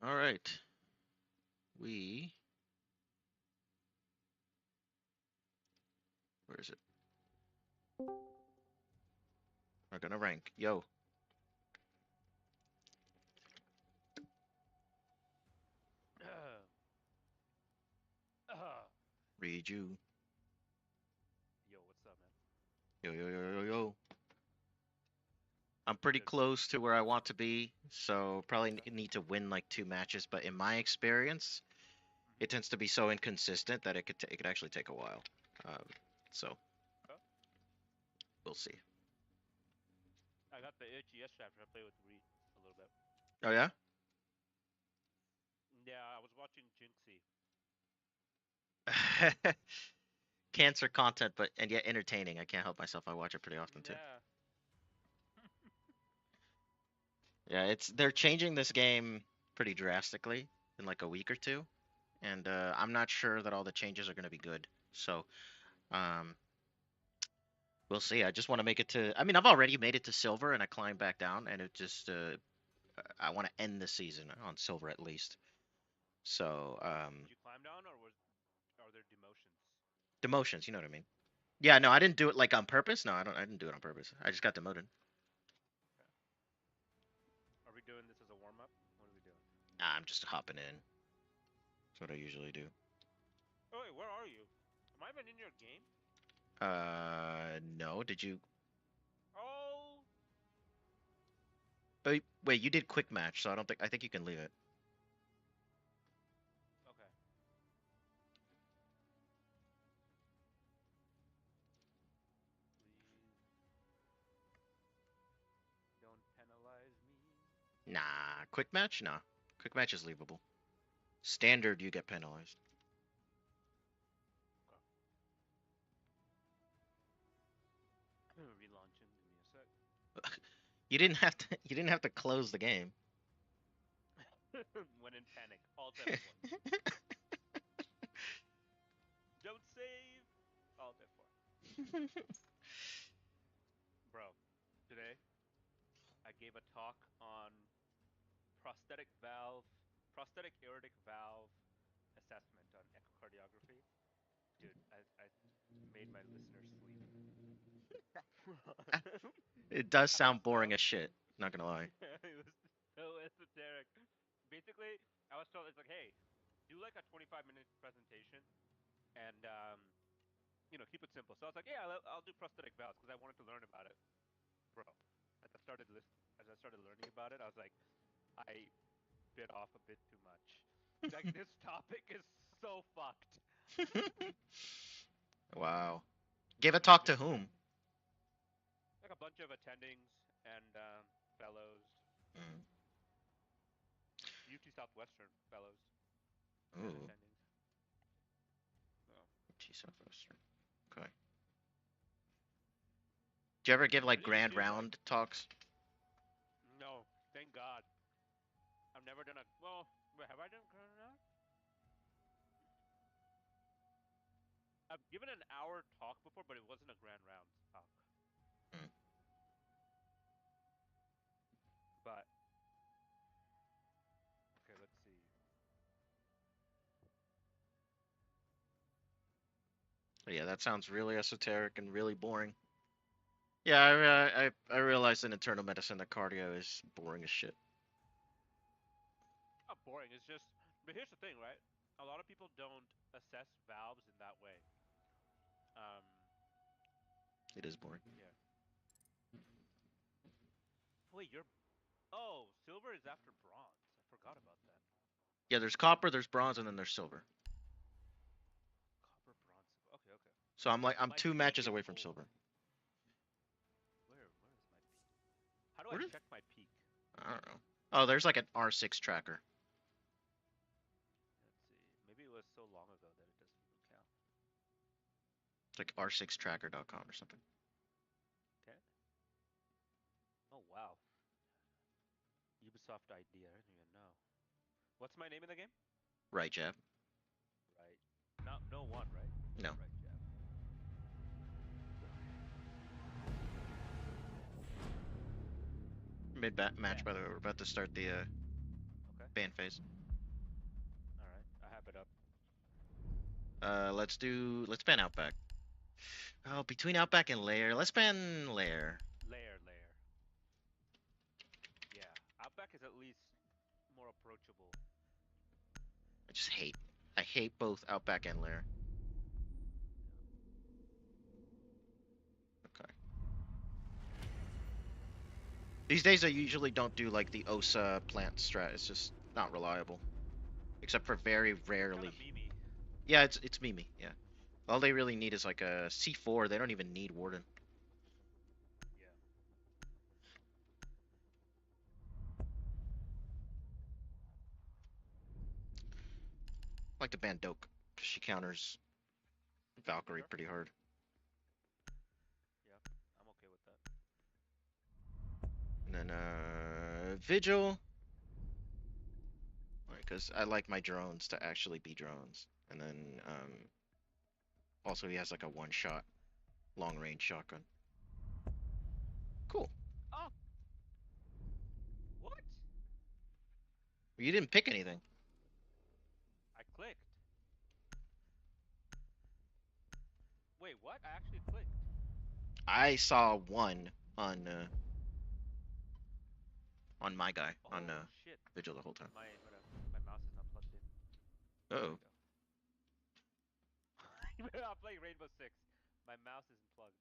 All right. We. Where is it? We're gonna rank. Yo, read you. Yo, what's up, man? Yo, yo, yo, yo, yo. I'm pretty Good. close to where I want to be, so probably Okay. need to win like two matches. But in my experience, it Mm-hmm. tends to be so inconsistent that it could actually take a while. Um, so Okay. we'll see. I got the itch yesterday after I played with Reed a little bit. Oh yeah. Yeah, I was watching Jinxie. Cancer content, but and yet entertaining. I can't help myself. I watch it pretty often too. Yeah. Yeah, it's they're changing this game pretty drastically in like a week or two, and I'm not sure that all the changes are going to be good. So um, we'll see. I just want to make it to. I mean, I've already made it to silver, and I climbed back down, and it just I want to end the season on silver at least. So Did you climb down, or was are there demotions? demotions, you know what I mean? Yeah, no, I didn't do it like on purpose. No, I don't. I didn't do it on purpose. I just got demoted. Okay. Are we doing this as a warm up? What are we doing? Nah, I'm just hopping in. That's what I usually do. Oh wait, where are you? Am I even in your game? No. Did you? Oh. Wait, you did quick match, so I don't think. I think you can leave it. Okay. Please don't penalize me. Nah, quick match? Nah. Quick match is leavable. Standard, you get penalized. Okay. Relaunching. Give me a sec. You didn't have to close the game. When in panic, Alt F4. Don't save. Alt F4. Bro, today I gave a talk on prosthetic valve, prosthetic aortic valve assessment on echocardiography. Dude, I made my listeners sleep. It does I was sound boring so as shit. Not gonna lie. it was so esoteric. Basically, I was told it's like, hey, do like a 25-minute presentation and keep it simple. So I was like, yeah, I'll do prosthetic valves because I wanted to learn about it, bro. As I started learning about it, I was like, I bit off a bit too much. Like this topic is so fucked. Wow. Give a talk to Yeah, whom? like a bunch of attendings and fellows, Mm. UT Southwestern fellows and Ooh, attendings. Oh, T Southwestern. Okay. Do you ever give it like didn't grand seem like round talks? no. Thank God, I've never done a. Well, wait, have I done? I've given an hour talk before, but it wasn't a grand rounds talk. Mm. But okay, let's see. Yeah, that sounds really esoteric and really boring. Yeah, I realized in internal medicine that cardio is boring as shit. Not boring. It's just. But here's the thing, right? A lot of people don't assess valves in that way. Um, It is boring. yeah. Wait, you're. Oh, silver is after bronze. I forgot about that. Yeah, there's copper, there's bronze, and then there's silver. Copper, bronze, silver. Okay, okay. So I'm My two peak matches is away from gold. silver. Where is my peak? How do I What is? check my peak? I don't know. Oh, there's like an R6 tracker. Let's see. Maybe it was so long ago that it doesn't even count. It's like r6tracker.com or something. Okay. Oh wow. Ubisoft ID. I didn't even know. What's my name in the game? Right jab. Right. Not no one, right? No. Right jab. Mid bat match, Damn. by the way. We're about to start the Okay. ban phase. All right, I have it up. Let's ban Outback. Oh, between Outback and Lair, let's ban Lair. Layer. Yeah, Outback is at least more approachable. I hate both Outback and Lair. Okay. These days I usually don't do like the Osa plant strat. It's just not reliable, except for very It's kind rarely. of memey. Yeah, it's Mimi. Yeah. All they really need is like a C4. They don't even need Warden. Yeah. I like to ban Doke because she counters Valkyrie Sure. pretty hard. Yeah, I'm okay with that. And then Vigil, because I like my drones to actually be drones. And then also he has like a one-shot long range shotgun. Cool. Oh, what? You didn't pick anything. I clicked. Wait, what? I actually clicked. I saw one on my guy on Oh shit. Vigil the whole time. My mouse is not plugged in. Uh There oh. we go. I'm playing Rainbow Six. My mouse isn't plugged.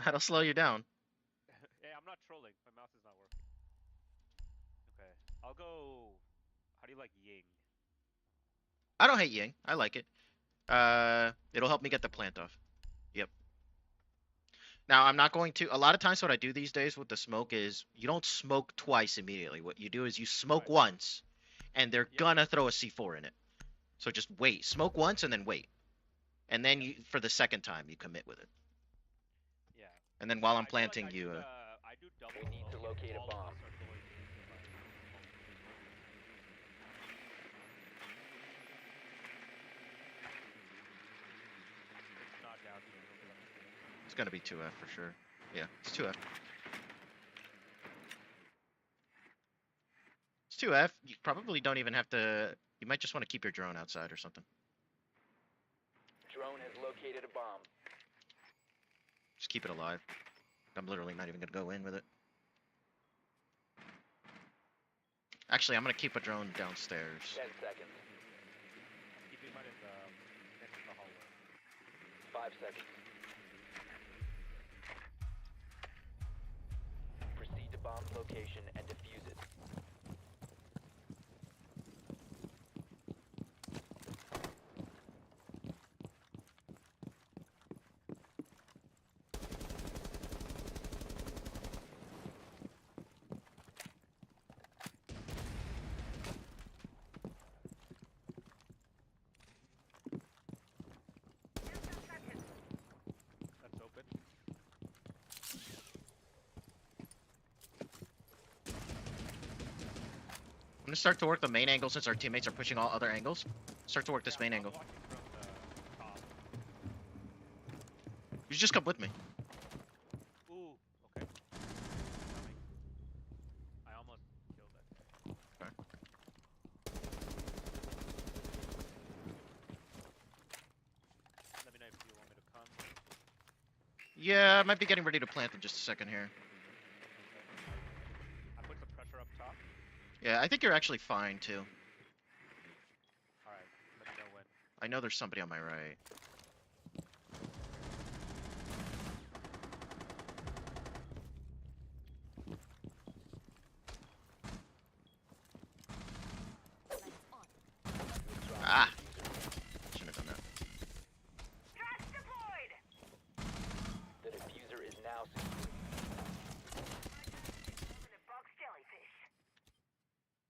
That'll slow you down. Hey, I'm not trolling. My mouse is not working. Okay, I'll go. How do you like Ying? I don't hate Ying. I like it. It'll help me Good get the smoke. plant off. Yep. Now I'm not going to. A lot of times, what I do these days with the smoke is you don't smoke twice immediately. What you do is you smoke Right. once, and they're Yep. gonna throw a C4 in it. So just wait. Smoke once and then wait, and then Yep. you for the second time you commit with it. Yeah. And then while I'm I feel like planting, you. I do double We need to smoke if locate a all of bomb. us are going to like smoke. It's not down here. It's gonna be 2F for sure. Yeah, it's 2F. It's 2F. You probably don't even have to. You might just want to keep your drone outside or something. Drone has located a bomb. Just keep it alive. I'm literally not even gonna go in with it. Actually, I'm gonna keep a drone downstairs. 10 seconds. Keep in mind in the next to the hallway. 5 seconds. Proceed to bomb's location and defuse it. That's open. I'm gonna start to work the main angle since our teammates are pushing all other angles. Start to work this main I'm angle. watching from the top. You just come with me. Ooh, okay. Coming. I almost killed that guy. Okay. Let me know if you want me to come. Yeah, I might be getting ready to plant in just a second here. I put some pressure up top. Yeah, I think you're actually fine too. Alright, let me know when. I know there's somebody on my right. Ah, shouldn't have done that. The diffuser is now secure.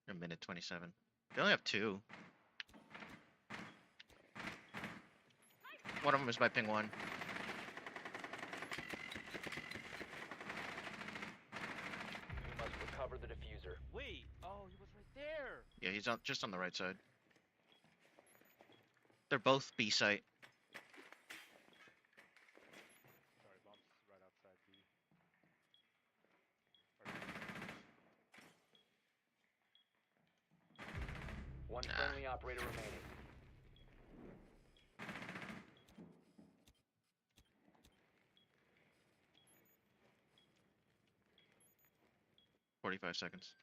A minute 27. They only have two. One of them is by ping 1. We must recover the diffuser. Wait! Oh, he was right there! Yeah, he's just on the right side. They're both B site. Sorry, bomb's right outside B. Friendly operator remaining. 45 seconds.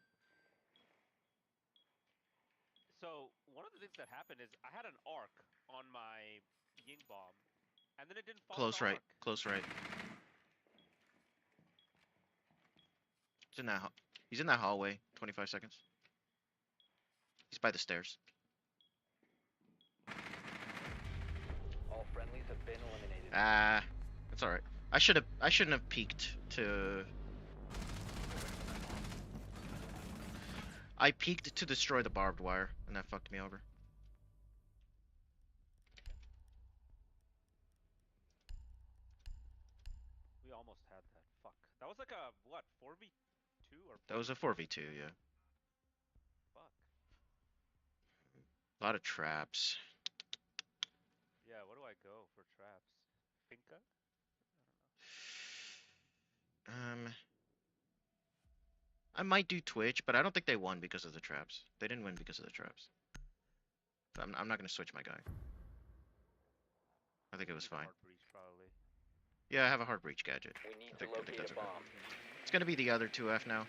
So one of the things that happened is I had an arc on my ying bomb, and then it didn't follow Close the right. arc. Close right. He's in that. He's in that hallway. 25 seconds. He's by the stairs. All friendlies have been eliminated. That's all right. I shouldn't have peeked to. I peeked to destroy the barbed wire, and that fucked me over. We almost had that. Fuck. That was like a what? 4v2 or? That was a 4v2, yeah. Fuck. A lot of traps. Yeah. Where do I go for traps? Finca? I might do Twitch, but I don't think they won because of the traps. They didn't win because of the traps. I'm not gonna switch my guy. I think it was fine. Hard breach probably. Yeah, I have a hard breach gadget. We need I to think locate that's a okay. bomb. It's gonna be the other 2F now.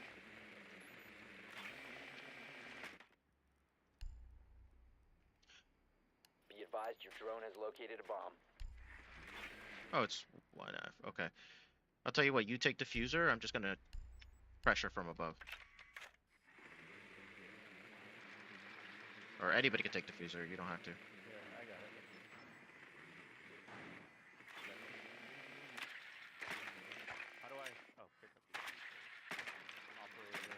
Be advised your drone has located a bomb. Oh, it's 1F. Okay. I'll tell you what, you take diffuser, I'm just gonna pressure from above. Or anybody can take diffuser, you don't have to. Yeah, I got it. How do I? Oh, pick up the operator.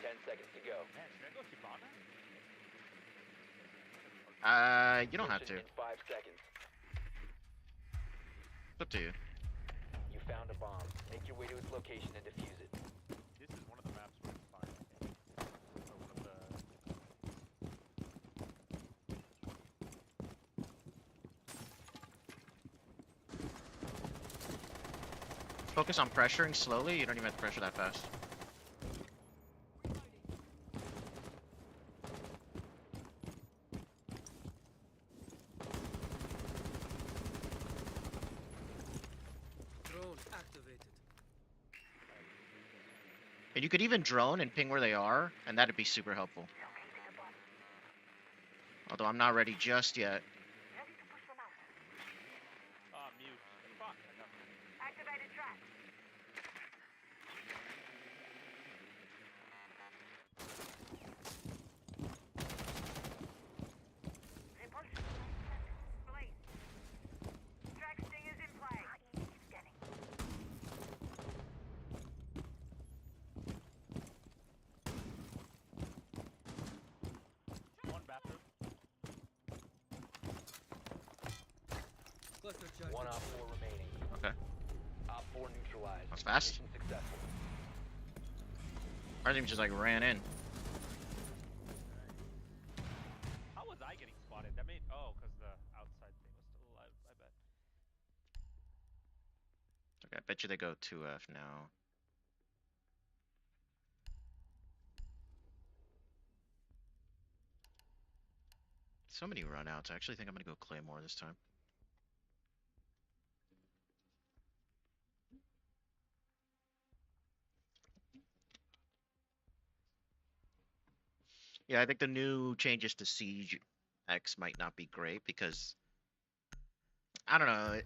10 seconds to go. Man, should I go Hibana? You don't have to. Insertion in 5 seconds. It's up to you. You found a bomb. Make your way to its location and defuse it. This is one of the maps where it's fine. I think. Or one of the. Focus on pressuring slowly, you don't even have to pressure that fast. Drone activated. And you could even drone and ping where they are, and that'd be super helpful. Although I'm not ready just yet. Ah, mute. Fuck. I got Activated trap. Repulsion. Release. Track stingers in play. Scanning. one bathroom. Cluster charge. One op 4 remaining. Okay. Op 4 neutralized. That's fast. Mission successful. Our team just like ran in. How was I getting spotted? That made because the outside thing was still alive. I bet. Okay, I bet you they go 2F now. So many runouts. I actually think I'm gonna go Claymore this time. Yeah, I think the new changes to Siege X might not be great because I don't know.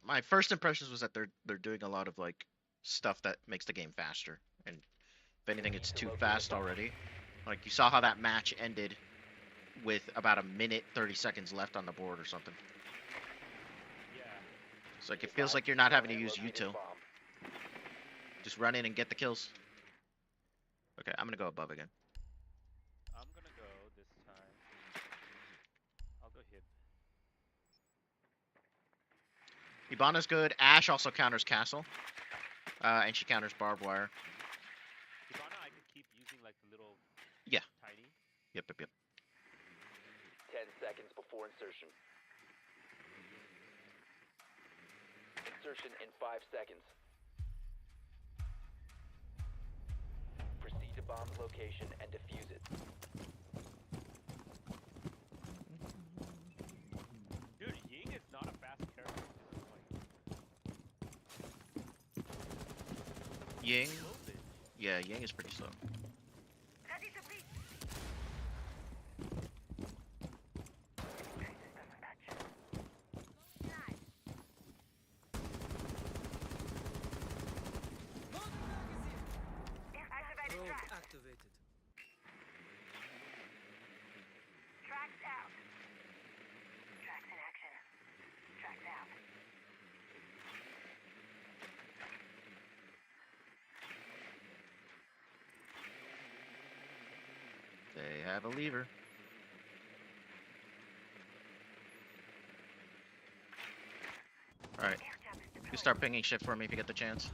My first impressions was that they're doing a lot of like stuff that makes the game faster, and if anything, it's too fast already. Like you saw how that match ended with about a minute 30 seconds left on the board or something. Yeah. It's like it feels like you're not having to use util. Just run in and get the kills. Okay, I'm gonna go above again. I'm gonna go this time. I'll go hip. Ibana's good. Ash also counters Castle. And she counters barbed wire. Hibana, I could keep using like the little. Yeah. Tiny. Yep. 10 seconds before insertion. Insertion in 5 seconds. Proceed to bomb's location and defuse it. Ying. Slow bitch. Yeah, Ying is pretty slow. Ready to bleed. Nice. Activated Probe track. activated. Tracks out. Tracks in action. Tracks out. They have a lever. All right, Air jab is you deployed. start pinging shit for me if you get the chance.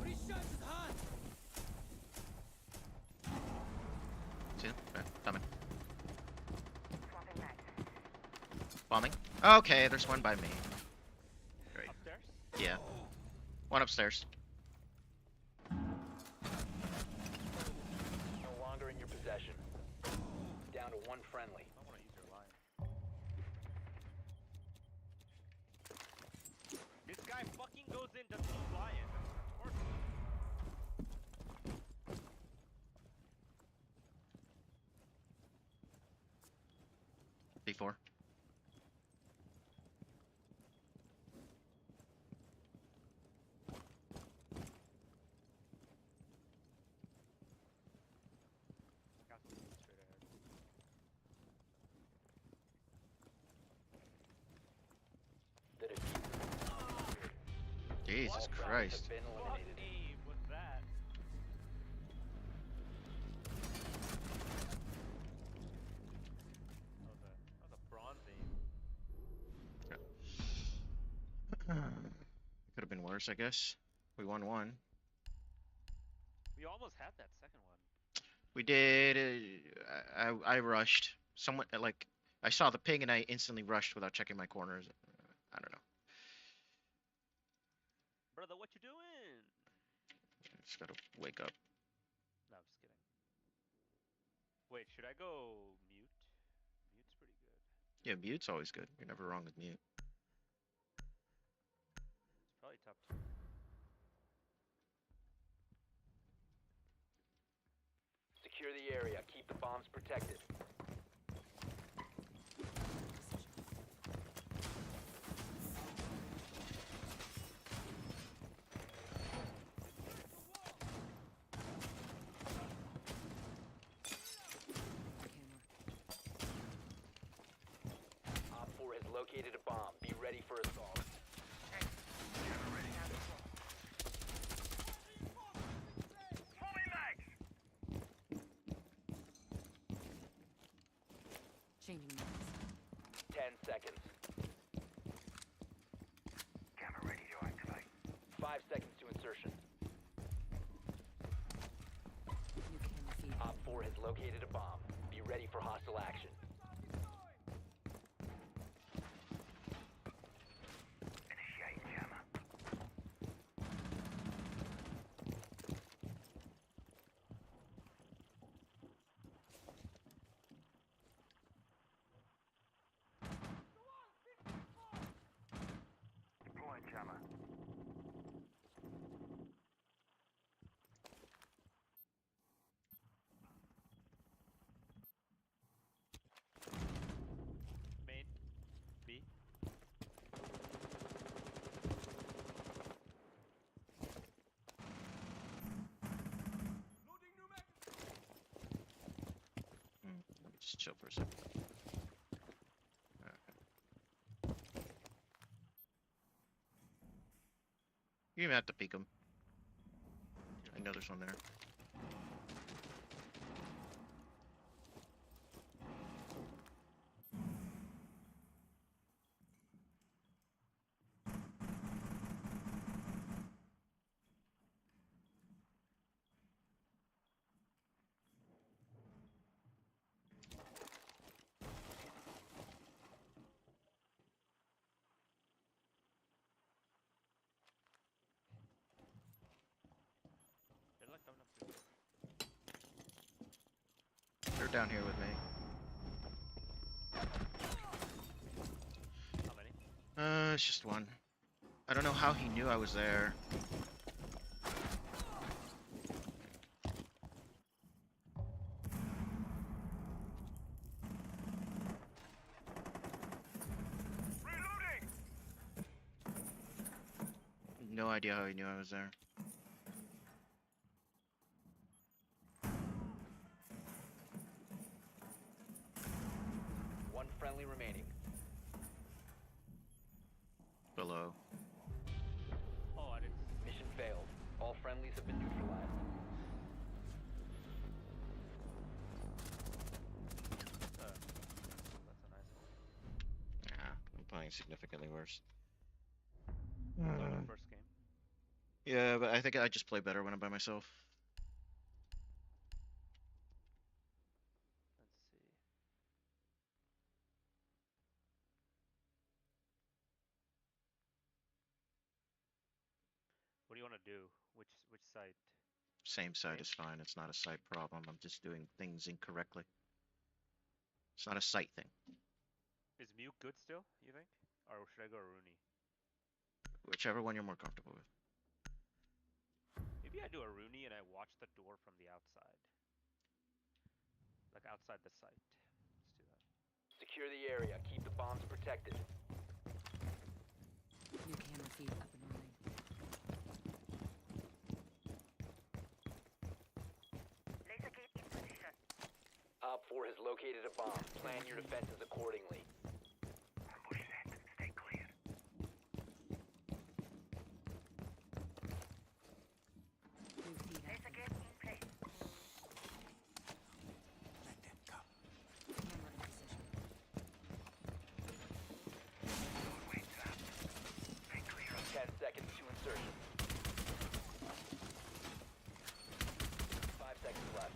Recharge is hot. See them? Okay, coming. Swapping mags. Bombing. Okay, there's one by me. Great. Upstairs. Yeah. One upstairs. No longer in your possession. Down to one friendly. I want to use your line. This guy fucking goes in, doesn't use lion. Of course. B4. Got some straight ahead. The diffuser. Jesus All friendlies Christ. have been Fuck eliminated. me, what's that? That was a bronze aim. Could have been worse, I guess. We won one. We almost had that second one. We did. I rushed. Someone like I saw the ping and I instantly rushed without checking my corners. I don't know. Brother, what you doing? Just gotta wake up. No, I'm just kidding. Wait, should I go mute? Mute's pretty good. Yeah, mute's always good. You're never wrong with mute. It's probably top 2. Secure the area. Keep the bombs protected. Op 4 has located a bomb. Be ready for assault. Swapping mags. Changing mags. 10 seconds. Camera ready to activate. 5 seconds to insertion. New camera feed. Op 4 has located a bomb. Be ready for hostile action. Initiate jammer. Deploying jammer. Main. B. Let me just chill for a second. You even have to peek them. I know there's one there. They're like coming up to me. They're down here with me. It's just one. I don't know how he knew I was there. Reloading! No idea how he knew I was there. One friendly remaining. Below. Oh, I didn't. Mission failed. All friendlies have been neutralized. That's a nice one. Yeah, I'm playing significantly worse. It's only the first game. Yeah, but I think I just play better when I'm by myself. Let's see. What do you want to do? Which site? Same side Same? is fine. It's not a sight problem. I'm just doing things incorrectly. It's not a sight thing. Is Mute good still, you think? Or should I go Rooney? Whichever one you're more comfortable with. Maybe I do a Rooney and I watch the door from the outside. Like outside the site. Let's do that. Secure the area. Keep the bombs protected. New camera feed up and running. Laser gate in position. Op 4 has located a bomb. Plan your defenses accordingly. Ambush set. Stay clear. New feed Laser active. gate in place. Let them come. Camera in position. Doorway trapped. Stay clear. 10 seconds to insertion. 5 seconds left.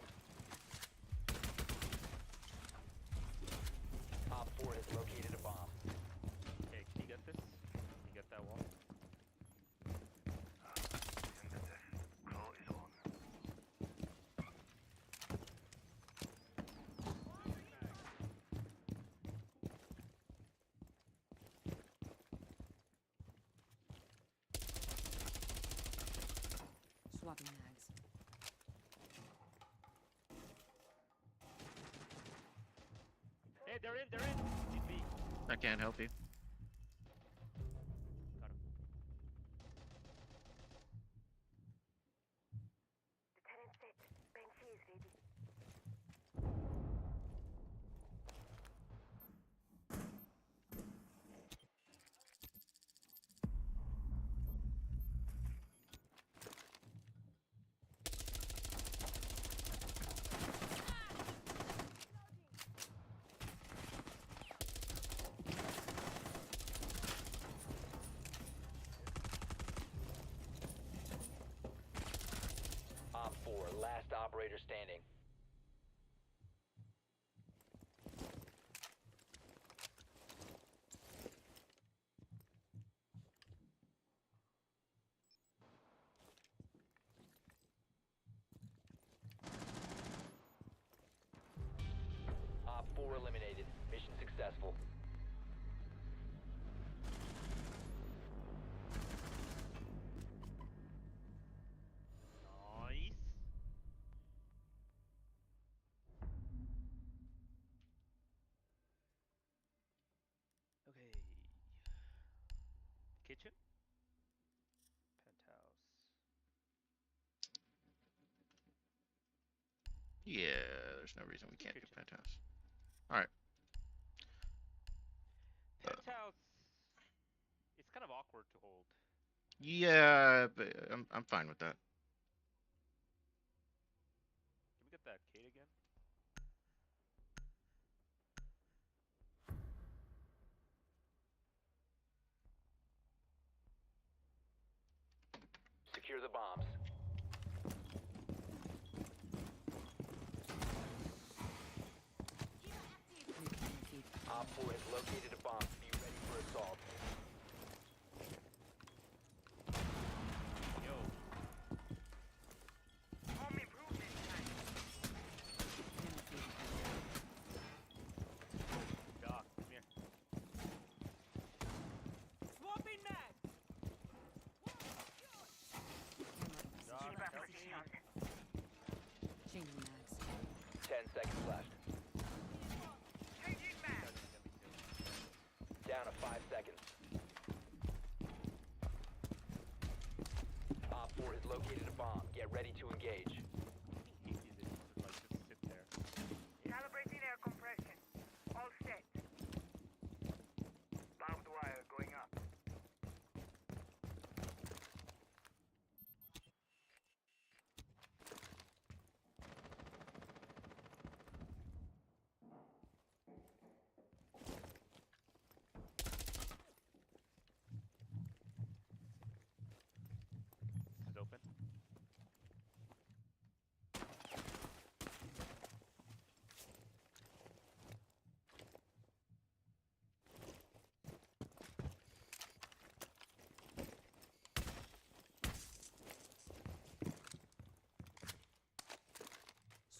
Op 4 has located a bomb. Hey, can you get this? Can you get that wall? Synthesis. Claw is on. Swapping mags. Hey, they're in, they're in! Need B. I can't help you. Got him. Deterrent set. Banshee is ready. Op 4, last operator standing. Op 4 eliminated. Mission successful. Nice. Okay. Kitchen? Penthouse. Yeah, there's no reason we can't do Kitchen. penthouse. Alright. Penthouse. It's kind of awkward to hold. Yeah, but I'm fine with that. Can we get that Kate again? Secure the bombs. New camera feed. Op 4 has located a bomb. Be ready for assault. Yo.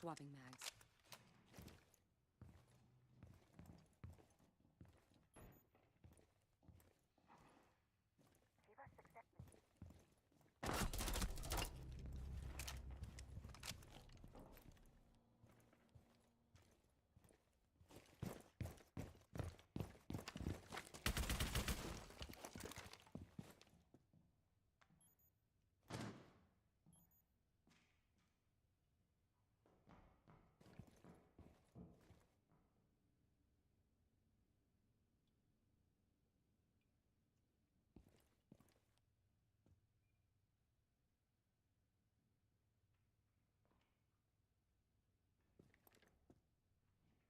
Swapping mags. She was successful.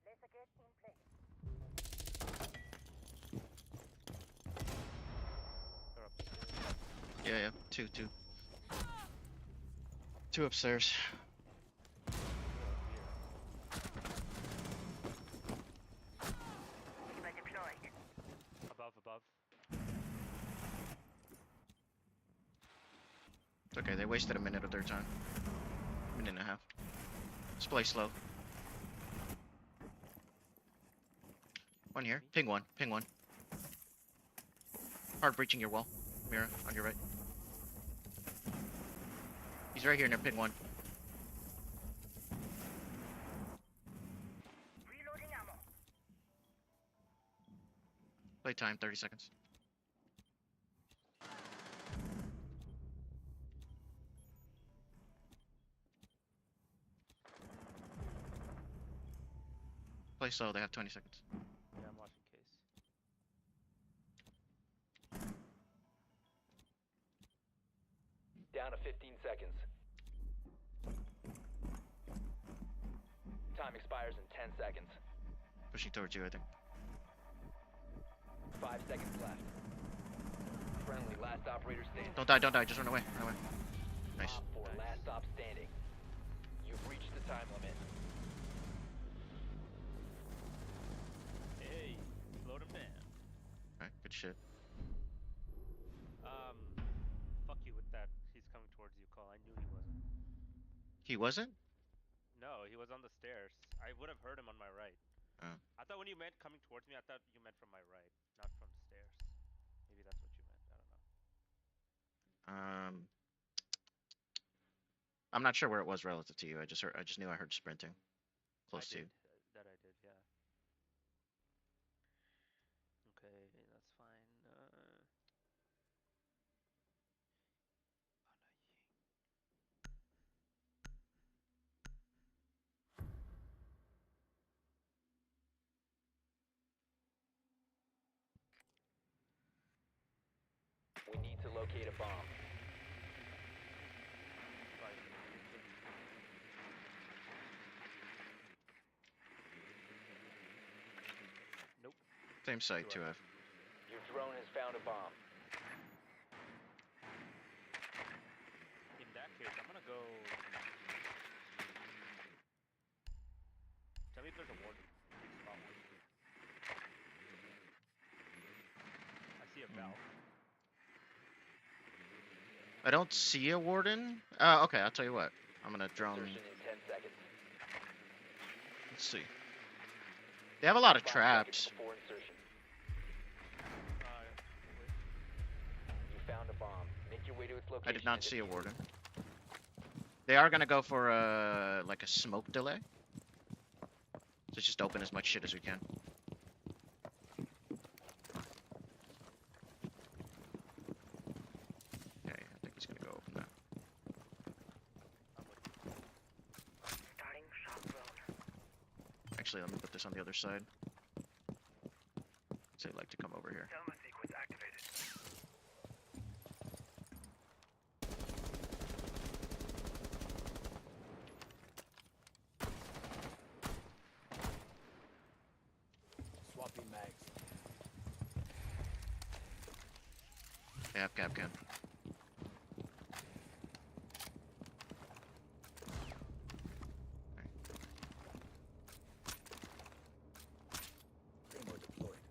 Laser gate in place. They're upstairs. Yeah. Two. Two upstairs. Shiva deployed. Above. It's okay. They wasted a minute of their time. Minute and a half. Let's play slow. One here. Ping one. Hard breaching your wall. Mira, on your right. He's right here near ping one. Reloading ammo. Play time, 30 seconds. Play slow, they have 20 seconds. Yeah, I'm watching case. Down to 15 seconds. Time expires in 10 seconds. Pushing towards you, I think. 5 seconds left. Friendly, last operator standing. Don't die, just run away. Nice. Op 4, last stop standing. You've reached the time limit. Hey, slowed him down. Alright, good shit. Fuck you with that. He's coming towards you, call. I knew he wasn't. He wasn't? No, he was on the stairs. I would have heard him on my right. Oh. I thought when you meant coming towards me, I thought you meant from my right, not from the stairs. Maybe that's what you meant. I don't know. I'm not sure where it was relative to you. I just knew I heard sprinting. Close to you. That I did, yeah. Okay, that's fine. We need to locate a bomb. Nope. Same site, Sure. 2F. Your drone has found a bomb. In that case, I'm gonna go. Tell me if there's a warden. Spot one. I see a valve. I don't see a warden. Okay, I'll tell you what. I'm gonna drone. Insertion in 10 seconds. Let's see. They have a lot of 5 traps. seconds before insertion. Wait. You found a bomb. Make your way to its I location. did not and see a defuse it. warden. They are gonna go for like a smoke delay. So just open as much shit as we can. Okay, I think he's gonna go open that. Starting shock drone. Actually, let me put this on the other side. So I'd like to come over here. Selma sequence activated. Swapping mags. Cap. Claymore deployed.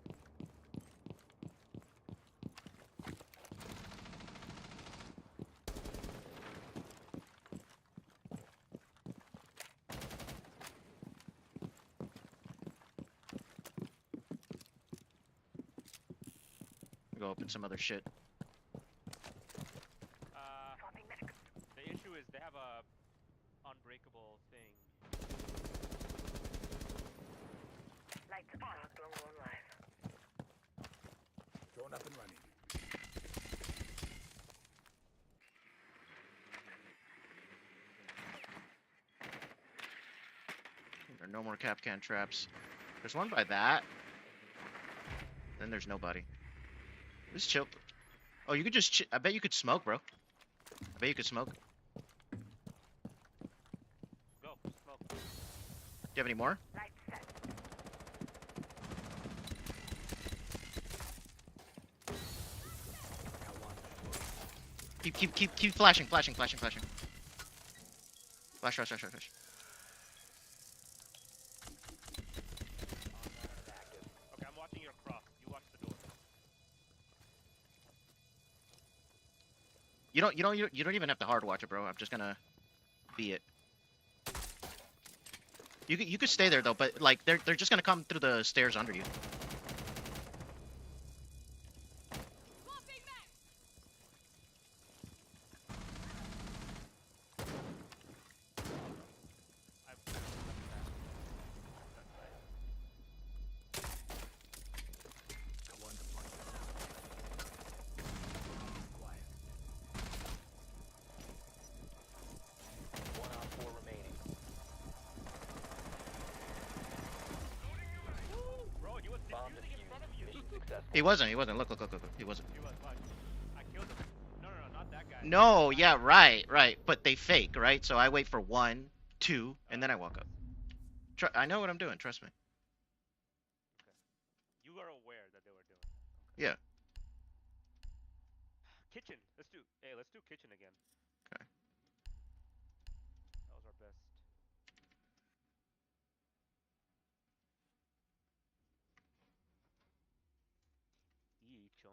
Go open some other shit. Swapping mags. The issue is they have a unbreakable thing. Lights on. Long one live. Drone up and running. There are no more Capcan traps. There's one by that. Then there's nobody. Just chill. Oh, you could just. I bet you could smoke, bro. I bet you could smoke. Do Go, smoke. you have any more? Lights set. Got one. Keep flashing. Flash. Flash. Okay, I'm watching your cross. You watch the door. You don't even have to hard watch it, bro. I'm just gonna be it. You could stay there though, but like they're just gonna come through the stairs under you. I've Got one deployed. Quiet. 1 on 4 remaining. Bro, you was Bomb defusing in front of you. Mission successful. He wasn't. Look. He wasn't. He was, watch. I killed him. No, not that guy. No, yeah, right. But they fake, right? So I wait for 1, 2, and then I walk up. I know what I'm doing. Trust me. You were aware that they were doing. Yeah. Kitchen. Let's do kitchen again. Okay. That was our best. Each on.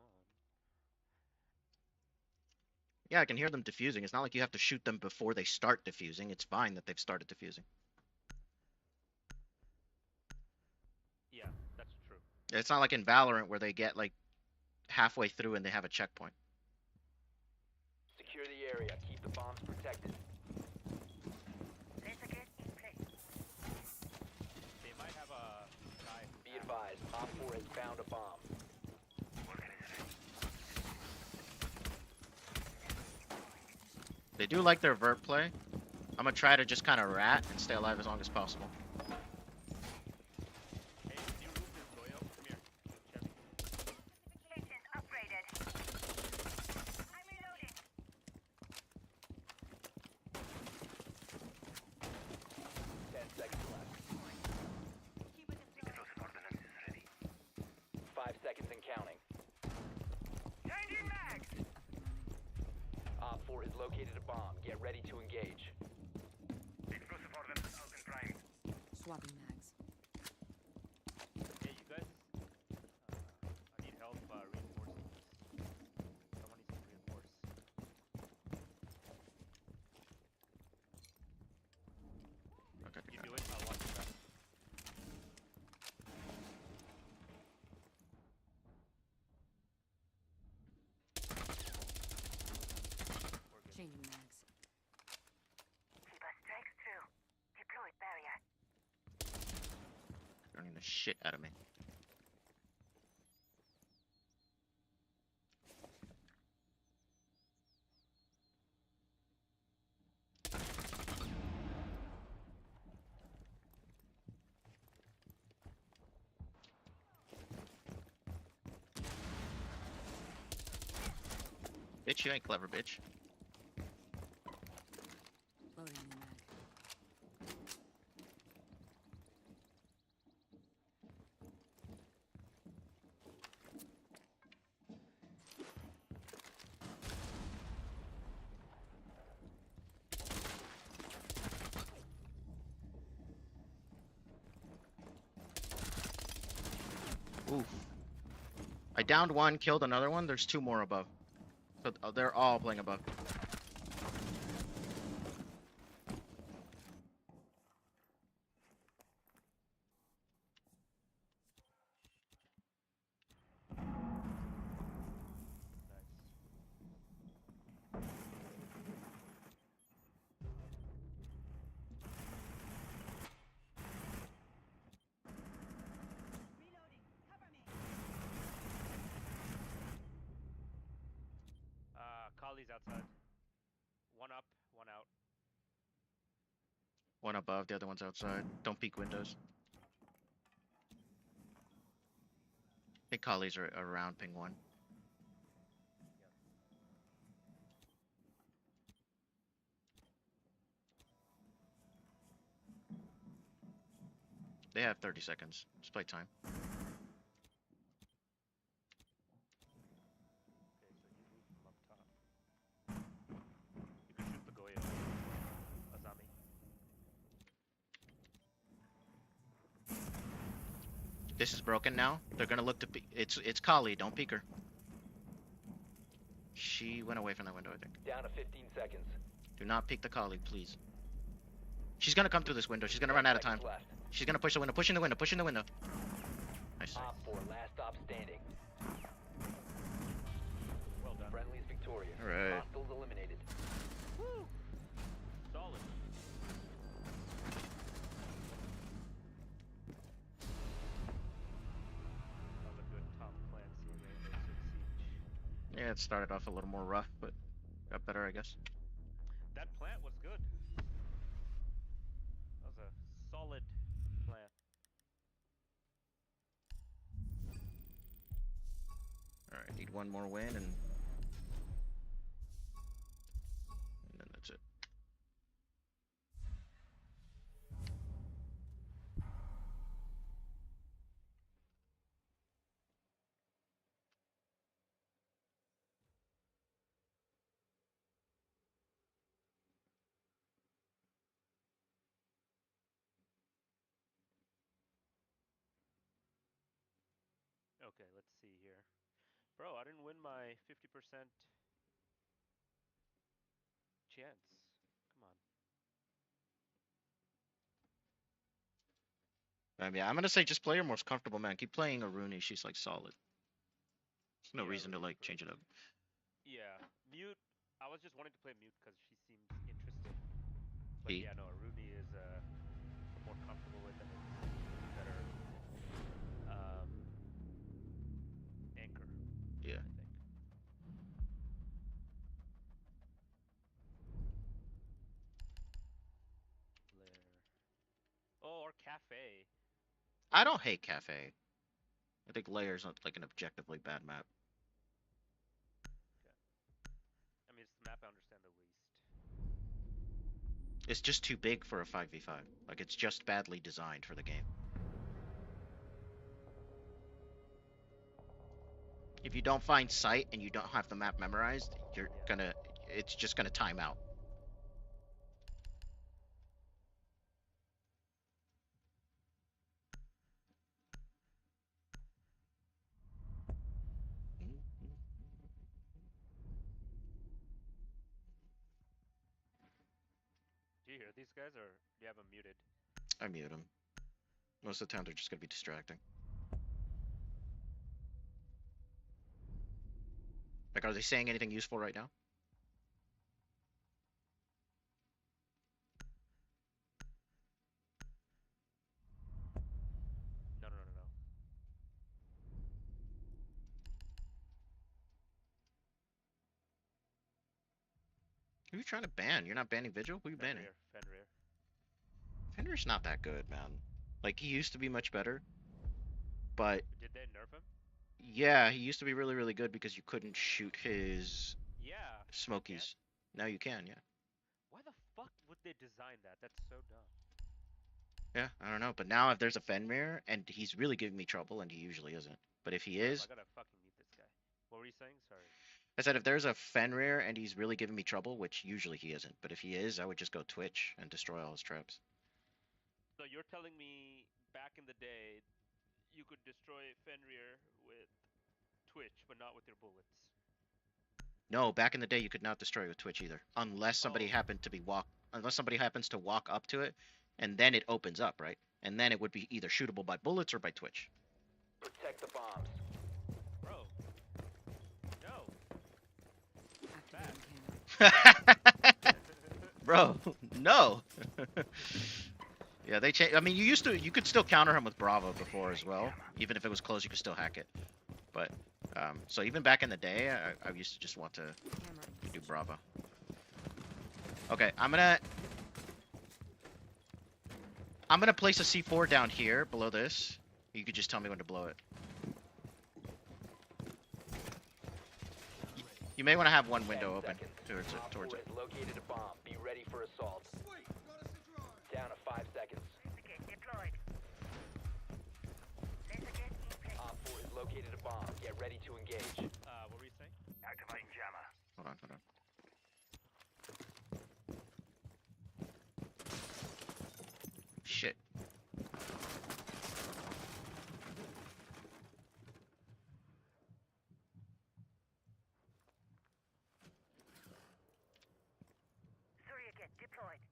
Yeah, I can hear them diffusing. It's not like you have to shoot them before they start diffusing. It's fine that they've started diffusing. Yeah, that's true. It's not like in Valorant where they get like halfway through and they have a checkpoint. Secure the area. Keep the bombs protected. Laser gate in place. They might have a guy. Be advised, Op 4 has found a bomb. They do like their vert play. I'm gonna try to just kind of rat and stay alive as long as possible. Hey, new roof is Doyle. Come here. Chevy. Kitchen upgraded. I'm reloading. 10 seconds left. Keep it deployed. 5 seconds and counting. Changing mags. Op 4 has located a bomb. Get ready to engage. Swapping mags. Hey, you guys. I need help reinforcing this. Someone needs to reinforce. Okay. You do it. I'll watch you back. We're good. Changing mags. Keep our strikes true. Deployed barrier. Running the shit out of me. Bitch, you ain't clever, bitch. Loading new mag. Oof. I downed one, killed another one. There's 2 more above. So they're all playing above. Collies outside. One up, one out. One above, the other one's outside. Don't peek windows. I think collies are around ping 1. They have 30 seconds. Just play time. Okay, so you move from up top. You can shoot the Goya. Azami. This is broken now. They're gonna look to peek. It's collie. Don't peek her. She went away from that window, I think. Down to 15 seconds. Do not peek the collie, please. She's gonna come through this window. She's gonna run out of time. Left. She's gonna push the window. Pushing the window. Pushing the window. Nice. Op 4, last stop standing. Well done. Friendly's victorious. All right. Hostiles eliminated. Woo! Solid. That was a good Tom Clancy Rainbow Six Siege. Yeah, it started off a little more rough, but got better, I guess. That plant was good. That was a solid plant. All right, need one more win, and then that's it. Okay, let's see here. Bro, I didn't win my 50% chance. Come on. I mean, I'm gonna say just play your most comfortable, man. Keep playing a Rooney. She's like solid. There's no Yeah, reason to Rooney's like change it up. Yeah, mute. I was just wanting to play mute because she seems interesting. But B. yeah, no, Rooney is more comfortable with and is better anchor. Yeah. I think. Blair. Oh, or Cafe. I don't hate Cafe. I think Layer's not like an objectively bad map. I mean, it's the map I understand the least. It's just too big for a 5v5. Like, it's just badly designed for the game. If you don't find sight and you don't have the map memorized, you're gonna, it's just gonna time out. Do you hear these guys, or do you have them muted? I mute them. Most of the time, they're just gonna be distracting. Like, are they saying anything useful right now? No, no, no, no. Who are you trying to ban? You're not banning Vigil? Who are you banning? Fenrir. Fenrir's not that good, man. Like, he used to be much better. But, Did they nerf him? yeah, he used to be really, really good because you couldn't shoot his Yeah. smokies. Now you can, yeah. Why the fuck would they design that? That's so dumb. Yeah, I don't know. But now if there's a Fenrir, and he's really giving me trouble, and he usually isn't. But if he is, I gotta fucking mute this guy. What were you saying? Sorry. I said if there's a Fenrir and he's really giving me trouble, which usually he isn't, but if he is, I would just go Twitch and destroy all his traps. So you're telling me back in the day, you could destroy Fenrir with Twitch, but not with your bullets. No, back in the day you could not destroy with Twitch either, unless somebody Oh. happened to be unless somebody happens to walk up to it, and then it opens up, right? And then it would be either shootable by bullets or by Twitch. Protect the bombs. Bro. No. Activating camera. Bro, no. Yeah, they changed. I mean, you could still counter him with Bravo before as well. Even if it was close, you could still hack it. But, so even back in the day, I used to just want to Camera. do Bravo. Okay, I'm gonna place a C4 down here below this. You could just tell me when to blow it. You may want to have one window 10 open seconds. towards it. Op Towards 4 it. has located a bomb. Be ready for assault. Down to 5 seconds. Laser gate deployed. Laser gate in place. Op 4 has located a bomb. Get ready to engage. What were you saying? Activating jammer. Hold on, hold on. Shit. Surrogate deployed.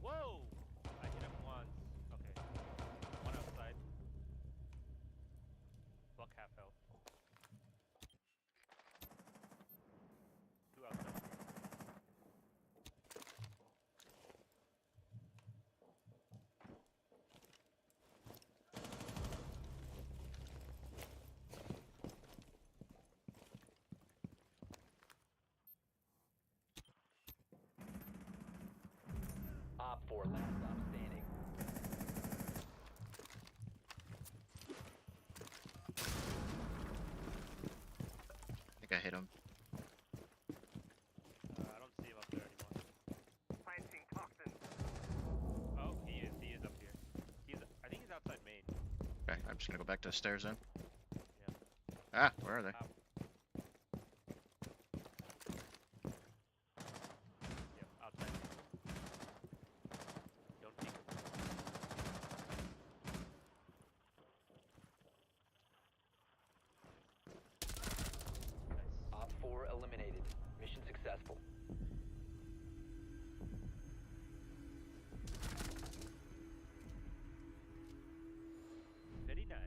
Whoa! I hit him once. Okay. One outside. Buck half health. Two outside. Op 4 last stop standing. I think I hit him. I don't see him up there anymore. Planting toxin. Oh, he is up here. I think he's outside main. Okay, I'm just gonna go back to the stairs then. Yeah. Ah, where are they? Yep, outside main. Don't peek. Nice. Op 4 eliminated. Mission successful. Very nice.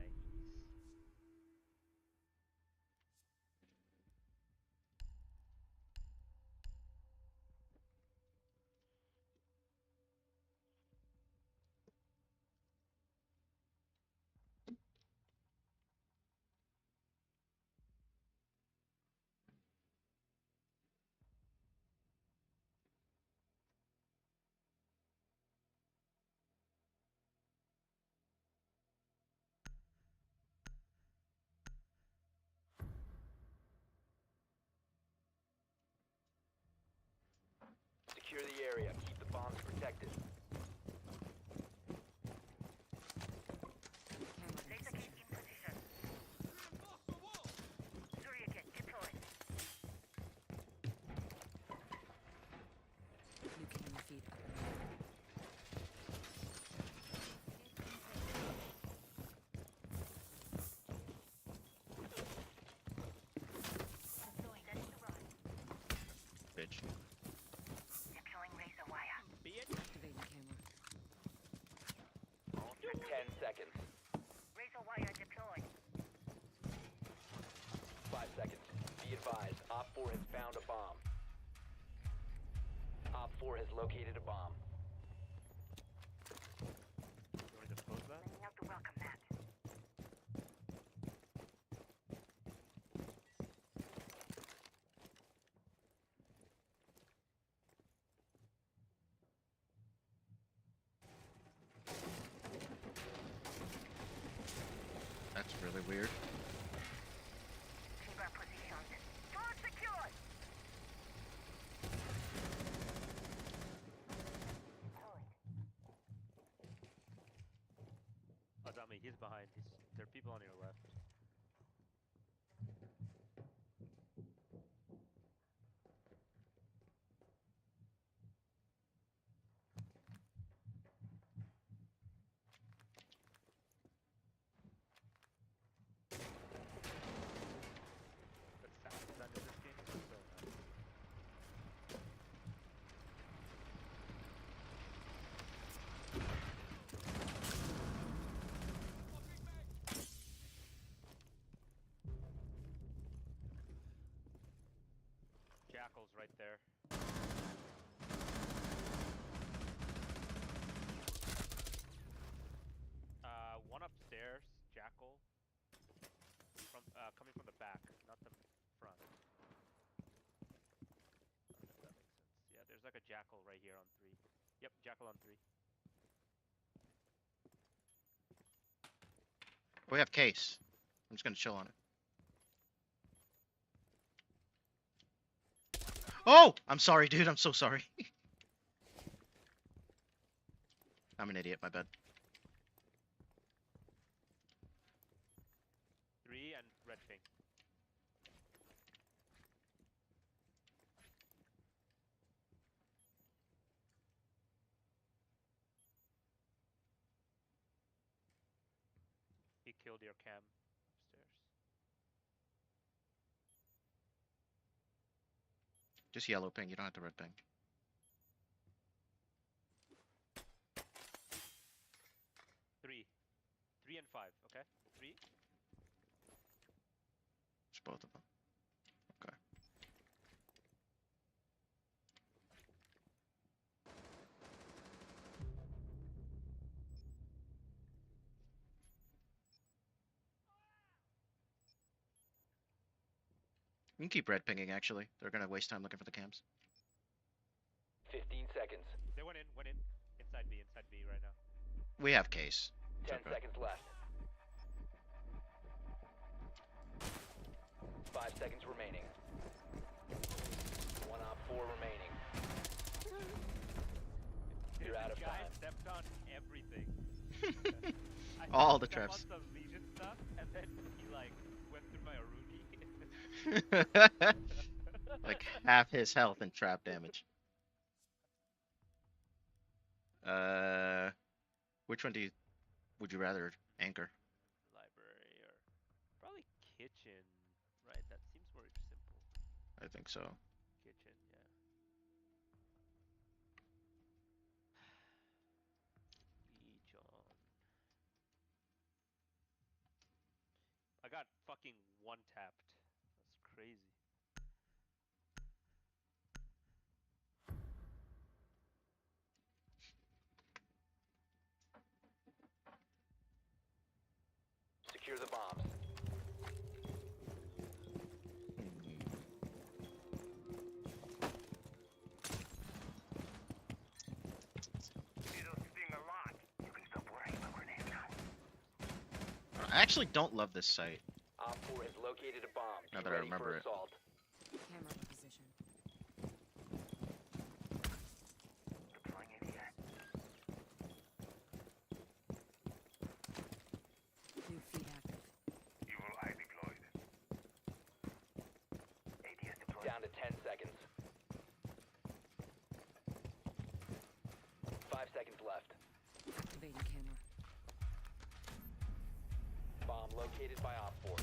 Secure the area. Keep the bombs protected. Laser gate in position. Surrogate deployed. Looking in the feed. Ready to run. Bitch. Deploying razor wire. Activating camera. 10 seconds. Razor wire deployed. 5 seconds. Be advised. Op 4 has found a bomb. Op 4 has located a bomb. You want to dispose that? Sending out the welcome mat. That's really weird. Keep our positions. Door secured. Azami, he's behind. There are people on your left. Jackal on 3. We have case. I'm just gonna chill on it. Oh! I'm sorry, dude. I'm so sorry. I'm an idiot. My bad. 3 and red ping. He killed your cam upstairs. Just yellow ping. You don't have to red ping. 3. 3 and 5, okay? 3. It's both of them. Okay. We can keep red pinging, actually. They're gonna waste time looking for the cams. 15 seconds. They went in. Inside B right now. We have case. 10 okay. seconds left. 5 seconds remaining. 1 op 4 remaining. You're out of Guy time. stepped on everything. I All saw the him step traps. on some Legion stuff, and then he like went through my Aruni. Like half his health and trap damage. Which one would you rather anchor? Library or probably kitchen, right? That seems more simple. I think so. Kitchen, yeah. Legion. I got fucking one tapped. That's crazy. Secure the bombs. It'll sting a lot. You can stop worrying about grenade now. I actually don't love this site. Op 4 has located a bomb. Now Be that I ready remember for it. assault. Camera in position. Deploying ADS. New feed active. Evil eye deployed. ADS deployed. Down to 10 seconds. 5 seconds left. Activating camera. Bomb located by Op 4.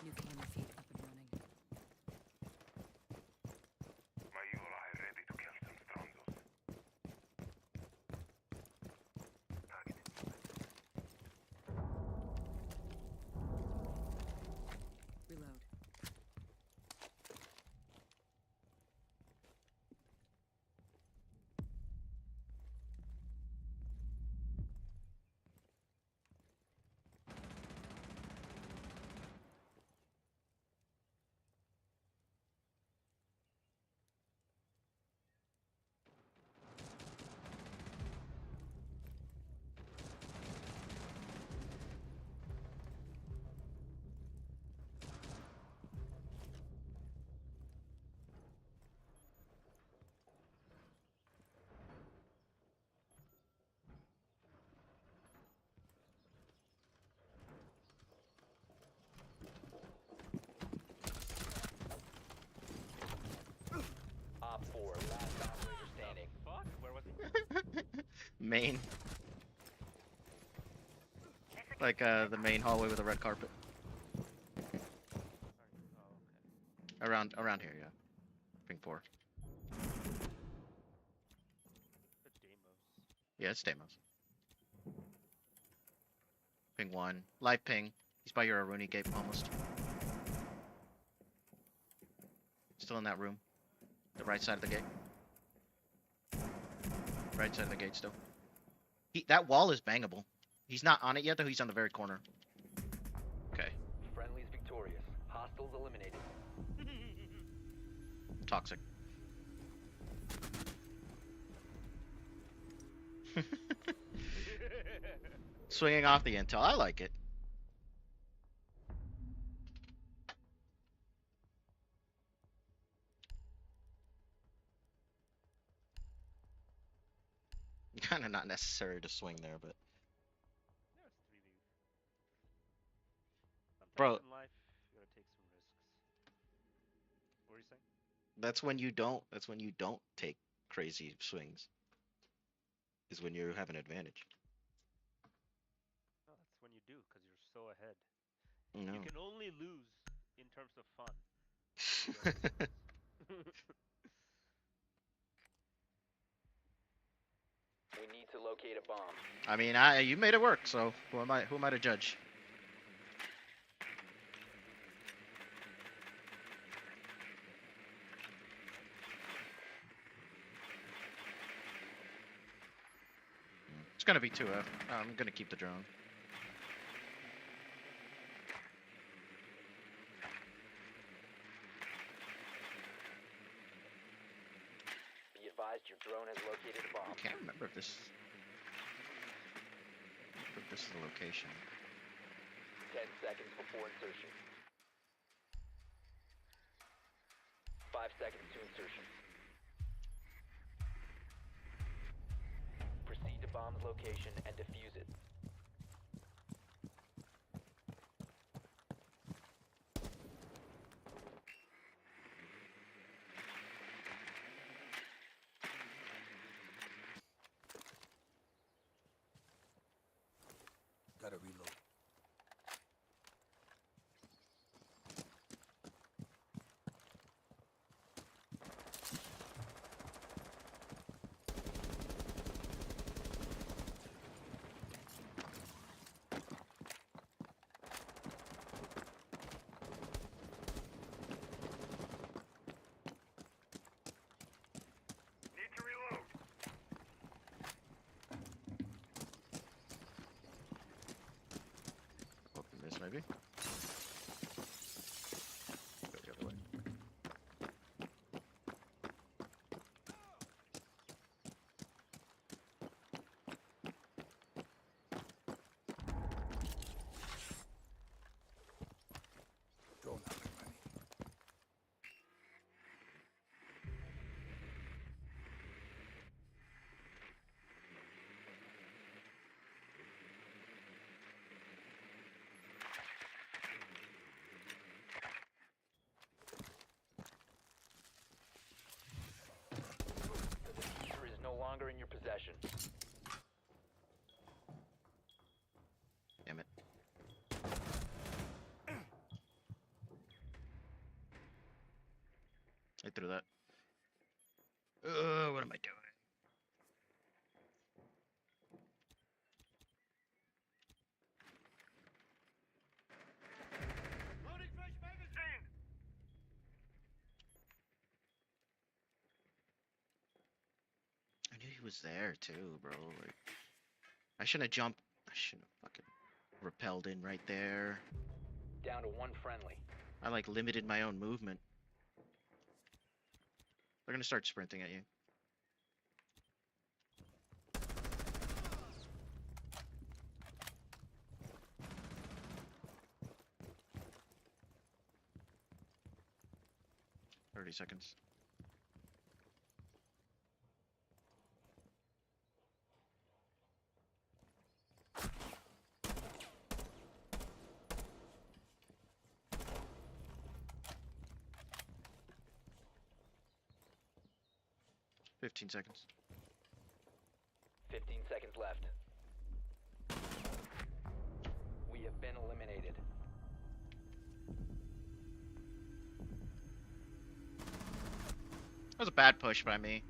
New camera feed up and running. My evil eye ready to kill some Stronzos. Target. Reload. Op 4, last operator standing. Fuck? Where was he? Main. Like the main hallway with a red carpet. Oh, okay. Around here, yeah. Ping 4. The Deimos. Yeah, it's Deimos. Ping 1. Live ping. He's by your Aruni gate almost. Still in that room. The right side of the gate. Right side of the gate still. That wall is bangable. He's not on it yet though, he's on the very corner. Okay. Friendly's victorious. Hostiles eliminated. Toxic. Swinging off the intel. I like it. Kind of not necessary to swing there, but Yeah, it's 3D. bro, Sometimes in life, you gotta take some risks. What were you saying? that's when you don't. That's when you don't take crazy swings. Is when you have an advantage. No, that's when you do, because you're so ahead. You No. can only lose in terms of fun. You don't lose. We need to locate a bomb. I mean, you made it work. So who am I? Who am I to judge? It's gonna be 2F. I'm gonna keep the drone. Be advised your drone has located a I bomb. can't remember if this. If this is the location. 10 seconds before insertion. 5 seconds to insertion. Proceed to bomb's location and defuse it. Gotta reload. Need to reload. Open this maybe. Go the other way. Drone up and running. The diffuser is no longer in your possession. Damn it. I threw that. What am I doing? Loading fresh magazine. I knew he was there too, bro. Like, I shouldn't have jumped. I shouldn't have fucking repelled in right there. Down to one friendly. I like limited my own movement. They're gonna start sprinting at you. $30 seconds. $15 seconds. 15 seconds left. We have been eliminated. That was a bad push by me.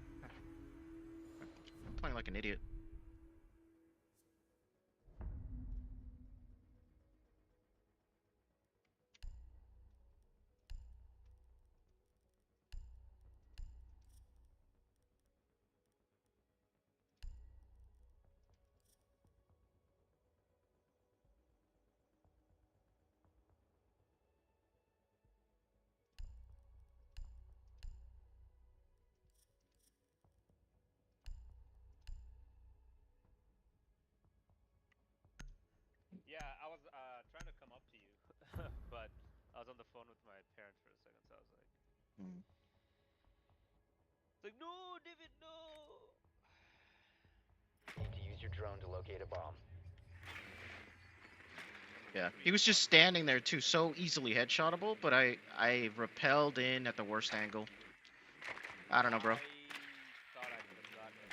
I'm playing like an idiot. on the phone with my parents for a second, so I was like, Hmm. it's like, no, David, no. Need to use your drone to locate a bomb. Yeah, he was just standing there too, so easily headshotable, but I repelled in at the worst angle. I don't know, bro. I thought I could have gotten it.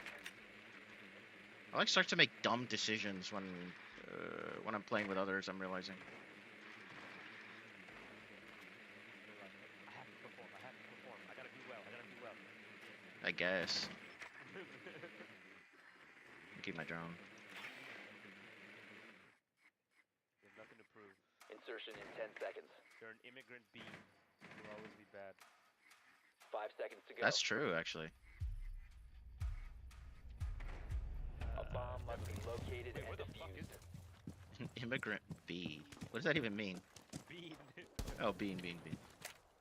I like start to make dumb decisions when I'm playing with others. I'm realizing. You're like, I have to perform. I have to perform. I gotta do well. I gotta do well. I guess. Keep my drone. You have nothing to prove. Insertion in 10 seconds. You're an immigrant bee. You'll always be bad. 5 seconds to go. That's true, actually. A bomb must be located Wait, and where the fuck is defused. it? Immigrant bee. What does that even mean? Bean. Oh, bean.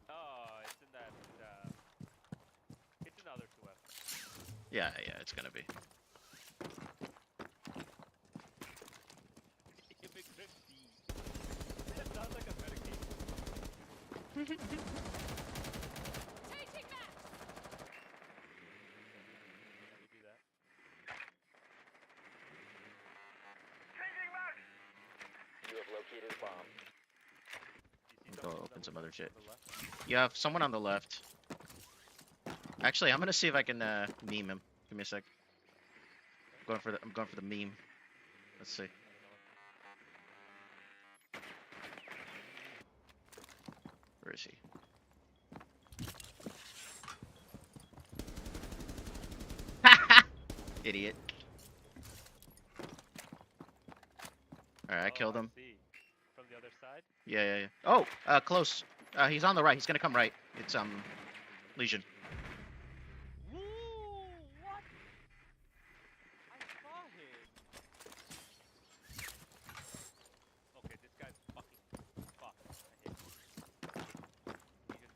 Oh, it's in that. It's in the other two weapons. Yeah, it's gonna be. Immigrant bee. That sounds like a medication. Changing back! Let me do that. Changing back! You have located a bomb. Do you see Go someone in open that some window other shit. on the left? You have someone on the left. Actually, I'm gonna see if I can meme him. Give me a sec. I'm going for the meme. Let's see. Where is he? Idiot. Alright, I killed him. See. From the other side? Yeah. Oh, close. He's on the right. He's gonna come right. It's Legion. Woo! What? I saw him. Okay, this guy's fucking fucked. I hate him.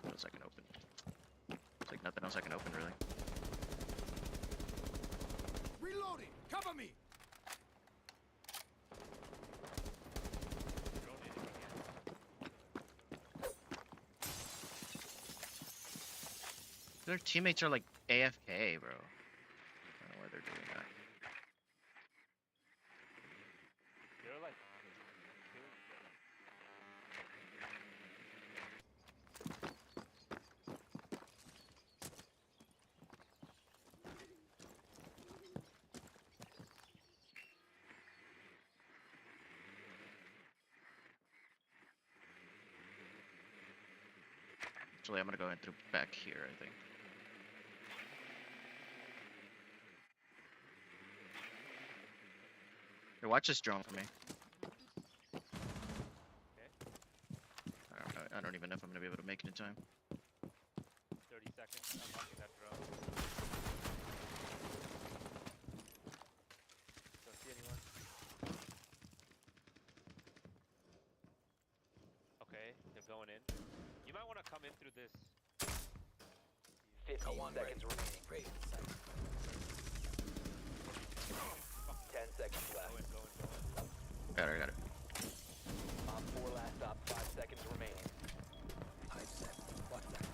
What else I can open? It's like nothing else I can open really. Reloading! Cover me! Drone in again. Their teammates are like AFK, bro. I don't know why they're doing that. They're like killing each other. Actually, I'm gonna go in through back here, I think. Here, watch this drone for me. Okay. I don't even know if I'm gonna be able to make it in time. 30 seconds. I'm watching that drone. Don't see anyone. Okay, they're going in. You might want to come in through this. 15 Go on, seconds remaining. Great. 10 seconds Go left. in, go in, go in. Got it. Op 4 last stop. 5 seconds remaining. I said, what's that?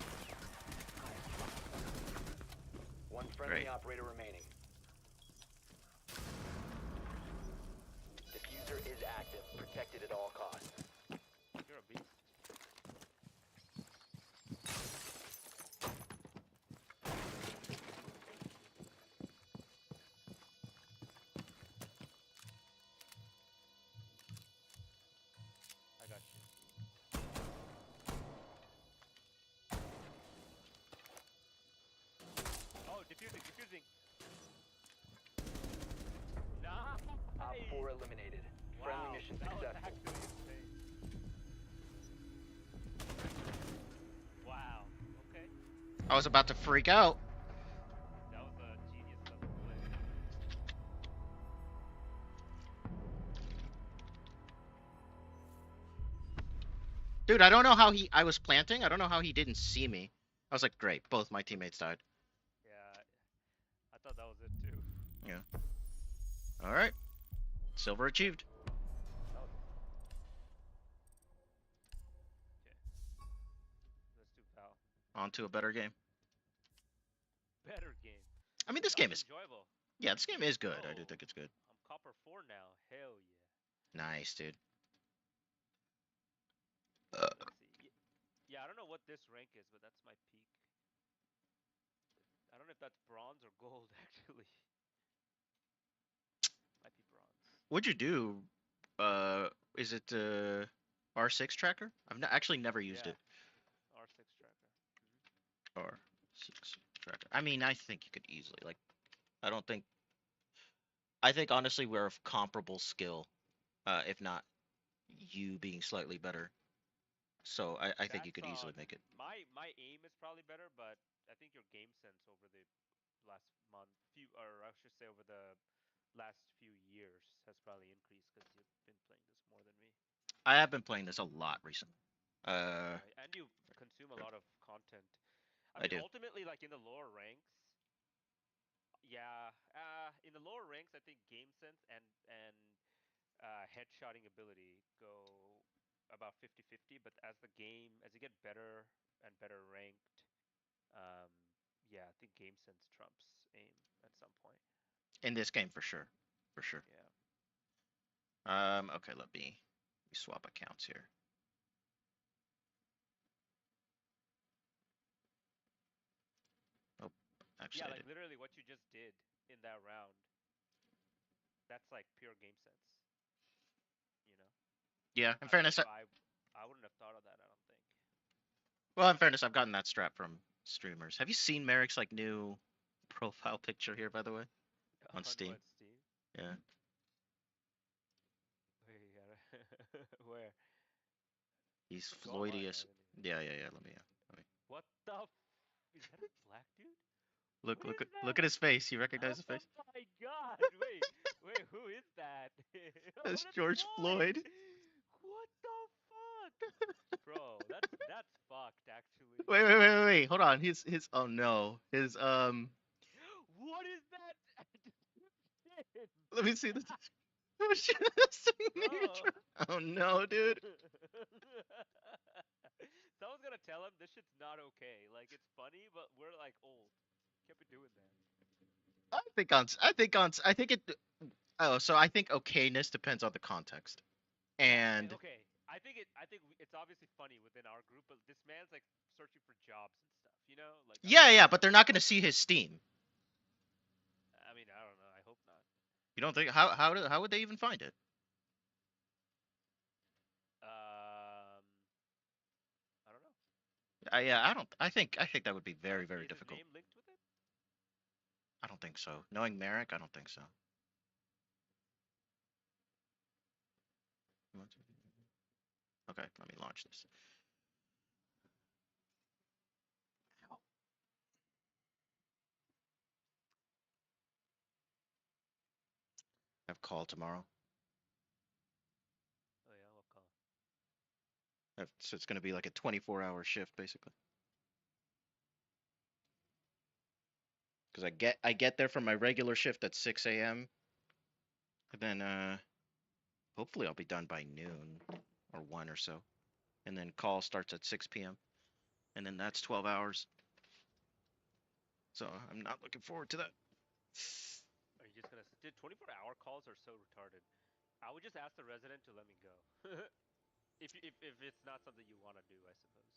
One friendly Great. operator remaining. Diffuser is active. Protected at all costs. You're a beast. I got you. Oh, defusing. Nah. Op 4 eliminated. Friendly mission that was successful. actually insane. Wow. Okay. I was about to freak out. That was a genius level play. Dude, I don't know how I was planting. I don't know how he didn't see me. I was like, great, both my teammates died. Yeah. I thought that was it too. All right. Silver achieved. Oh, okay. Let's do Val. On to a better game. Better game. I mean, this That was game is, enjoyable. yeah, this game is good. I do Oh, think it's good. I'm copper 4 now. Hell yeah. Nice, dude. Let's see. Yeah, I don't know what this rank is, but that's my peak. I don't know if that's bronze or gold, actually. Might be bronze. What'd you do? Is it R6 tracker? Actually never used Yeah, it. R6 tracker. R6 tracker. I mean, I think you could easily like. I don't think. I think honestly we're of comparable skill, if not you being slightly better. So I think you That's could easily on make it. my aim is probably better, but I think your game sense over the last month, or I should say over the last few years has probably increased because you've been playing this more than me. I have been playing this a lot recently. Uh, Yeah, and you consume a lot of content. I I mean, do. ultimately, like in the lower ranks, yeah, in the lower ranks, I think game sense and headshotting ability go about 50-50, but as you get better and better ranked, um, yeah, I think game sense trumps aim at some point. In this game for sure. For sure. Yeah. Okay, let me swap accounts here. Oh, Yeah, actually I like did. literally what you just did in that round, that's like pure game sense, you know? Yeah, in I don't know fairness, if I wouldn't have thought of that, I don't think. well, in fairness, I've gotten that strap from streamers. Have you seen Merrick's like new profile picture here, by the way, on On Steam? what, Steam? Yeah, Wait, you gotta where? he's Go online, I Floydius. haven't even. Yeah, yeah, yeah. Let me. What the is that a black dude? Look, What look, is look at that? his face. You recognize Oh his face? my god! Wait, who is that? Oh, That's that's George Floyd! Floyd. What the fuck? Bro, that's fucked actually. Wait. Hold on. His. Oh no. What is that? Shit, Let me see this. Oh shit. bro. Oh no, dude. Someone's gonna tell him this shit's not okay. Like it's funny, but we're like old. Can't be doing that. I think it. Oh, so I think okayness depends on the context. Yeah, And okay. It's obviously funny within our group, but this man's like searching for jobs and stuff. You know, like that's yeah, that's but they're fucked not up. gonna see his Steam. I mean, I don't know. I hope not. You don't think how would they even find it? Um, I don't know. Yeah, I think that would be very very Is his difficult. name linked with it? I don't think so. Knowing Merrick, I don't think so. Okay, let me launch this. I have call tomorrow. Oh yeah, what call? So it's gonna be like a 24-hour shift basically. Because I get there from my regular shift at 6 a.m. and then hopefully I'll be done by noon or 1 or so. And then call starts at 6 p.m. and then that's 12 hours. So I'm not looking forward to that. Are you just gonna? Dude, 24-hour calls are so retarded. I would just ask the resident to let me go. If it's not something you want to do, I suppose.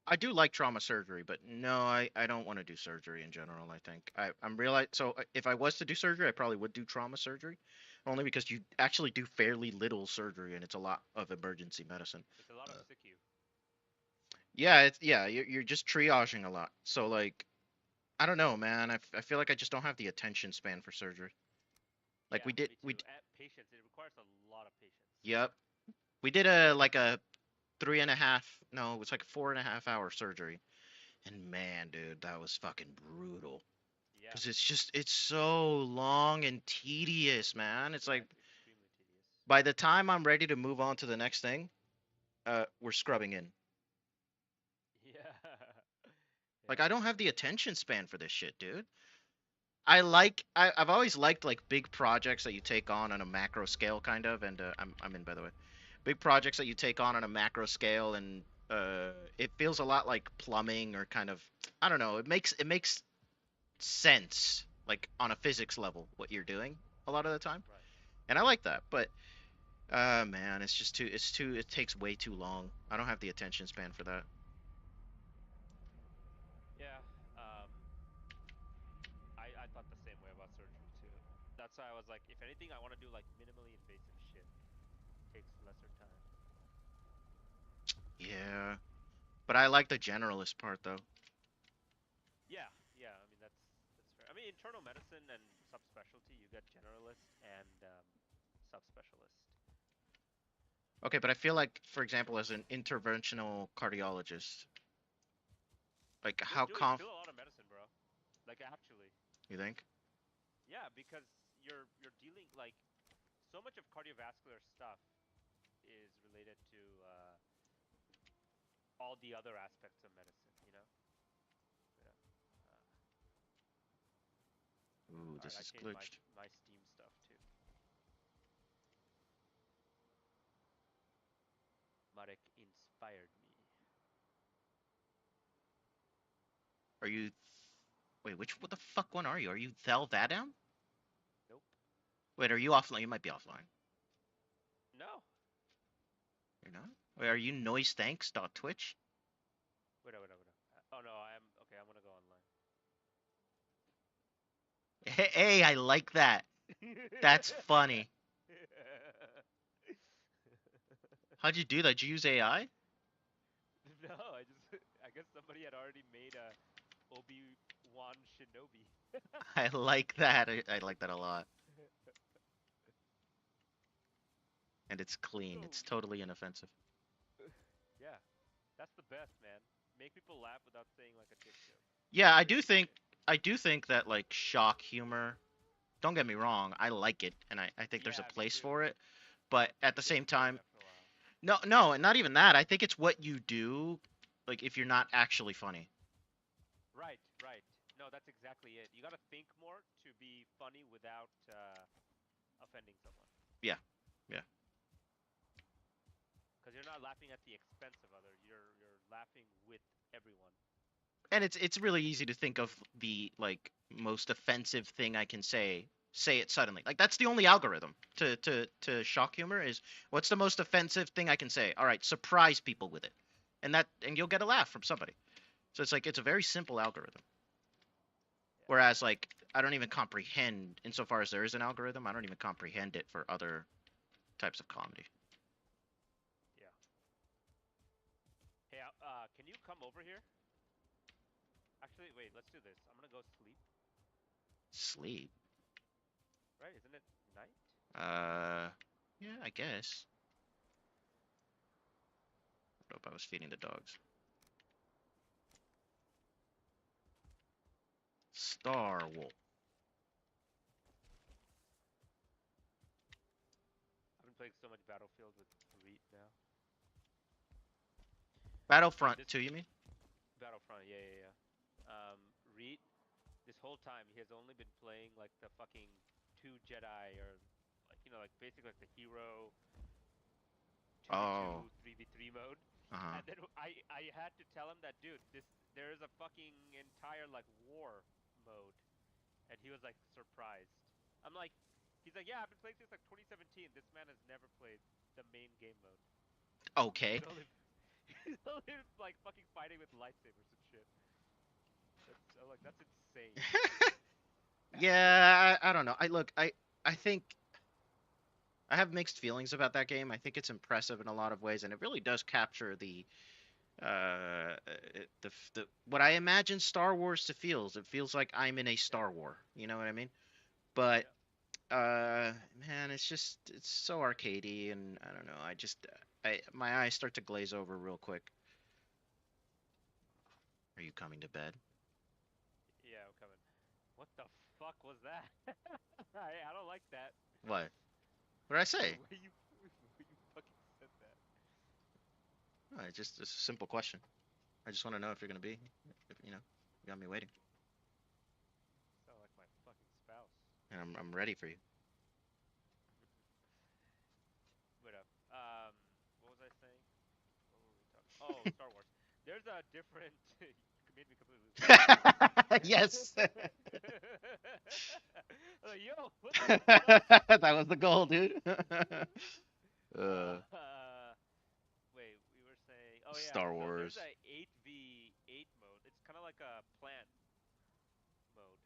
I do like trauma surgery, but no, I don't want to do surgery in general. I think I'm realize so if I was to do surgery, I probably would do trauma surgery, only because you actually do fairly little surgery and it's a lot of emergency medicine. It's a lot of Uh, sick you. yeah, you're just triaging a lot. So like I don't know, man. I feel like I just don't have the attention span for surgery. Like Yeah, me too. Patience. It requires a lot of patience. yep, we did a 3.5, no, it was like a 4.5 hour surgery, and man, dude, that was fucking brutal. Yeah. Because it's so long and tedious, man. It's Yeah, like it's extremely tedious. by the time I'm ready to move on to the next thing, we're scrubbing in. Yeah. Like Yeah, I don't for have the sure. attention span for this shit, dude. I've always liked like big projects that you take on a macro scale kind of, and I'm in by the way, big projects that you take on a macro scale, and it feels a lot like plumbing or kind of, I don't know, it makes sense like on a physics level what you're doing a lot of the time, Right. and I like that, but man, it takes way too long. I don't have the attention span for that. Yeah. I thought the same way about surgery too. That's why I was like, if anything, I want to do like minimally invasive shit. Takes lesser time. Yeah, but I like the generalist part though. Yeah, yeah. I mean that's fair. I mean internal medicine and subspecialty, you get generalist and subspecialist. Okay, but I feel like, for example, as an interventional cardiologist, like You're how doing conf still a lot of medicine, bro. Like actually. you think? Yeah, because you're dealing like so much of cardiovascular stuff is related to all the other aspects of medicine, you know? Yeah. Uh, Ooh, all right, this I is changed my glitched. my Steam stuff too. Marek inspired me. Are you? Wait, what the fuck one are you? Are you Thel Vadam? Nope. Wait, are you offline? You might be offline. No. You're not. Wait, are you Noise Thanks dot Twitch? Wait, wait, wait, wait. Oh no, I am okay. I'm gonna go Hey, I like that. That's funny. online. How'd you do that? Did you use AI? No, I guess somebody had already made a Obi-Wan Shinobi. I like that. I like that a lot. And it's clean. Oh It's totally shit. inoffensive. Yeah, that's the best, man. Make people laugh without saying like a dick joke. Yeah, Or stupid shit. I do think that like shock humor. Don't get me wrong, I like it, and I think there's a Yeah, me place too. for it. But at the Gets same boring time, after a while. no, and not even that. I think it's what you do, like if you're not actually funny. Right, right. No, that's exactly it. You gotta think more to be funny without offending someone. Yeah, yeah. Because you're not laughing at the expense of other. You're laughing with everyone. And it's really easy to think of the like most offensive thing I can say it suddenly. Like that's the only algorithm to shock humor is what's the most offensive thing I can say? All right, surprise people with it. And you'll get a laugh from somebody. So it's like it's a very simple algorithm. Yeah, Whereas like I don't even comprehend insofar as there is an algorithm, I don't even comprehend it for other types of comedy. yeah. Hey, can you come over here? Actually, wait. Let's do this. I'm gonna go sleep. Sleep. Right? Isn't it night? Uh yeah, I guess. I hope I was feeding the dogs. Star Wolf. I've been playing so much Battlefield with Reet now. Dude, Battlefront this 2, you mean? Battlefront, yeah, yeah, yeah. Reet, this whole time he has only been playing like the fucking two Jedi or like like basically like the hero Oh, 2v2 3v3 mode. uh-huh. And then I had to tell him that dude, there is a fucking entire like war mode, and he was like surprised. I'm like, he's like, yeah, I've been playing since like 2017. This man has never played the main game mode. Okay. He's only he's only like fucking fighting with lightsabers and shit. I'm like, that's insane. Yeah, I don't know. I think I have mixed feelings about that game. I think it's impressive in a lot of ways, and it really does capture the what I imagine Star Wars to feels. It feels like I'm in a Yeah, Star War. You know what I mean? But yeah. man, it's so arcadey, and I don't know. I my eyes start to glaze over real quick. Are you coming to bed? Yeah, I'm coming. What the fuck was that? I don't like that. What? What did I The say? way you fucking said that. It's just a simple question. I just want to know if you're gonna be. If, you got me waiting. Sound like my fucking and I'm ready for you. Wait up. What was I saying? What were we talking? Oh, Star Wars. There's a different. You made me completely lose my train of thought. Yes. Like, yo, what the fuck? That was the goal, dude. uh, Uh, Wait, we were saying. Oh yeah, Star so there's Wars. a 8v8 mode. It's kind of like a plant mode.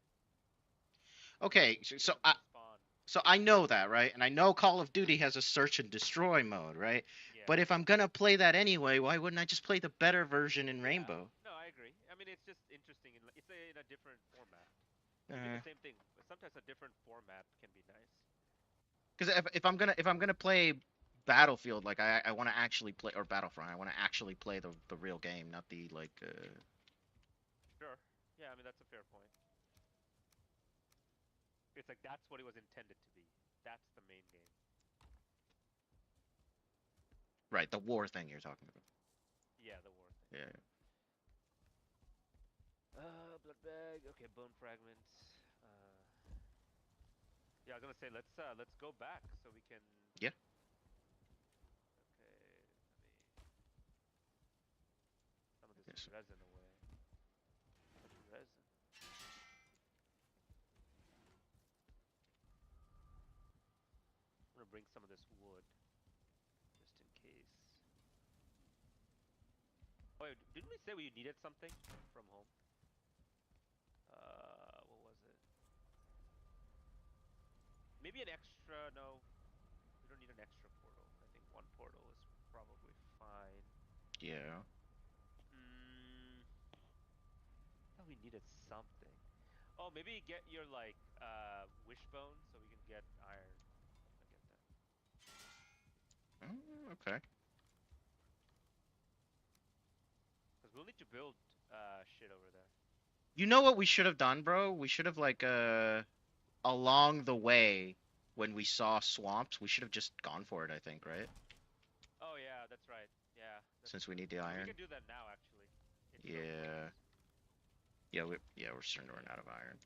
Okay, You so don't I respawn. so I know that, right? And I know Call of Duty has a search and destroy mode, right? Yeah. But if I'm gonna play that anyway, why wouldn't I just play the better version in Yeah. Rainbow? No, I agree. I mean, it's just interesting. It's in a different format. You do Uh, the same thing, but sometimes a different format can be nice. Because if I'm gonna play Battlefield, like I want to actually play or Battlefront, I want to actually play the real game, not the like. Sure. Yeah, I mean that's a fair point. It's like that's what it was intended to be. That's the main game. Right, the war thing you're talking about. Yeah, the war thing. Yeah. Blood bag. Okay, bone fragments. Yeah, I was gonna say let's go back so we can. Yeah. Okay, some of this Yes. resin away. Resin. I'm gonna bring some of this wood just in case. Oh, wait, didn't we say we needed something from home? What was it? Maybe an extra. No, we don't need an extra portal. I think one portal is probably fine. Yeah. Thought we needed something. Oh, maybe get your like wishbone so we can get iron. I'm gonna get that. Okay. Cause we'll need to build shit over there. You know what we should have done, bro? We should have like along the way when we saw swamps, we should have just gone for it, I think, right? Oh yeah, that's right. Yeah, that's Since we true. need the I mean, we iron. can do that now actually. It still Yeah. works. We're starting to run out of iron.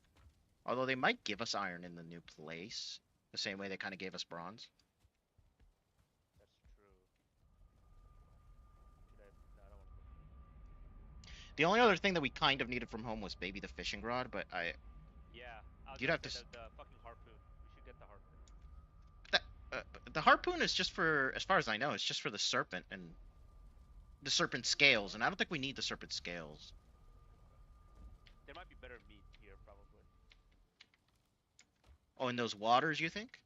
Although they might give us iron in the new place, the same way they kind of gave us bronze. That's true. Should I? No, I don't want to look. The only other thing that we kind of needed from home was maybe the fishing rod, but Yeah, I was you'd gonna have say to the fucking harpoon. We should get the harpoon. that, the harpoon is just for, as far as I know, it's just for the serpent and the serpent scales, and I don't think we need the serpent scales. Okay. There might be better meat here probably. Oh, in those waters, you think?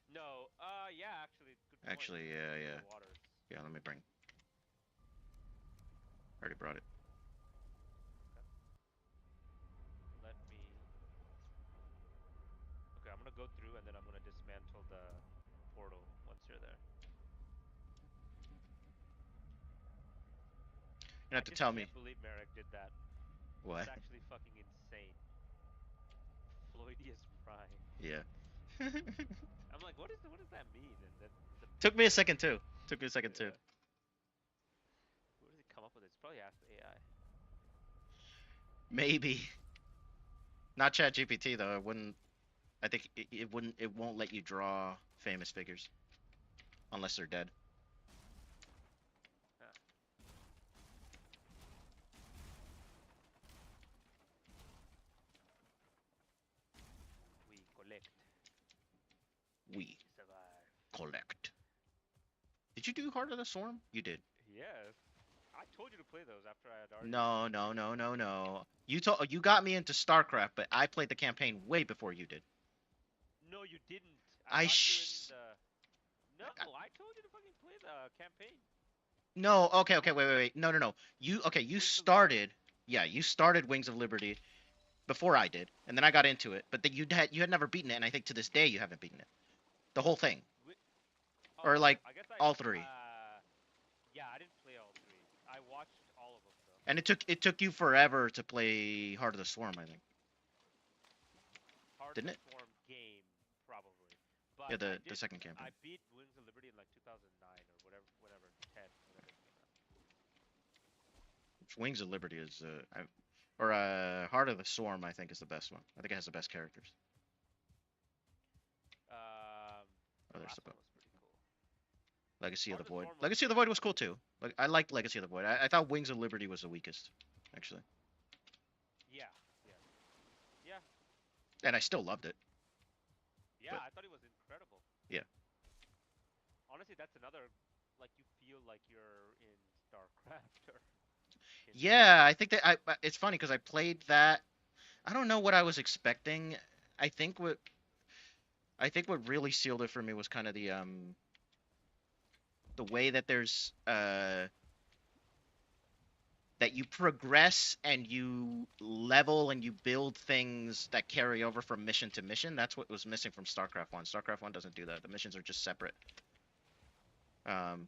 No, yeah, actually, good point. Actually, yeah, In yeah, the waters. yeah. Let me bring. Already brought it. Okay. Let me. Okay, I'm gonna go through and then I'm gonna dismantle the portal once you're there. You I have to just tell me can't believe Merrick did that. what. That's actually fucking insane. Floydius Prime. Yeah. I'm like, what does that mean? And then there's a Took me a picture. second too. Took me a second too. Yeah. Where did he come up with this? Probably asked AI. Maybe not ChatGPT though. It wouldn't. I think it wouldn't. It won't let you draw famous figures unless they're dead. Huh. We collect. We We survive. collect. Did you do Heart of the Swarm? You did. Yes. I told you to play those after I had already. No, no, no, no, no. You got me into StarCraft, but I played the campaign way before you did. No, you didn't. I I got you in sh the. No, I told you to fucking play the campaign. No, okay, okay, wait. No, no, no. You Wings of Liberty. started. Yeah, you started Wings of Liberty before I did, and then I got into it. But then you had never beaten it, and I think to this day you haven't beaten it. The whole thing, or Oh, like I guess all three. yeah, I didn't play all three. I watched all of them though. And it took you forever to play Heart of the Swarm, I think. Heart of Didn't the it? Swarm game, probably. Yeah, But the second campaign. I beat Wings of Liberty in like 2009 or whatever, 10, whatever it came out. Wings of Liberty is or Heart of the Swarm, I think is the best one. I think it has the best characters. The there's last the one was pretty cool. Legacy of Heart the of the Void. Storm was Legacy of the Void was cool too. Like I liked Legacy of the Void. I thought Wings of Liberty was the weakest, actually, yeah, yeah, yeah, and I still loved it. yeah. But I thought it was incredible. yeah, Honestly, that's another like you feel like you're in StarCraft or in yeah. I think that it's funny because I played that. I don't know what I was expecting. I think what I think what really sealed it for me was kind of the way that there's that you progress and you level and you build things that carry over from mission to mission. That's what was missing from StarCraft 1. StarCraft 1 doesn't do that. The missions are just separate. Um,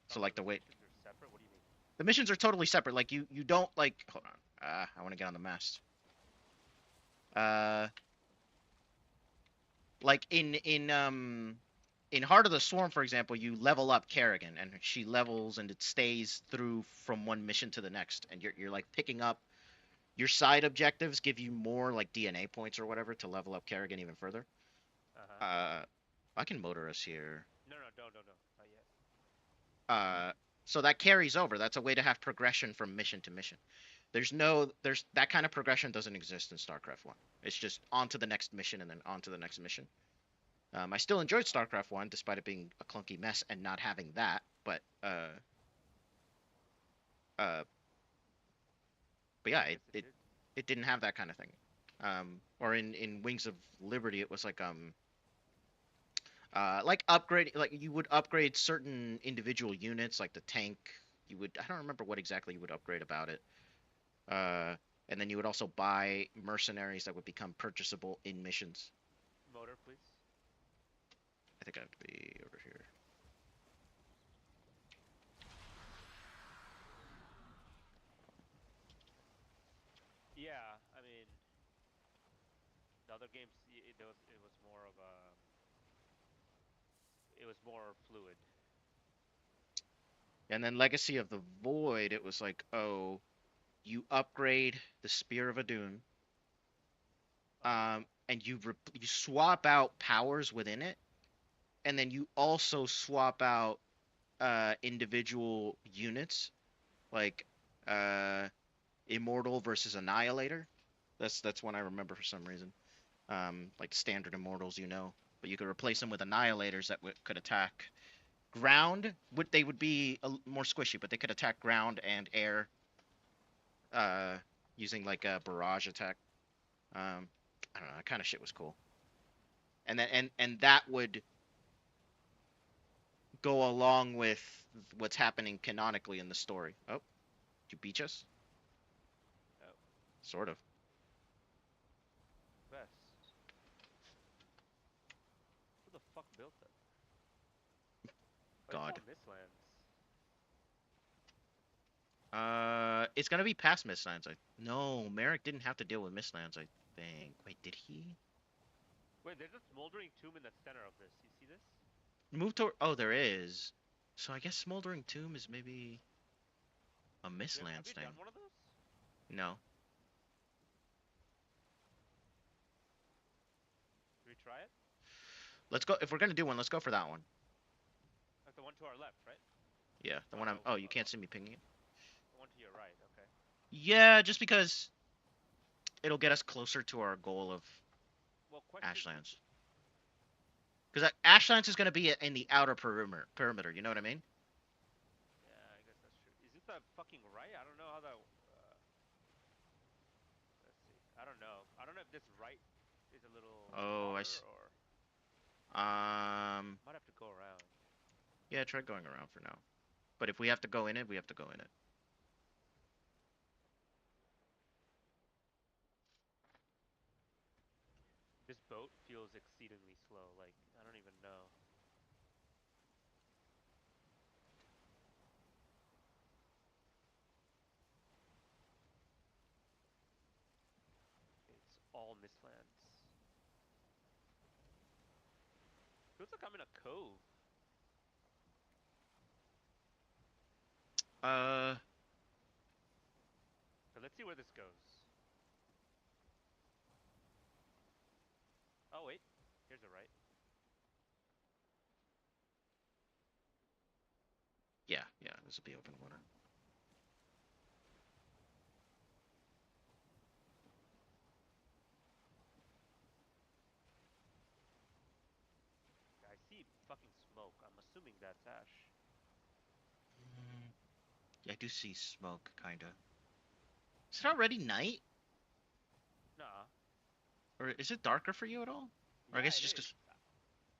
so like the way missions are separate. What do you mean? the missions are totally separate. Like you don't like hold on. I want to get on the mast. Uh like in Heart of the Swarm, for example, you level up Kerrigan and she levels and it stays through from one mission to the next and you're like picking up your side objectives give you more like DNA points or whatever to level up Kerrigan even further. Uh huh. Uh, I can motor us here. No, no, don't, not yet. So that carries over. That's a way to have progression from mission to mission. There's that kind of progression doesn't exist in StarCraft 1. It's just on to the next mission and then on to the next mission. I still enjoyed StarCraft 1 despite it being a clunky mess and not having that, but uh, but yeah, I guess it it did. it didn't have that kind of thing. Or in Wings of Liberty, it was like upgrade, like you would upgrade certain individual units, like the tank. You would, I don't remember what exactly you would upgrade about it. Uh, and then you would also buy mercenaries that would become purchasable in missions. Motor, please. I think I have to be over here. Yeah, I mean, the other games, it was more of a, it was more fluid. And then Legacy of the Void, it was like, oh, you upgrade the Spear of Adun, and you swap out powers within it, and then you also swap out individual units, like uh, Immortal versus Annihilator. That's one I remember for some reason. Like standard Immortals, but you could replace them with Annihilators that could attack ground. They would be more squishy, but they could attack ground and air, uh, using like a barrage attack. I don't know. That kind of shit was cool. And that would go along with what's happening canonically in the story. Oh, did you beach us? Oh, Sort of. best. Who the fuck built that? But it's God. all Mistlands. It's gonna be past Mistlands. No, Merrick didn't have to deal with Mistlands. I think. Wait, did he Wait, there's a smoldering tomb in the center of this. You see this? move to? Oh, there is. So I guess Smoldering Tomb is maybe a Have Mistlands you thing. done one of those? No. Should we try it? Let's go. If we're gonna do one, let's go for that one. Like the one to our left, right? Yeah, the Oh one I'm. no, Oh, you can't see me pinging it. the one to your right. Okay. Yeah, just because it'll get us closer to our goal of Well, question. Ashlands. Because Ashlands is gonna be in the outer perimeter. Perimeter. You know what I mean? Yeah, I guess that's true. Is it the fucking right? I don't know how that. Let's see. I don't know. I don't know if this right is a little Oh, farther or Um. might have to go around. Yeah, try going around for now. But if we have to go in it, we have to go in it. This boat feels exceedingly slow. Like I don't even know. It's all Mistlands. Feels like I'm in a cove. Uh. But let's see where this goes. Oh wait, here's a right. this will be open water. I see fucking smoke. I'm assuming that's Ash. Yeah, I do see smoke, kinda. Is it already night? Nah. Or is it darker for you at all? Or I Yeah, guess it just is. 'cause...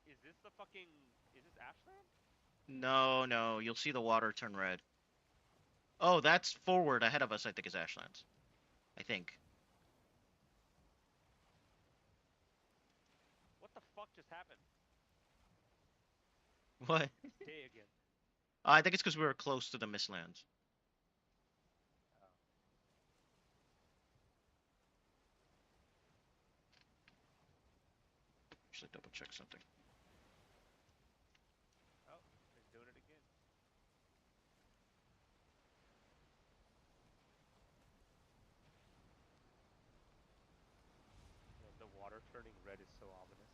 Is this the fucking? Is this Ashland? No, no, you'll see the water turn red. Oh, that's forward ahead of us, I think, is Ashlands. I think. What the fuck just happened? What? It's day again. I think it's because we were close to the Mistlands. Oh. Actually, double check something. Oh, they're doing it again. Man, the water turning red is so ominous.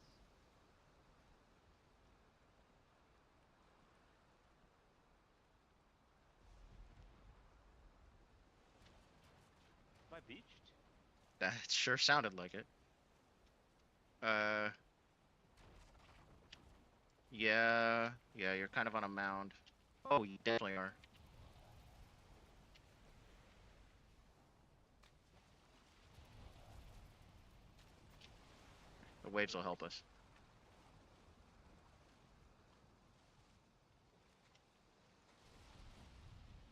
Am I beached? That sure sounded like it. Uh, yeah, yeah, you're kind of on a mound. Oh, you definitely are. The waves will help us.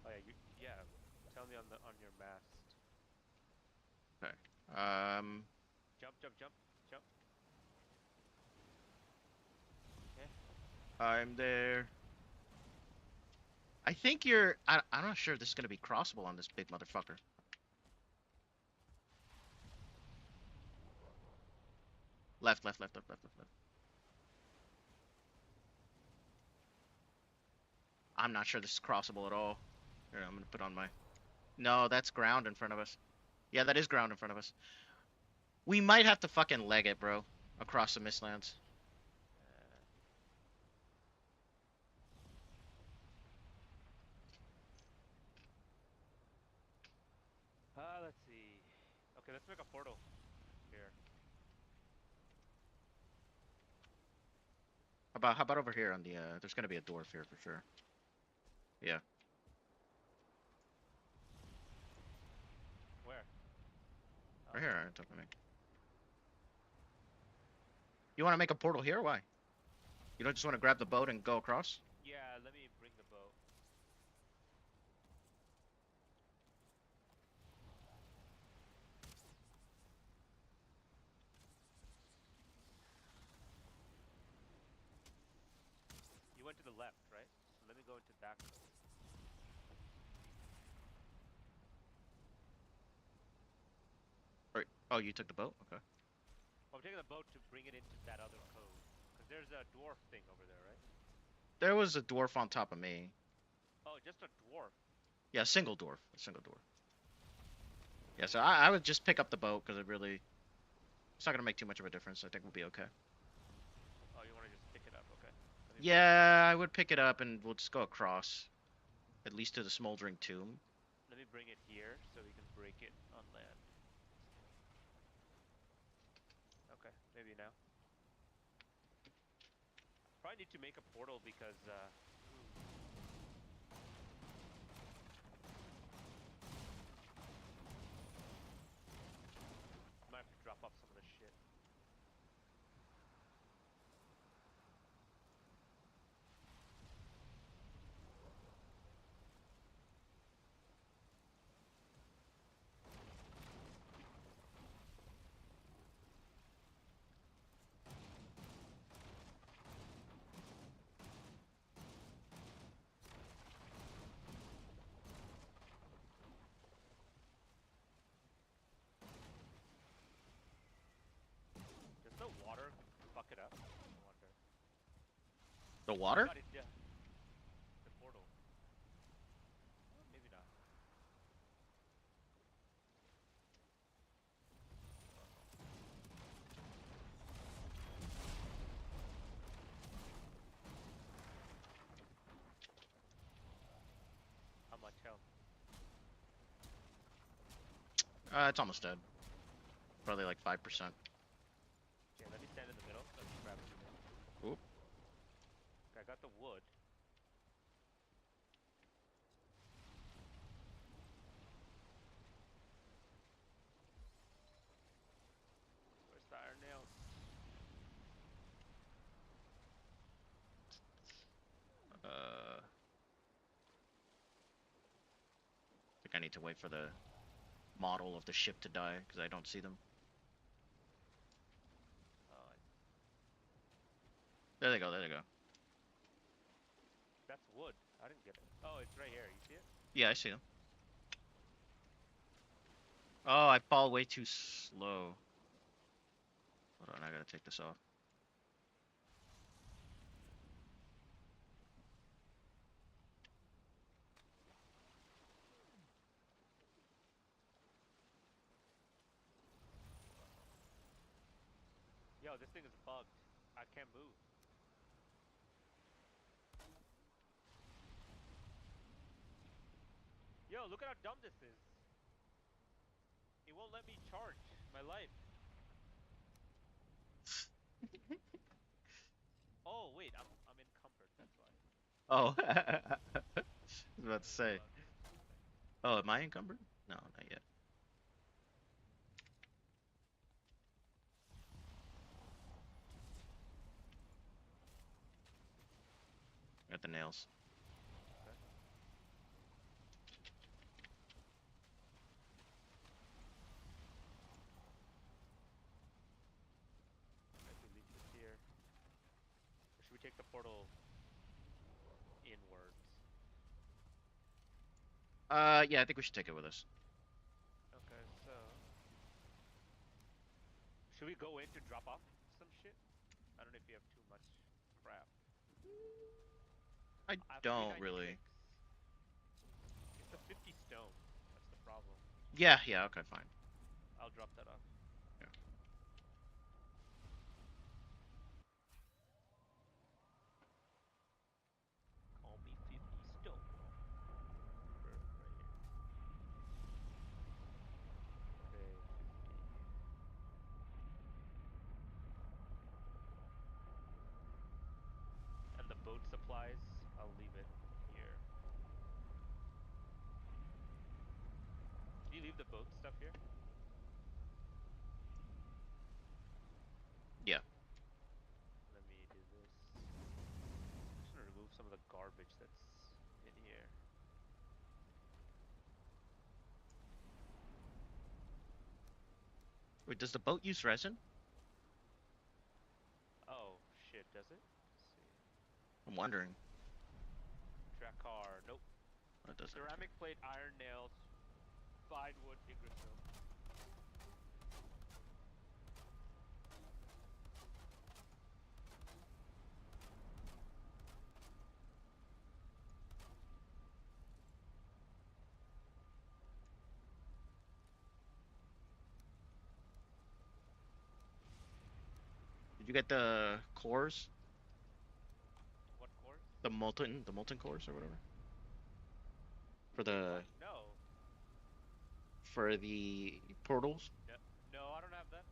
Oh yeah, yeah. Tell me on your mast. Okay. Um, Jump, jump, jump, jump. Okay. I'm there. I think you're. I'm not sure this is gonna be crossable on this big motherfucker. Left, left, left, left, left, left, left. I'm not sure this is crossable at all. Here, I'm gonna put on my. No, that's ground in front of us. Yeah, that is ground in front of us. We might have to fucking leg it, bro, across the Mistlands. Let's see. Okay, let's make a portal here. How about over here on the? There's gonna be a dwarf here for sure. Yeah. Where? Oh. Right here, on top of me. You want to make a portal here? Why? You don't just want to grab the boat and go across? Yeah, let me bring the boat. You went to the left, right? So let me go into that cove. Or, oh, you took the boat? Okay. I'm taking the boat to bring it into that other cove. Because there's a dwarf thing over there, right? There was a dwarf on top of me. Oh, just a dwarf. Yeah, single dwarf. A single dwarf. Yeah, so I would just pick up the boat because it's not gonna make too much of a difference. I think we'll be okay. Oh, you want to just pick it up? Okay. Yeah, I would pick it up and we'll just go across. At least to the smoldering tomb. Let me bring it here so we can break it on land. Okay, maybe now. Probably need to make a portal because, might have to drop off some of the shit. Does the water fuck it up? I wonder. The water? God, yeah. The portal. Oh, maybe not. health? It's almost dead. Probably like 5%. Okay, let me stand in the middle. Let me grab a few nails. Oop. Okay, I got the wood. Where's the iron nails? I think I need to wait for the model of the ship to die because I don't see them. Oh, There they go. There they go. that's wood. I didn't get it. Oh, it's right here. You see it? Yeah, I see them. Oh, I fall way too slow. Hold on, I gotta take this off. Yo, this thing is bugged. I can't move. Yo, look at how dumb this is. It won't let me charge my life. Oh, wait, I'm encumbered. That's why. Oh, I was about to Let me go say. out here for a second. Oh, am I encumbered? No, not yet. Got the nails. Okay. If we leave this here, or should we take the portal inwards? Yeah, I think we should take it with us. Okay, so should we go in to drop off some shit? I don't know if you have too much crap. I I have don't 396. really. It's a 50 stone. That's the problem. Yeah, yeah, okay, fine. I'll drop that off. Yeah. Call me 50 stone. Right here. Okay, 50. And the boat supplies, I'll leave it here. Can you leave the boat stuff here? Yeah. Let me do this. I'm just gonna remove some of the garbage that's in here. Wait, does the boat use resin? Oh, shit, does it? Let's see. I'm wondering. Track car, nope. What does that? Ceramic plate, iron nails, fine wood, Yggdrasil. Did you get the cores? What cores? The molten cores or whatever? For Wait, what? the No. for the portals? No, no, I don't have that.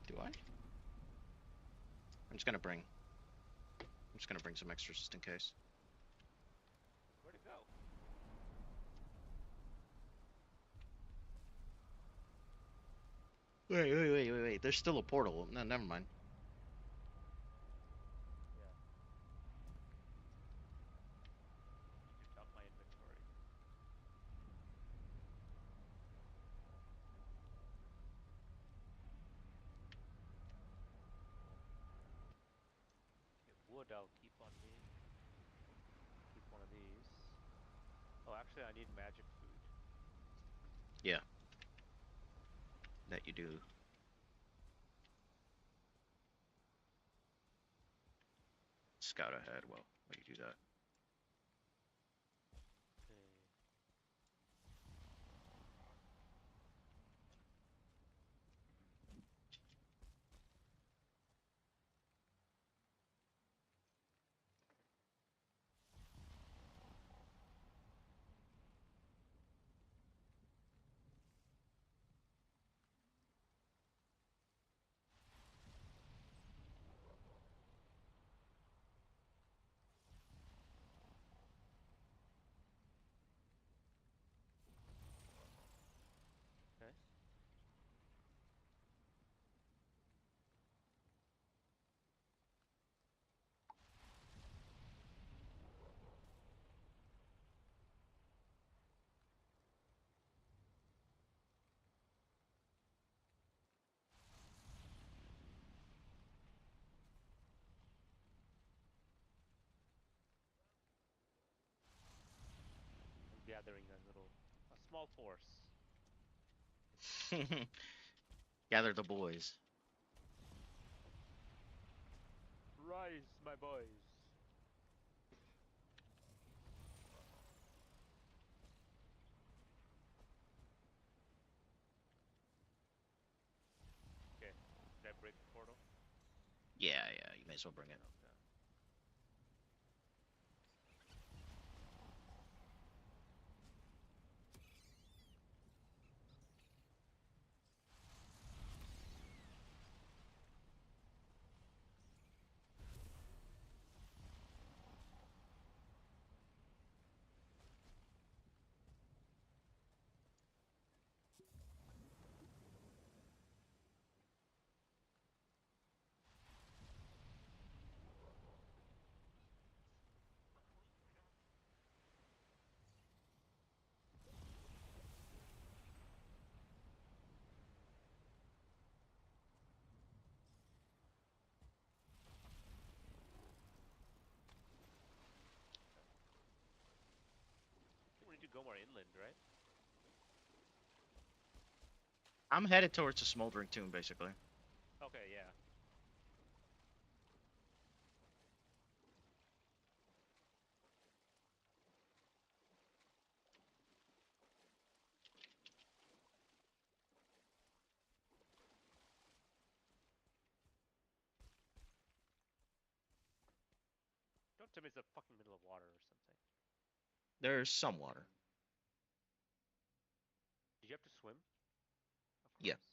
Do I? I'm just gonna bring some extras just in case. Where'd it go? Wait. There's still a portal. No, never mind. Yeah. Need to dump my inventory. Okay, wood I'll keep on me. Keep one of these. Oh, actually, I need magic food. Yeah, that you do. Scout ahead. Well, while you do that. Okay. gathering a small force. Gather the boys. Rise, my boys. Okay, did I break the portal? Yeah, you may as well bring it. Okay. I think we need to go more inland, right? I'm headed towards the smoldering tomb, basically. Okay, yeah. Don't tell me it's the fucking middle of water or something. There's some water. Did you have to swim? Of Yeah. course.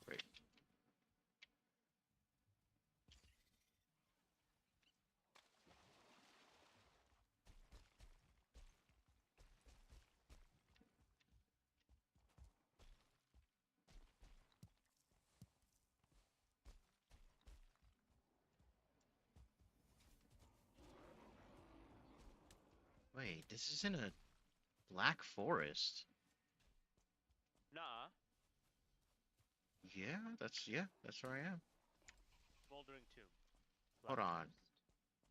Right. Wait, this is in a black forest. Nah. That's where I am. Smoldering tomb. Hold Black on. forest.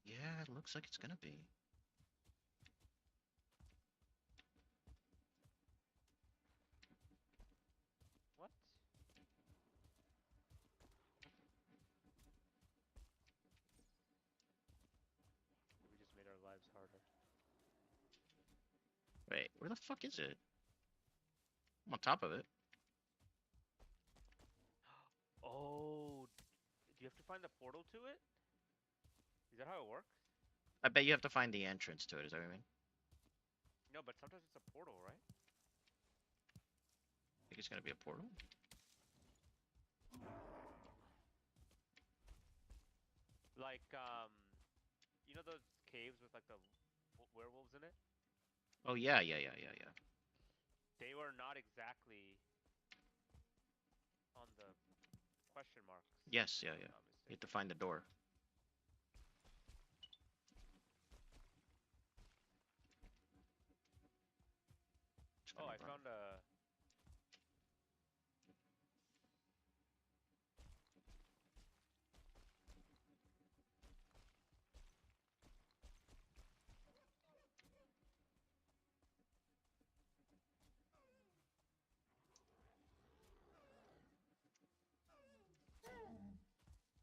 Yeah, it looks like it's gonna be. What? We just made our lives harder. Wait, where the fuck is it? I'm on top of it. Oh, do you have to find the portal to it? Is that how it works? I bet you have to find the entrance to it, is that what you mean? No, but sometimes it's a portal, right? I think it's gonna be a portal. Like, you know those caves with like the werewolves in it? Oh yeah. They were not exactly on the question marks, Yes, if yeah. I'm not You have to mistaken. find the door. It's Oh, gonna I run. found a.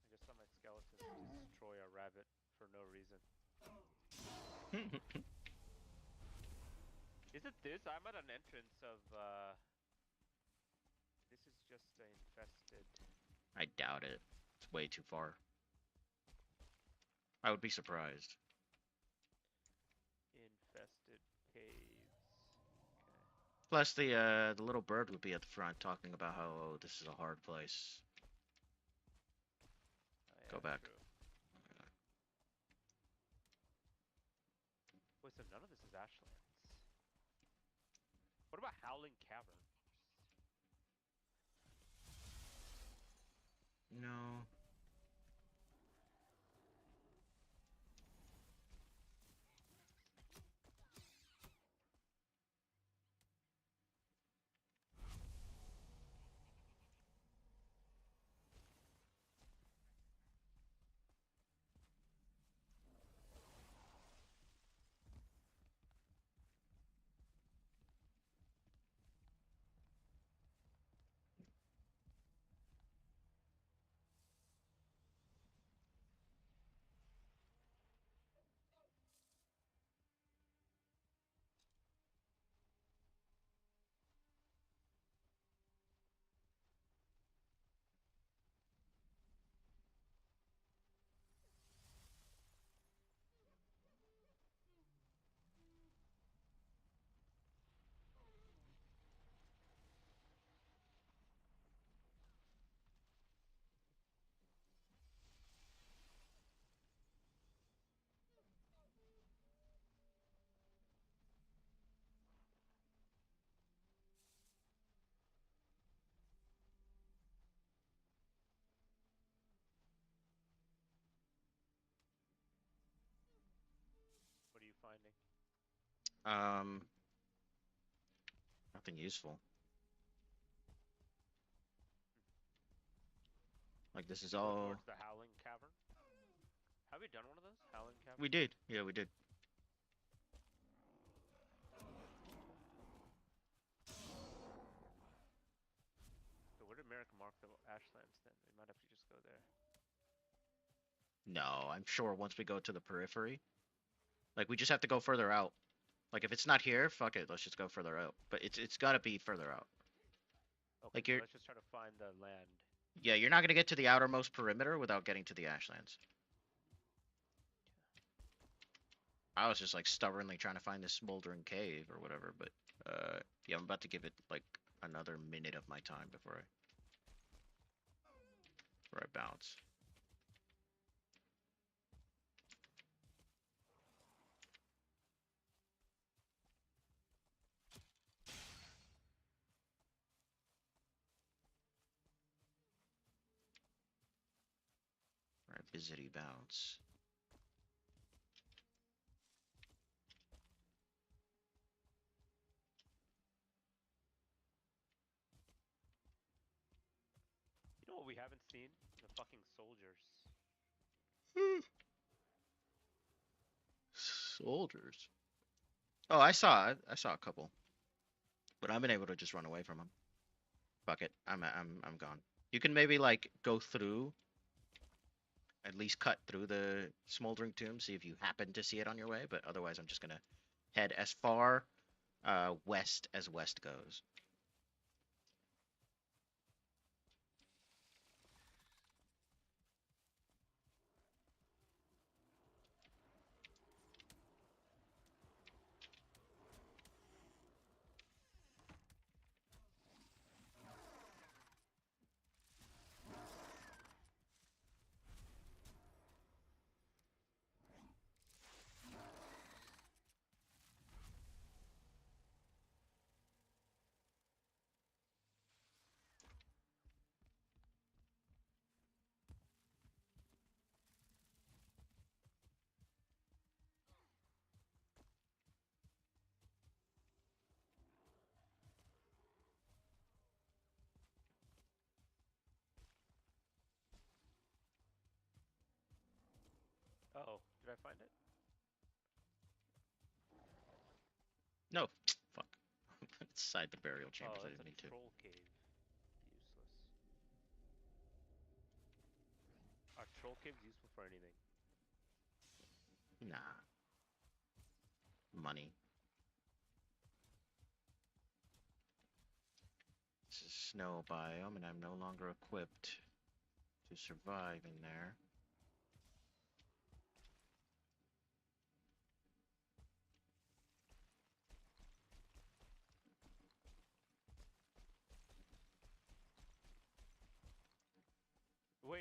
I just saw my skeleton destroy a rabbit for no reason. Is it this? I'm at an entrance of. This is just infested. I doubt it. It's way too far. I would be surprised. Infested caves. Okay. Plus, the little bird would be at the front talking about how, oh, this is a hard place. Oh, yeah, Go back. True. Wait, so none of this is Ashlands. What about Howling Cavern? No. What are you finding? Um, nothing useful. Like this is You go all towards the Howling Cavern? Have we done one of those? Howling Cavern? we did. Yeah, we did. So where did Merrick mark the Ashlands then? We might have to just go there. No, I'm sure once we go to the periphery, like we just have to go further out. Like if it's not here, fuck it, let's just go further out. But it's got to be further out. Okay, Like so you're let's just try to find the land. yeah, you're not gonna get to the outermost perimeter without getting to the Ashlands. I was just like stubbornly trying to find this smoldering cave or whatever, but yeah, I'm about to give it like another minute of my time before I bounce. All right, busy bounce. You know what we haven't seen? The fucking soldiers. Soldiers. Oh, I saw a couple, but I've been able to just run away from them. Fuck it, I'm gone. You can maybe like go through, at least cut through the smoldering tomb, see if you happen to see it on your way. But otherwise, I'm just gonna head as far west as west goes. Uh-oh, did I find it? No, fuck. Inside the burial Oh, chambers. I that's didn't a need to. troll cave. Useless. Are troll caves useful for anything? Nah. Money. This is snow biome, and I'm no longer equipped to survive in there.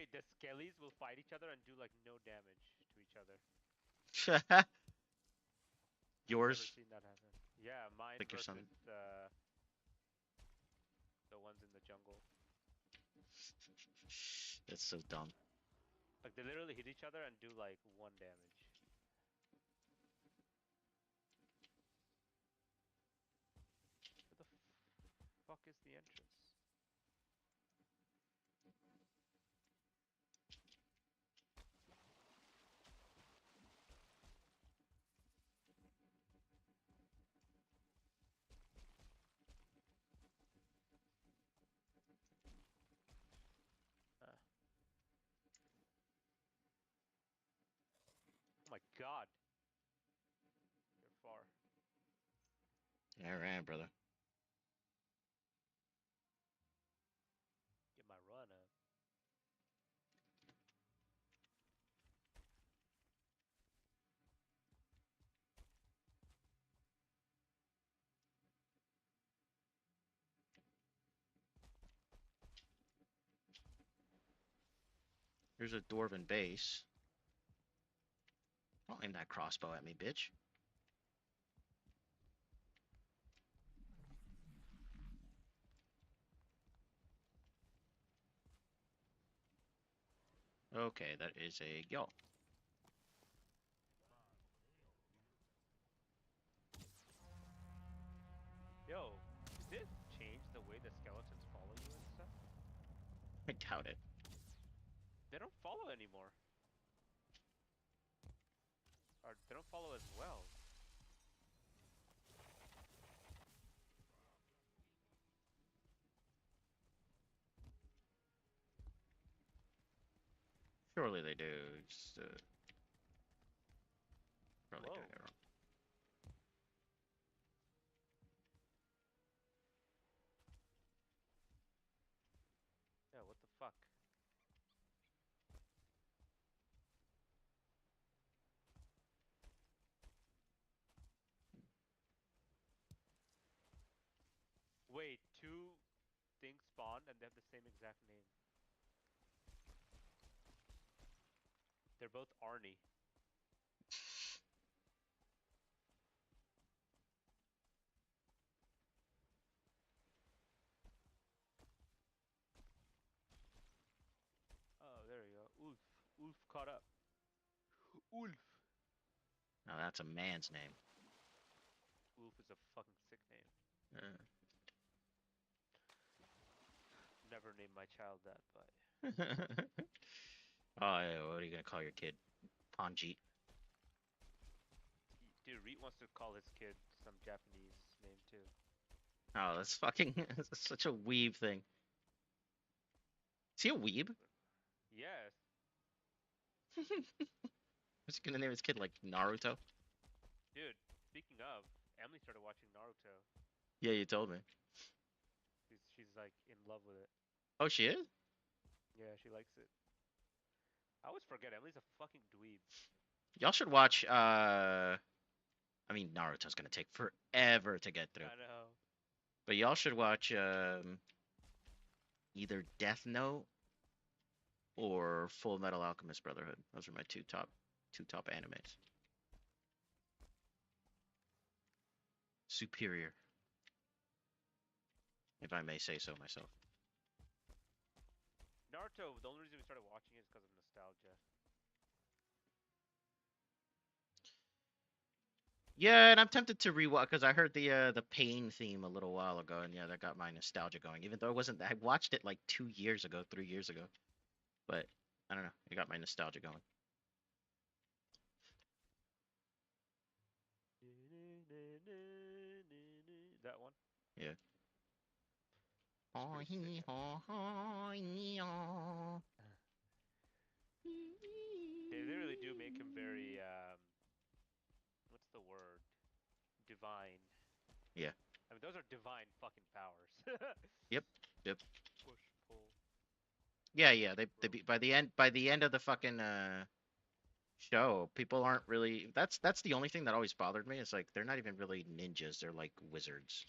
Wait, the skellies will fight each other and do like no damage to each other. I've never Yours, seen that happen. Yeah, mine like your son. versus the ones in the jungle. That's so dumb. Like they literally hit each other and do like one damage. Where the fuck is the entrance? Uh, oh my god, you're far. All right, brother. Get my run up. Here's a dwarven base. Don't aim that crossbow at me, bitch. Okay, that is a yo. Yo, did it change the way the skeletons follow you and stuff? I doubt it. They don't follow anymore. Or they don't follow as well. Surely they do. Just, probably Whoa. doing it wrong. Yeah, what the fuck? Wait, two things spawned and they have the same exact name. They're both Arnie. Oh, there you go. Ulf. Ulf caught up. Ulf. Now that's a man's name. Ulf is a fucking sick name. Uh. Never named my child that, but Oh, yeah, what are you gonna call your kid? Panjit. dude, Reet wants to call his kid some Japanese name too. Oh, that's fucking that's such a weeb thing. Is he a weeb? Yes. What's he gonna name his kid like Naruto? Dude, speaking of, Emily started watching Naruto. Yeah, you told me. She's like in love with it. Oh, she is? Yeah, she likes it. I always forget Emily's a fucking dweeb. Y'all should watch I mean Naruto's gonna take forever to get through. I know. But y'all should watch either Death Note or Full Metal Alchemist Brotherhood. Those are my two top animes. Superior, if I may say so myself. Naruto, the only reason we started watching it is because of nostalgia. Yeah, and I'm tempted to rewatch because I heard the Pain theme a little while ago, and yeah, that got my nostalgia going. Even though it wasn't, I watched it like 2 years ago, 3 years ago, but I don't know, it got my nostalgia going. That one. Yeah. It's pretty sick, They literally do make him very what's the word? Divine. Yeah. I mean, those are divine fucking powers. Yep. Yep. Push, pull, Yeah, yeah. They rope. by the end of the fucking show, people aren't really. That's the only thing that always bothered me. Is like they're not even really ninjas. They're like wizards.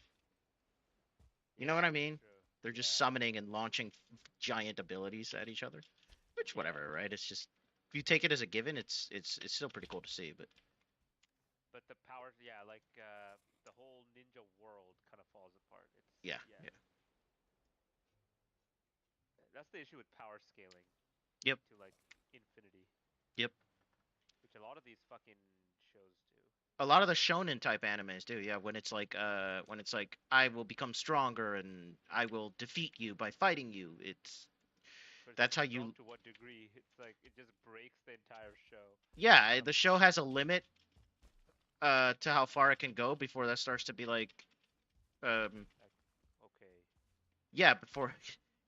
You know what Yeah, I mean? true. They're just Yeah. summoning and launching giant abilities at each other, which Yeah, whatever, right? It's just if you take it as a given, it's still pretty cool to see. But but the power, yeah, like the whole ninja world kind of falls apart. It's yeah, yeah, yeah, that's the issue with power scaling yep, to like infinity, yep. which a lot of these fucking shows do. A lot of the shonen type animes do, yeah. When it's like I will become stronger and I will defeat you by fighting you. But it's That's like how strong you. to what degree? It's like it just breaks the entire show. Yeah, the show has a limit to how far it can go before that starts to be like um Like, okay, yeah, before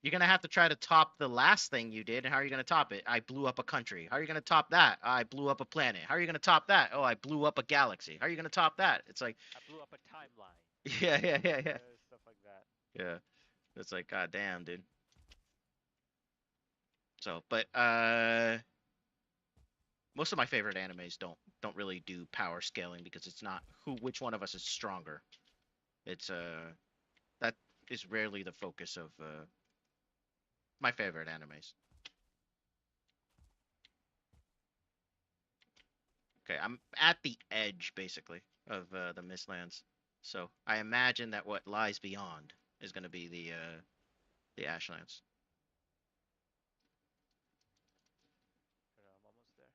you're gonna have to try to top the last thing you did, and how are you gonna top it? I blew up a country. How are you gonna top that? I blew up a planet. How are you gonna top that? Oh, I blew up a galaxy. How are you gonna top that? It's like I blew up a timeline. yeah, yeah, yeah, yeah, Stuff like that. yeah. It's like god damn, dude. So, but most of my favorite animes don't really do power scaling because it's not which one of us is stronger. It's that is rarely the focus of my favorite animes. Okay, I'm at the edge basically of the Mistlands, so I imagine that what lies beyond is going to be the Ashlands. I'm almost there.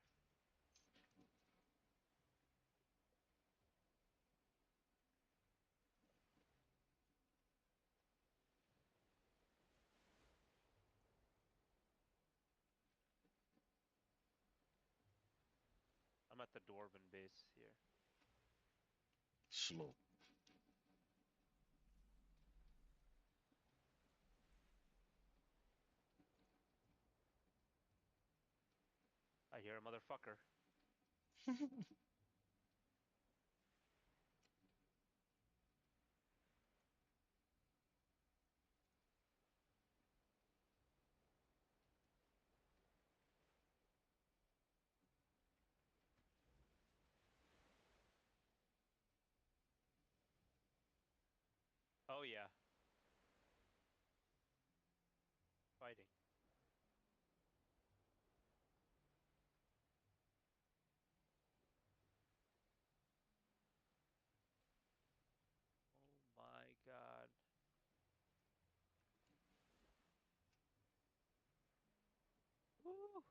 I'm at the dwarven base here. Slow. I hear a motherfucker. Oh yeah, fighting. Oh my god. Woo!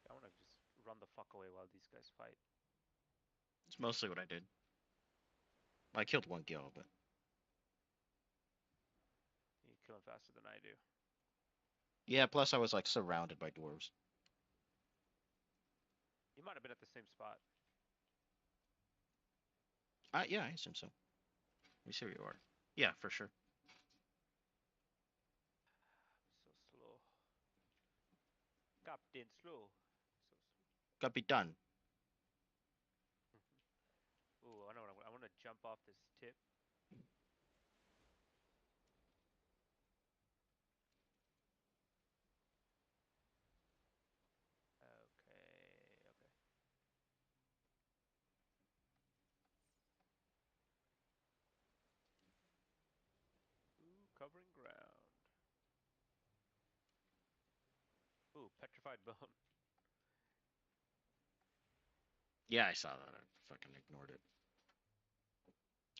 I wanna just run the fuck away while these guys fight. It's mostly what I did. I killed one gill, but You kill him faster than I do. yeah. Plus, I was like surrounded by dwarves. You might have been at the same spot. Yeah, I assume so. Let me see where you are. Yeah, for sure. So slow. Captain slow. So Got to be done. slow. Ooh, I know what I want to jump off this tip. Okay, okay. Ooh, covering ground. Ooh, petrified bone. Yeah, I saw that. I fucking ignored it.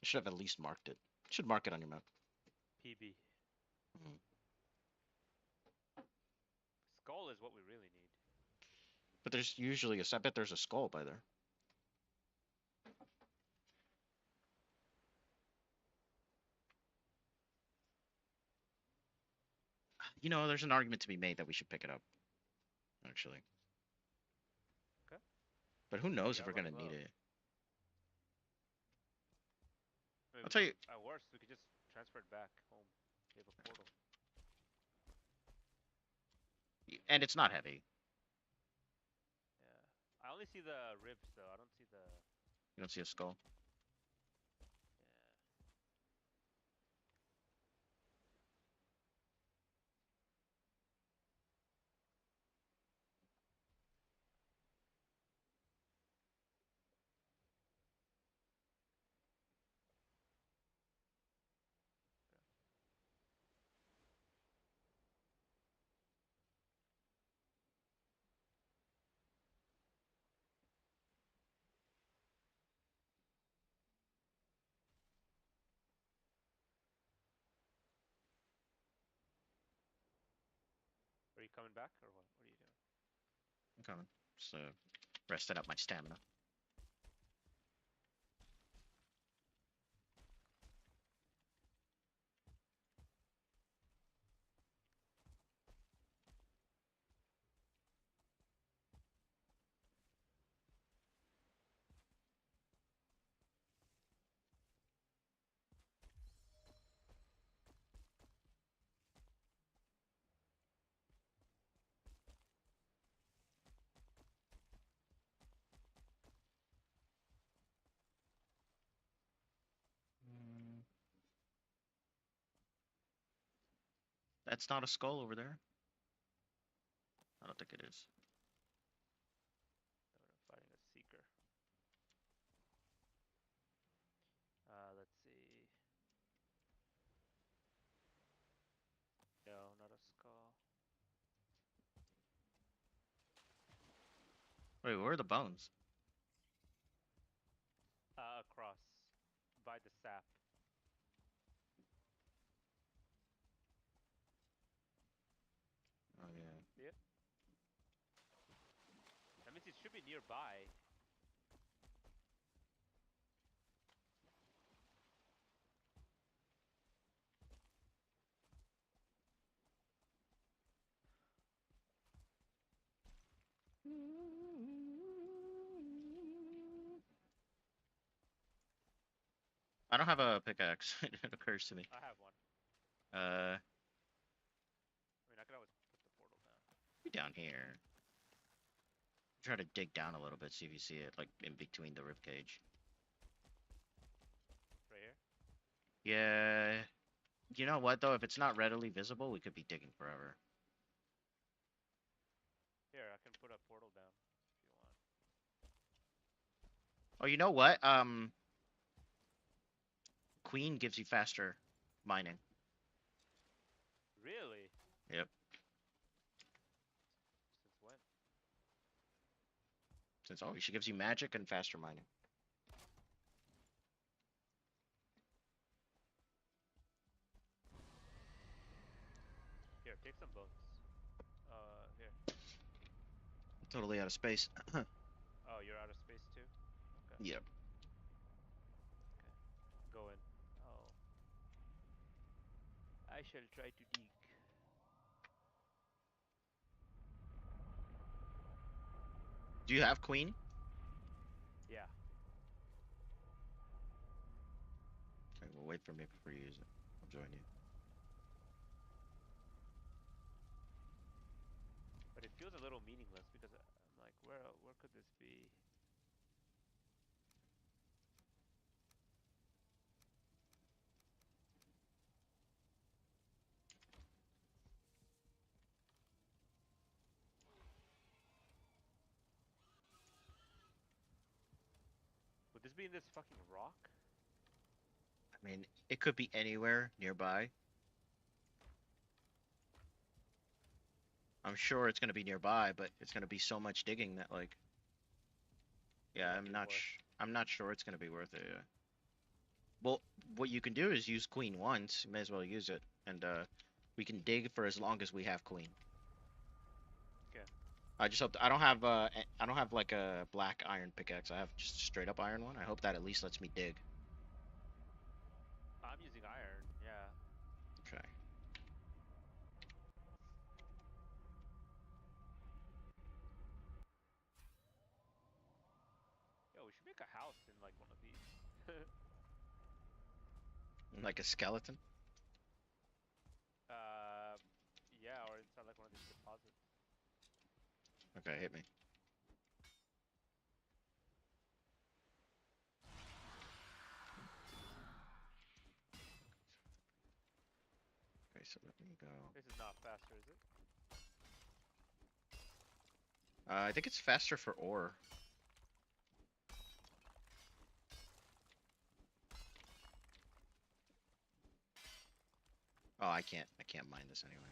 I should have at least marked it. Should mark it on your map. PB. Mhm. Skull is what we really need. But there's usually I bet there's a skull by there. You know, there's an argument to be made that we should pick it up, actually. Okay. But who knows We if are we're gonna running need low. it. I mean, I'll tell you, at worst, we could just transfer it back home. We have a portal. and it's not heavy. Yeah. I only see the ribs though. I don't see the. You don't see a skull. Yeah. Are you coming back or what? What are you doing? I'm coming. Just resting up my stamina. Mm, That's not a skull over there. I don't think it is. No, I'm fighting a seeker. Let's see. No, not a skull. Wait, where are the bones? Across. By the sap. Oh yeah. See it? That means it should be nearby. I don't have a pickaxe. It occurs to me. I have one. Uh, I mean, I could always put the portal down. be down here. Try to dig down a little bit, see if you see it, like in between the rib cage. Right here? Yeah. You know what though? If it's not readily visible, we could be digging forever. Here, I can put a portal down if you want. Oh, you know what? Queen gives you faster mining. Really? Yep. Since when? Since always, she gives you magic and faster mining. Here, take some bones. Here. Totally out of space. Oh, you're out of space too? Okay. Yep. Okay. Go in. Oh. I shall try to dig. Do you have queen? Yeah. Okay, well wait for me before you use it. I'll join you. But it feels a little meaningless because I'm like, where could this be? Would this be in this fucking rock? I mean, it could be anywhere nearby. I'm sure it's gonna be nearby, but it's gonna be so much digging that like, yeah, It won't be worth. I'm not sure it's gonna be worth it. Yeah. Well, what you can do is use queen once. You may as well use it, and we can dig for as long as we have queen. Okay. I just hope I don't have like a black iron pickaxe. I have just a straight up iron one. I hope that at least lets me dig. I'm using iron, yeah. Okay. Yo, we should make a house in like one of these. Like a skeleton. uh, yeah, or inside like one of these deposits. Okay, hit me. Okay, so let me go. This is not faster, is it? I think it's faster for ore. Oh, I can't mine this anyway.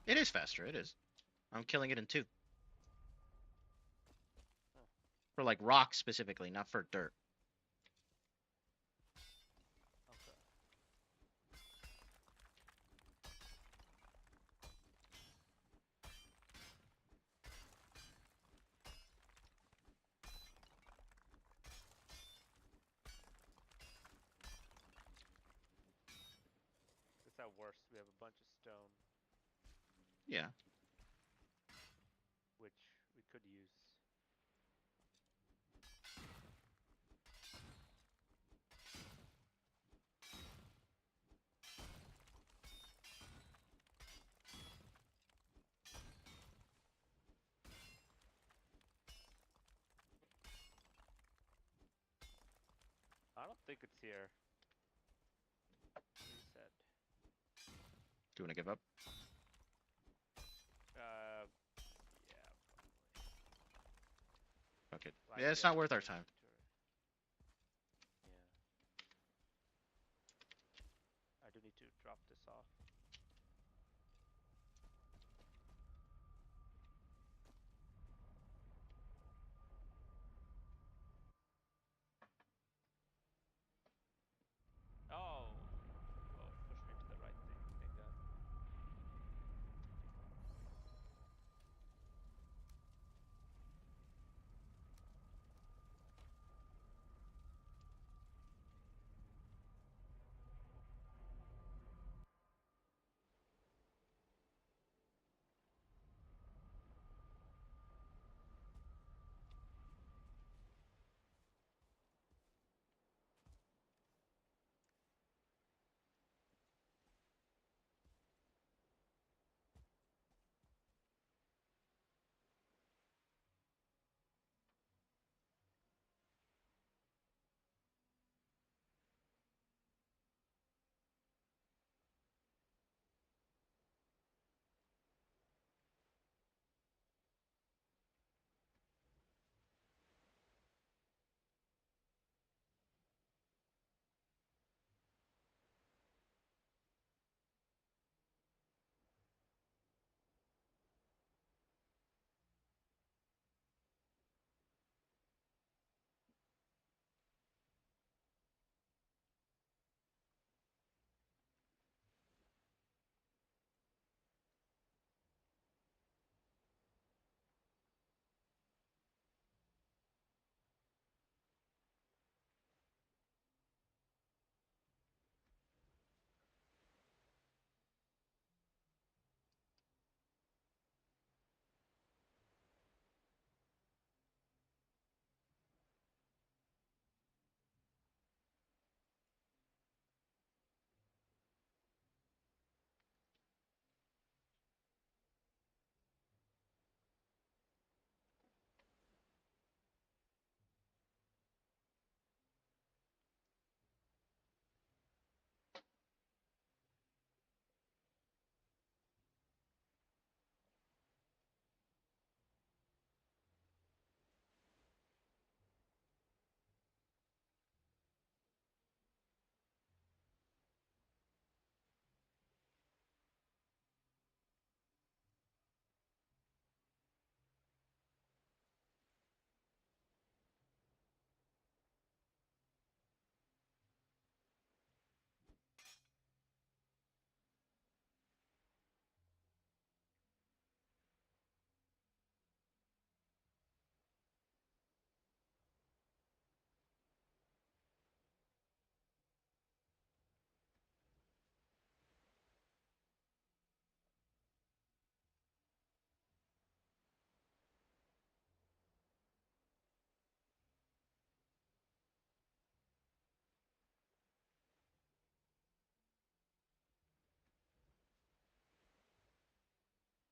It is faster. It is. I'm killing it in 2. Huh. For like rock specifically, not for dirt. Okay. have worse. We have a bunch of stone, Yeah. which we could use. I don't think it's here. He said. Do you want to give up? Yeah, probably. Fuck it. Well, Yeah, it's actually, I not have worth it our in time. inventory. Yeah. I do need to drop this off. Oh, oh, it pushed me to the right thing. Thank God.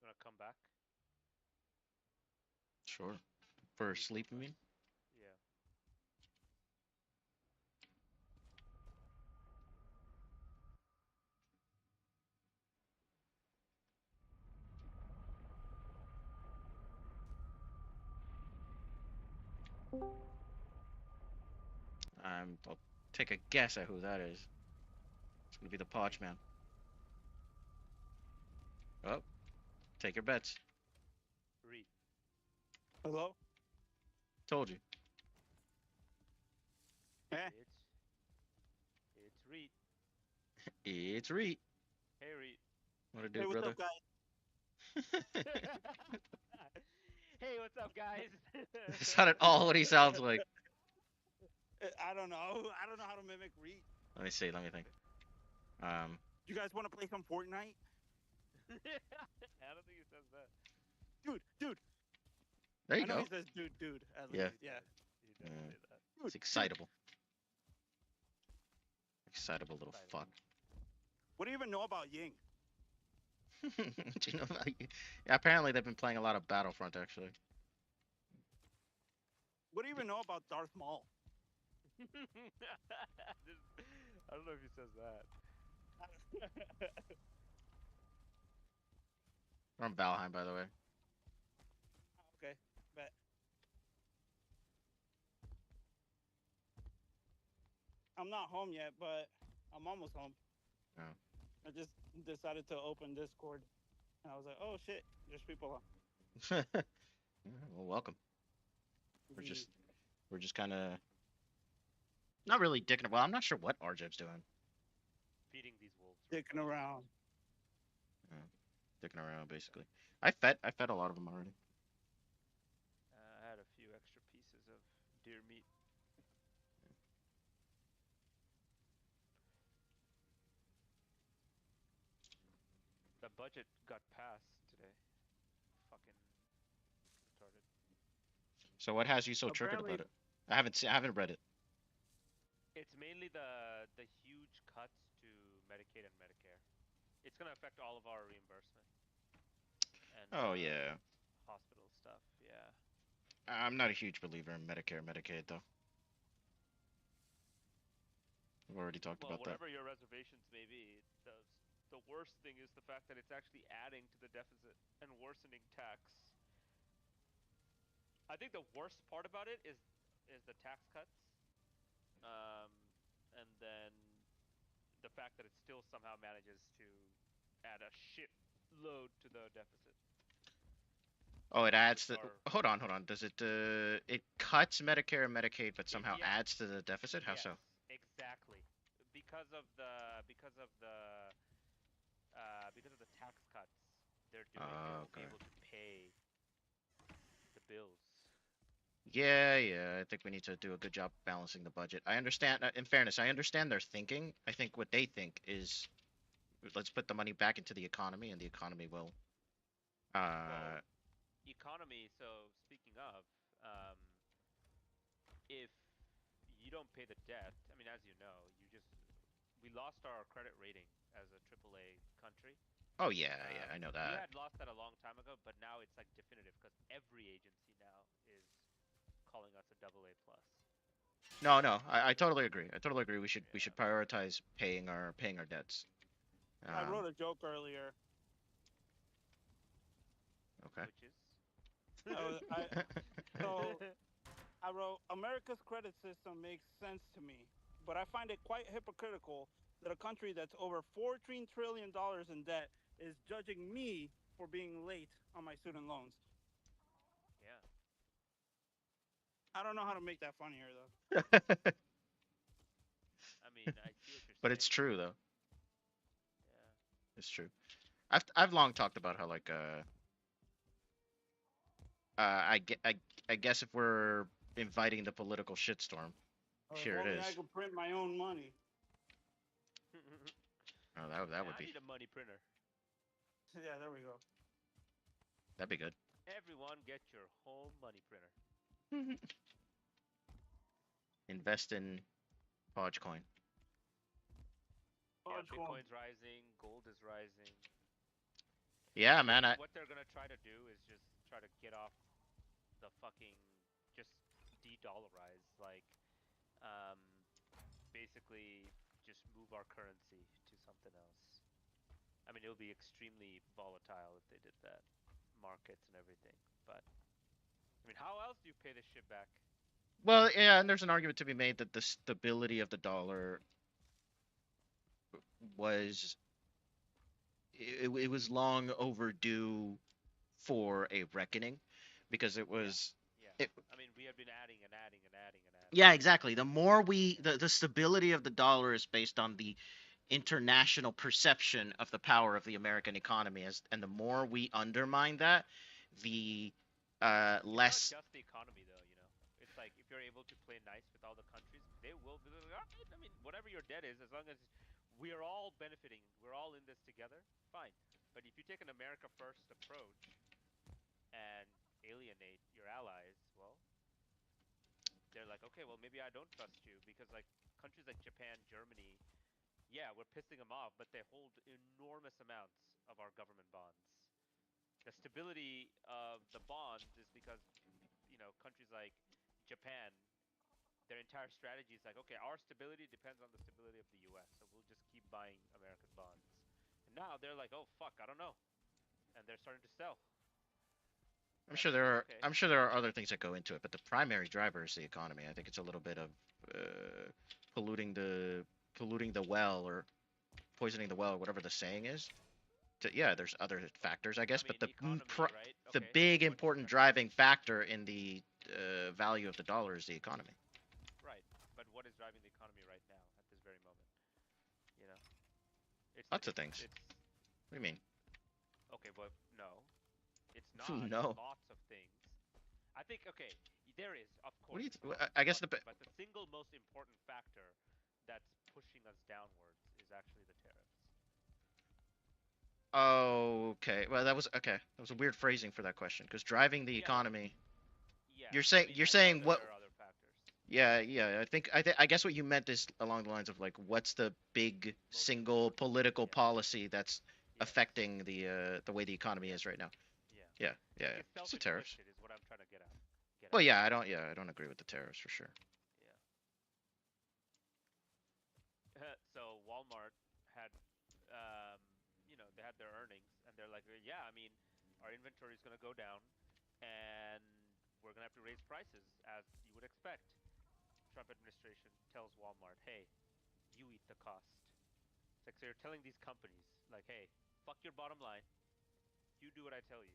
You wanna come back? Sure. For You sleep, you come back. mean? Yeah. I'll take a guess at who that is. It's gonna be the Podge Read. Man. Oh, take your bets. Read. Hello? Told you. Eh? It's Reed. It's Reed. Hey Reed. What to Hey, do, what's brother? up, guys? Hey, what's up, guys? That's not at all what he sounds like. I don't know. I don't know how to mimic Reed. Let me see. Let me think. Um, You guys want to play some Fortnite? I don't think he says that. Dude. There you I know he go. says dude at Yeah. least. Yeah. He does Mm, say that. it's Dude. excitable. Excitable little fuck. Excitable. What do you even know about Ying? Do you know about you? Yeah, apparently they've been playing a lot of Battlefront actually. What do you even know about Darth Maul? I don't know if he says that. From Valheim, by the way. Okay, bet. I'm not home yet, but I'm almost home. Oh. I just decided to open Discord, and I was like, oh shit, there's people on. Well, welcome. We're The just we're just kind of not really dicking. Well, I'm not sure what RJ's doing. Feeding these wolves. dicking around. Uh, Dicking around basically. I fed a lot of them already. I had a few extra pieces of deer meat. The budget got passed today. Fucking retarded. So what has you so triggered Apparently, about it? I haven't read it. It's mainly the huge cuts to Medicaid and Medicare. It's gonna affect all of our reimbursement and Oh yeah. hospital stuff. Yeah. I'm not a huge believer in Medicare, Medicaid though. We've already talked Well, about that. whatever your reservations may be, the worst thing is the fact that it's actually adding to the deficit and worsening tax. I think the worst part about it is the tax cuts, um, and then the fact that it still somehow manages to add a shit load to the deficit. Oh, it adds Which to. are Hold on. Does it? It cuts Medicare and Medicaid, but somehow yes, adds to the deficit. How yes, so? exactly. Because of the tax cuts they're doing, they won't be Okay. able to pay the bills. Yeah. I think we need to do a good job balancing the budget. I understand. In fairness, I understand their thinking. I think what they think is, let's put the money back into the economy, and the economy will. Uh. Well, economy. So speaking of, um, if you don't pay the debt, I mean, as you know, we lost our credit rating as a AAA country. Oh yeah. I know We that. had lost that a long time ago, but now it's like definitive because every agency now is calling us a double A plus. No. I totally agree. I totally agree. We Yeah, should prioritize paying our debts. I wrote Um. a joke earlier. Okay. which is I so I wrote America's credit system makes sense to me, but I find it quite hypocritical that a country that's over $14 trillion in debt is judging me for being late on my student loans. yeah. I don't know how to make that funnier though. I mean, I see what you're But saying. it's true though. Yeah. It's true. I've long talked about how like I guess if we're inviting the political shitstorm, Or if here it only I is. could print my own money. Oh, that Man, would I be need a money printer. Yeah, there we go. that'd be good. Everyone, get your home money printer. Invest in Podgecoin. Yeah, Dogecoin. Bitcoin's rising, gold is rising. Yeah, I think man. what they're gonna try to do is just try to get off the fucking just de-dollarize, like, um, basically just move our currency to something else. I mean, it would be extremely volatile if they did that, markets and everything. But I mean, how else do you pay this shit back? Well, yeah, and there's an argument to be made that the stability of the dollar was it was long overdue for a reckoning because it Yeah, was yeah. it, I mean, we have been adding and adding and adding and adding. yeah, exactly. Yeah, The stability of the dollar is based on the international perception of the power of the American economy, and the more we undermine that, the it's not less. just the economy though. It's like if you're able to play nice with all the countries, they will be like, all right. I mean, whatever your debt is, as long as we are all benefiting. We're all in this together. Fine. But if you take an America first approach and alienate your allies, well, they're like, okay, well, maybe I don't trust you because like countries like Japan, Germany, yeah, we're pissing them off, but they hold enormous amounts of our government bonds. The stability of the bonds is because, countries like Japan, their entire strategy is like, okay, our stability depends on the stability of the US, so we'll just keep buying American bonds. And now they're like, oh fuck, I don't know. And they're starting to sell. I'm And sure it's there like, are okay, I'm sure there are other things that go into it, but the primary driver is the economy. I think it's a little bit of uh, polluting the polluting the well or poisoning the well or whatever the saying is. Yeah, there's other factors, I I guess, but mean, economy, right? the Okay, big what's important driving factor in the value of the dollar is the economy. right? But what is driving the economy right now at this very moment? You know, it's Lots of it's things. it's What do you mean? okay, but no, it's not No. lots of things. I think okay, there is, of What do course, you? I guess lots the. of things, but the single most important factor that's pushing us downwards is actually the tariffs. Oh, okay. Well, that was okay. That was a weird phrasing for that question because driving the Yeah, well, economy. yeah. I mean, You're I know saying that what? there are other factors. Yeah, yeah. I guess what you meant is along the lines of like, what's the big Most single important. political Yeah. policy that's Yes. affecting the way the economy Yes. is right now? Yeah. Yeah, yeah. Like Yeah. it's It's the tariffs. self-inflicted is what I'm trying to get at. Get Well, at. yeah. I don't agree with the tariffs for sure. Yeah. So Walmart had, um, they had their earnings, and they're like, yeah, I mean, our inventory is going to go down, and we're going to have to raise prices as you would expect. Trump administration tells Walmart, hey, you eat the cost. It's like, so you're telling these companies, like, hey, fuck your bottom line. You do what I tell you.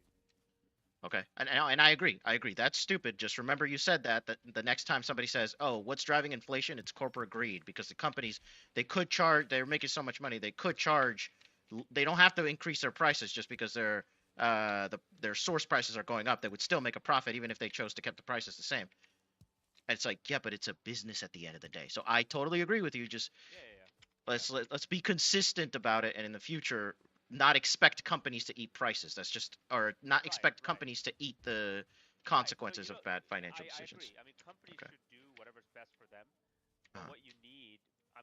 Okay, and I agree. I agree. That's stupid. Just remember you said that the next time somebody says, "Oh, what's driving inflation?" It's corporate greed because the companies they could charge. They're making so much money. They could charge. They don't have to increase their prices just because their source prices are going up. They would still make a profit even if they chose to keep the prices the same. And it's like, yeah, but it's a business at the end of the day. So I totally agree with you. Just Yeah, yeah, yeah. let's be consistent about it, and in the future, not expect companies to eat prices. That's just or not Right, expect right, companies to eat the right. So consequences of bad financial decisions. I agree. I mean, companies Okay. should do whatever's best for them. But Uh, what you need,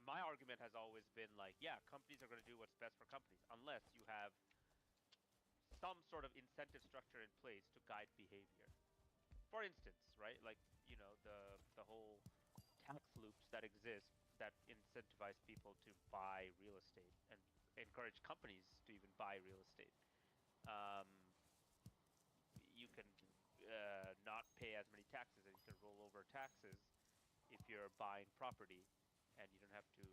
my argument has always been like, yeah, companies are going to do what's best for companies unless you have some sort of incentive structure in place to guide behavior. For instance, right, like the whole tax loops that exist that incentivize people to buy real estate and encourage companies to even buy real estate. Um, you can not pay as many taxes, and you can roll over taxes if you're buying property, and you don't have to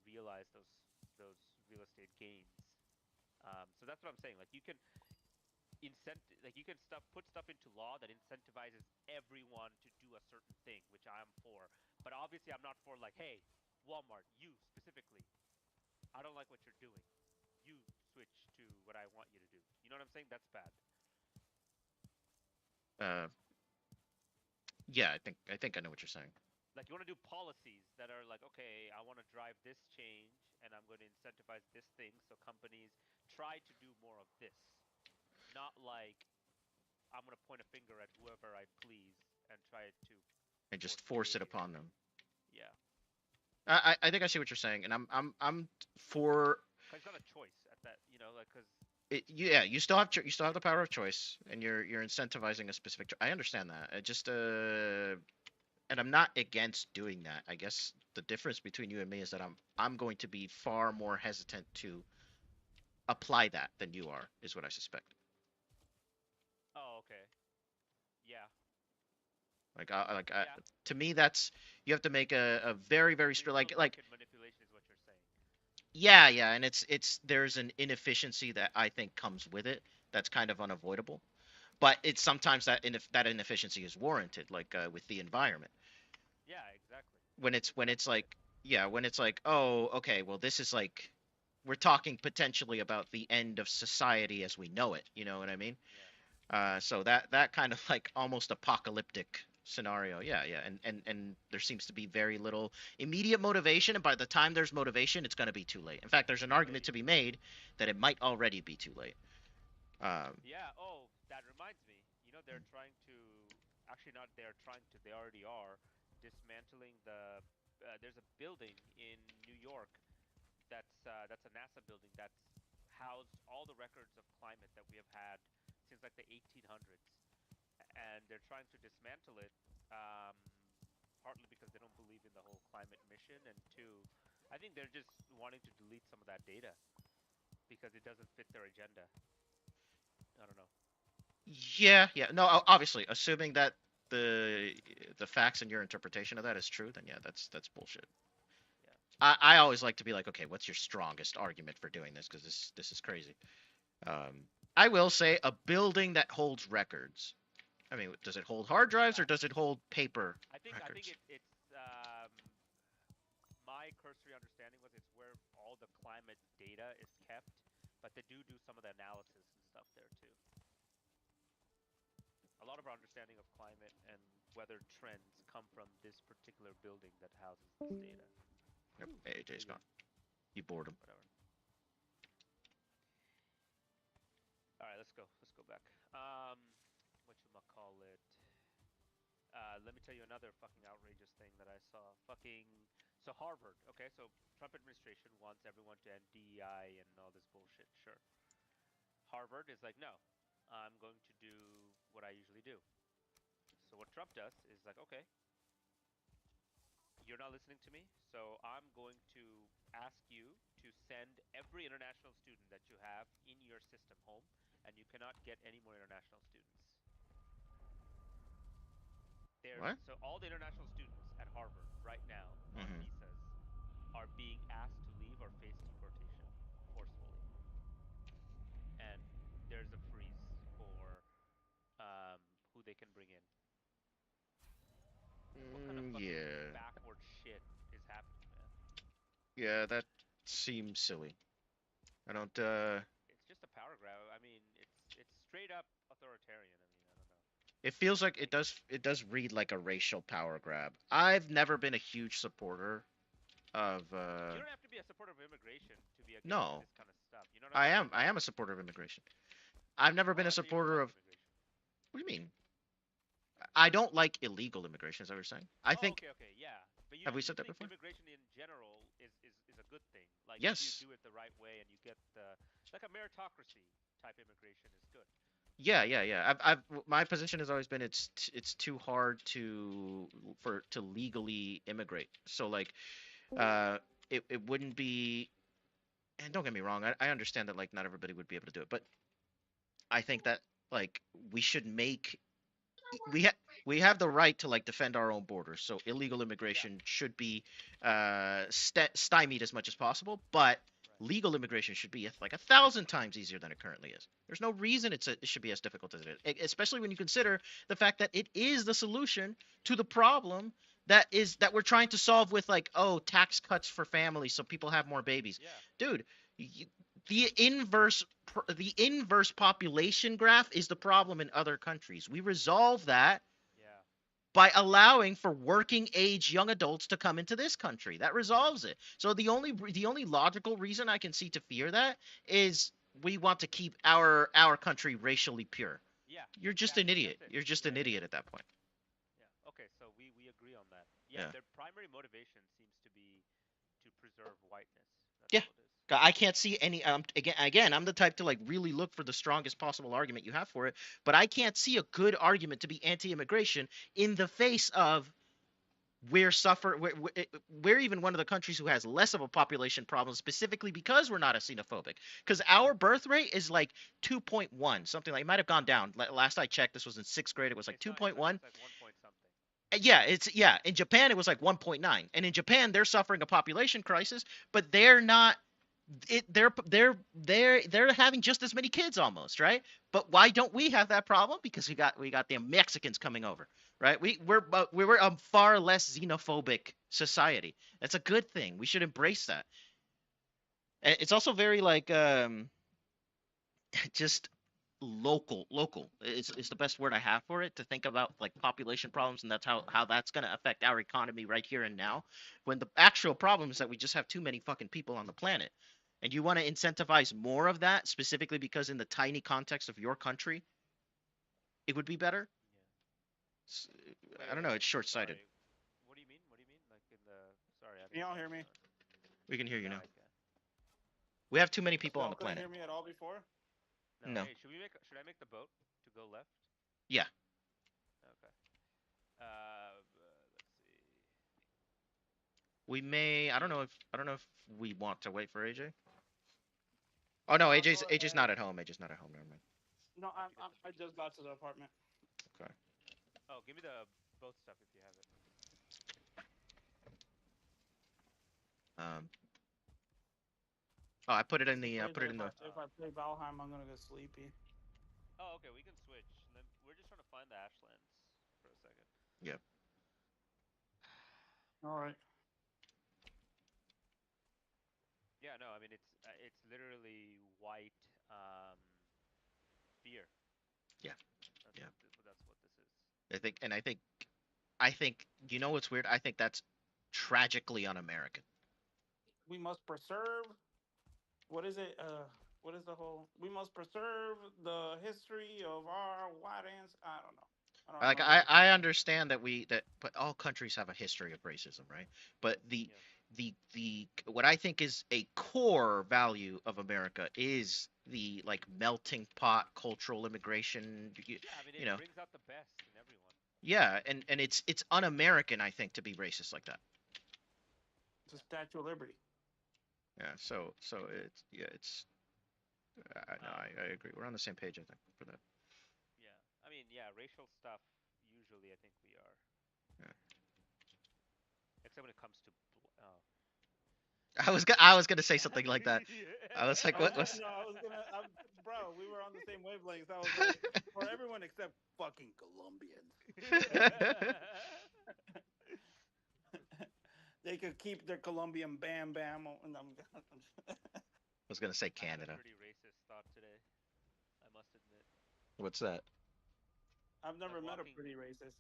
realize those real estate gains. So that's what I'm saying. Like you can like you can put stuff into law that incentivizes everyone to do a certain thing, which I'm for. But obviously, I'm not for like, hey, Walmart, you specifically, I don't like what you're doing. You switch to what I want you to do. You know what I'm saying? That's bad. uh, yeah, I think I know what you're saying. Like you want to do policies that are like, okay, I want to drive this change, and I'm going to incentivize this thing, so companies try to do more of this. Not like I'm going to point a finger at whoever I please and try to And just force force it behavior. upon them. Yeah, I think I see what you're saying, and I'm for because it's not a choice at that, like because it. Yeah, you still have the power of choice, and you're incentivizing a specific. I understand that. I just and I'm not against doing that. I guess the difference between you and me is that I'm going to be far more hesitant to apply that than you are, is what I suspect. oh okay, yeah, yeah. To me, that's you have to make a very very strict Illegal like market manipulation is what you're saying. yeah yeah, and it's there's an inefficiency that I think comes with it that's kind of unavoidable, but it's sometimes that inefficiency is warranted, like with the environment Yeah, exactly. when it's Exactly. like yeah when it's like oh okay well this is like we're talking potentially about the end of society as we know it, you know what I mean? Yeah. So that kind of like almost apocalyptic scenario. Yeah, yeah. And there seems to be very little immediate motivation, and by the time there's motivation, it's going to be too late. In fact, there's an argument Exactly. to be made that it might already be too late. Um, Yeah. Oh, that reminds me. You know, they're trying to actually not. They're trying to. They already are dismantling the. There's a building in New York that's a NASA building that's housed all the records of climate that we have had since like the 1800s, and they're trying to dismantle it. Partly because they don't believe in the whole climate mission, and two, I think they're just wanting to delete some of that data because it doesn't fit their agenda. I don't know. yeah, yeah. No, obviously, assuming that the the facts and your interpretation of that is true, then yeah, that's bullshit. Yeah. I always like to be like, okay, what's your strongest argument for doing this? Because this is crazy. I will say a building that holds records. I mean, does it hold hard drives or Yeah. does it hold paper I think records? it's my cursory understanding was it's where all the climate data is kept, but they do some of the analysis and stuff there too. A lot of our understanding of climate and weather trends come from this particular building that houses this data. Yep, Ooh, AJ's maybe gone. You bored him. whatever. All right, let's go. Let's go back. Um, what you call it? Let me tell you another fucking outrageous thing that I saw. Fucking so Harvard. Okay, so Trump administration wants everyone to end DEI and all this bullshit. Sure. Harvard is like, no, I'm going to do what I usually do. So what Trump does is like, okay, you're not listening to me, so I'm going to ask you to send every international student that you have in your system home, and you cannot get any more international students. What? So all the international students at Harvard right now on Hmm. visas are being asked to leave or face deportation forcefully, and there's a freeze for who they can bring in. Like, what kind of fucking Yeah. backward shit is happening, man? Yeah, that seems silly. I don't. It's just a power grab. I mean, it's straight up authoritarian. I mean, I don't know. It feels like Like, it does read like a racial power grab. I've never been a huge supporter of. you don't have to be a supporter of immigration to be against No, this kind of stuff. You know what I mean? I am a supporter of immigration. I've never Oh, been a I thought you didn't supporter like of. immigration. What do you mean? I don't like illegal immigration. Is that what you're saying? I Oh, think. okay, okay, yeah. But Have we you said that think before? immigration in general is a good thing. Like if you Yes. do it the right way and you get the like a meritocracy type immigration is good. Yeah, yeah, yeah. My position has always been it's too hard to legally immigrate. So like, uh, it wouldn't be. And don't get me wrong, I understand that like not everybody would be able to do it, but I think that like we should make we have we have the right to like defend our own borders. So illegal Yeah, immigration should be stymied as much as possible, but right. legal immigration should be like 1,000 times easier than it currently is. There's no reason it should be as difficult as it is, especially when you consider the fact that it is the solution to the problem that we're trying to solve with like, oh, tax cuts for families so people have more babies. Yeah, Dude, the inverse the inverse population graph is the problem in other countries. We resolve that yeah, by allowing for working age young adults to come into this country. That resolves it. So the only logical reason I can see to fear that is we want to keep our country racially pure. yeah. You're just an Exactly. idiot. That's it. You're just an Yeah, yeah, idiot at that point. yeah. Okay, so we agree on that. Yeah, Yeah. their primary motivation seems to be to preserve whiteness. That's Yeah. all it is. I can't see any. Again, I'm the type to like really look for the strongest possible argument you have for it, but I can't see a good argument to be anti-immigration in the face of we're even one of the countries who has less of a population problem specifically because we're not a xenophobic, because our birth rate is like 2.1 something, like it might have gone down. Last I checked, this was in 6th grade, it was like It's not. It's not. 2.1. It's like one point something. Yeah, in Japan it was like 1.9, and in Japan they're suffering a population crisis, but they're not they're having just as many kids almost, right? But why don't we have that problem? Because we got the Mexicans coming over, right? We're a far less xenophobic society. That's a good thing. We should embrace that. It's also very like just local is the best word I have for it, to think about like population problems, and that's how that's going to affect our economy right here and now, when the actual problem is that we just have too many fucking people on the planet. And you want to incentivize more of that, specifically because in the tiny context of your country it would be better. S- Wait, I don't wait. know, it's short-sighted. Sorry. What do you mean? What do you mean? Like in the. Sorry, I Can didn't y'all hear me? understand. We can hear you Now now. I can. We have too many people on Y'all the couldn't planet. hear me at all before? No. No. Hey, should we make? Should I make the boat to go left? Yeah. Okay. Let's see. We may. I don't know if we want to wait for AJ. Oh no, I'll AJ's go AJ's ahead. not at home. AJ's not at home. Never mind. No, I can get the I food. just got to the apartment. Okay. Oh, give me the boat stuff if you have it. Um. Oh, I put it in Just the. I afraid put that it in the. if I play Valheim, I'm gonna get sleepy. Oh, okay. We can switch. We're just trying to find the Ashlands for a second. Yeah. All right. Yeah, no, I mean it's literally white beer. Yeah. That's Yeah. that's what this is. I think. You know what's weird? I think that's tragically un-American. We must preserve. What is it? What is the whole? We must preserve the history of our white ants. I don't know. I don't Like remember the I fucking. understand but all countries have a history of racism, right? But Yeah. the what I think is a core value of America is the like melting pot cultural immigration. Yeah, I mean You it know, brings out the best in everyone. yeah, and it's un-American, I think, to be racist like that. The Yeah. Statue of Liberty. Yeah, so it's yeah, it's no, Um. I agree. We're on the same page, I think, for that. Yeah. I mean, yeah, racial stuff. Usually, I think we are. Yeah. Except when it comes to. Oh. I was gonna say something like that. I was like, I was, what was? no, I was gonna, bro. We were on the same wavelengths. I was like, for everyone except fucking Colombians, they could keep their Colombian bam bam. And I was gonna say I had a Canada. pretty racist thought today. I must admit. What's that? I've I was never met a walking. pretty racist.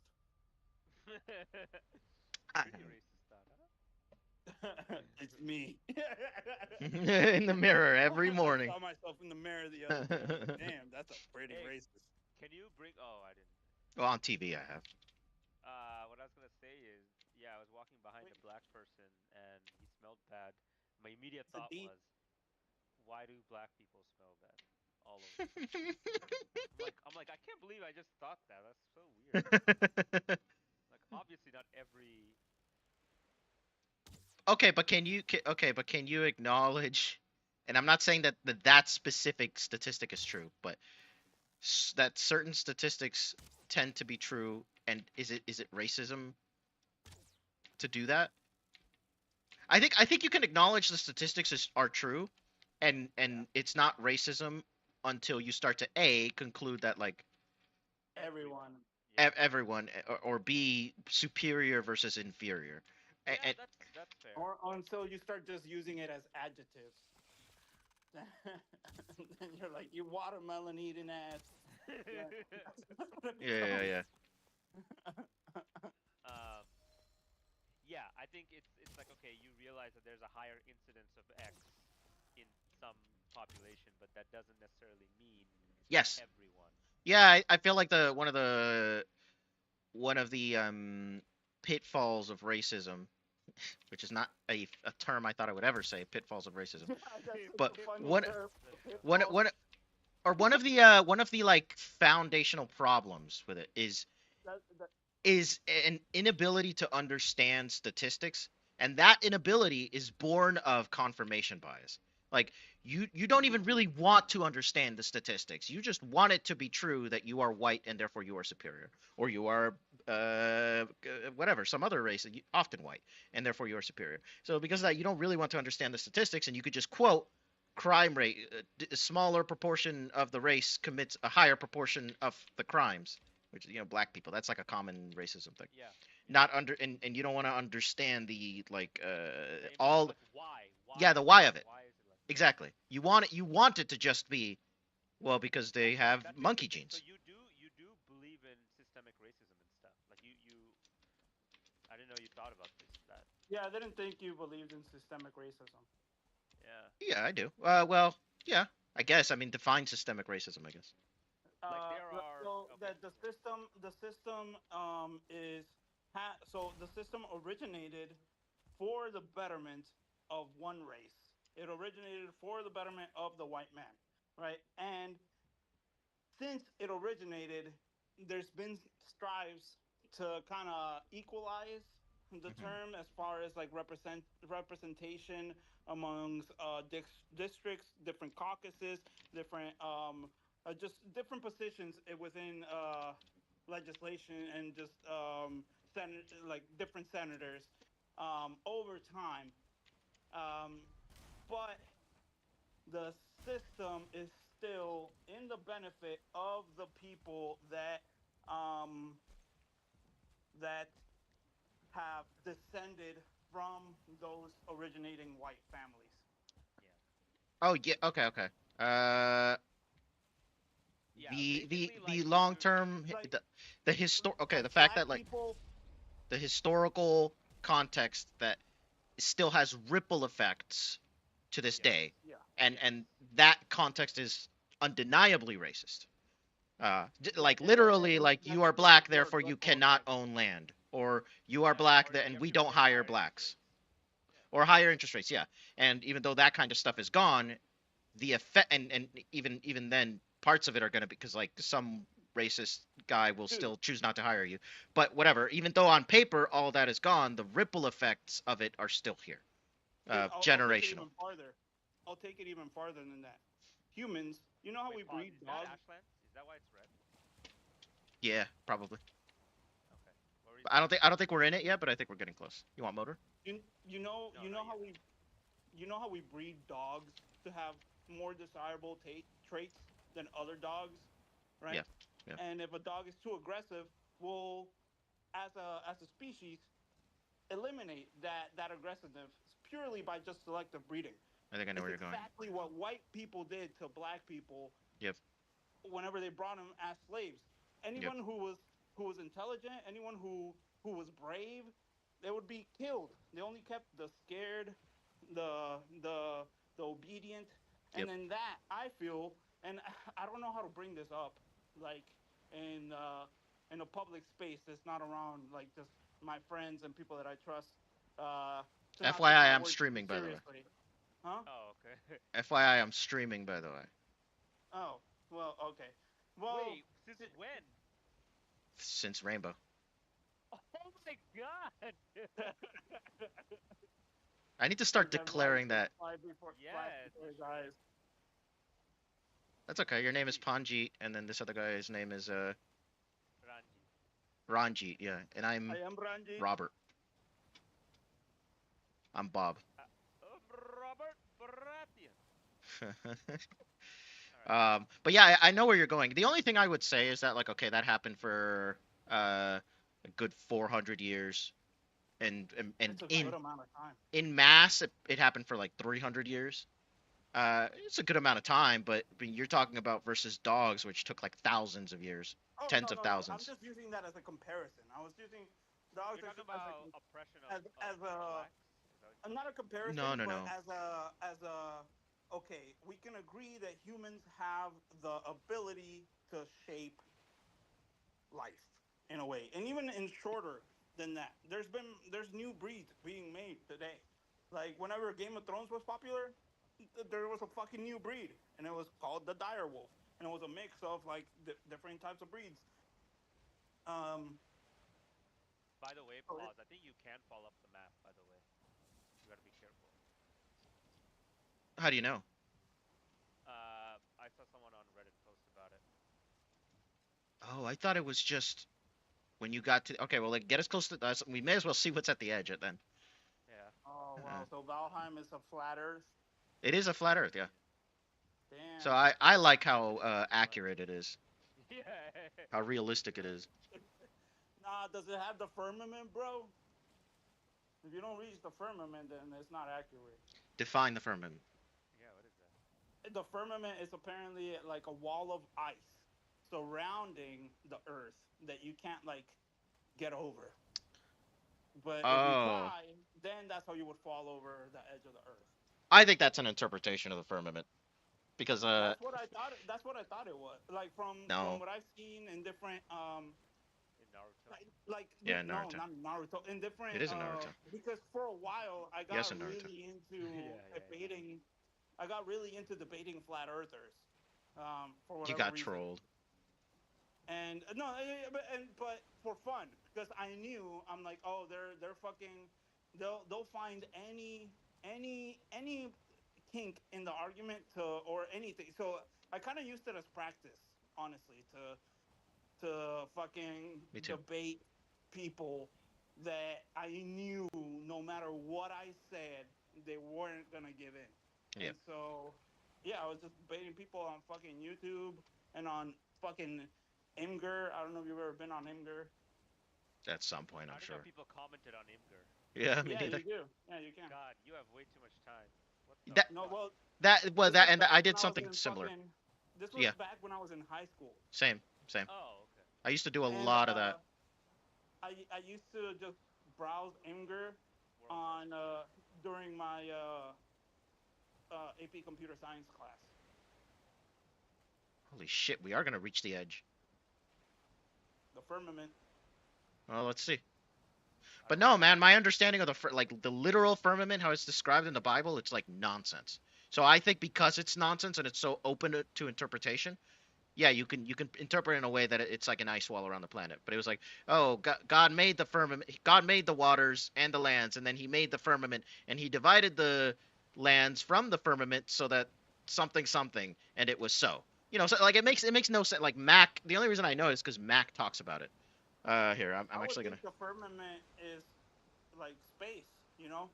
Pretty racist thought, huh? It's me. In the mirror every I morning. saw myself in the mirror the other day. I was like, damn, that's a pretty Hey, racist. can you bring? Oh, I didn't. Well, on TV I have. What I was gonna say is, yeah, I was walking behind a Wait, black person and he smelled bad. My immediate it's a thought D. was, why do black people smell bad all of the time? I'm like, I can't believe I just thought that. That's so weird. Like, obviously not every. Okay, but can you acknowledge? And I'm not saying that specific statistic is true, but that certain statistics tend to be true. And is it racism to do that? I think you can acknowledge the statistics are true, and Yeah, it's not racism until you start to a conclude that like everyone. Everyone. Yeah, everyone, or b superior versus inferior. yeah, And that's fair. Or until you start just using it as adjectives. Then you're like, you watermelon eating ass. Yeah, that's what it yeah, yeah, becomes. yeah. um, yeah, I think it's like okay, you realize that there's a higher incidence of X in some population, but that doesn't necessarily mean Yes. everyone. Yeah, I feel like the one of the pitfalls of racism, which is not a term I thought I would ever say, pitfalls of racism. That's such But a funny one term. That's one Pitfalls. one or one of the like foundational problems with it That, is an inability to understand statistics, and that inability is born of confirmation bias. Like you don't even really want to understand the statistics. You just want it to be true that you are white and therefore you are superior, or you are whatever, some other race, often white, and therefore you are superior. So because of that, you don't really want to understand the statistics, and you could just quote crime rate, a smaller proportion of the race commits a higher proportion of the crimes, which is black people. That's like a common racism thing. yeah, yeah. Not under and you don't want to understand the like The all like why yeah, the why of it. why is it like that? Exactly. You want it to just be Well, because they have That's monkey interesting. So genes. you do believe in systemic racism and stuff. Like you I didn't know you thought about this. That Yeah, I didn't think you believed in systemic racism. yeah. Yeah, I do. Well, yeah, I guess. I mean, define systemic racism, I guess. Like there are So okay. that the system is so the system originated for the betterment of one race. It originated for the betterment of the white man, right? And since it originated, there's been strives to kind of equalize the Hmm. term as far as like representation amongst districts, different caucuses, different just different positions within legislation and just like different senators over time. Um, but the system is still in the benefit of the people um, that have descended from those originating white families. Yeah. Oh, yeah. Okay, okay. Uh, Yeah, the basically the like long you term Like the okay, like the fact black that like people. the historical context that still has ripple effects to this yes. day, Yeah, Yes. and that context is undeniably racist. yeah, Like literally, like that you are uses the black, word therefore you ripple cannot effect. own land, or you are Yeah, black, or you and have we to don't pay hire higher interest blacks, rates. Yeah. or higher interest rates. Yeah, and even though that kind of stuff is gone, the effect, and even then, parts of it are going to be because like some racist guy will Dude, still choose not to hire you. But whatever, even though on paper all that is gone, the ripple effects of it are still here. dude, I'll take it Generational. even farther. I'll take it even farther than that. Humans, you know how Wait, we pause. breed Is that dogs? Ashland? Is that why it's red? Yeah, probably. Okay. What were you But saying? I don't think we're in it yet, but I think we're getting close. You want motor? No, You not know how yet. we breed dogs to have more desirable traits than other dogs, right? Yeah, yeah. And if a dog is too aggressive, we'll as a species eliminate that aggressiveness purely by just selective breeding. I think I know It's where you're going. exactly what white people did to black people Yep, whenever they brought them as slaves. yep, Anyone who was intelligent, anyone who was brave, they would be killed. They only kept the scared, the the the obedient, and yep. then that I feel, and I don't know how to bring this up, like in in a public space that's not around like just my friends and people that I trust, uh, to not take FYI, my I'm words too streaming by the way. seriously, huh? Oh, okay. FYI, I'm streaming by the way. Oh, well, okay. Well, Wait, since when? Since Rainbow. Oh my god! I need to and start then light declaring just that. flash Yes, before his for eyes. sure. That's okay. Your name is Sweet. Panjit, and then this other guy's name is Ranji. Ranjit. Yeah, and I I'm am Ranjit. Robert. I'm Bob. Robert Baratheon. All right. But yeah, I know where you're going. The only thing I would say is that like, okay, that happened for a good 400 years, and It's a in good amount of time. mass, it happened for like 300 years. It's a good amount of time, but I mean, you're talking about versus dogs, which took like thousands of years, Oh tens no of no no! I'm thousands. just using that as a comparison. I was using dogs You're talking about oppression as a blacks? Is that what you're not saying? a No, comparison, no, but no. as a okay. We can agree that humans have the ability to shape life in a way, and even in shorter than that. There's new breeds being made today. Like whenever Game of Thrones was popular, there was a fucking new breed, and it was called the dire wolf, and it was a mix of like different types of breeds. Um, By the way, so pause. I think you can fall off the map, by the way. You gotta be careful. How do you know? I saw someone on Reddit post about it. Oh, I thought it was just when you got to. Okay, well, like get as close to us. We may as well see what's at the edge then. Yeah. oh Uh, wow, so Valheim is a flat Earth. it is a flat Earth, yeah. So Damn. I like That's how pretty much. accurate it is, Yeah. how realistic it is. Nah, does it have the firmament, bro? If you don't reach the firmament, then it's not accurate. Define the firmament. Yeah, what is that? the firmament is apparently like a wall of ice surrounding the Earth that you can't like get over. But if you Oh, try, then that's how you would fall over the edge of the Earth. I think that's an interpretation of the firmament because That's what I thought. That's what I thought it was. Like from no, what I've seen in different In Naruto. like yeah, no, Naruto. not Naruto, in It different is in Naruto. because for a while I Yes, got in Naruto. really into Yeah, yeah, yeah. debating. I got really into debating flat earthers, for You whatever got reason. trolled. And no, but for fun because I knew I'm like, oh, they're fucking, they'll find any kink in the argument to or anything. So I kind of used it as practice, honestly, to fucking Me too. debate people that I knew no matter what I said they weren't gonna give in. Yeah, And so yeah, I was just debating people on fucking YouTube and on fucking Imgur. I don't know if you've ever been on Imgur. at some point, I I'm didn't know sure. people commented on Imgur. Yeah, me Yeah, neither. you do. Yeah, you can. God, you have way too much time. What the That No, fuck? well, well this was and back I when did I was something in similar. fucking. This was Yeah, back when I was in high school, same. Oh, okay. I used to do a and lot of that. I used to just browse Imgur World on Best. during my AP Computer Science class. Holy shit, we are gonna reach the edge. The firmament. Well, let's see. I But don't no, know. man, my understanding of like the literal firmament, how it's described in the Bible, it's like nonsense. So I think because it's nonsense and it's so open to interpretation, yeah, you can interpret it in a way that it's like an ice wall around the planet. But it was like, oh, God made the firmament, God made the waters and the lands, and then He made the firmament, and He divided the lands from the firmament so that something something, and it was so. So like it makes no sense. Like Mac, the only reason I know is because Mac talks about it. Here, I'm I would actually gonna. think the firmament is like space. You know?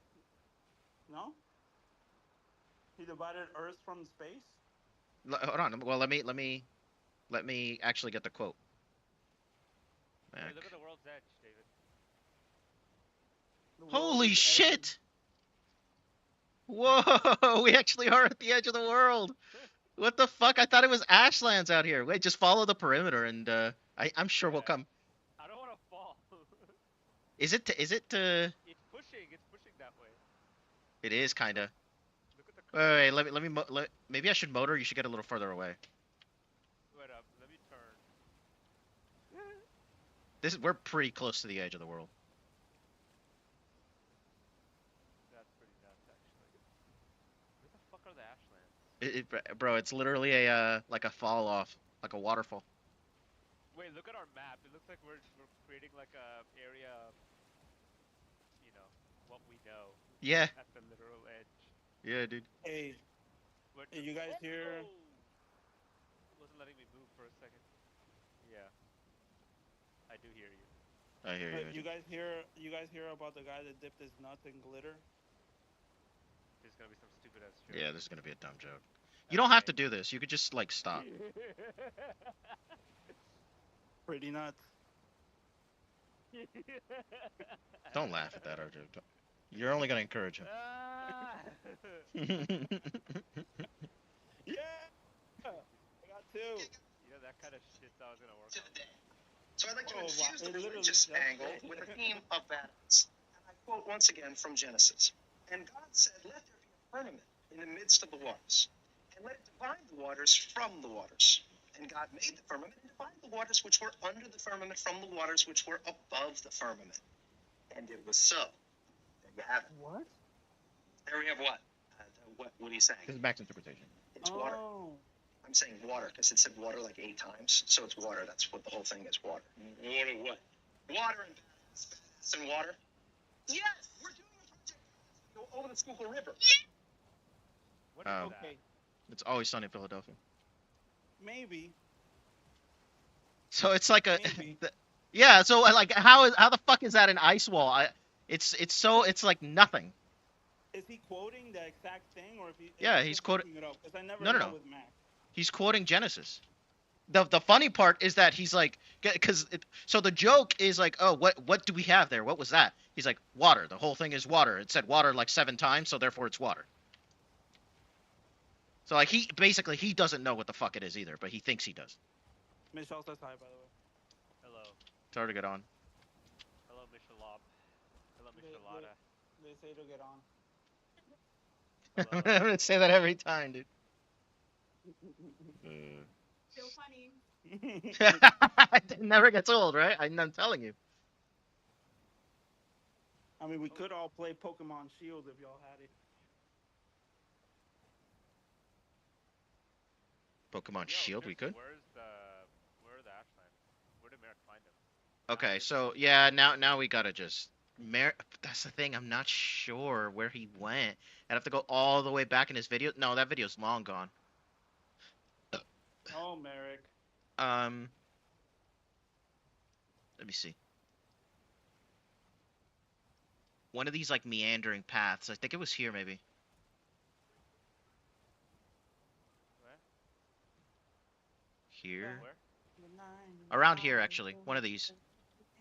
No? He divided Earth from space. Hold on. Well, let me actually get the quote. Hey, Mac. look at the world's edge, David. The world Holy is edge. shit! Whoa! We actually are at the edge of the world. What the fuck? I thought it was Ashlands out here. Wait, just follow the perimeter, and I'm sure we'll Yeah. come. I don't want to fall. Is it? Is it? It's pushing. It's pushing that way. It is kind of. Look at the Wait, curve. wait, maybe I should motor. You should get a little further away. Wait up. Let me turn. We're pretty close to the edge of the world. That's pretty nuts, actually. Where the fuck are the Ashlands? Bro, it's literally like a fall off, like a waterfall. Wait, look at our map. It looks like we're creating like a area of, you know, what we know Yeah, at the literal edge. yeah, dude. Hey, We're hey, you guys hear? It wasn't letting me move for a second. Yeah, I do hear you. I hear you. You guys hear? You guys hear about the guy that dipped his nuts in glitter? There's gonna be some stupid ass joke. Yeah, this is gonna be a dumb joke. You That's don't have to right. do this. You could just like stop. Pretty nuts. Don't laugh at that, RJ. You're only gonna encourage him. Ah! Yeah, I got two. That kind of shit I was gonna work on. So I'd like to Oh, wow. infuse the It literally religious just angle said- with a theme of balance. And I quote once again from Genesis. And God said, let there be a firmament in the midst of the waters, and let it divide the waters from the waters. And God made the firmament and divided the waters which were under the firmament from the waters which were above the firmament. And it was so. There you have it. What? There we have what? What are you saying? This is Mac's interpretation. It's water. Oh. I'm saying water because it said water like 8 times, so it's water. That's what the whole thing is. Water. Water what? Water and badass and water. Yes, we're doing a project. Go over the Schuylkill River. What is Oh. that? Okay. It's always sunny in Philadelphia. Maybe. So it's like a. Maybe. Yeah. So like, how the fuck is that an ice wall? It's like nothing. Is he quoting the exact thing, or if he? Yeah, is he he's just quoting- making it up? Because I never No, no, know no. with Mac. He's quoting Genesis. The funny part is that he's like, because so the joke is like, oh, what do we have there? What was that? He's like, water. The whole thing is water. It said water like 7 times, so therefore it's water. So like he basically he doesn't know what the fuck it is either, but he thinks he does. Michelle says hi, by the way. Hello. It's hard to get on. Hello, Michelob. Hello, They they Michelada. they say to get on. Hello, I'm hello, gonna hello. say that every time, dude. So funny. It never gets old, right? I'm telling you. I mean, we Oh, could all play Pokemon Shield if y'all had it. Pokemon yo, Shield, we seriously, could. where are the Ashlanders? Where did Merrick find them? Down Okay, here? so yeah, now we gotta just That's the thing. I'm not sure where he went. I'd have to go all the way back in his video. No, that video's long gone. Oh, Merrick. Um, let me see. One of these like meandering paths. I think it was here, maybe Where? here, Where? around here actually. One of these.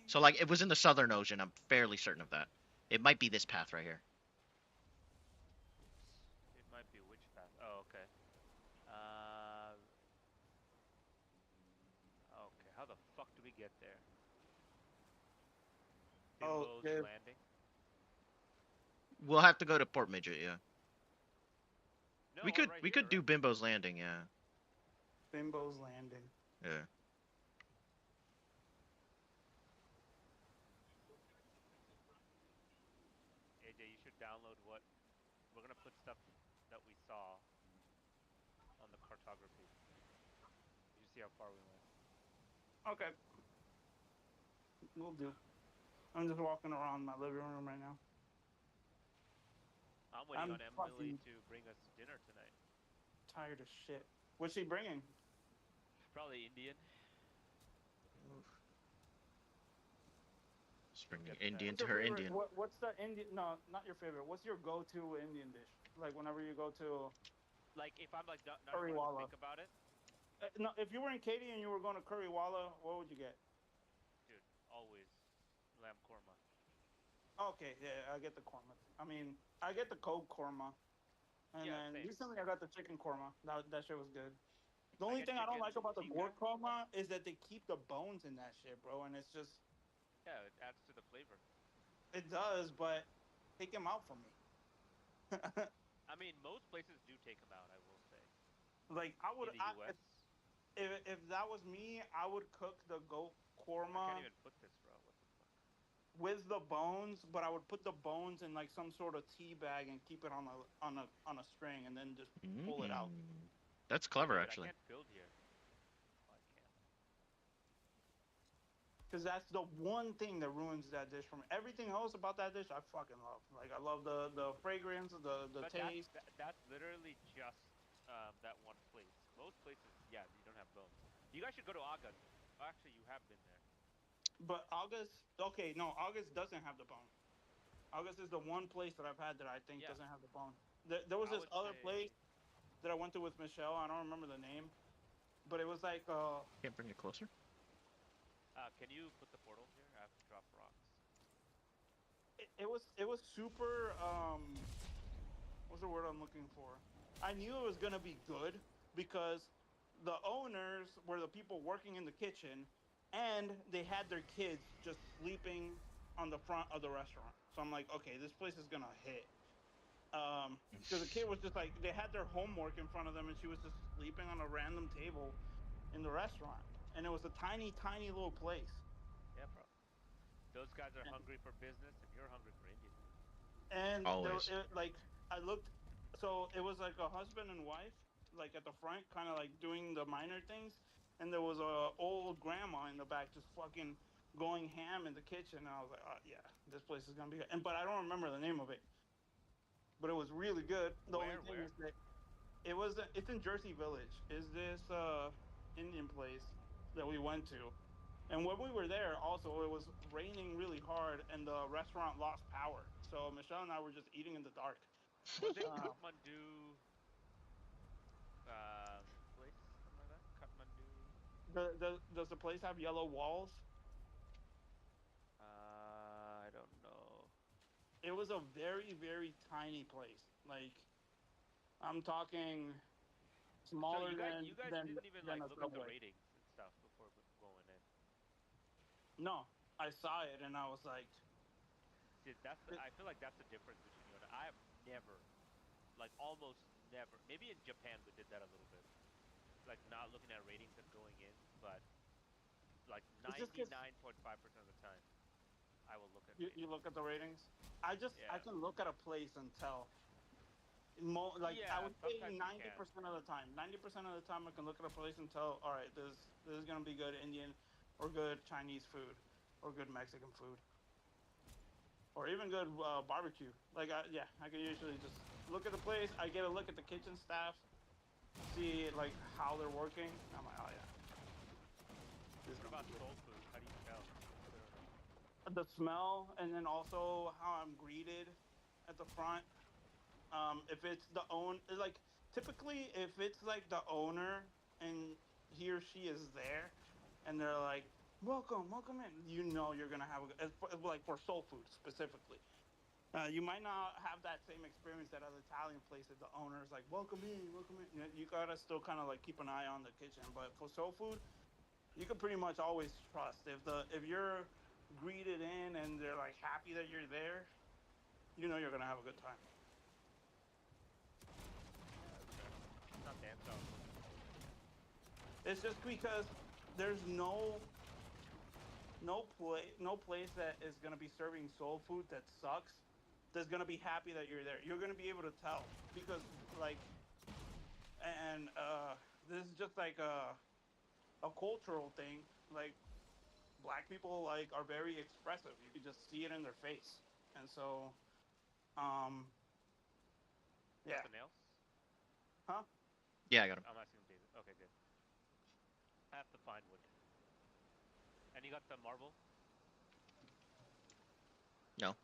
So like it was in the Southern Ocean. I'm fairly certain of that. It might be this path right here. It might be which path. Oh, okay. Uh, okay. How the fuck do we get there? Oh, Bimbo's yeah. Landing? We'll have to go to Port Midget. Yeah, No, we or could right we here, could do right? Bimbo's Landing. Yeah, Bimbo's Landing. yeah. AJ, you should download what we're gonna put stuff that we saw on the cartography. You see how far we went. Okay, we'll do. I'm just walking around my living room right now. I'm waiting I'm on Emily fucking to bring us dinner tonight. tired of shit. What's she bringing? Probably Indian. Just She'll bringing get Indian What's to your her favorite? Indian. What's the Indian? No, not your favorite. What's your go-to Indian dish? Like whenever you go to like if I'm like not even gonna Currywalla. think about it, No, if you were in Katy and you were going to Currywalla, what would you get? dude. Always lamb korma. Okay, yeah, I get the korma. I mean, I get the cold korma, and Yeah, then same. recently I got the chicken korma. That shit was good. The I only get thing I don't chicken like about the tikka. gourd korma is that they keep the bones in that shit, bro, and it's just Yeah, it adds to the flavor. it does, but take them out for me. I mean, most places do take them out. I will say Like I would, in the U.S. if that was me, I would cook the goat I can't korma even put this, bro. What the fuck? with the bones, but I would put the bones in like some sort of tea bag and keep it on a string, and then just pull it out. That's Oh, clever, damn it! I actually. can't build here. Oh, I can. Because that's the one thing that ruins that dish for me. Everything else about that dish, I fucking love. Like I love the fragrance, the But taste. that's literally just that one place. Most places, yeah, you don't have bones. You guys should go to Agan. Oh, actually, you have been there. But August, okay, no, August doesn't have the bone. August is the one place that I've had that I think Yeah, doesn't have the bone. There was I this would other place say. that I went to with Michelle. I don't remember the name, but it was like Can't bring it closer. Can you put the portal here? I have to drop rocks. it was super what's the word I'm looking for? I knew it was gonna be good because the owners were the people working in the kitchen, and they had their kids just sleeping on the front of the restaurant. So I'm like, okay, this place is gonna hit. Because the kid was just like they had their homework in front of them, and she was just sleeping on a random table in the restaurant, and it was a tiny, tiny little place. Yeah, bro. Those guys are hungry for business, and you're hungry for Indian food. And Always. like I looked, so it was like a husband and wife, like at the front, kind of like doing the minor things, and there was a old grandma in the back just fucking going ham in the kitchen. And I was like, oh yeah, this place is gonna be good. And but I don't remember the name of it, but it was really good. The only Where? thing Where? is that it's in Jersey Village. Is this Indian place that we went to? And when we were there, also it was raining really hard, and the restaurant lost power. So Michelle and I were just eating in the dark. Was it Uh, Kathmandu place? Something like that? Kathmandu. does the place have yellow walls? I don't know. It was a very, very tiny place. Like I'm talking. So smaller you guys didn't even than like a look at the subway. ratings and stuff before going in. No, I saw it and I was like, See, I feel like that's the difference between you and I have never, like almost never. Maybe in Japan we did that a little bit, like not looking at ratings and going in, but like it's just because 99.5% of the time I will look at you ratings. look at the ratings. I Yeah. can look at a place and tell. Like I Yeah, would say, sometimes you ninety can. percent of the time, 90% of the time, I can look at a place and tell, all right, this is gonna be good Indian, or good Chinese food, or good Mexican food, or even good barbecue. Yeah, I can usually just look at the place. I get a look at the kitchen staff, see like how they're working. I'm like, oh yeah, this is What gonna about be good. soul food? How do you tell? Good or no? The smell, and then also how I'm greeted at the front. If it's the own, like typically, if it's like the owner and he or she is there, and they're like, "Welcome, welcome in," you know you're gonna have like for soul food specifically. You might not have that same experience at other Italian places. The owner's like, "Welcome in, welcome in." You gotta still kind of like keep an eye on the kitchen. But for soul food, you can pretty much always trust if you're greeted in and they're like happy that you're there, you know you're gonna have a good time. That's fair. It's not the answer I was looking for. It's just because there's no place that is gonna be serving soul food that sucks. That's gonna be happy that you're there. You're gonna be able to tell because like and this is just like a cultural thing. Like black people like are very expressive. You can just see it in their face, and so um yeah, Nothing else? huh? Yeah, I got him. I'm asking David. Okay, good. I have to find wood. And you got the marble? No,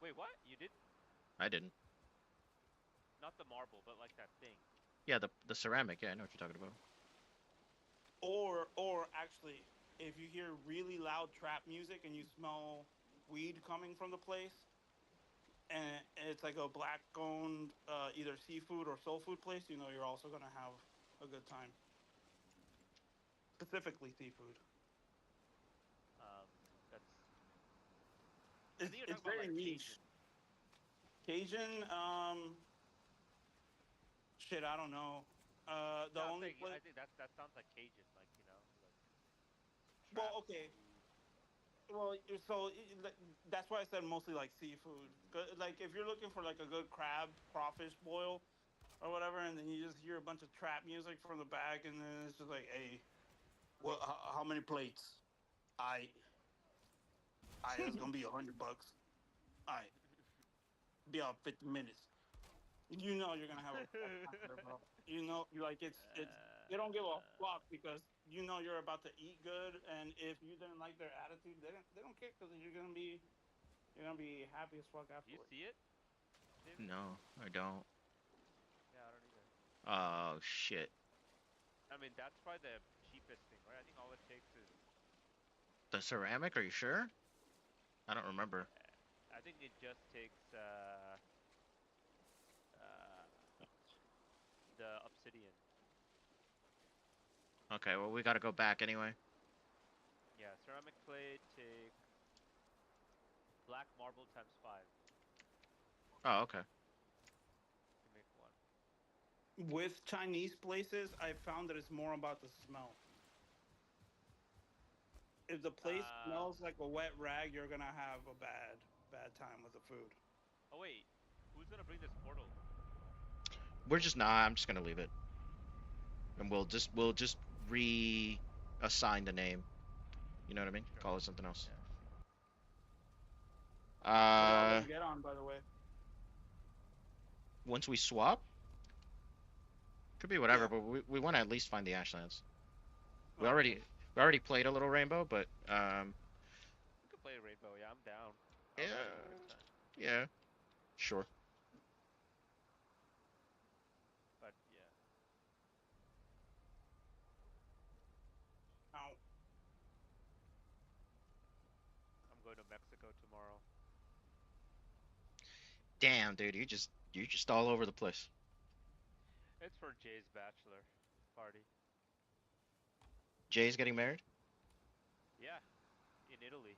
Wait, what? You didn't? I didn't. Not the marble, but like that thing. Yeah, the ceramic. Yeah, I know what you're talking about. Or actually, if you hear really loud trap music and you smell weed coming from the place, and it's like a black owned either seafood or soul food place, you know you're also gonna have a good time. Specifically seafood. Um, that's. I It's think you're it's talking about very like niche. Cajun. Cajun, shit, I don't know. The No, I'm only saying place. I think that sounds like Cajun, like like Well, trap okay. food. Well, that's why I said mostly like seafood. Like if you're looking for like a good crab crawfish boil or whatever, and then you just hear a bunch of trap music from the back, and then it's just like, hey, what? How many plates? I, it's gonna be $100. I be out 50 minutes. You know you're gonna have a time there, bro. You know, you like it's they don't give a fuck because you know you're about to eat good, and if you didn't like their attitude, they don't care because you're gonna be happy as fuck Do you afterwards. see it, David? No, I don't. Yeah, I don't either. Oh shit. I mean, that's probably the cheapest thing, right? I think all it takes is. The ceramic? Are you sure? I don't remember. Yeah, I think it just takes uh the obsidian. Okay, well we gotta go back anyway. Yeah, ceramic plate take black marble times five Oh, okay. to make one. With Chinese places, I found that it's more about the smell. If the place Uh smells like a wet rag, you're gonna have a bad time with the food. oh wait, who's gonna bring this portal? We're just nah. I'm just gonna leave it, and we'll just reassign the name. You know what I mean? Sure. Call it something else. Yeah. How do y'all Uh, guys get on, by the way? once we swap, could be whatever, Yeah. but we want to at least find the Ashlands. We Oh, okay. already we already played a little Rainbow, but We could play Rainbow. Yeah, I'm down. I was yeah, having a good time. yeah, sure. But yeah, Ow. I'm going to Mexico tomorrow. Damn, dude, you just all over the place. It's for Jay's bachelor party. Jay's getting married? Yeah, in Italy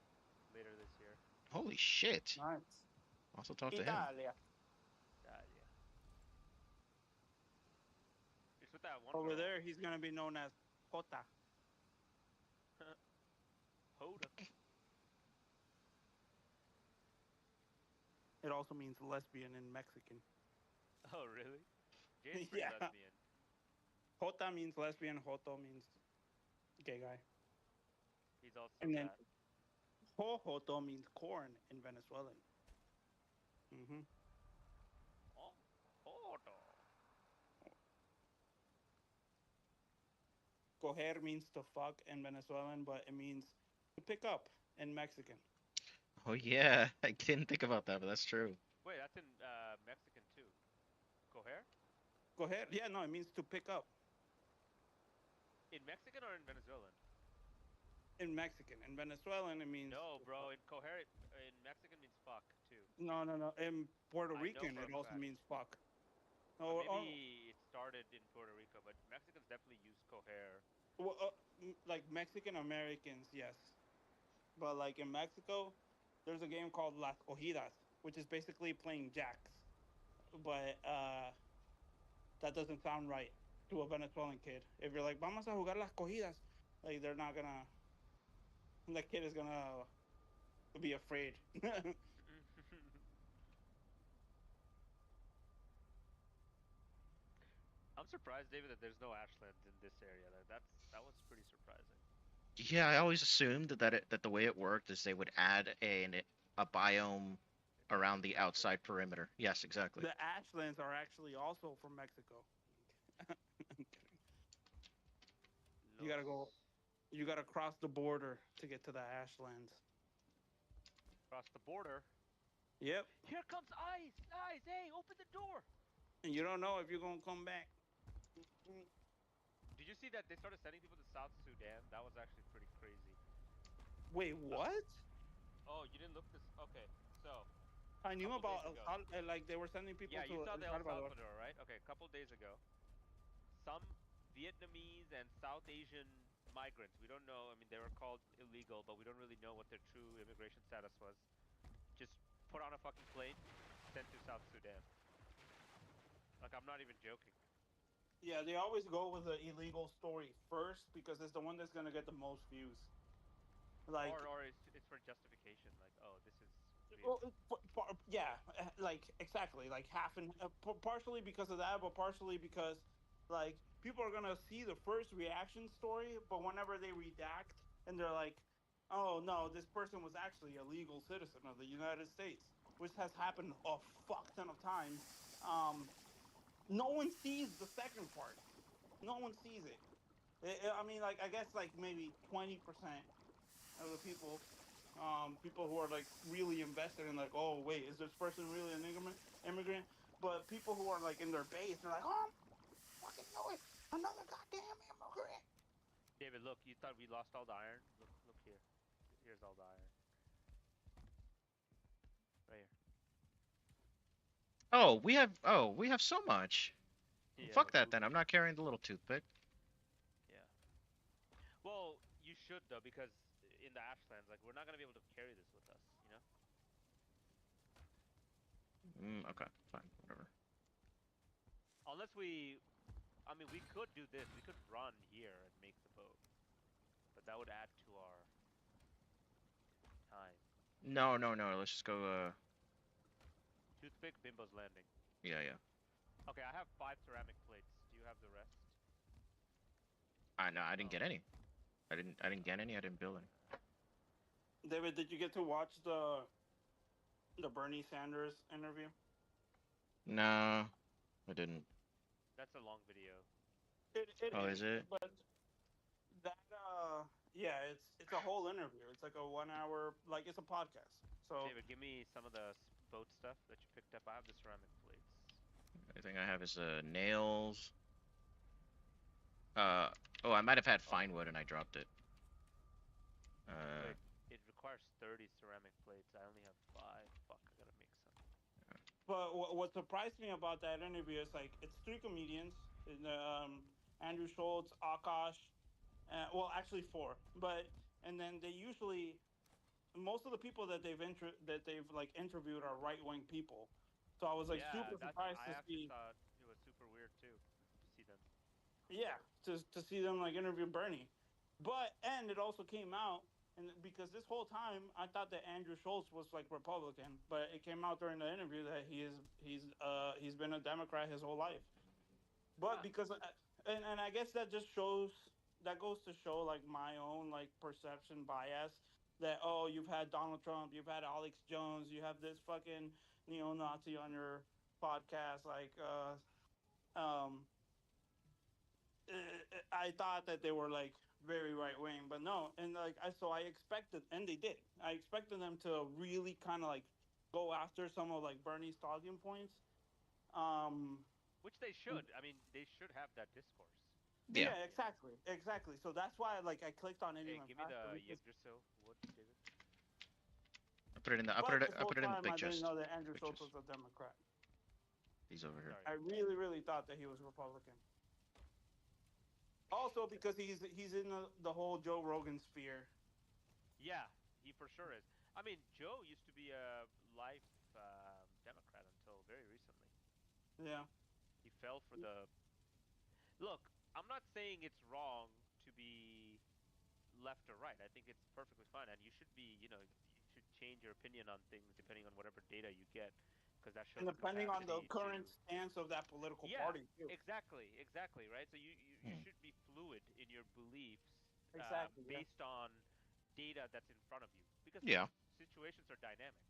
later this year. Holy shit. Nice. Also talk to him. Italia. Yeah. It's with that one Over girl. there, he's gonna be known as Jota. Hoda. It also means lesbian in Mexican. Oh, really? Jay's pretty Yeah. lesbian. Jota means lesbian. Joto means gay guy. He's also And then that. Joto means corn in Venezuelan. Hmm. Oh, Hoda. Coger means to fuck in Venezuelan, but it means to pick up in Mexican. Oh yeah, I didn't think about that, but that's true. Wait, that's in Mexican too. Coger? Coger, yeah, no, it means to pick up In Mexican or in Venezuelan? in Mexican. In Venezuelan, it means No, to bro. fuck. In coher, in Mexican means fuck too. No, no, no. In Puerto I know Rican, for a it also fact. means fuck. Oh, oh, Maybe it started in Puerto Rico, but Mexicans definitely use coher. well, like Mexican Americans, yes. But like in Mexico, there's a game called Las Cogidas, which is basically playing jacks. But that doesn't sound right to a Venezuelan kid. If you're like, vamos a jugar las cogidas, like they're not gonna, the kid is gonna be afraid. I'm surprised, David, that there's no ashlands in this area. That was pretty surprising. Yeah, I always assumed that the way it worked is they would add a biome around the Expansion. outside perimeter. Yes, exactly. The Ashlands are actually also from Mexico. I'm kidding. You gotta go. Los You gotta cross the border to get to the Ashlands. Across the border. Yep, Here comes Ice! Ice, hey, open the door! and you don't know if you're gonna come back. Did you see that they started sending people to South Sudan? That was actually pretty crazy. Wait, So, what? oh, you didn't look this. Okay, so I a knew couple days about ago. like they were sending people Yeah, you to saw the El El Salvador. Salvador, right? Okay, a couple days ago, some Vietnamese and South Asian migrants. We don't know. I mean, they were called illegal, but we don't really know what their true immigration status was. Just put on a fucking plane, sent to South Sudan. Like, I'm not even joking. Yeah, they always go with the illegal story first because it's the one that's gonna get the most views. Like, Or it's for justification. Like, oh, this is real. well, yeah, like exactly, like half and partially because of that, but partially because like people are gonna see the first reaction story, but whenever they redact and they're like, "Oh no, this person was actually a legal citizen of the United States," which has happened a fuck ton of times. Um, no one sees the second part. No one sees it. I mean, like I guess like maybe 20% of the people who are like really invested in like, oh wait, is this person really an immigrant? But people who are like in their base, they're like, oh, fucking know it, another goddamn immigrant. David, look, you thought we lost all the iron? Look here. Here's all the iron. Right here. Oh, we have so much. Yeah, Fuck that oops. then. I'm not carrying the little toothpick. Yeah. Well, you should though, because in the Ashlands, like, we're not gonna be able to carry this with us, you know? Okay, fine, whatever. Unless we, I mean, we could do this. We could run here and make the boat, but that would add to our time. No, no, no. Let's just go. Toothpick, Bimbo's landing. Yeah, yeah. Okay, I have 5 ceramic plates. Do you have the rest? I no, I didn't Oh, get any. I didn't get any. I didn't build any. David, did you get to watch the Bernie Sanders interview? No, I didn't. that's a long video. It Oh, is, is it? but that yeah, it's a whole interview. It's like a 1 hour, like it's a podcast. So David, give me some of the boat stuff that you picked up. I have the ceramic plates. I think I have is nails. Uh, oh, I might have had Oh, fine wood and I dropped it. Uh, wait. It requires 30 ceramic plates. I only have 5. Fuck, I gotta make some. but what surprised me about that interview is like it's three comedians. And, Andrew Schultz, Akash. Well, actually four, but and then they usually most of the people that that they've like interviewed are right wing people. So I was like Yeah, super that's surprised I to actually see, thought it was super weird too to see them. yeah, to see them like interview Bernie. But and it also came out, and because this whole time I thought that Andrew Schultz was like Republican, but it came out during the interview that he's been a Democrat his whole life. But Huh. because and I guess that just shows that goes to show like my own like perception bias that oh you've had Donald Trump, you've had Alex Jones, you have this fucking neo-Nazi on your podcast like um I thought that they were like very right wing, but no. And like I expected, and they did. I expected them to really kind of like go after some of like Bernie's talking points. Um, Which they should. I mean, they should have that discourse. Yeah, yeah, You know. exactly. So that's why like I clicked on it Hey, even give me faster the because. Yggdrasil wood, David. I put it in the. But this I whole put it in the time big I didn't chest. know that Andrew Big Schultz chest. was a Democrat. He's over here. Sorry. I really thought that he was Republican. Also because he's in the whole Joe Rogan sphere. Yeah, he for sure is. I mean, Joe used to be a life Democrat until very recently. Yeah. He fell for the. Look, I'm not saying it's wrong to be left or right. I think it's perfectly fine, and you should be, you should change your opinion on things depending on whatever data you get, because that And shows the depending on the capacity current to. stance of that political Yeah, party too. exactly, right. So you Hmm. should be fluid in your beliefs, Exactly. Yeah. based on data that's in front of you, because Yeah, situations are dynamic.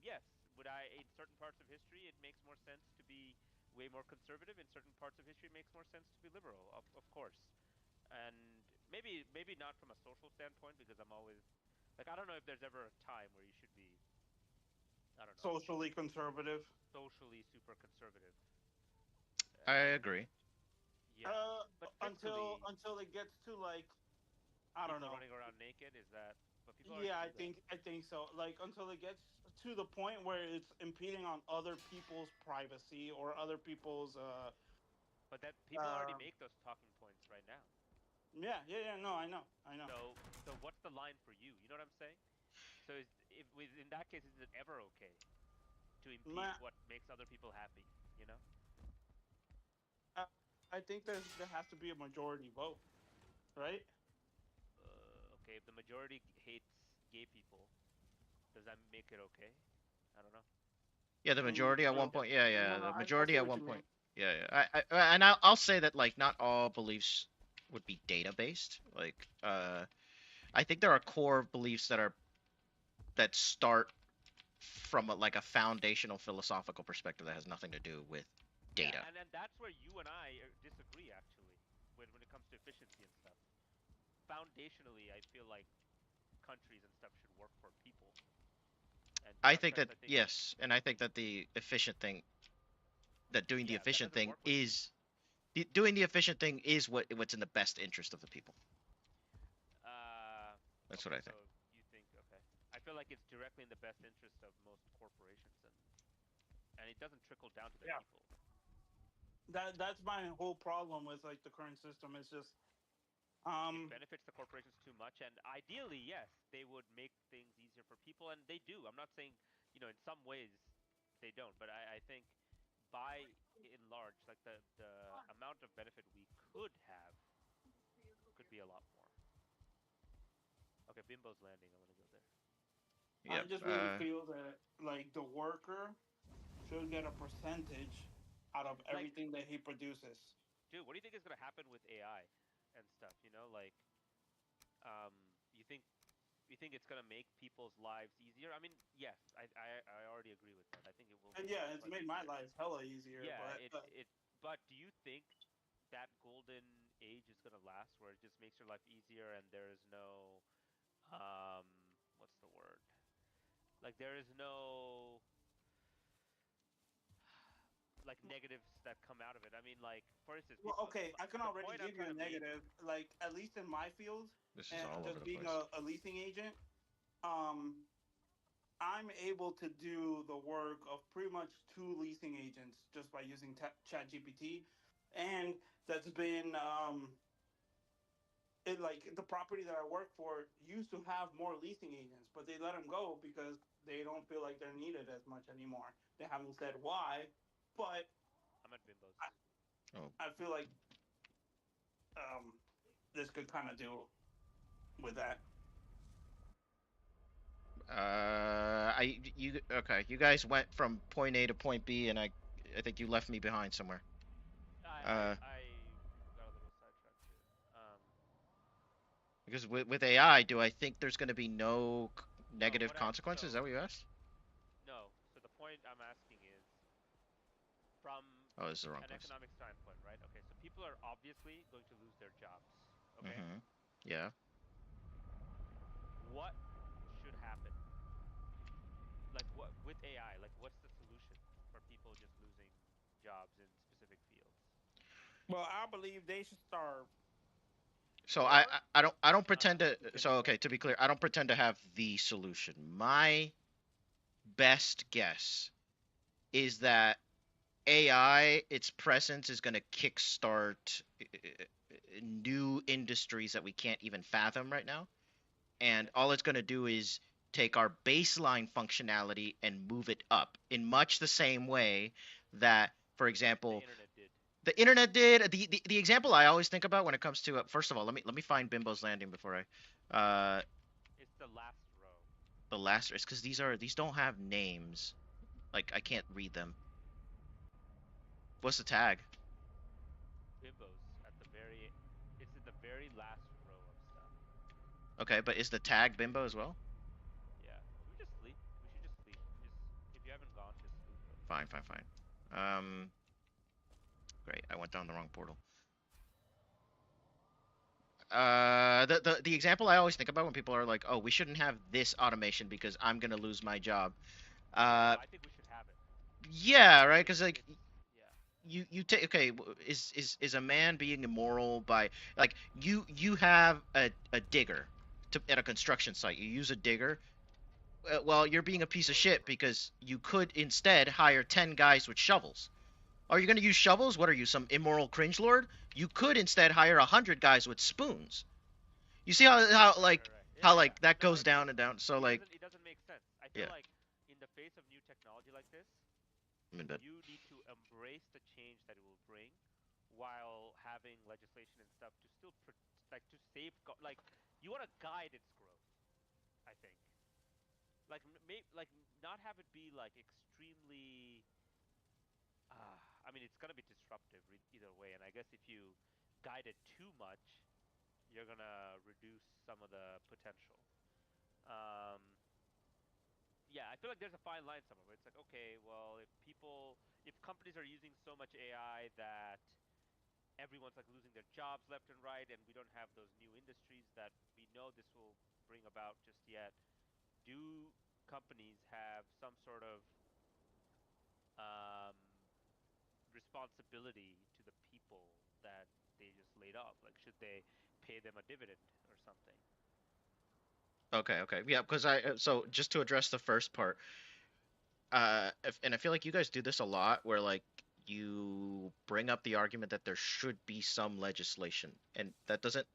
Yes, would I in certain parts of history it makes more sense to be way more conservative. In certain parts of history, it makes more sense to be liberal. Of course, and maybe not from a social standpoint because I'm always like I don't know if there's ever a time where you should be I don't know Socially conservative. socially super conservative. I Uh, agree. yeah, but fiscally, Until it gets to like I don't people know. running around naked is that, but people already Yeah, do that. I think so. Like until it gets to the point where it's impeding on other people's privacy or other people's But that people already uh make those talking points right now. yeah, no, I know. So what's the line for you? You know what I'm saying? So if in that case, is it ever okay to impede Ma- what makes other people happy? You know? uh, I think there has to be a majority vote, right? Okay, if the majority hates gay people, does that make it okay? I don't know. Yeah, the majority at What one No, point. does Yeah, no, yeah, no. the I majority see at what one you mean. point. Yeah, yeah. And I'll say that like not all beliefs would be data based. Like, I think there are core beliefs that start from like a foundational philosophical perspective that has nothing to do with Yeah, data. and that's where you and I disagree actually when it comes to efficiency and stuff. Foundationally, I feel like countries and stuff should work for people, and I think sometimes that I think yes, and I think that the efficient thing that doing the yeah that efficient doesn't thing work with me. is doing the efficient thing is what's in the best interest of the people. That's what Okay, I think. so you think okay. I feel like it's directly in the best interest of most corporations, and it doesn't trickle down to the Yeah, people. that's my whole problem with like the current system. It's just It um benefits the corporations too much, and ideally, yes, they would make things easier for people, and they do. I'm not saying, in some ways they don't, but I think by in large, like the amount of benefit we could have could be a lot more. Okay, Bimbo's landing. I want to go there. I Yep. just really feel that like the worker should get a percentage out of Like, everything that he produces. dude, what do you think is gonna happen with AI and stuff? Like, you think it's gonna make people's lives easier? I mean, yes, I already agree with that. I think it will And make yeah, people's it's lives made my easier. life hella easier, Yeah, but but do you think that golden age is gonna last where it just makes your life easier and there is no um what's the word? Like there is no like negatives that come out of it. I mean, like for instance, well, okay, I can the already point I'm give you trying a to make. negative. Like at least in my field, This is and all over just the being place. a leasing agent, um, I'm able to do the work of pretty much two leasing agents just by using ChatGPT. and that's been it, like the property that I work for used to have more leasing agents, but they let them go because they don't feel like they're needed as much anymore. They haven't said why, but I'm at Bimbo's. Oh, I feel like um, this could kind of do with that. you okay? You guys went from point A to point B, and I think you left me behind somewhere. Uh, I got a little sidetracked too. because with AI, do I think there's going to be no No, negative consequences? Is that what you asked? no. So the point I'm asking is from Oh, this is the wrong an place. economic standpoint, right? Okay, so people are obviously going to lose their jobs. Okay, Mm-hmm. Yeah. what should happen? Like what with AI? Like what's the solution for people just losing jobs in specific fields? Well, I believe they should start, So or I don't Uh huh. pretend to. So continue. okay, to be clear, I don't pretend to have the solution. My best guess is that AI, its presence is going to kickstart new industries that we can't even fathom right now. And Okay. all it's going to do is take our baseline functionality and move it up in much the same way that, for The example, internet did. the internet did. The example I always think about when it comes to first of all, let me find Bimbo's Landing before I It's the last row. the last is because these don't have names. Like I can't read them. What's the tag? Bimbo's at the very. It's in the very last row of stuff. Okay, but is the tag Bimbo as well? Yeah. Should we just sleep? We should just sleep. Just if you haven't gone, just sleep real quick. Fine, fine, fine. Um, great. I went down the wrong portal. The example I always think about when people are like, "Oh, we shouldn't have this automation because I'm gonna lose my job." No, Uh, I think we should have it. yeah, I right. think Because like it's yeah. you take okay, is a man being immoral by like you have a digger at a construction site. You use a digger. Well, you're being a piece of Or a shit lever. because you could instead hire 10 guys with shovels. Are you going to use shovels? What are you, some immoral cringe lord? You could instead hire 100 guys with spoons. You see Right. how Yeah, yeah. like that No, goes down and down. So like it doesn't make sense. I feel yeah, like in the face of new technology like this, I'm in bed. you need to embrace the change that it will bring while having legislation and stuff to still like to safeguard like you want to guide its growth, I think. Like not have it be like extremely I mean it's going to be disruptive either way, and I guess if you guide it too much, you're going to reduce some of the potential. Um yeah, I feel like there's a fine line somewhere where it's like, okay, well, if companies are using so much AI that everyone's like losing their jobs left and right, and we don't have those new industries that we know this will bring about just yet, do companies have some sort of um, responsibility to the people that they just laid off? Like, should they pay them a dividend or something? Okay, okay. Yeah, because so just to address the first part, and I feel like you guys do this a lot where like you bring up the argument that there should be some legislation and that doesn't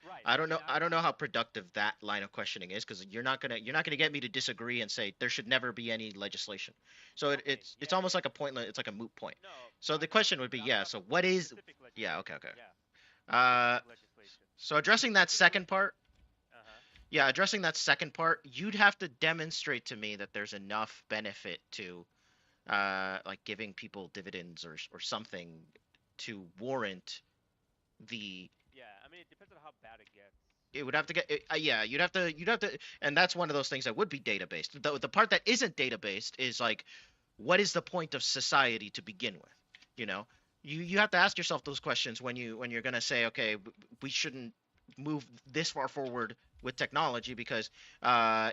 Right. I I don't mean, know. I don't know how productive that line of questioning is because you're not gonna get me to disagree and say there should never be any legislation. So okay. it's Yeah, almost yeah. like a pointless. It's like a moot point. No, So I the get question you, would be, but I'm yeah. So talking what is? specific Yeah. Okay. legislation. Okay. Yeah, Uh, existing legislation. so addressing that Specifically, second part, uh-huh. yeah, addressing that second part, you'd have to demonstrate to me that there's enough benefit to, like giving people dividends or something to warrant the Yeah, I mean, it depends on how bad it gets. it would have to get yeah you'd have to and that's one of those things that would be data based the part that isn't data based is like what is the point of society to begin with you know you have to ask yourself those questions when you're going to say okay we shouldn't move this far forward with technology because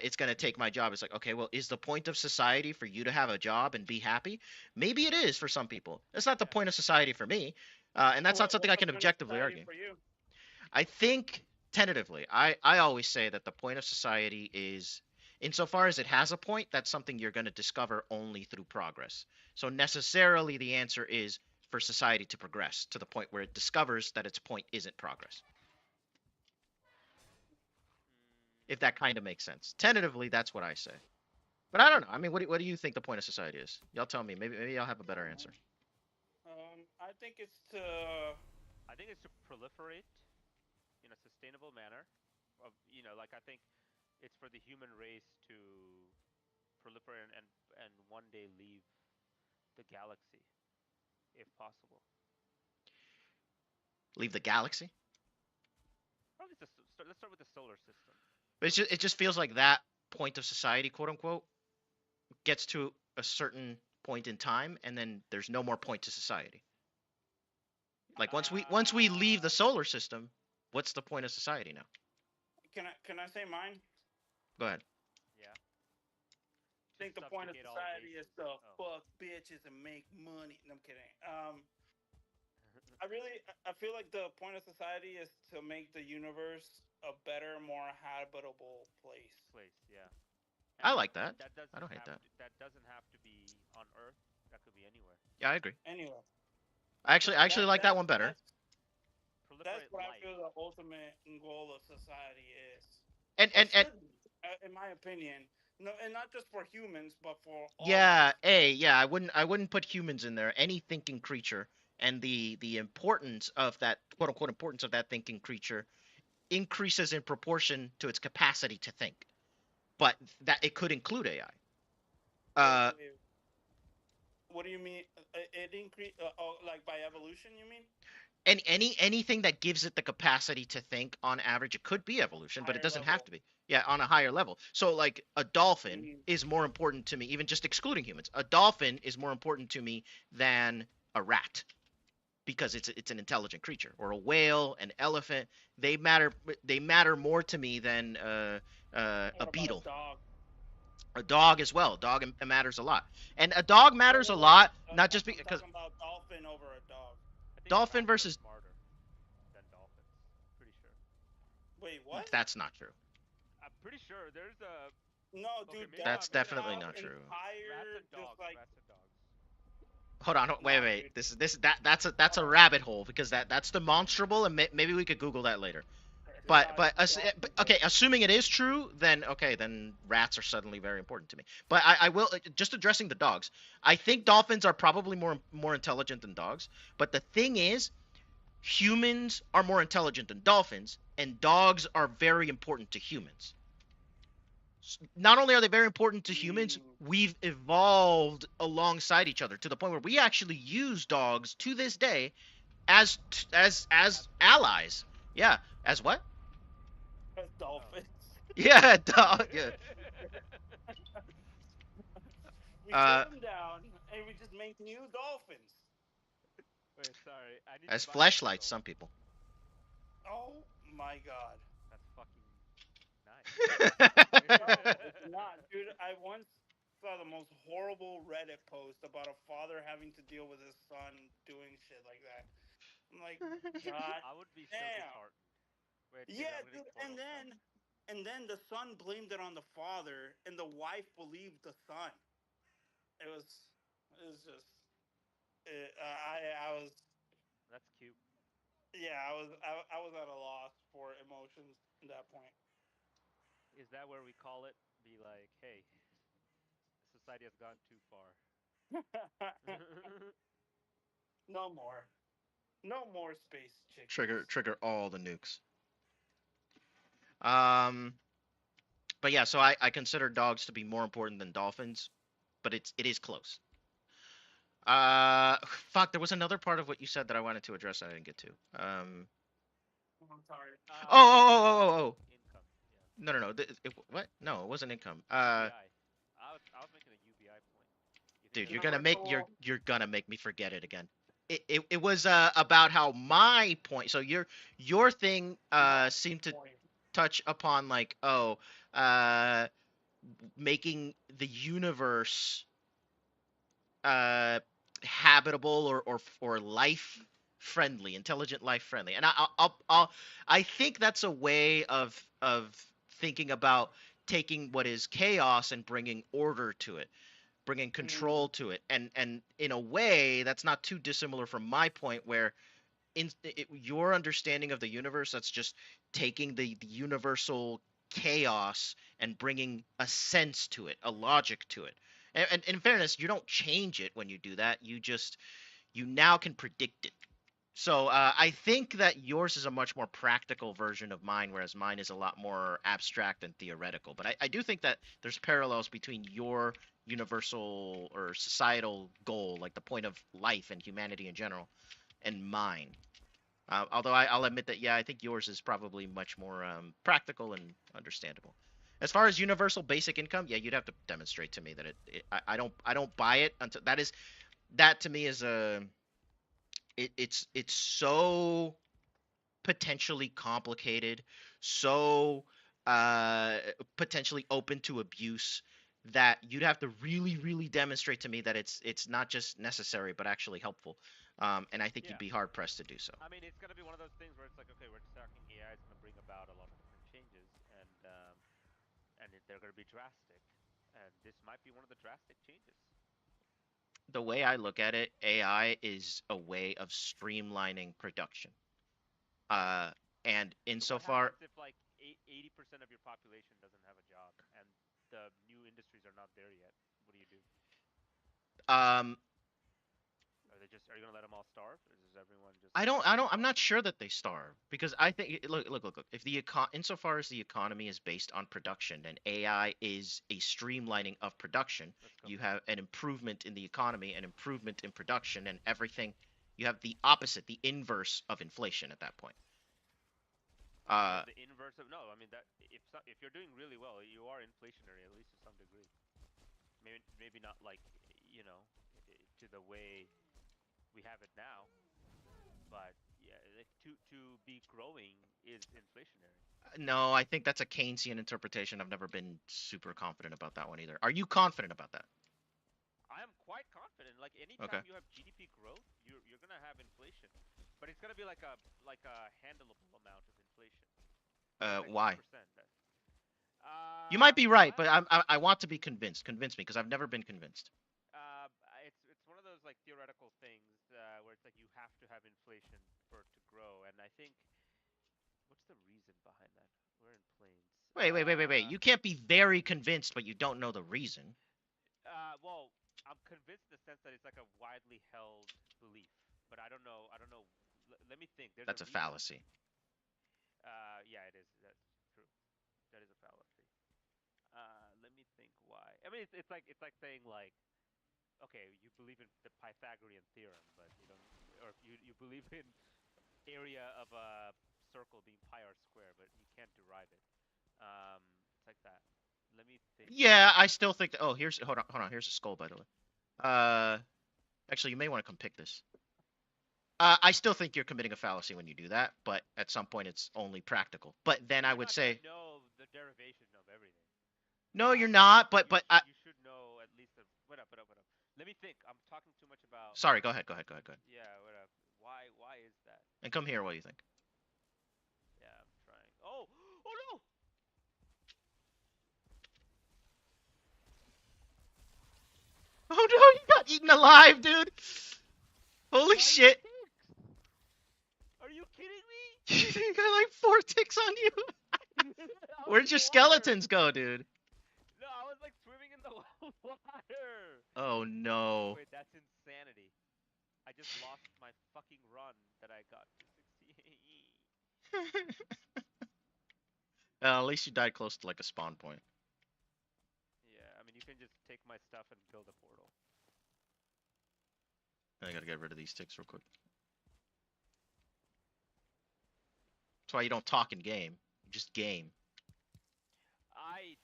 it's going to take my job it's like okay well is the point of society for you to have a job and be happy maybe it is for some people it's not the Yeah. point of society for me and that's not something What's I the can point of objectively society argue. for you? I think tentatively, I always say that the point of society is, insofar as it has a point, that's something you're going to discover only through progress. So necessarily, the answer is for society to progress to the point where it discovers that its point isn't progress. If that kind of makes sense. Tentatively, that's what I say. But I don't know. I mean, what do you think the point of society is? Y'all tell me. Maybe I'll have a better answer. I think it's to. I think it's to proliferate in a sustainable manner. Of like I think it's for the human race to proliferate and one day leave the galaxy, if possible. Leave the galaxy. Or at least let's start with the solar system. But it just feels like that point of society, quote unquote, gets to a certain point in time, and then there's no more point to society. Like once we leave the solar system, what's the point of society now? Can I say mine? Go ahead. Yeah. I think the point of society is to fuck bitches and make money. No, I'm kidding. I feel like the point of society is to make the universe a better, more habitable place. Yeah. I like that. That doesn't I don't hate that. that doesn't have to be on Earth. That could be anywhere. Yeah, I agree. Anyway, I actually like that one better. That's what I feel the ultimate goal of society is. And In my opinion, no, and not just for humans, but for all. yeah, I wouldn't put humans in there. Any thinking creature, and the importance of that, quote unquote, importance of that thinking creature increases in proportion to its capacity to think. But that it could include AI. Wait. What do you mean? It increase? Like by evolution, you mean? And anything that gives it the capacity to think on average, it could be evolution, but it doesn't have to be. Yeah, on a higher level. So like a dolphin is more important to me, even just excluding humans. A dolphin is more important to me than a rat because it's an intelligent creature. Or a whale, an elephant, they matter more to me than a beetle. A dog as well. Dog matters a lot, and a dog matters a lot, not just because talking about dolphin over a dog. dolphin versus. Smarter than dolphins. Pretty sure. Wait, what? That's not true. I'm pretty sure there's a. No, Okay, dude. That's definitely not true. Rats and dogs. Rats and dogs. Hold on, wait. That's a rabbit hole because that's demonstrable, and maybe we could Google that later. But okay, assuming it is true, then okay, then rats are suddenly very important to me. But I will just addressing the dogs. I think dolphins are probably more intelligent than dogs. But the thing is, humans are more intelligent than dolphins, and dogs are very important to humans. Not only are they very important to humans, we've evolved alongside each other to the point where we actually use dogs to this day as allies. Yeah, as what? As dolphins. Yeah, dog. Yeah. We shut them down, and we just make new dolphins. Wait, sorry. I need As to buy fleshlights, some people. Oh my god. That's fucking nice. No, it's not, dude. I once saw the most horrible Reddit post about a father having to deal with his son doing shit like that. I'm like, God, I would be so damn. disheartened. Wait, Yeah, dude, and then the son blamed it on the father, and the wife believed the son. It was just, I was. That's cute. Yeah, I was at a loss for emotions at that point. Is that where we call it? Be like, hey, society has gone too far. No more. No more space chickens. Trigger all the nukes. Um, but yeah, so I consider dogs to be more important than dolphins, but it is close. Fuck, there was another part of what you said that I wanted to address that I didn't get to. I'm sorry. Oh. Income. No. What? No, it wasn't income. UBI. I was making a UBI point. Dude, you're gonna make me forget it again. It was about how my point. So your thing seemed to touch upon like making the universe habitable or life friendly, intelligent life friendly, and I think that's a way of thinking about taking what is chaos and bringing order to it. bringing control to it, and in a way that's not too dissimilar from my point where your understanding of the universe, that's just taking the universal chaos and bringing a sense to it, a logic to it. And in fairness, you don't change it when you do that. You now can predict it. So I think that yours is a much more practical version of mine, whereas mine is a lot more abstract and theoretical. But I do think that there's parallels between your universal or societal goal, like the point of life and humanity in general, and mine. Although I'll admit that, yeah, I think yours is probably much more practical and understandable. As far as universal basic income, yeah, you'd have to demonstrate to me that I don't buy it until that to me is it's so potentially complicated, so uh, potentially open to abuse that you'd have to really, really demonstrate to me that it's not just necessary but actually helpful. And I think you'd Yeah. be hard pressed to do so. I mean, it's gonna be one of those things where it's like, okay, we're talking AI is gonna bring about a lot of different changes, and they're gonna be drastic, and this might be one of the drastic changes. The way I look at it, AI is a way of streamlining production. Uh, and So what insofar, happens if like 80% of your population doesn't have a job and the new industries are not there yet? What do you do? um, Are you gonna let them all starve, or is everyone just I'm fucked? not sure that they starve because I think look. If insofar as the economy is based on production and AI is a streamlining of production, Let's go. you have an improvement in the economy, an improvement in production, and everything. You have the opposite, the inverse of inflation at that point. You Uh, have the inverse of no. I mean that if you're doing really well, you are inflationary at least to some degree. Maybe not like you know to the way we have it now, but yeah, like to be growing is inflationary. no, I think that's a Keynesian interpretation. I've never been super confident about that one either. Are you confident about that? I am quite confident. Like Okay. anytime you have GDP growth, you're gonna have inflation, but it's gonna be like a handleable amount of inflation. Not like two Why? percent. You might be right, but Well, I want to be convinced. Convince me, because I've never been convinced. it's one of those like theoretical things where it's like you have to have inflation for it to grow, and I think what's the reason behind that? We're in planes. Wait. You can't be very convinced, but you don't know the reason. Well, I'm convinced in the sense that it's like a widely held belief, but I don't know. I don't know. Let me think. There's a That's a reason. fallacy. Yeah, it is. That's true. That is a fallacy. Let me think why. I mean, it's like saying like, okay, you believe in the Pythagorean theorem, but you don't, or you believe in area of a circle being pi r square, but you can't derive it. It's like that. Let me think. Yeah, I still think that. Oh, here's hold on. Here's a skull, by the way. Uh, Actually, you may want to come pick this. I still think you're committing a fallacy when you do that, but at some point it's only practical. But then But I you're would not gonna say, know the derivation of everything. no, you're You not. you you should know at least a what up, what up, what up. Let me think. I'm talking too much about. sorry. Go ahead. Yeah, what up? Why is that? And come here while you think. Yeah, I'm trying. Oh, oh no! Oh no, you got eaten alive, dude. Holy By shit. ticks! Are you kidding me? You got like 4 ticks on you. I was Where'd in your the water. skeletons go, dude? No, I was like swimming in the water. Oh no. Wait, that's insanity. I just lost my fucking run that I got to 68. At least you died close to like a spawn point. Yeah, I mean, you can just take my stuff and build a portal. I gotta get rid of these ticks real quick. That's why you don't talk in game. You just game. I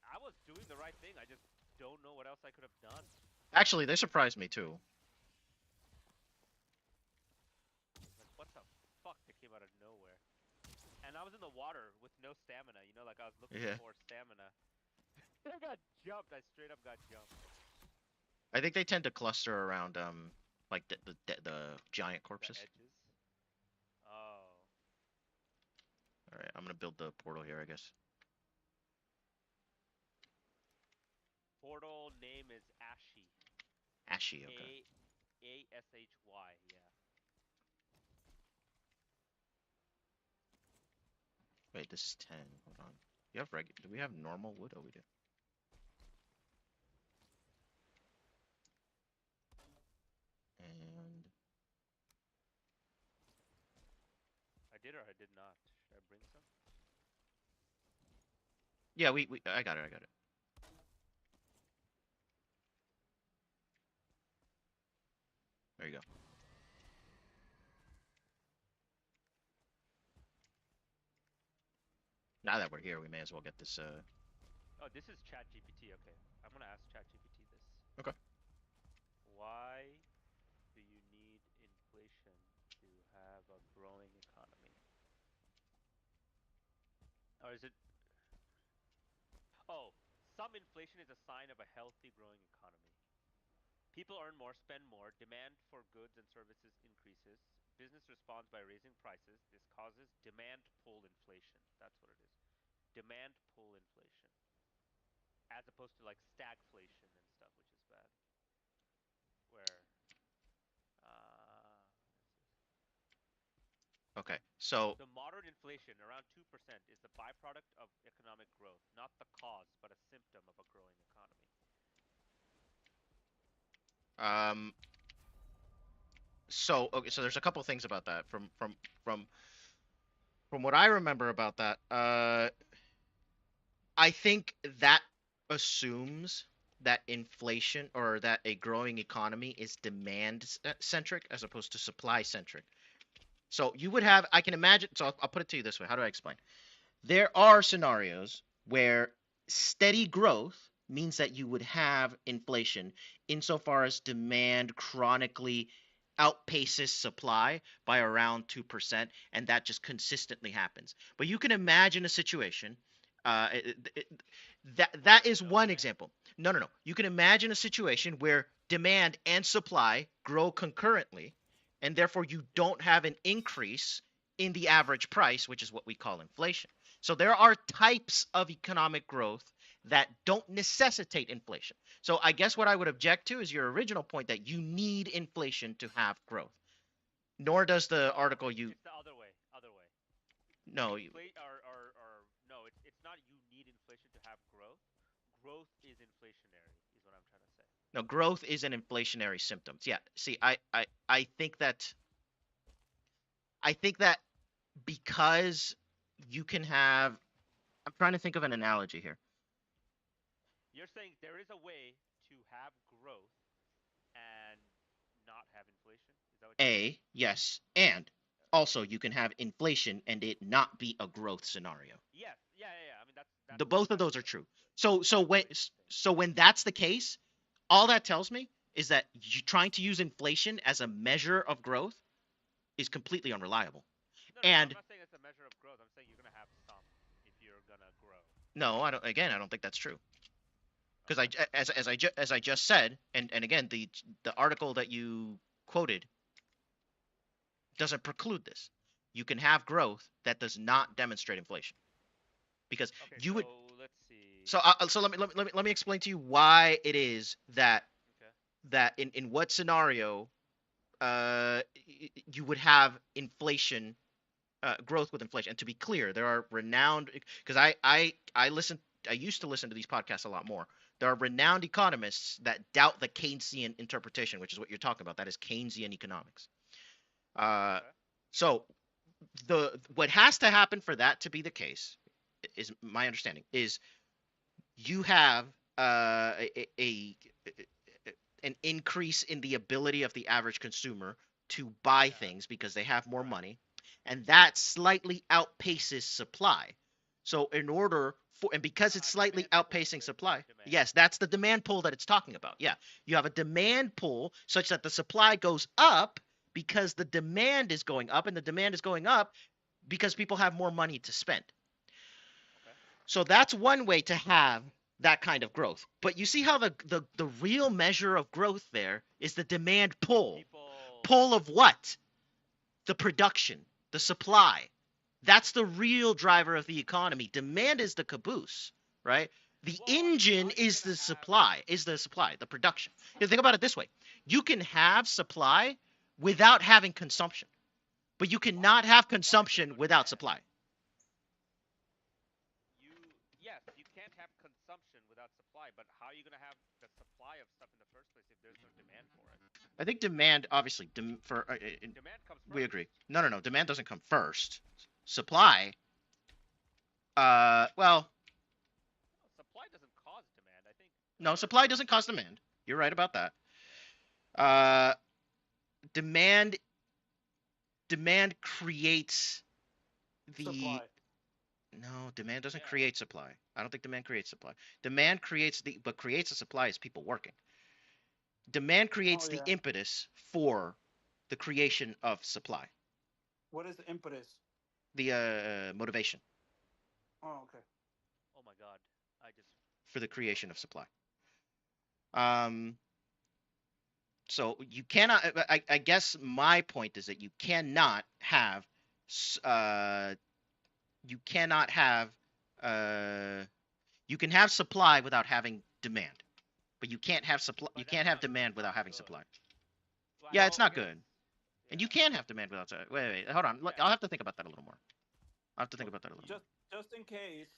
I was doing the right thing. I just don't know what else I could have done. Actually, they surprised me too. Like, what the fuck? They came out of nowhere. And I was in the water with no stamina. You know, like I was looking Yeah. for stamina. I got jumped. I straight up got jumped. I think they tend to cluster around like the giant The corpses. edges. Oh. All right, I'm gonna build the portal here, I guess. Portal name is Ashi. Ashy. Okay. A-A-S-H-Y. Yeah. Wait, this is 10. Hold on. You have regular? Do we have normal wood? Oh, we do. And I did or I did not. Should I bring some? yeah, we I got it. I got it. There you go. Now that we're here, we may as well get this. Oh, this is ChatGPT. Okay. I'm gonna ask ChatGPT this. Okay. Why do you need inflation to have a growing economy? Or is it? Oh, some inflation is a sign of a healthy growing economy. People earn more, spend more, demand for goods and services increases. Business responds by raising prices. This causes demand pull inflation. That's what it is. Demand pull inflation. As opposed to like stagflation and stuff, which is bad. Where Okay. So so moderate inflation around 2% is the byproduct of economic growth, not the cause, but a symptom of a growing economy. um. So okay. So there's a couple things about that from from what I remember about that. I think that assumes that inflation or that a growing economy is demand centric as opposed to supply centric. So you would have, I can imagine, so I'll put it to you this way. How do I explain? There are scenarios where steady growth means that you would have inflation insofar as demand chronically outpaces supply by around 2%, and that just consistently happens. But you can imagine a situation. That is No one demand. example. No, no, no. You can imagine a situation where demand and supply grow concurrently, and therefore you don't have an increase in the average price, which is what we call inflation. So there are types of economic growth that don't necessitate inflation. So I guess what I would object to is your original point that you need inflation to have growth. Nor does the No, article you it's the other way. Other way. no you, Inflate or no, it's not you need inflation to have growth. Growth is inflationary, is what I'm trying to say. no growth is an inflationary symptom. Yeah, see, I think that because you can have I'm trying to think of an analogy here. You're saying there is a way to have growth and not have inflation? Is that what you're saying? A, yes, and also you can have inflation and it not be a growth scenario. Yes. Yeah, yeah, yeah. I mean The both of those are that's true. So so when basically the same. so when that's the case, all that tells me is that you trying to use inflation as a measure of growth is completely unreliable. No, no, no. I'm And not saying it's a measure of growth. I'm saying you're gonna have some if you're gonna grow. no, I don't. Again, I don't think that's true because Okay. as I just said, and again the article that you quoted doesn't preclude this. You can have growth that does not demonstrate inflation because Okay. you would. So let's see. So let me explain to you why it is that Okay. in what scenario you would have inflation growth with inflation. And to be clear, there are renowned because I listen I used to listen to these podcasts a lot more. There are renowned economists that doubt the Keynesian interpretation, which is what you're talking about. That is Keynesian economics. Uh, Okay. so the what has to happen for that to be the case is my understanding is you have a an increase in the ability of the average consumer to buy Yeah. things because they have more Right. money, and that slightly outpaces supply. So in order for and because it's slightly Demand pull, outpacing basically supply, demand. yes, that's the demand pull that it's talking about. Yeah, you have a demand pull such that the supply goes up because the demand is going up, and the demand is going up because people have more money to spend. Okay. So that's one way to have that kind of growth. But you see how the real measure of growth there is the demand pull. People. Pull of what? The production, the supply. That's the real driver of the economy. Demand is the caboose, right? The Well, I mean, how engine are you is gonna the have? supply, the production. You think about it this way. You can have supply without having consumption, but you Why do cannot you need have supply if there's consumption no without demand? supply. Yes, you can't have consumption without supply, but how are you gonna have the supply of stuff in the first place if there's no demand for it? I think demand, obviously, Demand comes we first. agree. No, no, no. Demand doesn't come first. Supply, well, No, supply doesn't cause demand. I think. no, supply doesn't cause demand. You're right about that. Uh, demand, demand creates the Supply. no, demand doesn't Yeah. create supply. I don't think demand creates supply. Demand creates the, but creates a supply is people working. Demand Oh creates the yeah. impetus for the creation of supply, What is the impetus? the motivation Oh, okay. Oh my God. I just. for the creation of supply. Um, so you cannot. I guess my point is that you cannot have, uh, you cannot have, uh, you can have supply without having demand, but you can't have supply. You But can't that's have not. demand That's not without having good. supply. Yeah, it's Well, I not guess. good. And you Yeah. can have demand without. Wait, hold on. Yeah. I'll have to think about that a little more. I'll have to think But about that a little more. just in case,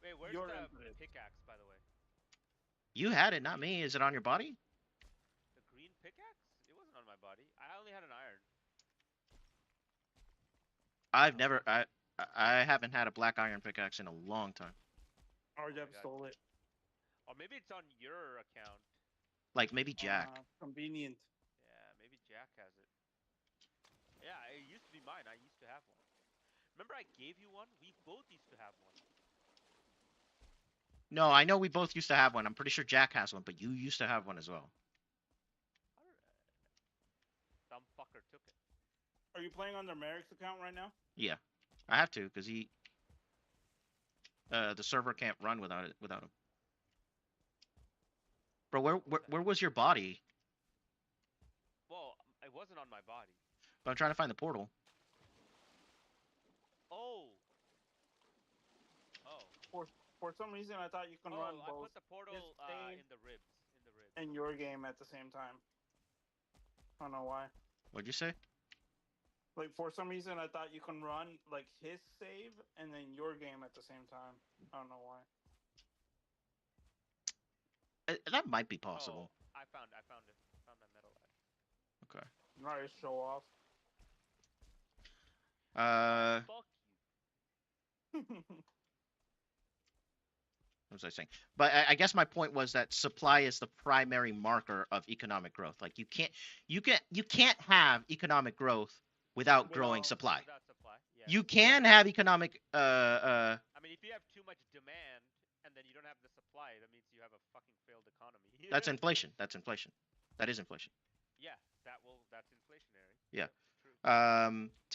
Wait, where's your the impetus. pickaxe, by the way? You had it, not me. Is it on your body? The green pickaxe? It wasn't on my body. I only had an iron. I've never. I haven't had a black iron pickaxe in a long time. Oh my RDEP God. stole it. Or maybe it's on your account. Like maybe Jack. Convenient. Yeah, maybe Jack has it. Yeah, it used to be mine. I used to have one. Remember I gave you one? We both used to have one. No, I know we both used to have one. I'm pretty sure Jack has one, but you used to have one as well. How did some fucker took it? Are you playing on the Merrick's account right now? Yeah, I have to because the server can't run without him. Bro, where was your body? Well, it wasn't on my body. But I'm trying to find the portal. Oh. Oh. For some reason, I thought you can run Oh, I both put the portal his save in the ribs. In the ribs. and your game at the same time. I don't know why. What'd you say? Like for some reason, I thought you can run like his save and then your game at the same time. I don't know why. That might be Oh, possible. I found it. Found my metal axe. Okay. Nice show off. Fuck you. What was I saying? But I guess my point was that supply is the primary marker of economic growth. Like you can't have economic growth without growing Without- supply. Without supply. Yeah. You can have economic I mean, if you have too much demand and then you don't have the supply, that means you have a fucking failed economy. that's inflation. That's inflation. That is inflation. Yeah, that's inflationary. Yeah. True.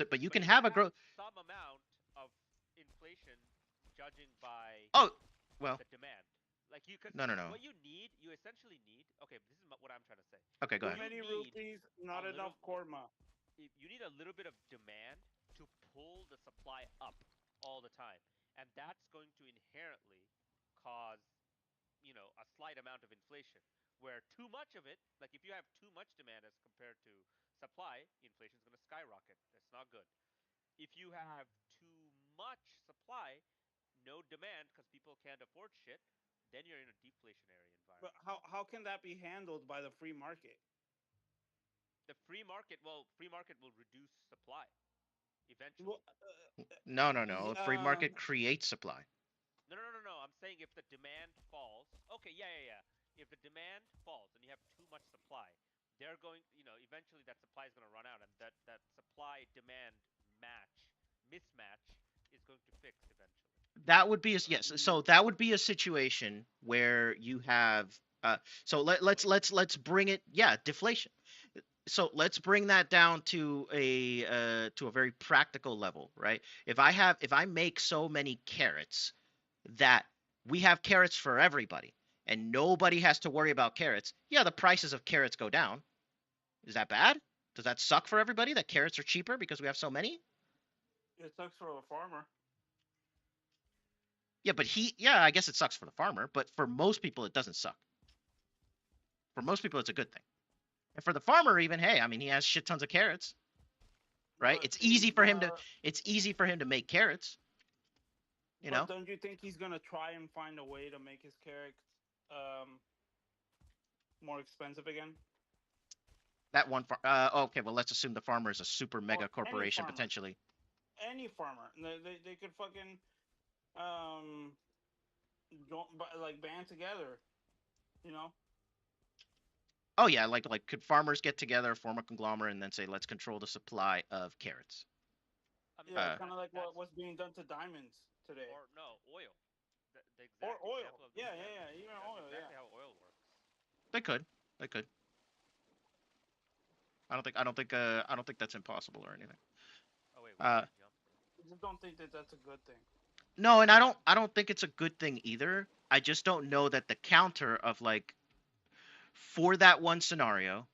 But you But can you have gotta a growth. some amount of inflation, judging by Oh, well, the demand. Like you could. no, no, no. What you need, you essentially need. Okay, this is what I'm trying to say. Okay, go Too ahead. many need rupees, not a enough little- korma. You need a little bit of demand to pull the supply up all the time, and that's going to inherently cause, a slight amount of inflation. Where too much of it, like if you have too much demand as compared to supply, inflation is going to skyrocket. That's not good. If you have too much supply, no demand because people can't afford shit, then you're in a deflationary But environment. how can that be handled by the free market? The free market will reduce supply eventually. Well, No, no, no. Free um, market creates supply. No. I'm saying if the demand falls, okay, yeah. If the demand falls and you have too much supply, they're going, eventually that supply is going to run out, and that supply demand mismatch is going to fix eventually. That would be yes. So that would be a situation where you have. So let's bring it. Yeah, deflation. So let's bring that down to a very practical level, right? If I make so many carrots that we have carrots for everybody and nobody has to worry about carrots, yeah, the prices of carrots go down. Is that bad? Does that suck for everybody that carrots are cheaper because we have so many? it sucks for the farmer. Yeah, but I guess it sucks for the farmer, but for most people it doesn't suck. For most people it's a good thing. And for the farmer even, hey, I mean he has shit tons of carrots, right? But It's he's easy for him to gonna. make carrots, you But know? don't you think he's gonna try and find a way to make his carrot um more expensive again? That one okay, well let's assume the farmer is a super Or mega corporation potentially. any farmer, they could fucking um like band together, you know? Oh yeah, like could farmers get together, form a conglomerate, and then say let's control the supply of carrots? I mean, Yeah, Uh, kind of like that's what's being done to diamonds today, or no oil. The or exact oil. example of Yeah, yeah, yeah, yeah. Even that's oil. Yeah. exactly how oil works. they could, they could. I don't think that's impossible or anything. Oh wait, where did Uh, I jump? I just don't think that that's a good thing. no, and I don't think it's a good thing either. I just don't know that the counter of like for that one scenario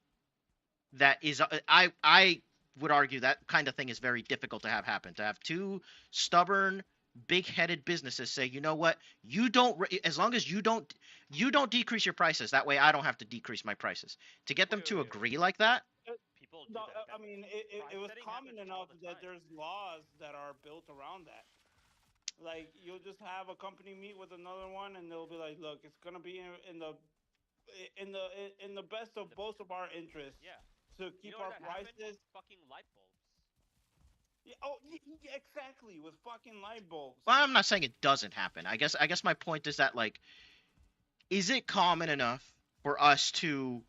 that is I would argue that kind of thing is very difficult to have happen. To have two stubborn, big-headed businesses say, you know what, as long as you don't decrease your prices. That way, I don't have to decrease my prices. To get them to Wait. agree like that, People No, do that. I mean it Price was setting common happens all enough the that time. there's laws that are built around that. Like you'll just have a company meet with another one, and they'll be like, "Look, it's gonna be in the in the best of The, both of our interests yeah. to You keep know where our that happened? prices." Fucking light bulbs. Yeah, oh, yeah, exactly with fucking light bulbs. well, I'm not saying it doesn't happen. I guess my point is that like, is it common enough for us to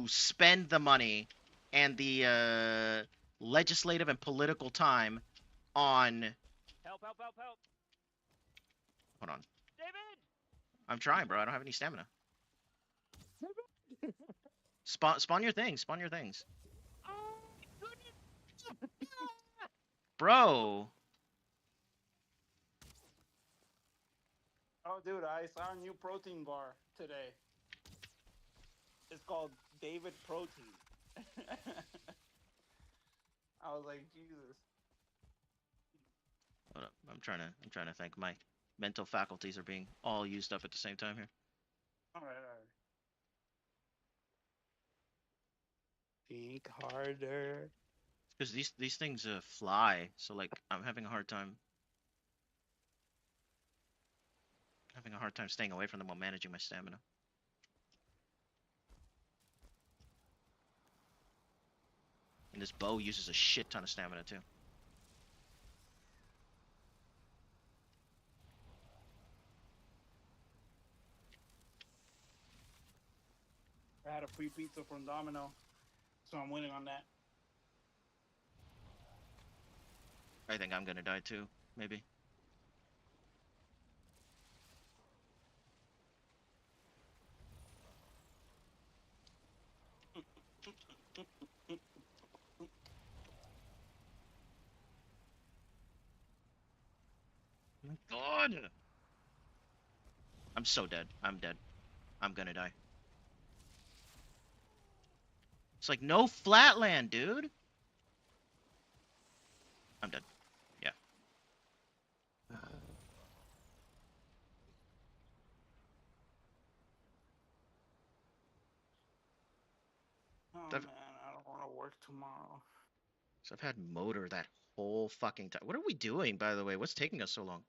spend the money and the legislative and political time on Help! Help! Help! Help! hold on. David! I'm trying, bro. I don't have any stamina. Spawn your things. Spawn your things. Oh goodness! Bro. Oh, dude, I saw a new protein bar today. It's called David Protein. I was like, Jesus. Hold up. I'm trying to think. My mental faculties are being all used up at the same time here. All right, all right. Think harder. Because these things fly, so like I'm having a hard time staying away from them while managing my stamina. And this bow uses a shit ton of stamina too. I had a free pizza from Domino, so I'm winning on that. I think I'm gonna die too, maybe. Oh my God! I'm so dead. I'm dead. I'm gonna die. It's like no flatland, dude. I'm dead. Yeah. Oh I've, man, I don't want to work tomorrow. so I've had motor that whole fucking time. What are we doing, by the way? What's taking us so long?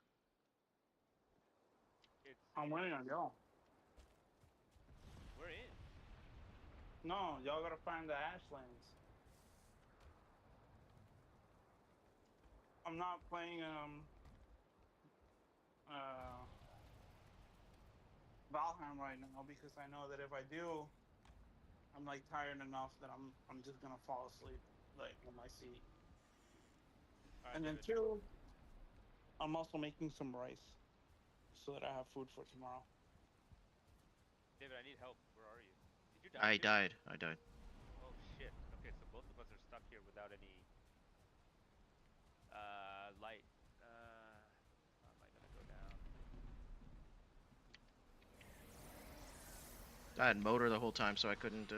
It's I'm winning on y'all. we're in. No, y'all gotta find the ashlands. I'm not playing uh Valheim right now because I know that if I do, I'm like tired enough that I'm just gonna fall asleep like in my seat. All right, And then David. two, I'm also making some rice so that I have food for tomorrow. David, I need help. Where are you? Did you die I too? died. I died. Oh shit. Okay, so both of us are stuck here without any light. How am I gonna go down? I had motor the whole time, so I couldn't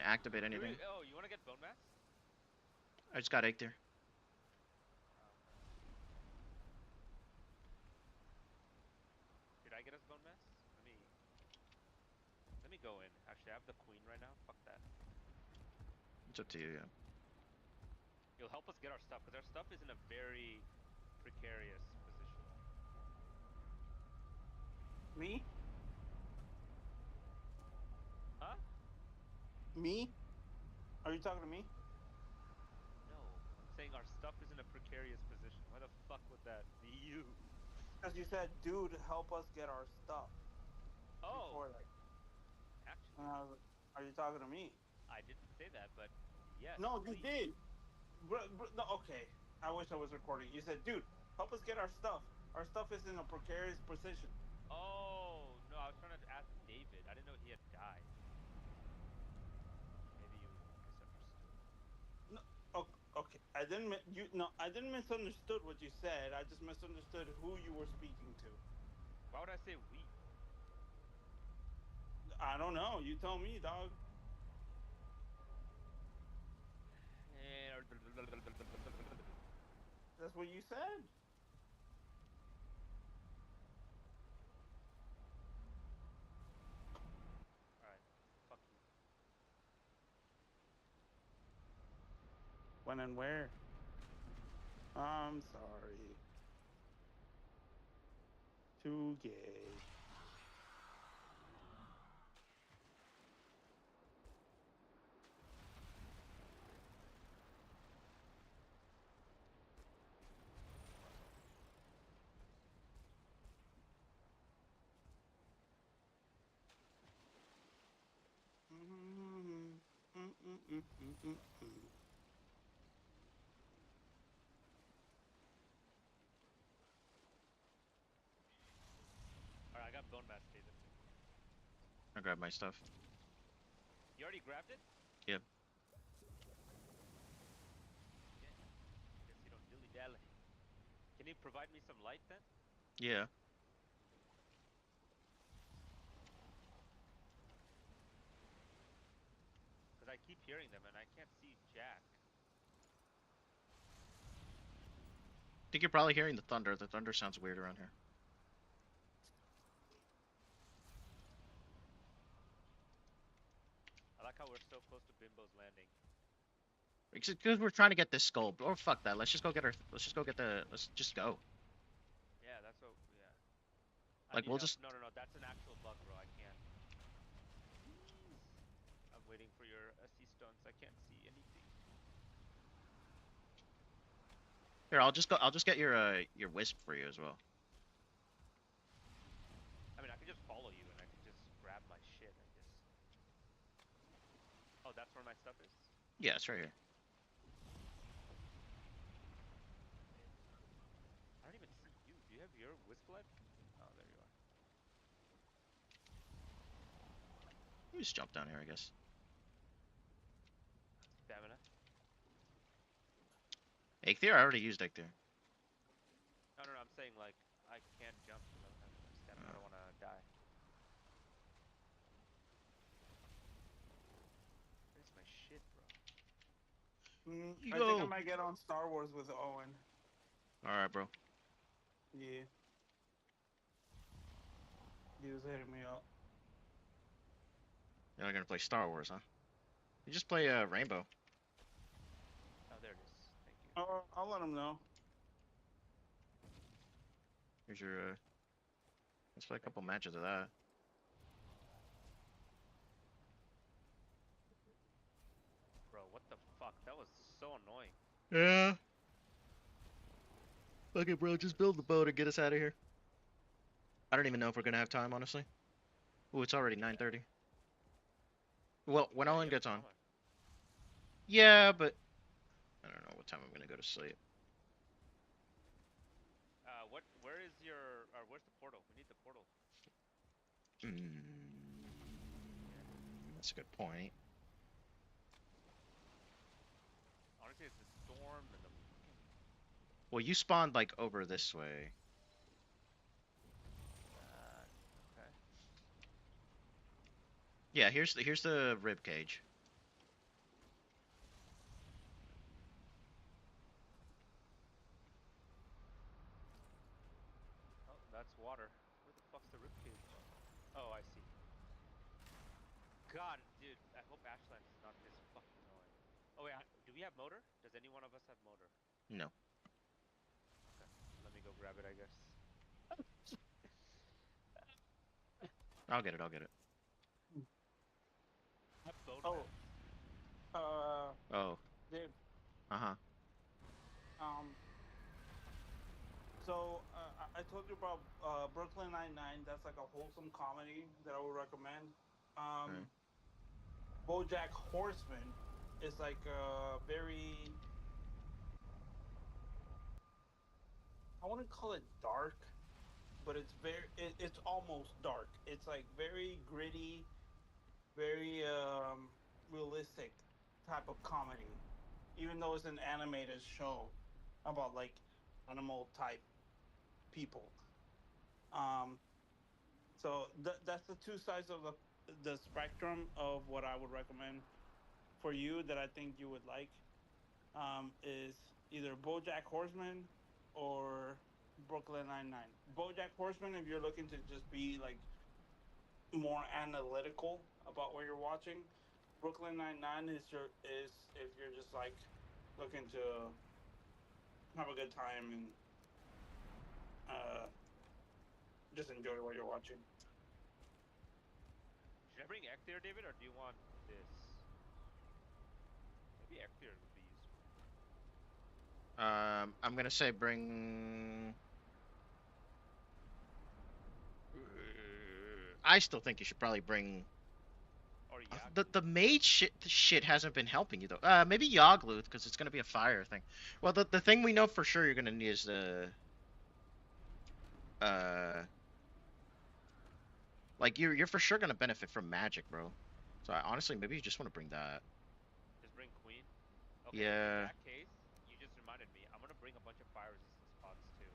activate anything. Oh, you wanna get bone mass? I just got egg there. Oh, okay. get us bone mass? Let me go in. Actually, I have the queen right now. Fuck that. It's up to you. Yeah. It'll help us get our stuff because our stuff is in a very precarious position. Me? Huh? Me? Are you talking to me? No, I'm saying our stuff is in a precarious position. Why the fuck would that be you? Because you said, dude, help us get our stuff. Oh, Before, like, actually, are you talking to me? I didn't say that, but yes, No, you please. did. No, okay. I wish I was recording. You said, dude, help us get our stuff. Our stuff is in a precarious position. Oh, no, I was trying to ask David. I didn't know he had died. Maybe you misunderstood. No, okay. I didn't misunderstood what you said. I just misunderstood who you were speaking to. Why would I say we? I don't know. You tell me, dog. That's what you said. Alright, fuck you. When and where? I'm sorry. Too gay. Alright, I got bone mass, David. I grab my stuff. You already grabbed it? Yep. Okay. Guess you don't dilly dally. Can you provide me some light then? Yeah. Because I keep hearing them and I can't see Jack. I think you're probably hearing the thunder. The thunder sounds weird around here. I like how we're so close to Bimbo's landing. Because we're trying to get this skull. Or fuck that. Let's just go get our. Let's just go get the. Let's just go. Yeah, that's what. Yeah. I Like need we'll help. just. No, no, no. That's an actual bug, bro. I can't. Please. I'm waiting for your SC stunts. I can't see anything. Here, I'll just go. I'll just get your wisp for you as well. I mean, I can just follow you and I can just grab my shit, I guess. Oh, that's where my stuff is? Yeah, it's right here. I don't even see you. Do you have your wisp life? Oh, there you are. You just jump down here, I guess. Stamina. Eikthyr? I already used Eikthyr. No, no, no. I'm saying, like, I can't jump because I don't have enough stamina. I don't want to die. Where's my shit, bro? I think I Yo. might get on Star Wars with Owen. All right, bro. Yeah. He was hitting me up. You're not gonna play Star Wars, huh? You just play Rainbow. Oh, there it is. Thank you. Oh, I'll let him know. Here's your. Let's play a couple matches of that. Bro, what the fuck? That was so annoying. Yeah. Okay, bro. Just build the boat and get us out of here. I don't even know if we're gonna have time, honestly. Ooh, it's already 9:30. Well, when Yeah, Owen you have gets on. power. Yeah, but I don't know what time I'm gonna go to sleep. Where is your, or where's the portal? We need the portal. That's a good point. Honestly, it's the storm and the fucking. Well, you spawned like over this way. Okay. Yeah, here's the rib cage. Oh, that's water. Where the fuck's the ribcage? Oh, I see. God, dude, I hope Ashland is not this fucking annoying. Oh wait, do we have motor? Does any one of us have motor? No, Okay, let me go grab it, I guess. I'll get it. I'll get it. I have bone Oh, mats. uh, Oh, Dave. uh-huh. Um, so I told you about Brooklyn Nine-Nine. That's like a wholesome comedy that I would recommend. Right. BoJack Horseman is like a very, I wouldn't call it dark, but it's almost dark. It's like very gritty, very realistic type of comedy, even though it's an animated show about like animal type people. Um, so that's the two sides of the spectrum of what I would recommend for you that I think you would like. Is either BoJack Horseman or Brooklyn Nine-Nine. BoJack Horseman, if you're looking to just be like more analytical about what you're watching. Brooklyn Nine-Nine is if you're just like looking to have a good time and uh, just enjoy what you're watching. Should I bring Eclair, David, or do you want this? Maybe Eclair would be useful. I'm gonna say bring. I still think you should probably bring. Or The Yaglu. the mage shit hasn't been helping you though. Maybe Yogluth because it's gonna be a fire thing. Well, the thing we know for sure you're gonna need is the uh like you're for sure gonna benefit from magic, bro. So honestly, maybe you just want to bring that. Just bring Queen. Okay, in Yeah. that case, you just reminded me. I'm gonna bring a bunch of fire resistance pots too.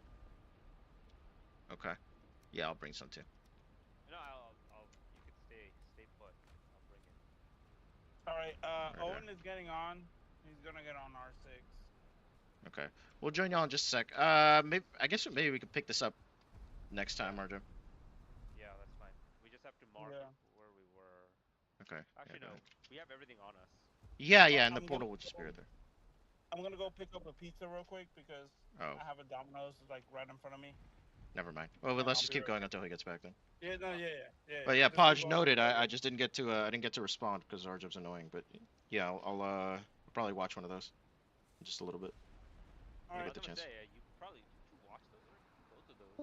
Okay. Yeah, I'll bring some too. No, you can stay put. I'll bring it. All right, Right there. Owen is getting on. He's gonna get on R6. Okay. We'll join y'all in just a sec. Maybe I guess maybe we could pick this up next time, Yeah, Arjun. yeah, that's fine. We just have to mark Yeah. where we were. Okay. Yeah, Actually, go no, ahead. we have everything on us. Yeah, Oh, yeah, and the portal will just be right there. I'm gonna go pick up a pizza real quick because Oh, I have a Domino's like right in front of me, never mind. Well, and let's I'll just be keep right. going until he gets back then. Yeah, no, Oh, yeah. But yeah, Just keep Podge going. I'll be noted. right I back. just didn't get to I didn't get to respond because Arjun's annoying. But yeah, I'll probably watch one of those in just a little bit All when I I right. get was the gonna chance. say you probably did you watch those already? Both of those.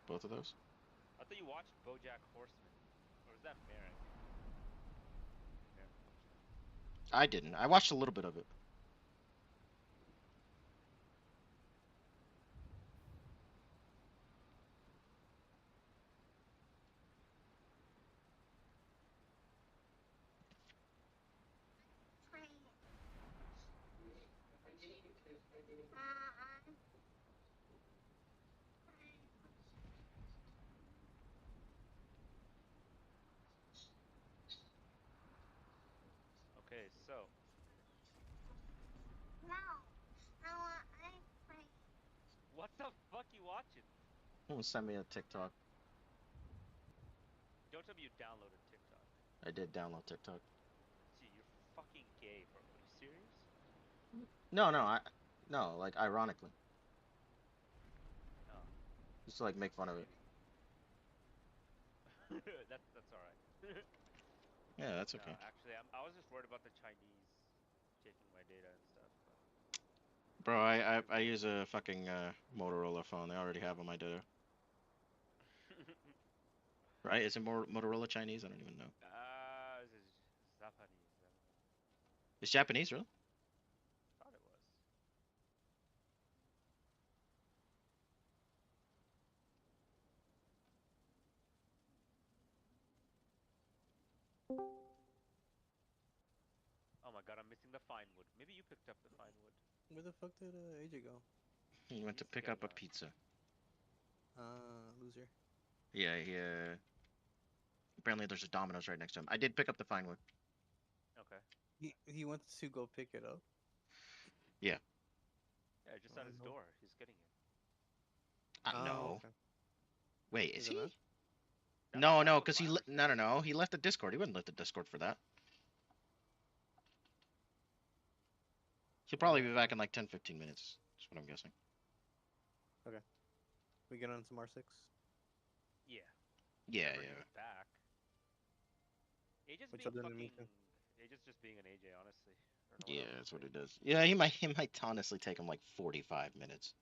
Both of those. I thought you watched BoJack Horseman, or is that Merrick? Merrick watched that. I didn't. I watched a little bit of it. Okay, so what the fuck you watching? Someone sent me a TikTok. Don't tell me you downloaded TikTok. I did download TikTok. Gee, you're fucking gay, bro. Are you serious? No, no, no, like ironically, Oh, just to like make fun of it. that's all right. Yeah, that's No, okay. actually, I was just worried about the Chinese taking my data and stuff, but Bro, it's I too I bad. use a fucking Motorola phone. They already have on my data, right? Is it more Motorola Chinese? I don't even know. This is Japanese. I don't know. It's Japanese, really? Thought it was. Oh my god, I'm missing the fine wood. Maybe you picked up the fine wood. Where the fuck did AJ go? He went to He's pick getting up a on. pizza. Loser. Yeah, apparently there's a Domino's right next to him. I did pick up the fine one. Okay. He went to go pick it up. Yeah. Yeah, just at Oh his no. door. He's getting it. No. Okay. Wait, is Is it not? he? No, That's no, what because my no, no, understanding no. is. He left the Discord. He wouldn't let the Discord for that. He'll What do probably we be have back now? in like 10, 15 minutes. That's what I'm guessing. Okay. We get on some R6. Yeah, Yeah, whenever he's yeah. back. AJ's What y'all being doing in the fucking. meantime? AJ's just being an AJ, honestly. I don't know what Yeah, else to that's what say. it does. Yeah, he might honestly take him like 45 minutes.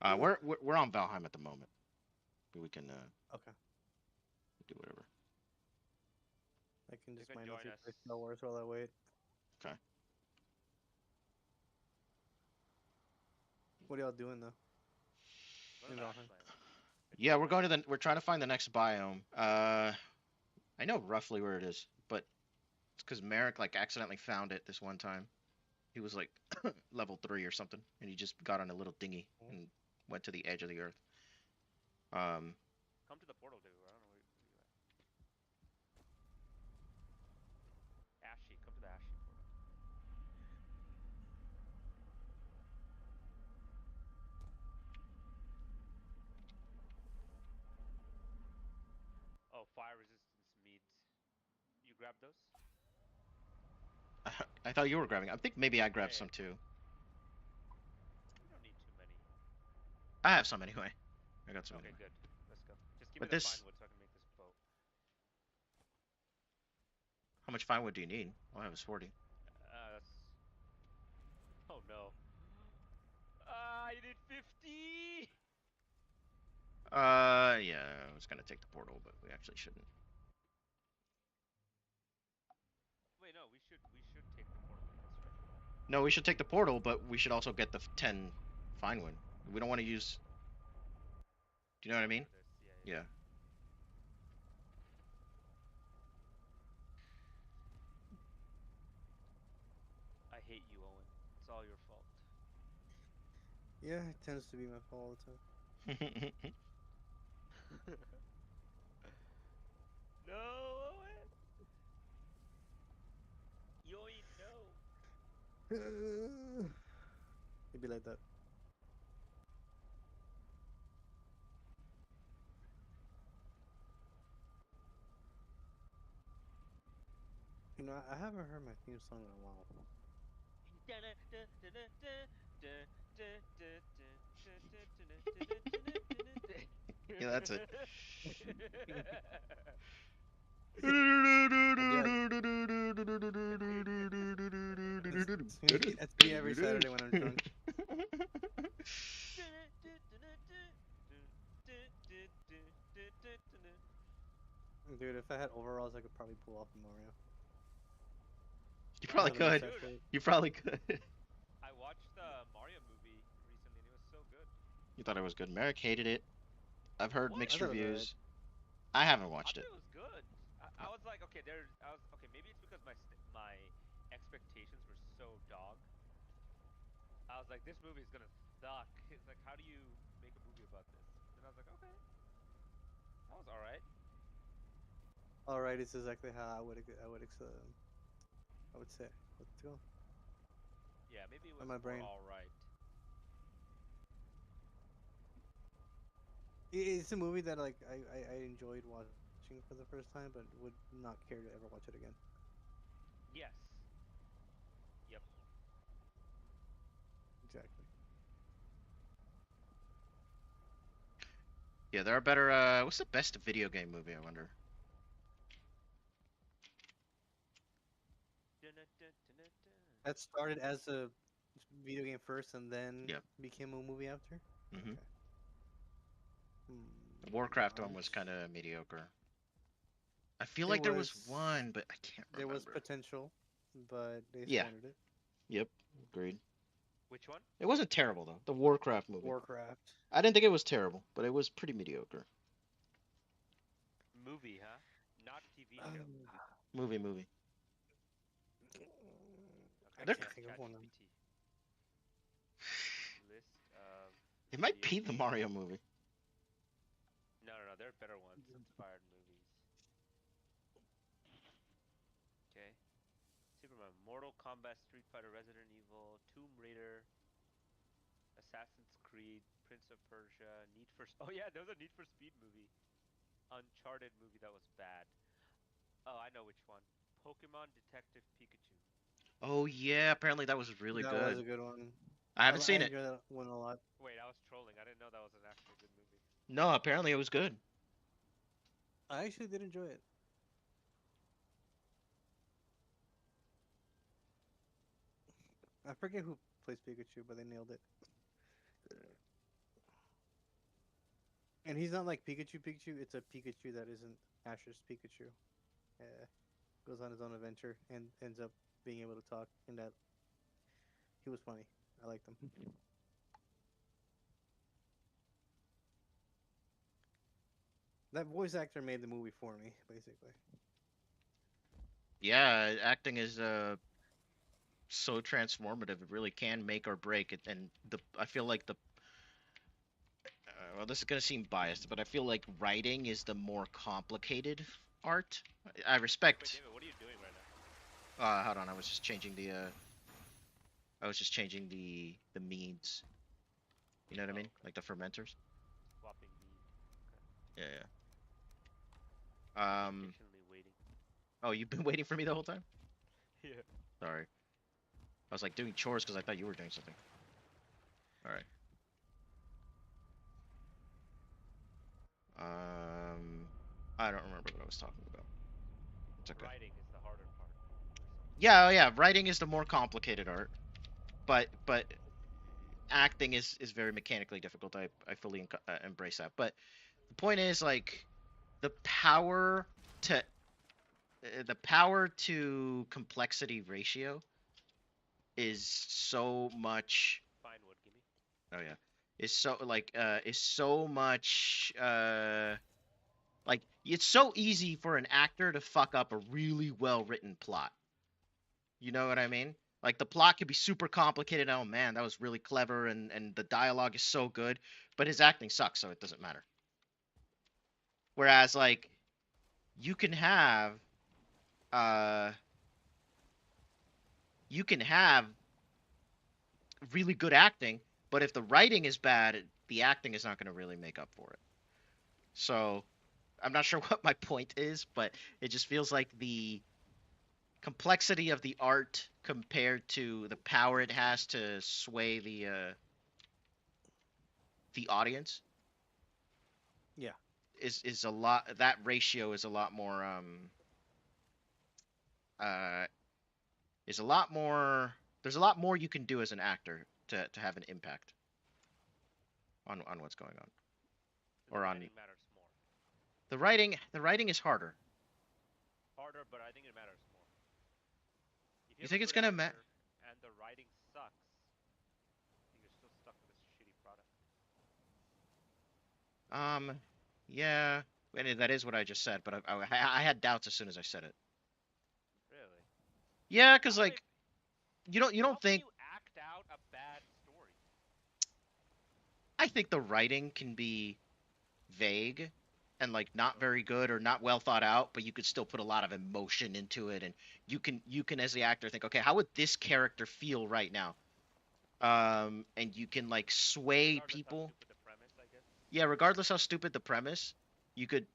We're on Valheim at the moment. But we can Okay. do whatever. I can You just can join mindlessly us. play Star Wars while I wait. Okay. What are y'all doing though? Go to In the Valheim. Ashland. It's Yeah, like we're right going to here. we're trying to find the next biome. I know roughly where it is, but it's because Merrick like accidentally found it this one time. He was like level 3 or something, and he just got on a little dinghy Oh. and went to the edge of the earth. Um, Come to the portal, dude. I don't know where you at. Ashy. Come to the Ashy portal. Oh, fire resistance meads. You grab those? I thought you were grabbing. I think maybe I Yeah, grabbed yeah. some too. You don't need too many. I have some anyway. I got some Okay, anyway. good. Let's go. Just give me But the this, fine wood so I can make this boat. how much firewood do you need? All I have is 40. That's. Oh no. Ah, you need 50. Yeah, I was gonna take the portal, but we actually shouldn't. Wait, no. We should take the portal. That's right. No, we should take the portal, but we should also get the 10 finewood. We don't want to use. Do you know what I Wood mean? for this. Yeah, yeah. Yeah. I hate you, Owen. It's all your fault. Yeah, it tends to be my fault all the time. No, Owen. Yoin, no. It'd be like that. You know, I haven't heard my theme song in a while. Yeah, that's it. Have you That's me every Saturday when I'm drunk. Dude, if I had overalls, I could probably pull off a Mario. You I probably have the could. mustache Dude, for it. You probably could. I watched the Mario movie recently and it was so good. You thought it was good. Merrick hated it. I've heard What? I mixed thought it was alright. reviews. I haven't I watched thought it. it was good. I was like, okay, okay, maybe it's because my expectations were so dog. I was like, this movie is gonna suck. It's like, how do you make a movie about this? Then I was like, okay, that was all right. Alright, it's exactly how I would say. Let's go. Yeah, maybe it On was my more brain. all right. It's a movie that like I enjoyed watching for the first time, but would not care to ever watch it again. Yes. Yep. Exactly. Yeah, there are better. What's the best video game movie? I wonder. That started as a video game first and then Yeah. became a movie after? hmm Okay. The Hmm, Warcraft one was kind honest. of mediocre. I feel There like there was was one, but I can't there was remember. potential, but they Yeah. squandered it. Yep. Agreed. Which one? It wasn't terrible though. The Warcraft movie. Warcraft. I didn't think it was terrible, but it was pretty mediocre. Movie, huh? Not TV show. Um, Movie. Okay, I let There, me can't ask think of one. ChatGPT. List of it might video be the game. Mario movie. No, there are better ones. Inspired movies. Okay. Superman, Mortal Kombat, Street Fighter, Resident Evil, Tomb Raider, Assassin's Creed, Prince of Persia, Need for. Oh yeah, there was a Need for Speed movie. Uncharted movie that was bad. Oh, I know which one. Pokemon Detective Pikachu. Oh yeah, apparently that was really That was good. a good one. I haven't I seen it. enjoyed that one a lot. Wait, I was trolling. I didn't know that was an actual good movie. No, apparently it was good. I actually did enjoy it. I forget who plays Pikachu, but they nailed it. And he's not like Pikachu Pikachu. It's a Pikachu that isn't Ash's Pikachu. Goes on his own adventure and ends up being able to talk. And that he was funny. I liked him. That voice actor made the movie for me, basically. Yeah, acting is so transformative. It really can make or break it. And the I feel like the well, this is gonna seem biased, but I feel like writing is the more complicated art. I Wait, respect. David, what are you doing right now? Hold on, I was just changing the the meads. You know what I Oh, mean? okay. Like the fermenters. Swapping mead. Okay. Yeah, I've yeah. been patiently waiting. Oh, you've been waiting for me the whole time? Yeah. Sorry. I was like doing chores because I thought you were doing something. All right. Um, I don't remember what I was talking about. It's okay. Writing is the harder part, or something. Yeah, oh, yeah. Writing is the more complicated art, but acting is very mechanically difficult. I fully embrace that. But the point is like the power to the power to complexity ratio is so much. Fine wood, gimme. Oh yeah, is so much like it's so easy for an actor to fuck up a really well written plot. You know what I mean? Like the plot could be super complicated. Oh man, that was really clever, and the dialogue is so good, but his acting sucks, so it doesn't matter. Whereas like you can have uh you can have really good acting, but if the writing is bad, the acting is not going to really make up for it. So I'm not sure what my point is, but it just feels like the complexity of the art compared to the power it has to sway the audience Yeah. is a lot. That ratio uh is a lot more. There's a lot more you can do as an actor to have an impact on what's going on So the or on writing matters more. the writing. The writing is harder. Harder, but I think it matters more. If you You have a think it's good gonna ma- actor and the writing sucks, I think you're still stuck with a shitty product. um yeah, and that is what I just said, but I had doubts as soon as I said it. Really? Yeah, because How if like you how don't can think. you act out a bad story? I think the writing can be vague and like not Okay. very good or not well thought out, but you could still put a lot of emotion into it, and you can as the actor think, okay, how would this character feel right now? And you can like sway Regardless how people. stupid the premise, I guess. Yeah, regardless how stupid the premise, you could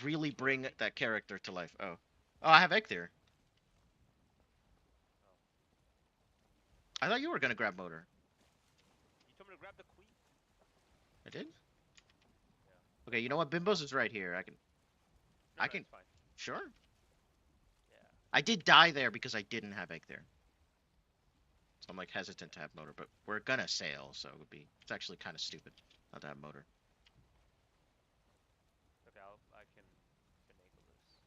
really What are bring we? that character to life. Oh, I have egg there. Oh. I thought you were gonna grab motor. You told me to grab the queen. I did. Yeah. Okay, you know what? Bimbos is right here. No, I no, can. it's fine. Sure. Yeah. I did die there because I didn't have egg there. So I'm like hesitant to have motor, but we're gonna sail, so it's actually kind of stupid not to have motor. Okay, I can finagle this.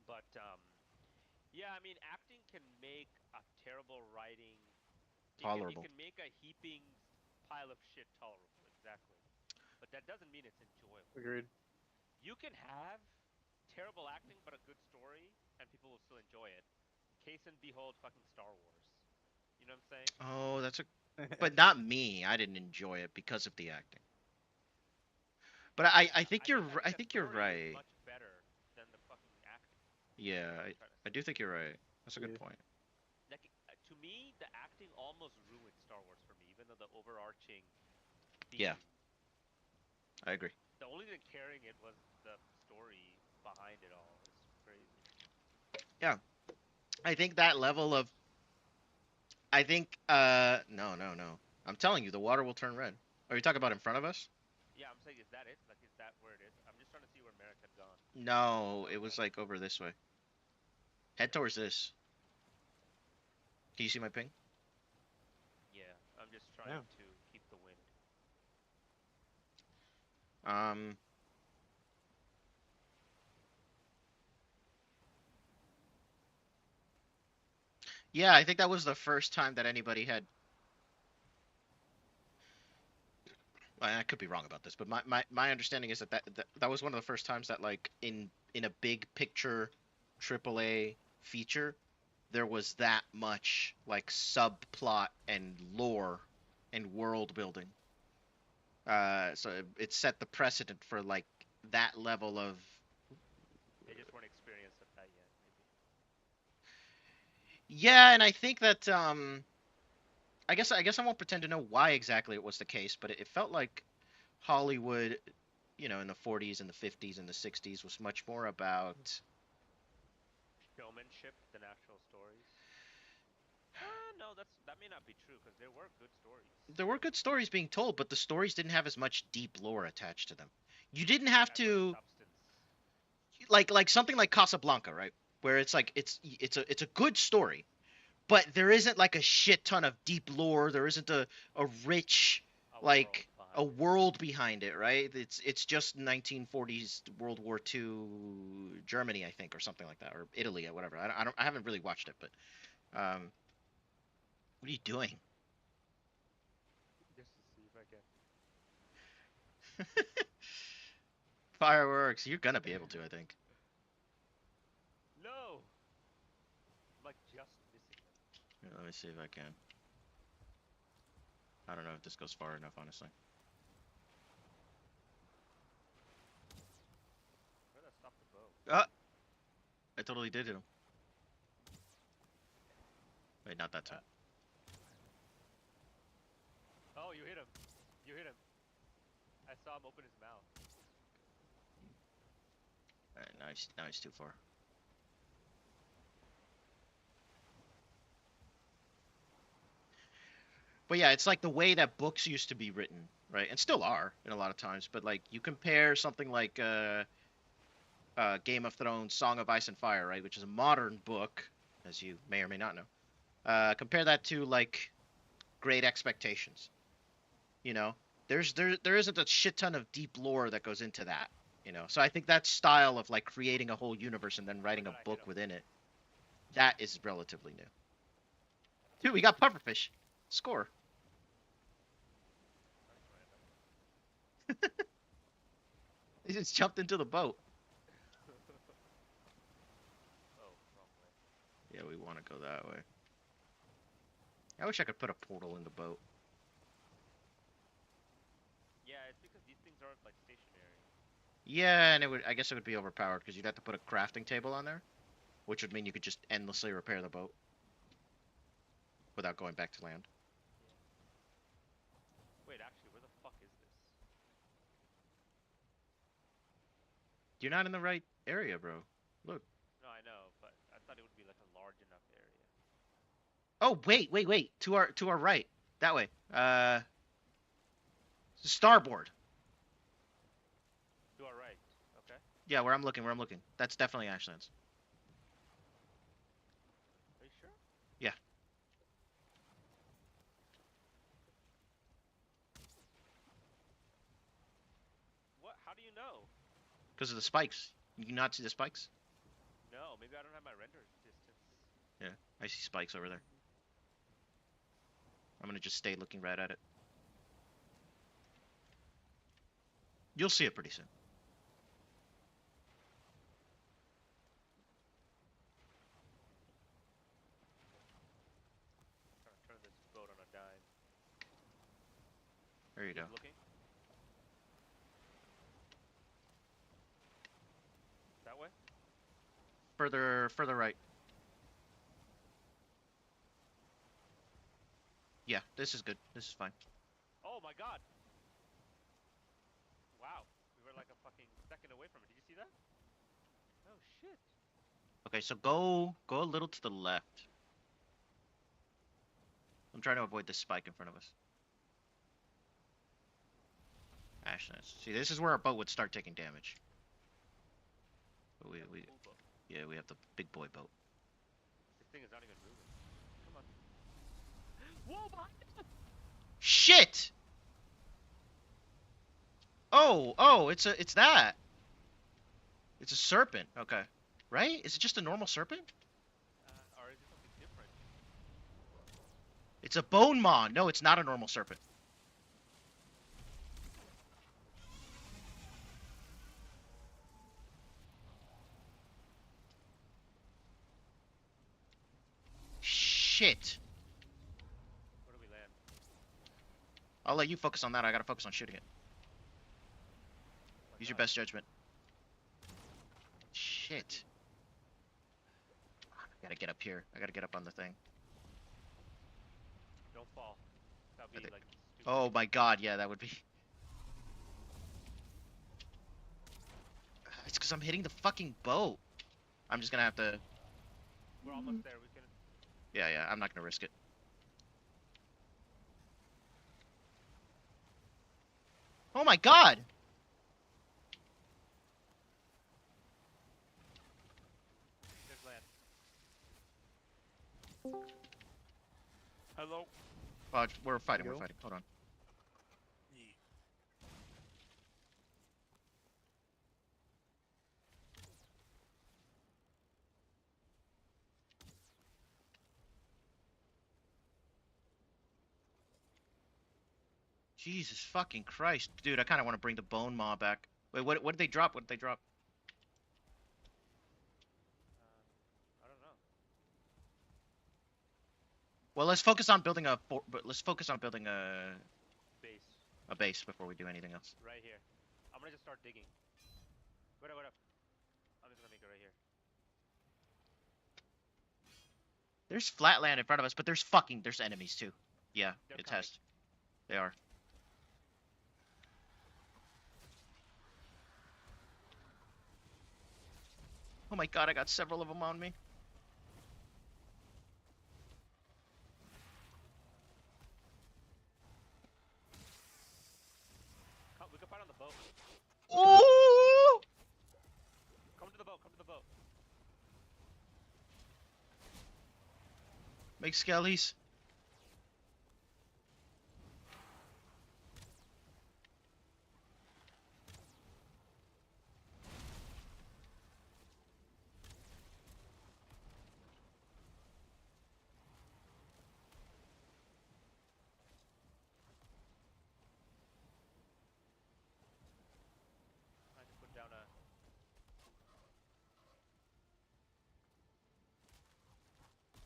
But yeah, I mean, acting can make a terrible writing. It Tolerable. can make a heaping pile of shit tolerable. Exactly. But that doesn't mean it's enjoyable. Agreed. You can have terrible acting but a good story, and people will still enjoy it. Case and behold, fucking Star Wars. You know what I'm saying? Oh, but not me. I didn't enjoy it because of the acting. But I think I think I the think you're story is right. much better than the fucking acting. Yeah, Is what I'm I, trying to I say. do think you're right. That's a good Yeah. point. almost ruined Star Wars for me, even though the overarching Yeah, theme. I agree. The only thing carrying it was the story behind it all. It's crazy. Yeah, I think that level of I think no, no, no. I'm telling you, the water will turn red. Are you talking about in front of us? Yeah, I'm saying, is that it? Like, is that where it is? I'm just trying to see where Merrick had gone. No, it Okay. was like over this way. Head towards this. Can you see my ping? Yeah, I'm just Yeah. trying to keep the wind. Um, yeah, I think that was the first time that anybody had. I could be wrong about this, but my understanding is that was one of the first times that like in a big picture AAA feature there was that much like subplot and lore and world building. So it set the precedent for like that level of. They just weren't experienced at that yet, maybe. Yeah, and I think that I guess I won't pretend to know why exactly it was the case, but it felt like Hollywood, in the 40s and the 50s and the 60s was much more about. Showmanship than actual stories. No, that may not be true because there were good stories. There were good stories being told, but the stories didn't have as much deep lore attached to them. You didn't have As much to substance. like something like Casablanca, right? Where it's like it's a good story, but there isn't like a shit ton of deep lore. There isn't a rich A world like a behind it. world behind it, right? It's just 1940s World War II Germany, I think, or something like that, or Italy, or whatever. I haven't really watched it, but what are you doing? Just to see if I can. Fireworks. You're gonna be able to, I think. No! I'm like just missing them. Yeah, let me see if I can. I don't know if this goes far enough, honestly. Where did I stop the boat? Ah, I totally did hit him. Wait, not that time. Ah. Oh, you hit him. You hit him. I saw him open his mouth. All right, now he's too far. But yeah, it's like the way that books used to be written, right? And still are in a lot of times. But like you compare something like Game of Thrones, Song of Ice and Fire, right, which is a modern book, as you may or may not know. Compare that to like Great Expectations. You know, there isn't a shit ton of deep lore that goes into that. So I think that style of like creating a whole universe and then Oh my writing a god, I hit book him. within it, that is relatively new. Dude, we got pufferfish. Score. That's random. He just jumped into the boat. Oh, wrong way. Yeah, we want to go that way. I wish I could put a portal in the boat. Yeah, it's because these things aren't like stationary. Yeah, and I guess it would be overpowered because you'd have to put a crafting table on there, which would mean you could just endlessly repair the boat without going back to land. Yeah. Wait, actually, where the fuck is this? You're not in the right area, bro. Look. No, I know, but I thought it would be like a large enough area. Oh, wait. To our right. That way. Starboard. To our right. Okay. Yeah, where I'm looking. That's definitely Ashlands. Are you sure? Yeah, What? How do you know? because of the spikes. You can not see the spikes? No, maybe I don't have my render distance. Yeah, I see spikes over there. I'm gonna just stay looking right at it. You'll see it pretty soon. Trying to turn this boat on a dime. There you go. Keep looking. That way? Further right. Yeah, this is good. This is fine. Oh my god. Wow. We were like a fucking second away from it. Did you see that? Oh shit. Okay, so go a little to the left. I'm trying to avoid this spike in front of us. Ashness. See, this is where our boat would start taking damage. But We have a full boat. yeah, we have the big boy boat. This thing is not even moving. Come on. Whoa, behind us! Shit! Oh, it's that. It's a serpent. Okay. Right? Is it just a normal serpent? Or is it something different? It's a bone maw. No, it's not a normal serpent. Shit. Where do we land? I'll let you focus on that. I gotta focus on shooting it. Oh my Use your god. best judgment. Shit. I gotta get up here. I gotta get up on the thing. Don't fall. That would be like stupid. Oh my god, yeah, that would be. It's because I'm hitting the fucking boat. I'm just gonna have to. We're almost there. We can. Yeah, I'm not gonna risk it. Oh my god! There's land. Hello. We're fighting, Yo. we're fighting. Hold on. Jesus fucking Christ. Dude, I kind of want to bring the bone maw back. Wait, what did they drop? What did they drop? I don't know. Well, let's focus on building let's focus on building Base. a base before we do anything else. Right here. I'm gonna just start digging. Wait up. I'm just gonna make it right here. There's flat land in front of us, but there's enemies too. Yeah, They're it's coming. test. They are. Oh my god, I got several of them on me. Come, we can fight on the boat. Ooh! Come to the boat. Come to the boat. Make skellies. I can put down a.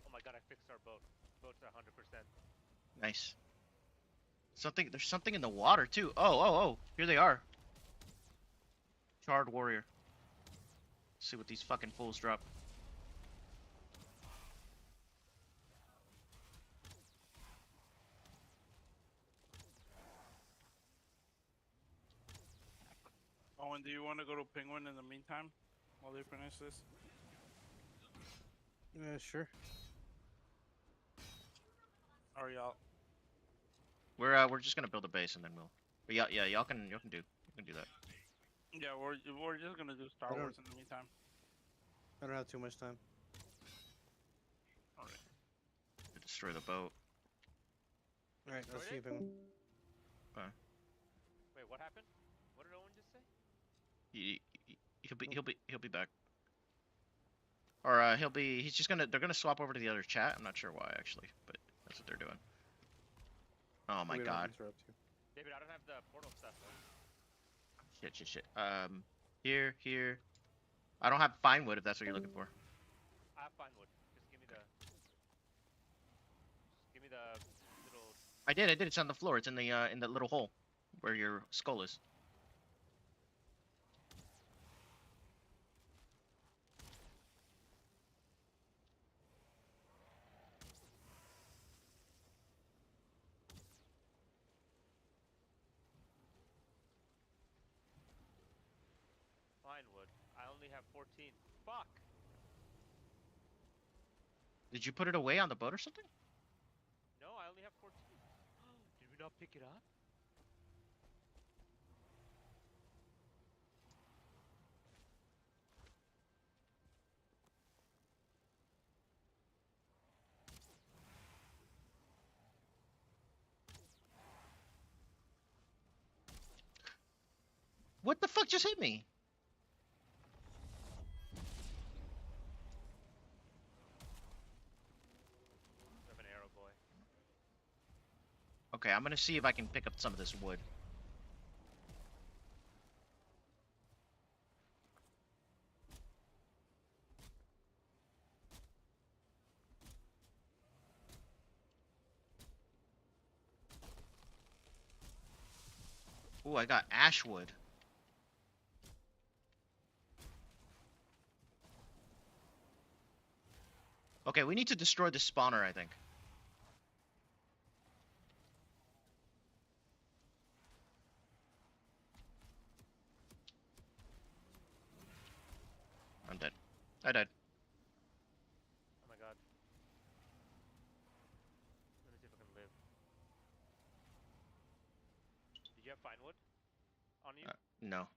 Oh my god! I fixed our boat. Boat's at 100%. Nice. There's something in the water too. Oh. Here they are. Charred warrior. Let's see what these fucking fools drop. Owen, do you want to go to Penguin in the meantime while they finish this? Sure. Or y'all? We're just gonna build a base and then we'll. But yeah, y'all can do that. Yeah, we're just gonna do Star I don't- Wars in the meantime. I don't have too much time. Alright. To destroy the boat. All right, let's see Destroyed if it? I Wait, what happened? What did Owen just say? He'll be back. Or he's just gonna they're gonna swap over to the other chat. I'm not sure why actually, but that's what they're doing. Oh my we don't god. interrupt you. David, I don't have the portal stuff. Shit. Here. I don't have fine wood if that's what you're looking for. I have fine wood. Just give me the. Just give me the little. I did. It's on the floor. It's in the little hole where your skull is. 14. Fuck. Did you put it away on the boat or something? No, I only have 14. Did we not pick it up? What the fuck just hit me? I have an arrow boy. Okay, I'm gonna see if I can pick up some of this wood. Ooh, I got ash wood. Okay, we need to destroy the spawner, I think. I'm dead. I died. Oh my god. Let me see if I can live. Did you have fine wood on you? No.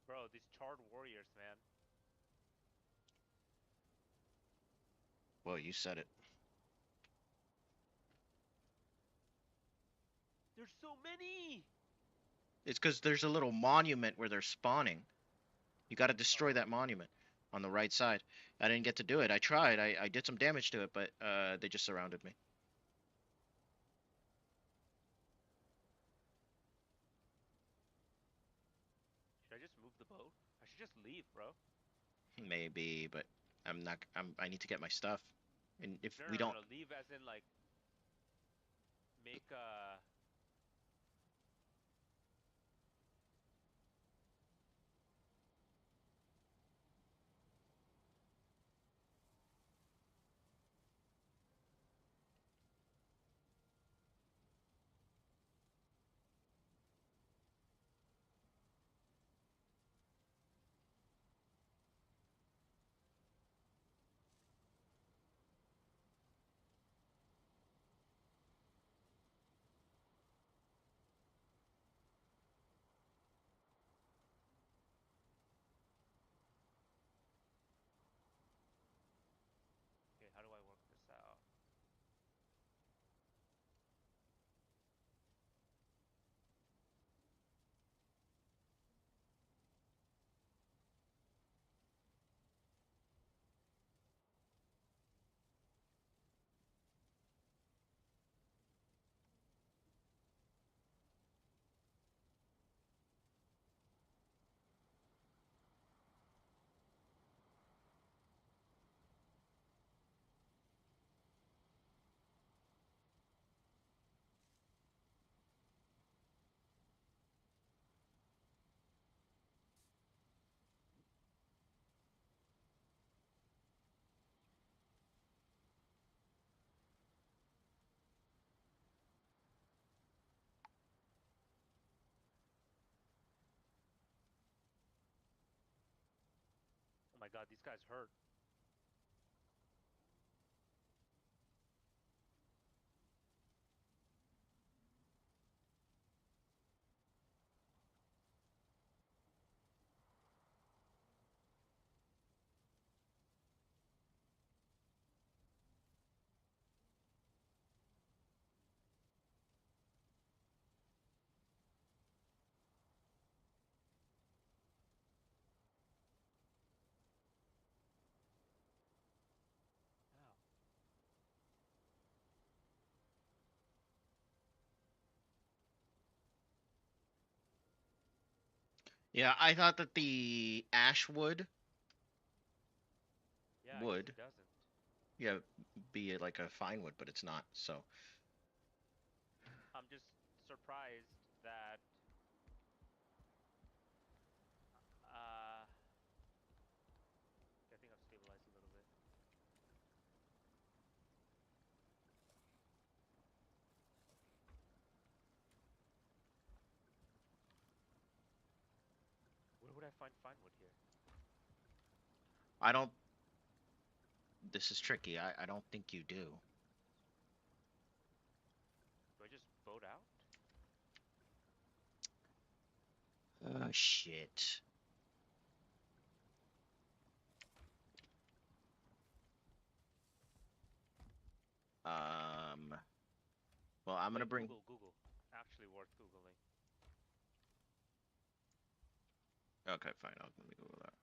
Bro, these charred warriors, man. Well, you said it. There's so many! It's because there's a little monument where they're spawning. You got to destroy that monument on the right side. I didn't get to do it. I tried. I did some damage to it, but they just surrounded me. Should I just move the boat? I should just leave, bro. Maybe, but I'm not. I need to get my stuff. And if No, we no, no, don't, no. Leave as in, like, make, okay, how do I work this out? Oh my god, these guys hurt. Yeah, I thought that the ash Yeah, I guess would it doesn't. yeah be like a fine wood, but it's not. So I'm just surprised that I think I've stabilized a little bit. Where would I find fine wood here? I don't. This is tricky. I don't think you do. Do I just boat out? Shit. Um. Well, I'm gonna Wait, bring. Google. Actually worth Googling. Okay, fine. Let me Google that.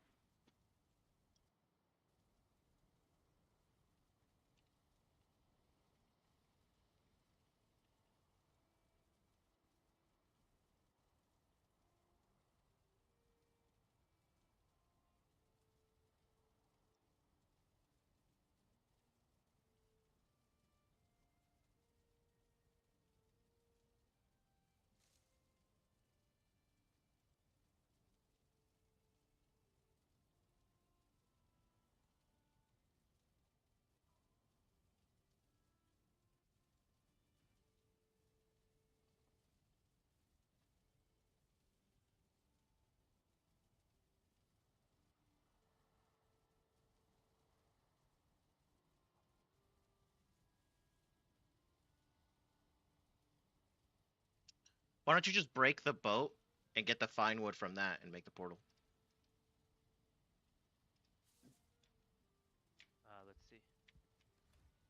Why don't you just break the boat and get the fine wood from that and make the portal? Let's see.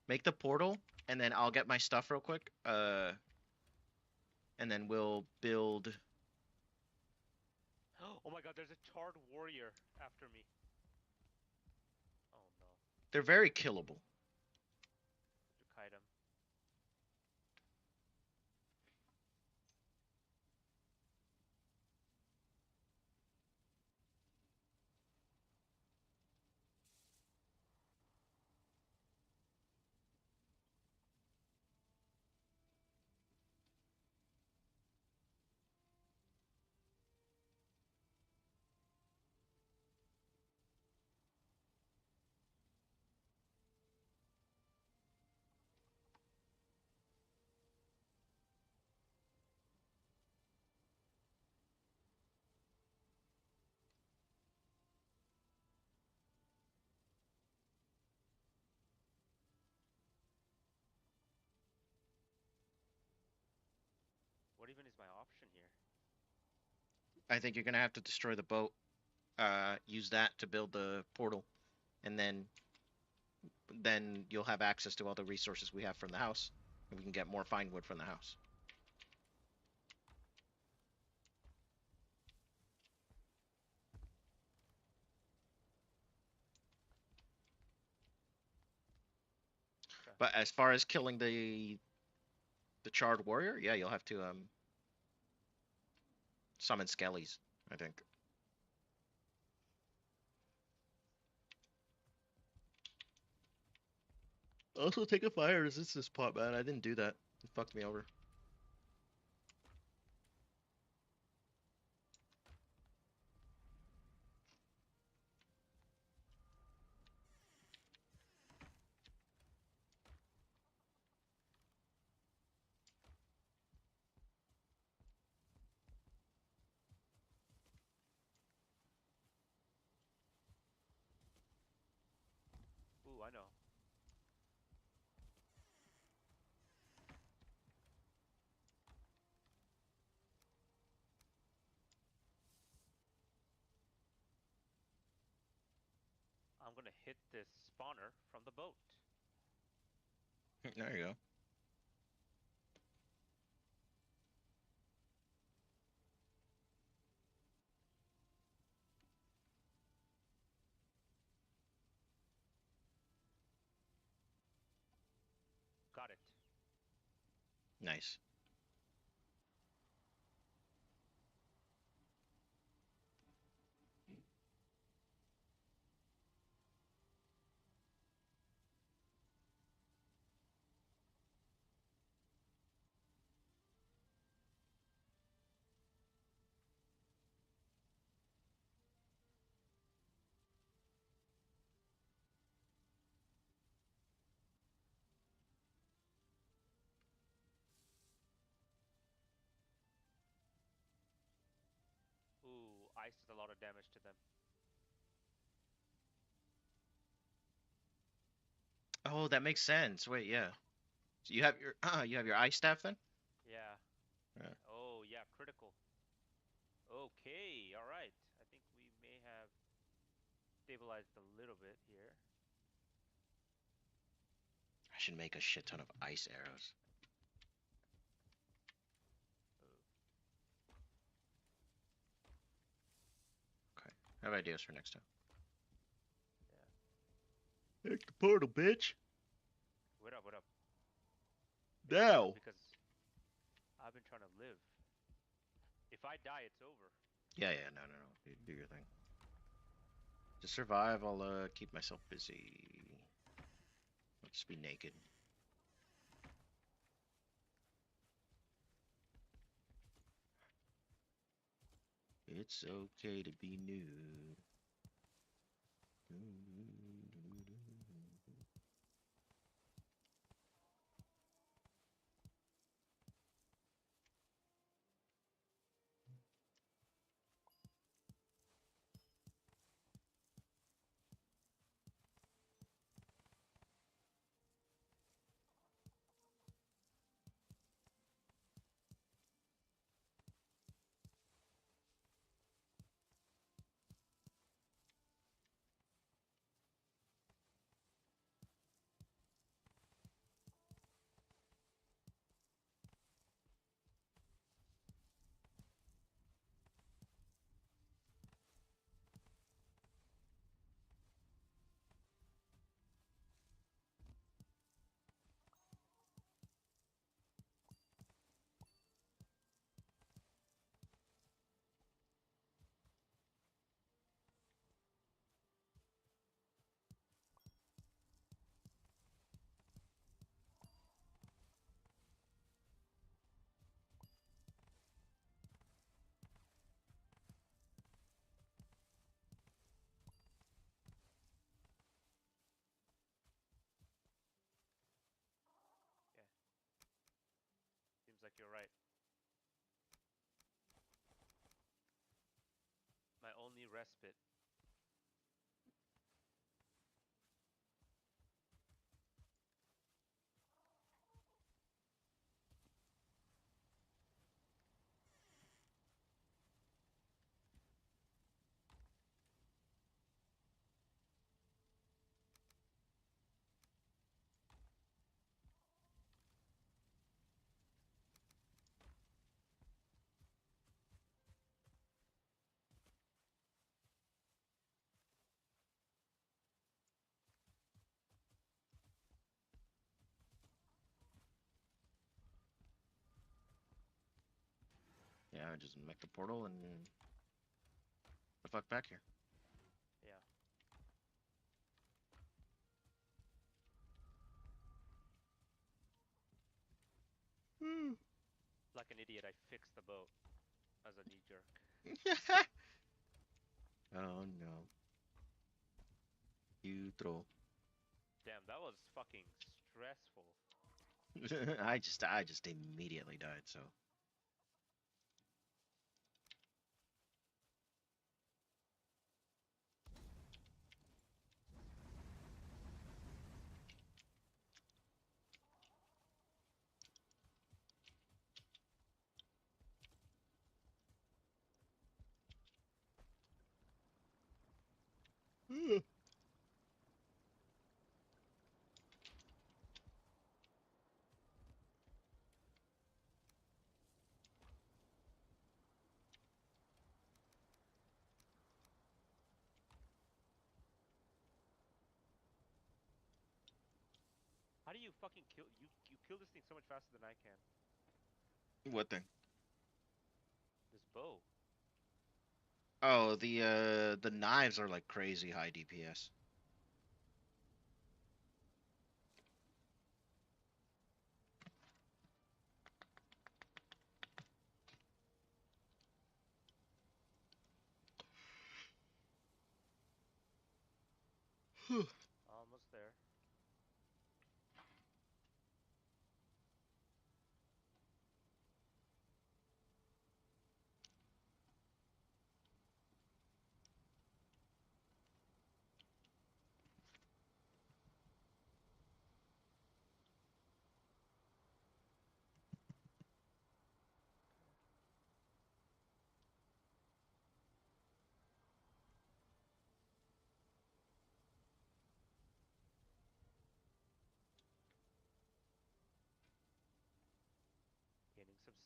Make the portal, and then I'll get my stuff real quick. And then we'll build. Oh my god, there's a charred warrior after me. Oh no. They're very killable. To kite him. What even is my option here? I think you're gonna have to destroy the boat. Use that to build the portal, and then you'll have access to all the resources we have from the house, and we can get more fine wood from the house. Okay. But as far as killing the charred warrior, yeah, you'll have to summon skellies, I think. Also, take a fire resistance pot, man. I didn't do that. It fucked me over. Ooh, I know. I'm gonna hit this spawner from the boat. There you go. Got it. Nice. ice does a lot of damage to them. Oh, that makes sense. Wait, yeah. So you have your ice staff then? Yeah. Yeah. Oh, yeah, critical. Okay, all right. I think we may have stabilized a little bit here. I should make a shit ton of ice arrows. Oh, Okay. I have ideas for next time. yeah. Take the portal, bitch. What up? What up? Make it quick Now. because I've been trying to live. If I die, it's over. Yeah, yeah, no, no, no. Do your thing. To survive, I'll keep myself busy. I'll just be naked. It's okay to be nude. Yeah. Seems like you're right. My only respite. Yeah, I just make the portal and the fuck back here. Yeah. Like an idiot, I fixed the boat as a knee jerk. Oh no. You throw. Damn, that was fucking stressful. I just immediately died, so. How do you fucking you kill this thing so much faster than I can? What thing? This bow. Oh, the knives are like crazy high DPS. Almost there.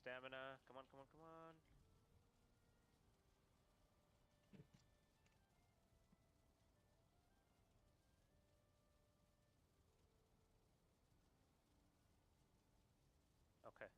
stamina. Come on, come on, come on. Okay.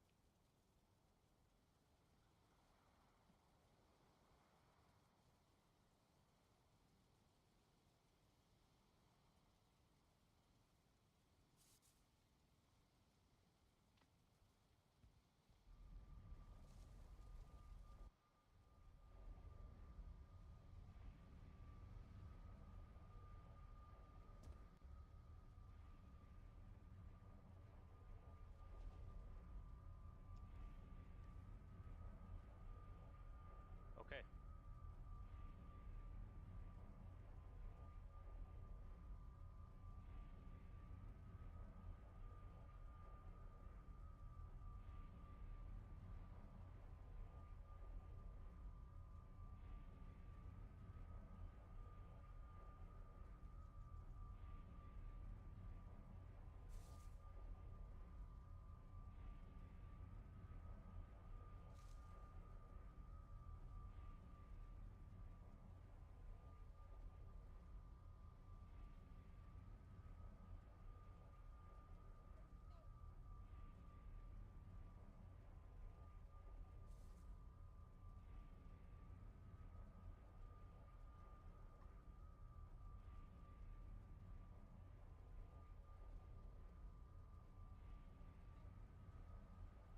Okay.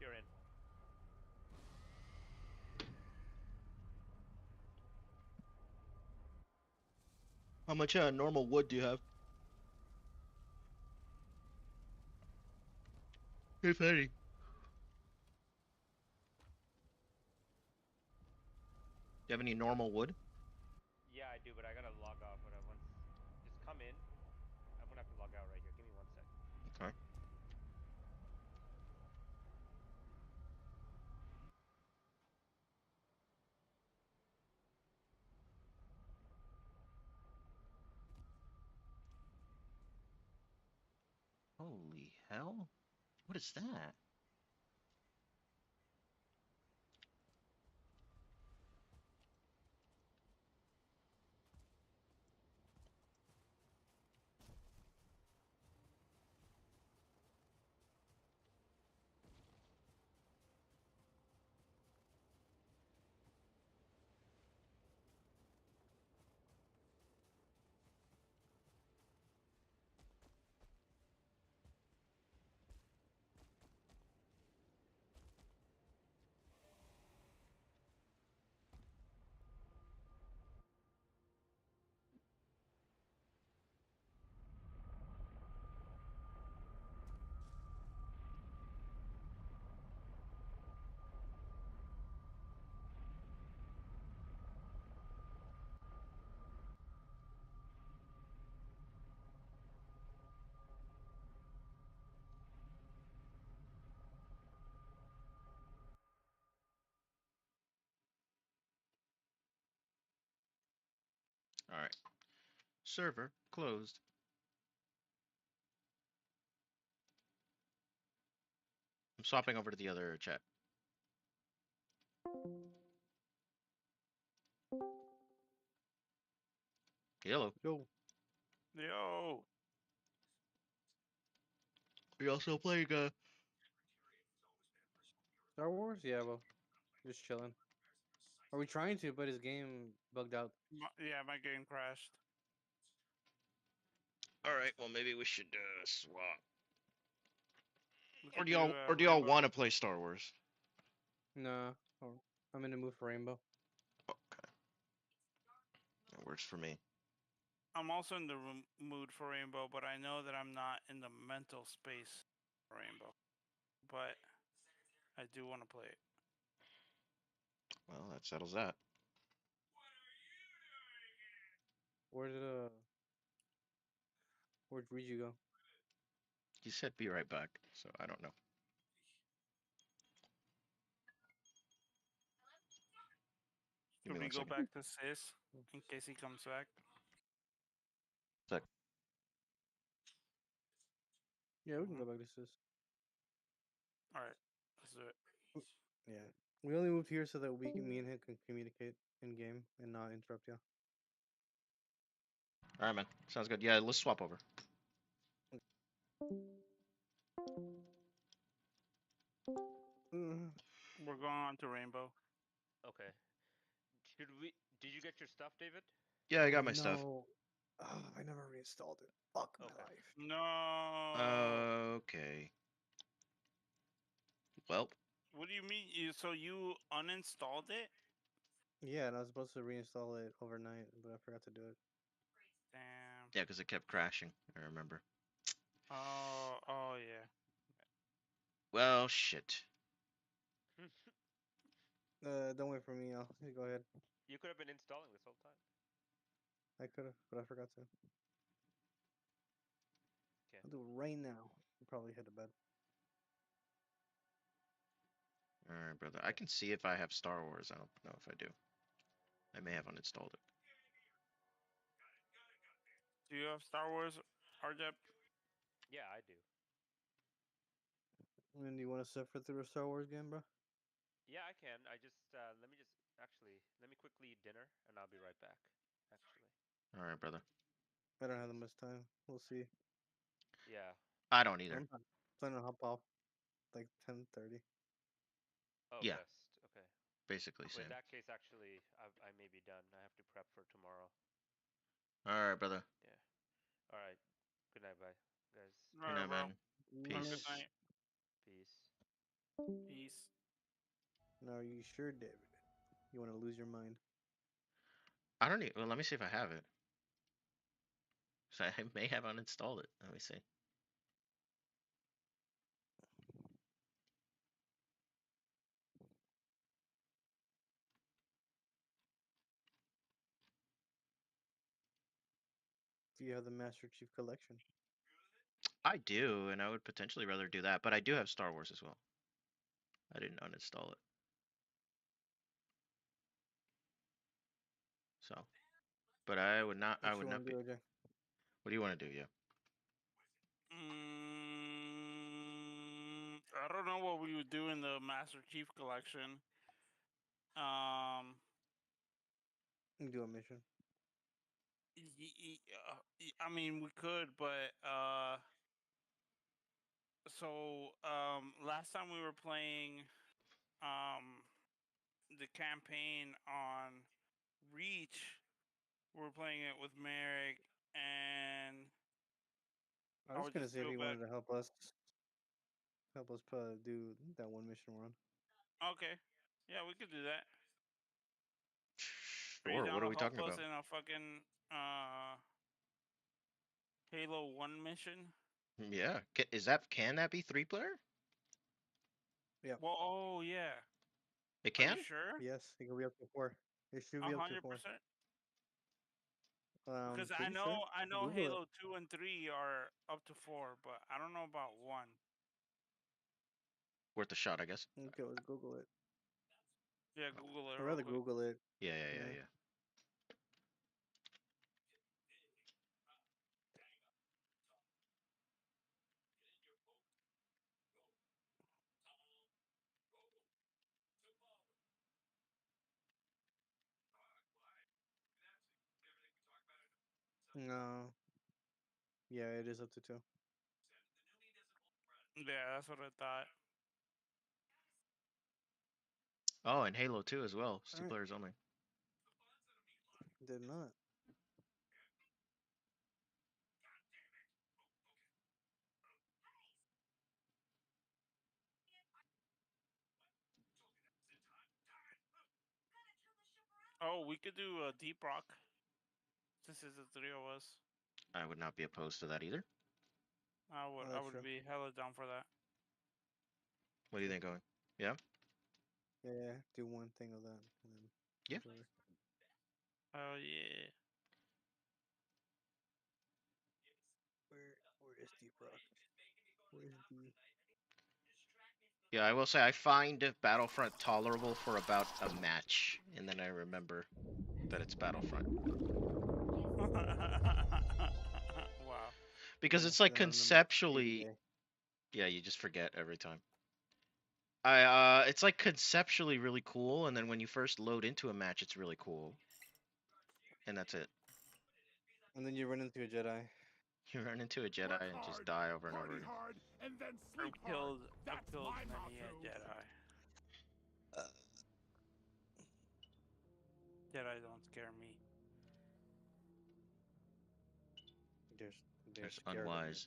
You're in. How much normal wood do you have? If any. Do you have any normal wood? Yeah, I do, but I gotta log off. When I once, just come in. I'm gonna have to log out right here. Give me 1 sec. Okay. Holy hell. What is that? Alright. Server closed. I'm swapping over to the other chat. Hello. Yo, Yo. Are you also playing Star Wars? Yeah, well, just chilling. Are we trying to? But his game bugged out. Yeah, my game crashed. Alright, well maybe we should swap. We Or could do do y'all or do y'all Rainbow. want to play Star Wars? Nah, oh, I'm in the mood for Rainbow. Okay. That works for me. I'm also in the mood for Rainbow, but I know that I'm not in the mental space for Rainbow. But I do want to play it. Well, that settles that. Where did where'd Riju go? He said be right back, so I don't know. Give Could me we one go second. back to Sis in case he comes back? Sec. Yeah, we can Mhm. go back to Sis. All right, let's do it. Yeah. We only moved here so that me and him can communicate in game and not interrupt you. All right, man. Sounds good. Yeah, let's swap over. Mm, We're going on to Rainbow. Okay. Should we? Did you get your stuff, David? Yeah, I got my stuff. no. I never reinstalled it. Fuck my Okay. life. No. Okay. Well, What do you mean? So you uninstalled it? Yeah, and I was supposed to reinstall it overnight, but I forgot to do it. Damn. yeah, because it kept crashing. I remember. Oh, oh yeah. Well, shit. Don't wait for me. I'll go ahead. You could have been installing this whole time. I could have, but I forgot to. Okay. I'll do it right now. I'll probably hit the bed. All right, brother. I can see if I have Star Wars. I don't know if I do. I may have uninstalled it. Do you have Star Wars, RJEP? Yeah, I do. And you want to suffer through a Star Wars game, bro? Yeah, I can. I just let me just actually let me quickly eat dinner and I'll be right back. Actually. All right, brother. I don't have that much time. We'll see. Yeah. I don't either. I'm planning to hop off like 10:30. Oh, Yeah, best. Okay. basically Well, in same. that case, actually, I may be done. I have to prep for tomorrow. All right, brother. Yeah. All right. Good night, bye, guys. All Good right, night, bro. man. Have a good Peace. night. Peace. Peace. Now, are you sure, David? You want to lose your mind? I don't need. Well, let me see if I have it. So I may have uninstalled it. Let me see. Do you have the Master Chief Collection? I do, and I would potentially rather do that, but I do have Star Wars as well. I didn't uninstall it. So, but I would not. I What would you not want to be. do, AJ? What do you want to do? Yeah. I don't know what we would do in the Master Chief Collection. Um, You do a mission. I mean, we could, but so last time we were playing um the campaign on Reach, we were playing it with Merrick, and I I was would gonna just see if feel he bad. wanted to help us do that one mission run. Okay, yeah, we could do that. Are you Sure. down What are to we help talking us about? in a fucking Halo 1 mission? Yeah. Is that can that be 3 player? Yep. Well, oh yeah. It Are you can. sure? Yes, it can be up to 4. It should A be up to hundred 4. percent. Because Pretty sure. I know Google it. Halo 2 and 3 are up to 4, but I don't know about 1. Worth a shot, I guess. Okay, let's Google it. Yeah, Google it I'd real rather quick. Google it. Yeah, yeah, yeah, Yeah. yeah. No. Yeah, it is up to 2. Yeah, that's what I thought. Oh, and Halo 2 as well. It's All two right. players only. Did not. Oh, we could do a Deep Rock. This is the 3 of us. I would not be opposed to that either. Oh, I that's would true. be hella down for that. What do you True. think, going? Yeah. Yeah, do one thing of that, and then Yeah. switch over. Oh yeah. Where is Deep Rock? Where's the? Yeah, I will say I find Battlefront tolerable for about a match, and then I remember that it's Battlefront Wow. because Yeah, it's like then I remember conceptually. PBA. Yeah, you just forget every time. It's like conceptually really cool, and then when you first load into a match, it's really cool, and that's it. And then you run into a Jedi. You run into a Jedi Work and just hard, die over and over party again. hard, and then sleep hard. I've That's killed my many a motto. Jedi. Jedi don't scare me. They're they're There's scared of me. unwise.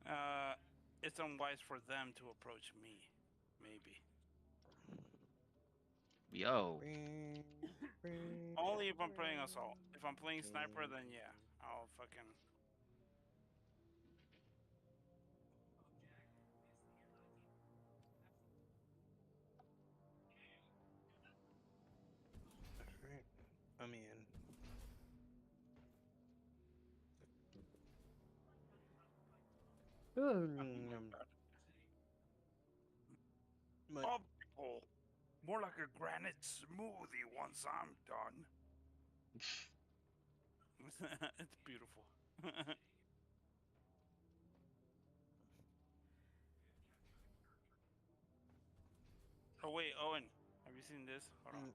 Uh, it's unwise for them to approach me. Maybe. Yo. Only if I'm playing assault. If I'm playing sniper, then yeah, I'll fucking. Alright, I'm in. My, Oh, more like a granite smoothie once I'm done. It's beautiful. Oh wait, Owen, have you seen this? Hold on.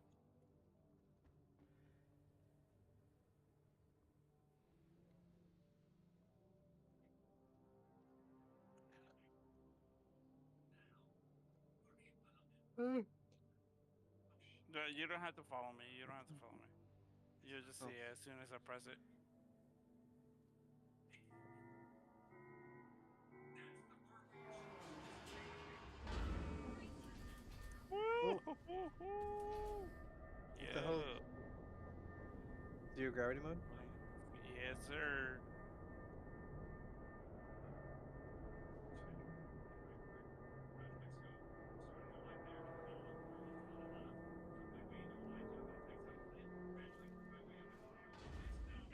You don't have to follow me. You don't have to follow me. You'll just see it as soon as I press it. Oh. Yeah. the hell? Zero gravity mode? Yes, sir.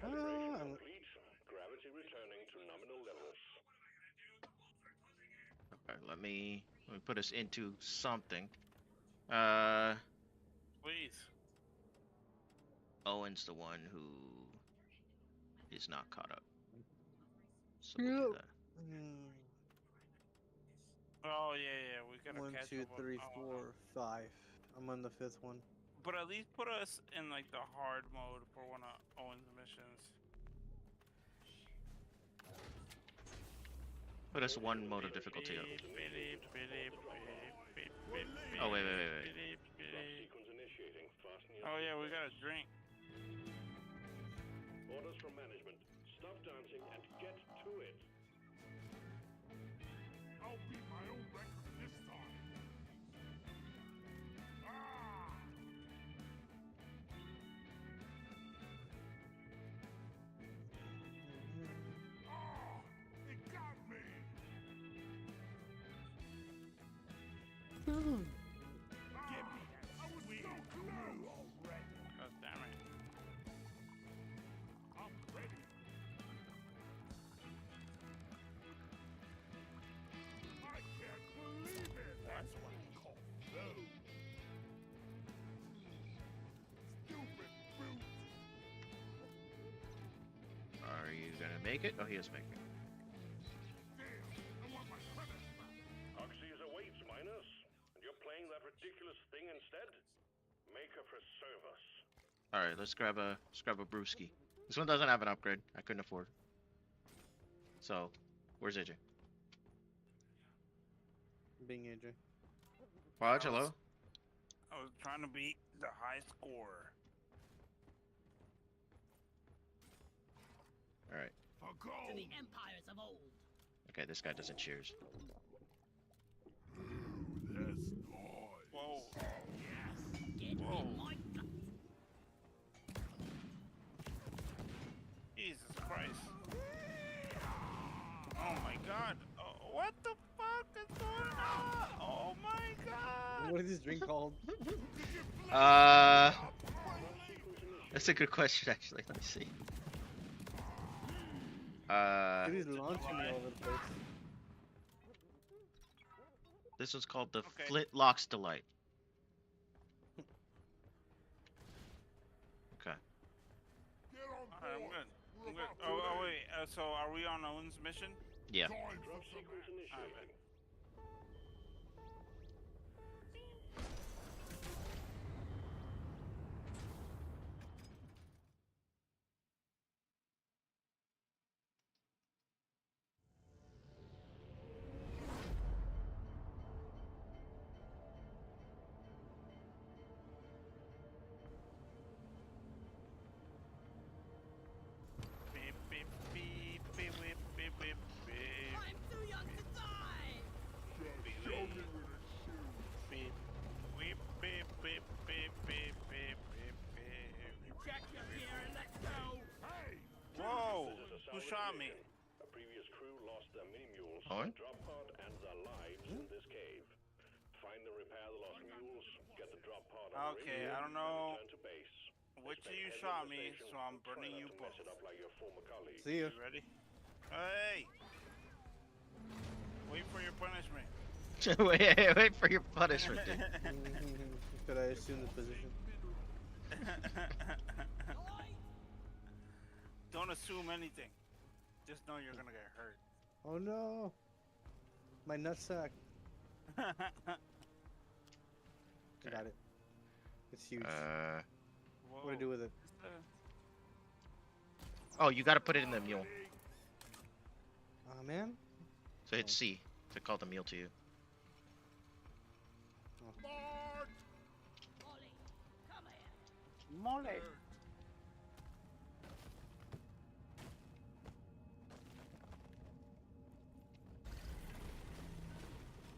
Calibration complete. Gravity returning to nominal levels. Okay, let me put us into something. Uh, Please. Owen's the one who is not caught up, so we'll do that. Oh yeah, we gotta One, catch two, up. three, Oh, four, five. I'm on the fifth one. but at least put us in like the hard mode for one of Owen's missions. Put us one mode of difficulty up. Oh wait. Sequence initiating. Fasten your Oh yeah, we gotta drink. orders from management. Stop dancing and get to it. I'll beat my own record this time. Ah! Oh, it got me. Give me that. I was so close already. God damn it. I'm ready. I can't believe it. That's what I call flow. Stupid brute. Are you gonna make it? Oh, he is making it. Damn, I want my credits back. Oxys awaits, minus. And you're playing that ridiculous thing instead? Make her preserve us. All right, let's grab a brewski. This one doesn't have an upgrade. I couldn't afford. So, where's AJ? Being AJ. Raj, hello. I was trying to beat the high score. All right. For To gold. the empires of old. Okay, this guy doesn't cheers. That's noise. Whoa. Yes. Get Whoa. in my guts. Jesus Christ. Oh my god. Oh, what the fuck is going on? Oh my god. What is this drink called? That's a good question actually. Let me see. It is launching me all over the place. This one's called the Okay. Flintlocks Delight. Okay. Get on Alright, I'm board. good. We're I'm good. about to Oh leave. wait. So are we on Owen's mission? Yeah. Join Drop for some sequence action. initiating. shot me. A previous crew lost their mini mules, Owen? the drop pod, and their lives in this cave. Find and repair the lost mules, get the drop pod on the Okay, radio, I don't know and return to base. which of Expect you heavy shot me, infestation, so I'm and try burning not you to both. mess it up like your former colleagues. See ya. You ready? Hey! Wait for your punishment. Wait for your punishment, dude. Could I assume the position? Don't assume anything. Just know you're gonna get hurt. Oh no! My nutsack. Got it. It's huge. What do I do with it? Oh, you gotta put it in the mule. Oh man. So hit C to call the mule to you. Mark! Mole.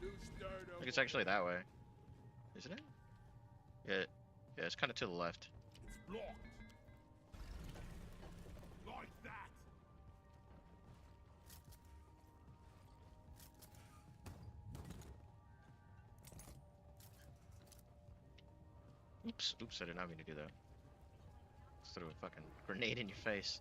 New start I think it's actually that way. Isn't it? Yeah. Yeah, it's kind of to the left. It's blocked. Like that. Oops. Oops, I did not mean to do that. Just threw a fucking grenade in your face.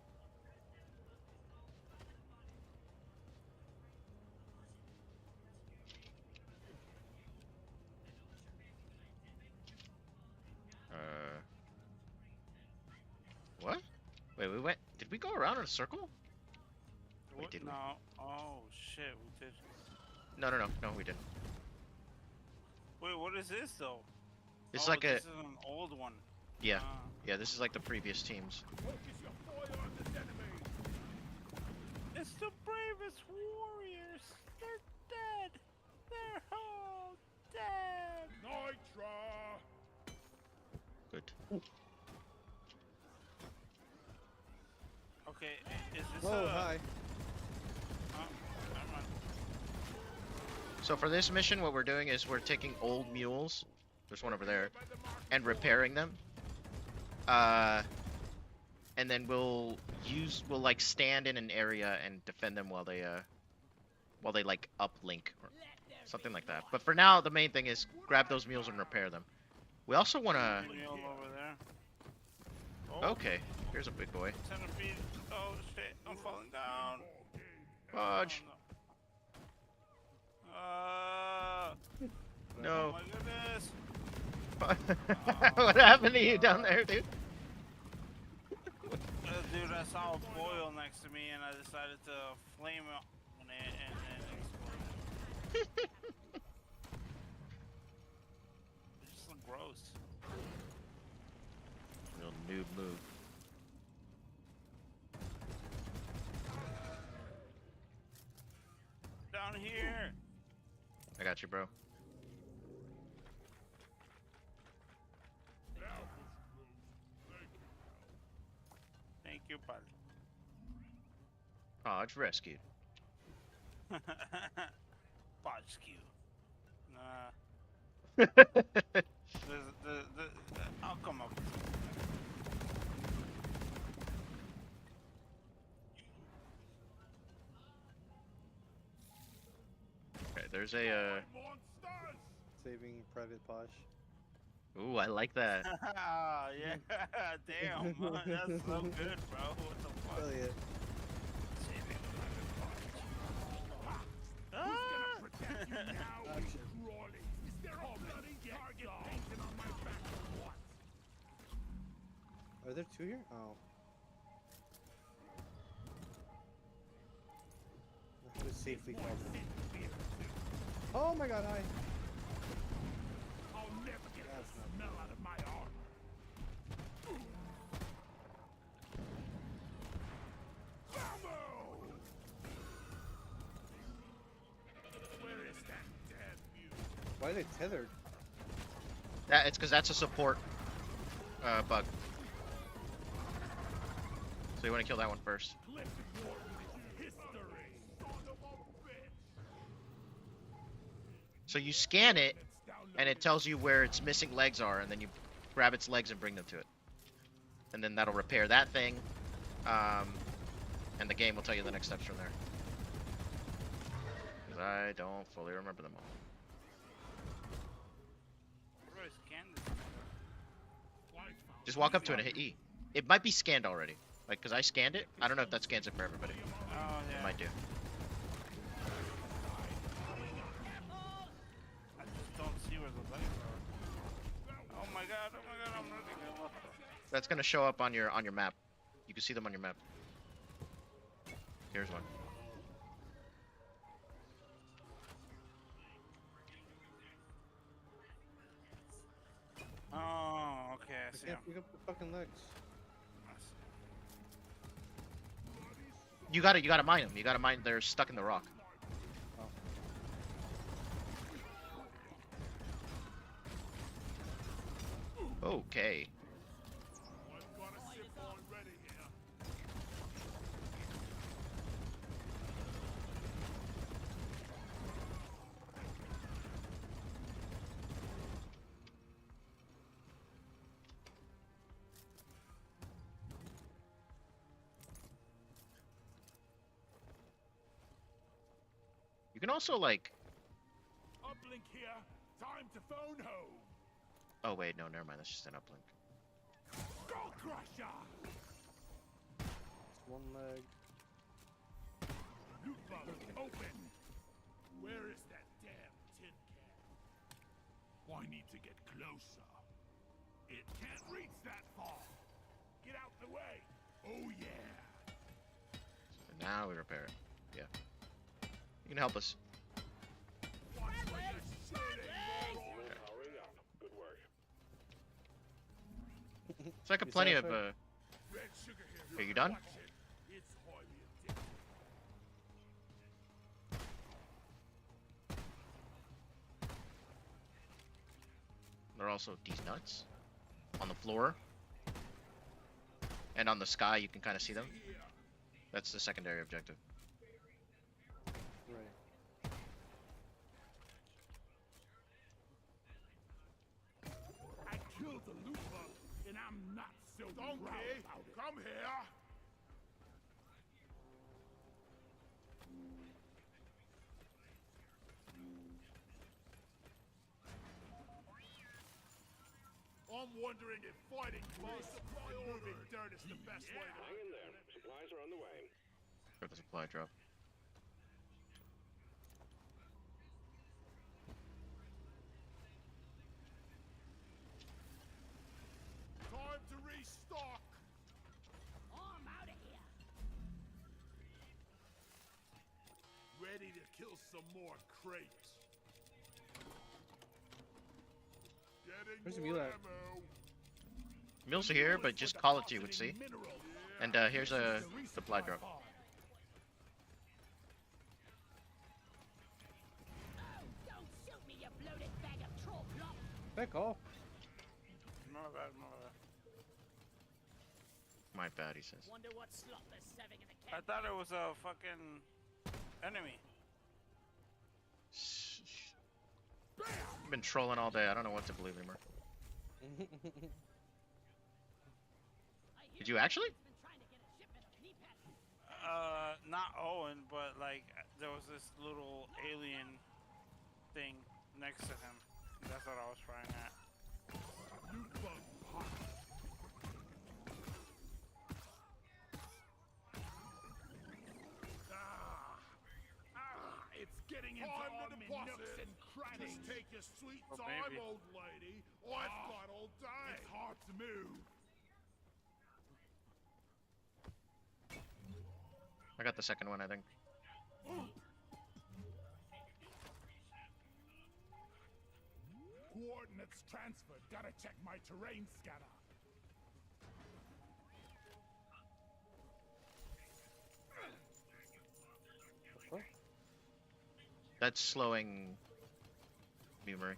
What? Wait, we went. Did we go around in a circle? Wait, did we? No. Oh shit, we did. No, we didn't. Wait, what is this though? It's Oh, like a. This is an old one. Yeah. Ah. Yeah, this is like the previous teams. Focus your fire on this enemy. It's the bravest warriors. They're dead. They're all dead. Nitra. Good. Okay, is this Oh hi. never mind. So for this mission, what we're doing is we're taking old mules. There's one over there, and repairing them. And then we'll like stand in an area and defend them while they like uplink or something like that. But for now, the main thing is grab those mules and repair them. We also want to. Mule over there. Oh, Okay, here's a big boy. centipede. Oh shit, I'm falling down. Fudge. Oh No. my goodness. What happened to you down there, dude? Dude, I saw a boil next to me and I decided to flame it on it and then explode. It just looked gross. Real noob move. Down here. I got you, bro. Thank you, buddy. Hodge rescued. Botchq. Nah. I'll come up. Okay, there's a. Monsters. Saving Private Posh. Ooh, I like that. Yeah, damn, that's so good, bro. What the fuck? Hell yeah. Ah! Protect you now, you crawling. Is there a bloody target painted on my back or what? Are there two here? Oh. I was safely called. Oh my god, hi. I'll never get the That's not smell out of my armor. Bravo! Where is that damn mule? Why are they tethered? It's because that's a support bug. So you want to kill that one first. Collective war is history. Son of a bitch. So you scan it, It's and it downloaded. tells you where its missing legs are, and then you grab its legs and bring them to it. And then that'll repair that thing. and the game will tell you the next steps from there. Because I don't fully remember them all. Where do I scan this? Just walk up to it and hit E. It might be scanned already. Like, because I scanned it. I don't know if that scans it for everybody. Oh, yeah. It might do. I just don't see where the legs are. Oh my god, I'm running. That's gonna show up on your map. You can see them on your map. Here's one. Oh, okay, I I see him. can't pick up the fucking legs. You gotta mine them. You gotta mine. They're stuck in the rock. Okay. I've got a zip line ready here. You can also like. Uplink here. Time to phone home. Oh wait, no, never mind. That's just an uplink. Skull crusher. It's one leg. Loot bug open. Where is that damn tin can? I need to get closer. It can't reach that far. Get out the way. Oh yeah. So now we repair it. Yeah. You can help us. Watch where you're shooting, moron. Powering up. Good work. So I got Is plenty that of. right? Red sugar here. Are you done? Watch it. It's highly addictive. There are also these nuts on the floor and on the sky. You can kind of see them. That's the secondary objective. Right. I killed the loot bug, and I'm not so proud about it. Come here. I'm wondering if fighting close and moving dirt is the best way to. Hang in there. Supplies are on the way. For the supply drop. Time to restock. I'm out of here. Ready to kill some more crates. Where's the Getting mule more at? ammo. Mills are here, but just call it to you would see. And here's a supply drop. Oh, don't shoot me, you bloated bag of troll plop. Back off. My bad, my bad. My bad, he says. Wonder what slop they're serving in the I camp. thought it was a fucking enemy. I've been trolling all day. I don't know what to believe anymore. Did you actually? Been trying to get a shipment of knee pads. Not Owen, but like there was this little alien thing next to him. That's what I was trying at. Loot bug pop. It's getting into all my nooks and crannies. Just take your sweet Oh, time, baby. old lady. I've got all day. It's hard to move. I got the second one, I think. Coordinates transferred. Gotta check my terrain scanner. What? That's slowing Memory.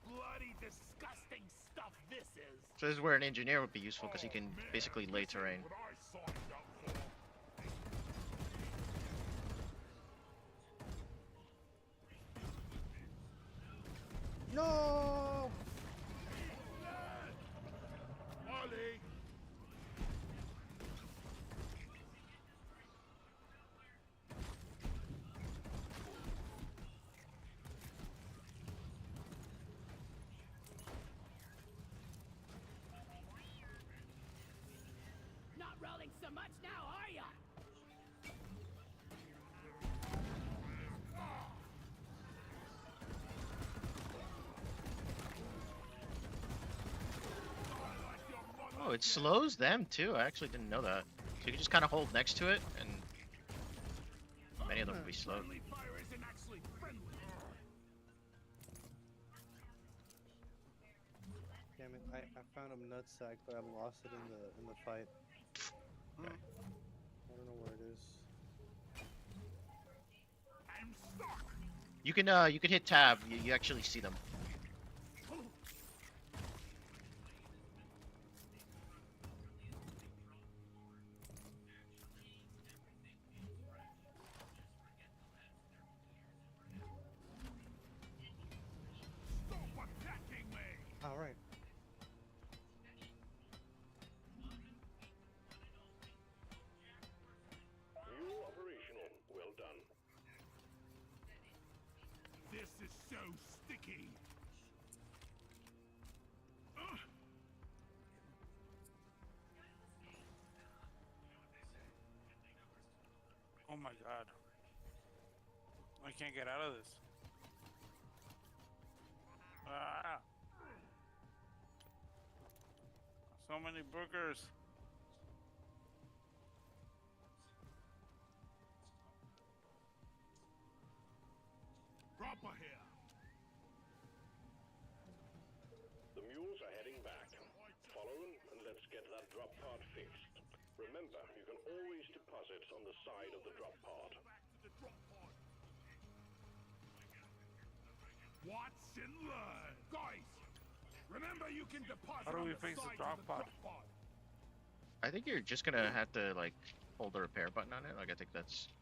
Bloody disgusting stuff this is. So this is where an engineer would be useful because he can Oh, man, basically lay this ain't terrain. what I signed up for. No! Ollie! Oh, it slows them too. I actually didn't know that. So you can just kind of hold next to it, and many of them will be slowed. Friendly fire isn't actually friendly. Damn it! I found a nutsack, but I lost it in the fight. Okay. I don't know where it is. I'm stuck. You can hit tab. You actually see them. Stop attacking me. All right. Mule operational. Well done. This is so sticky. Ugh. Oh my god. I can't get out of this. Ah. So many burgers. Proper here. The mules are heading back. Follow them and let's get that drop pod fixed. Remember, you can always deposit on the side of the drop pod. Back to the drop pod. Watch and learn. Guys, remember you can deposit How do on we the fix the side drop of the pod? drop pod. I think you're just gonna have to like hold the repair button on it. Like I think that's.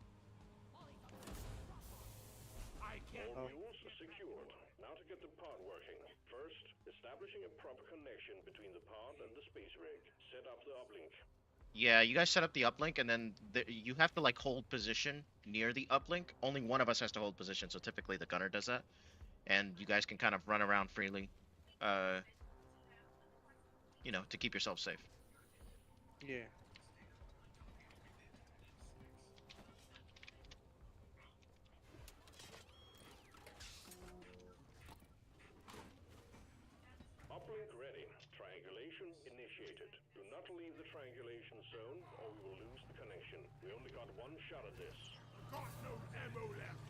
I can't. All mules are secured. Now to get the pod working. First, establishing a proper connection between the pod and the space rig. Set up the uplink. Yeah, you guys set up the uplink, and then you have to like hold position near the uplink. Only one of us has to hold position, so typically the gunner does that, and you guys can kind of run around freely, you know, to keep yourself safe. Yeah. Uplink ready. Triangulation initiated. Do not leave the triangulation zone or we will lose the connection. We only got one shot at this. Got no ammo left.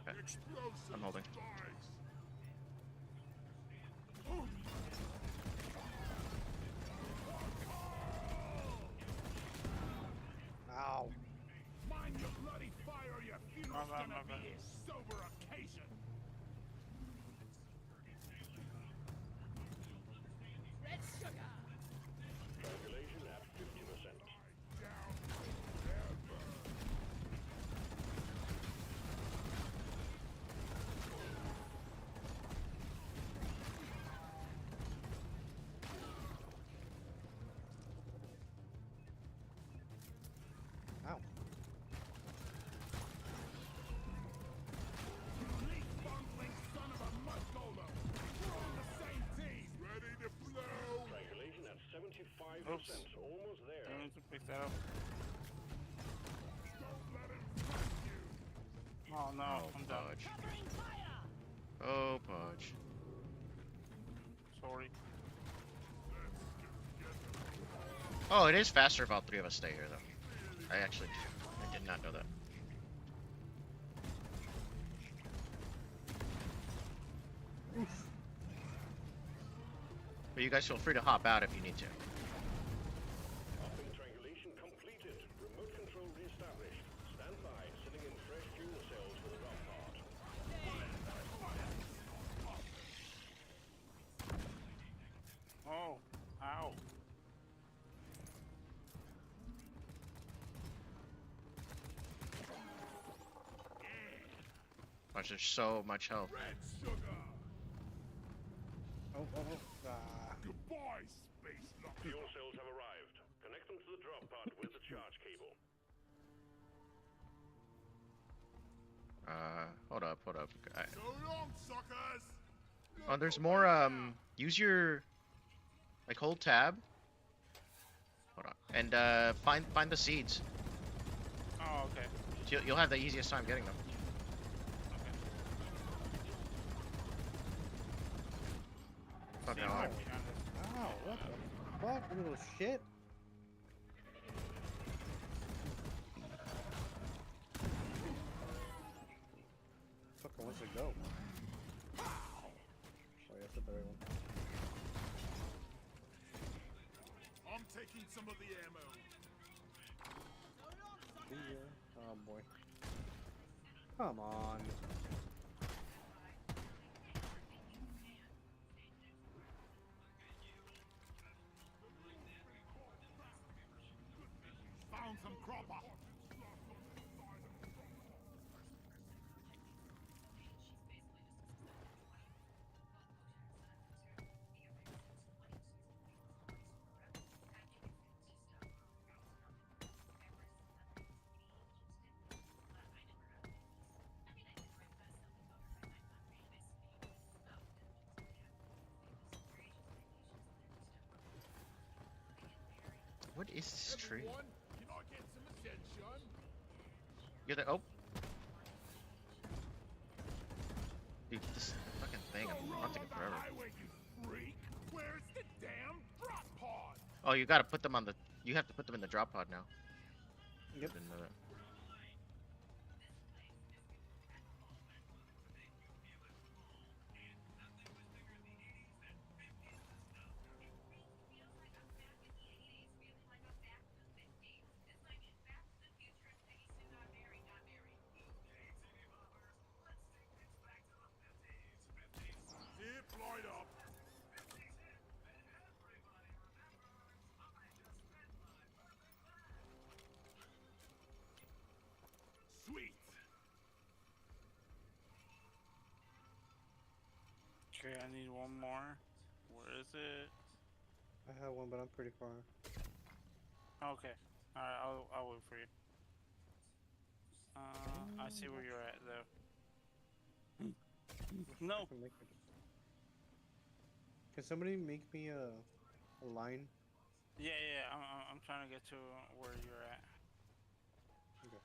Okay. Explosive. I'm holding. Guys. Ow. Mind your bloody fire, your funeral's My bad, gonna my be bad. a sober occasion. Red sugar. Triangulation at 50%. Down forever. Ow. Leaf bungling son of a mud golem. We're on the same team. Ready to blow. Triangulation at 75%. Oops. Almost there. I need to pick that up. Don't let him fight you. Oh no, I'm done. Podge. Covering fire. Oh, Podge. Sorry. Oh, it is faster if all three of us stay here, though. I did not know that. But you guys feel free to hop out if you need to. Uplink triangulation completed. Remote control reestablished. Stand by. Sitting in fresh fuel cells for the drop pod. Oh, ow. Watch, there's so much health. Red sugar. Oh, oh, oh. Ah. Goodbye, space locker. Fuel cells have arrived. Connect them to the drop pod with the charge cable. Hold up. So long, suckers. Oh, there's more, use your, like, hold tab. Hold on. And, find the seeds. Oh, okay. So you'll have the easiest time getting them. Okay. Fucking hell. Ow, what the? fuck, you little shit? Fucker wants to go. Oh, yeah, that's the better one. I'm taking some of the ammo. See ya. Oh boy. Come on. Found some cropper. What is this tree? Everyone, can I get some attention? You're the oh. Dude, this fucking thing, I'm Go taking on the forever. highway, you freak. Where's the damn drop pod? Oh, you gotta put them on the. You have to put them in the drop pod now. Yep. Didn't know that. Zip line up. Sweet. Okay, I need one more. Where is it? I have one, but I'm pretty far. Okay. Alright, I'll wait for you. I see where you're at though. No. Can somebody make me a line? Yeah. I'm trying to get to where you're at. Okay.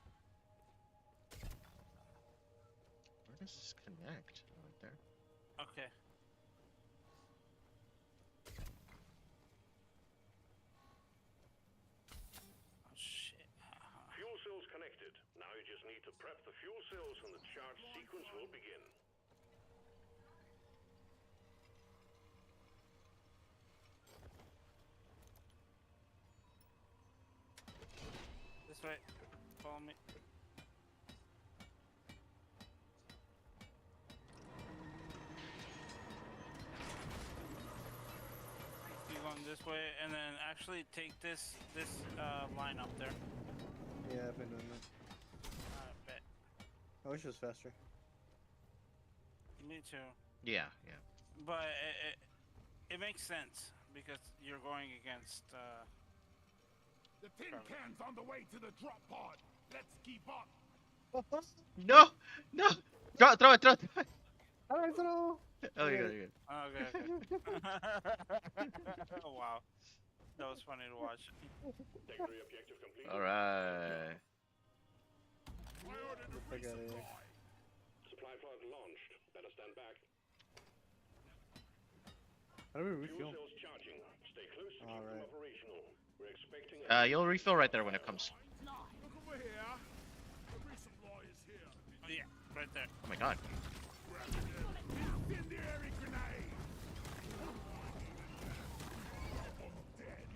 Where does this connect? Oh, right there. Okay. Oh shit. Fuel cells connected. Now you just need to prep the fuel cells and the charge sequence will begin. This way. Follow me. Keep going this way, and then actually take this line up there. Yeah, I've been doing that. I bet. I wish it was faster. Me too. Yeah. But it makes sense because you're going against. The tin can's on the way to the drop pod. Let's keep up. No! Throw it! Alright, throw! Oh, you got it. Okay. Wow, that was funny to watch. Secondary objective complete. Alright. I ordered a I got it. resupply. Supply pod launched. Better stand back. How do we Fuel refuel? cells charging. Stay close to keep Alright. them operational. We're expecting You'll refill right there when it comes. Look over here. The resupply is here. Oh, yeah, right there. Oh my god. Incendiary grenade. Dead.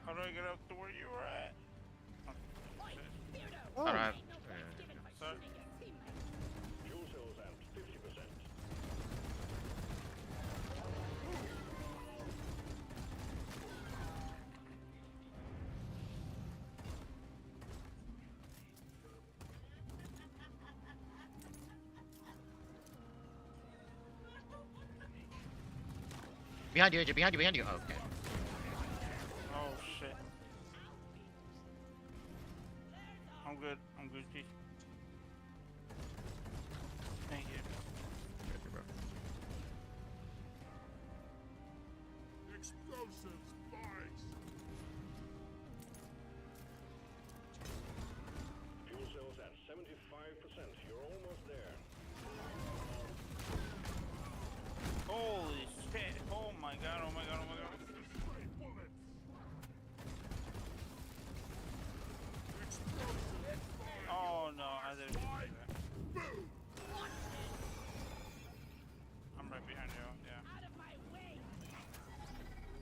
How do I get up to where you were at? Oh, I don't have. Sorry. fuel cells at 50%. Behind you, AJ. Behind you. Oh, okay. Oh shit. I'm good, G. Thank you. Okay, bro. Explosives, boys. 75%. You're almost there. Holy shit! Oh my god! Oh my god! Oh my god! Straight bullets. Explosives. Oh no! I didn't. Slide. Boom. I'm right behind you. Yeah. Out of my way!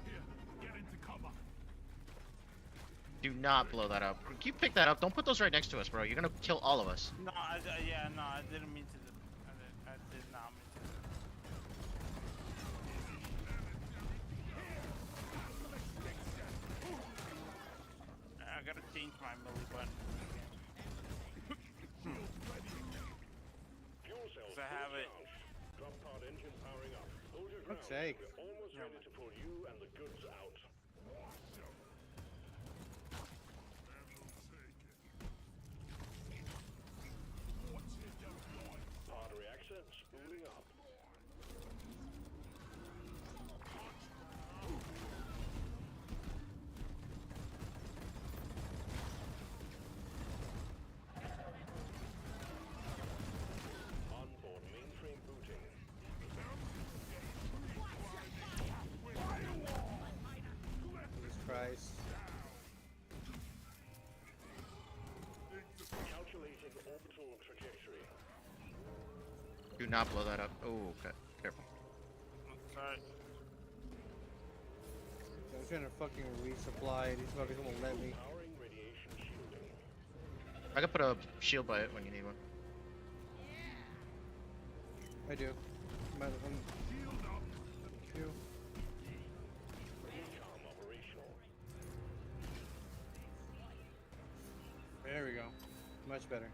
Here, get into cover. Do not blow that up. Can you pick that up? Don't put those right next to us, bro. You're gonna kill all of us. No, yeah, no, I didn't mean to. I did not mean to. I gotta change my melee button. Fuel cells I have it. charged. Drop pod engine powering up. Hold your ground. Fuck's sake. We're almost ready to pull you and the goods out. Pod reactor spooling up. Onboard mainframe booting. Jesus Christ. Calculating orbital trajectory. Do not blow that up. Oh, okay. Careful. Sorry. I'm trying to fucking resupply. These fuckers won't let me. Powering radiation shielding. I can put a shield by it when you need one. I do. I'm Shield up. you. Recon operational. There we go. Much better.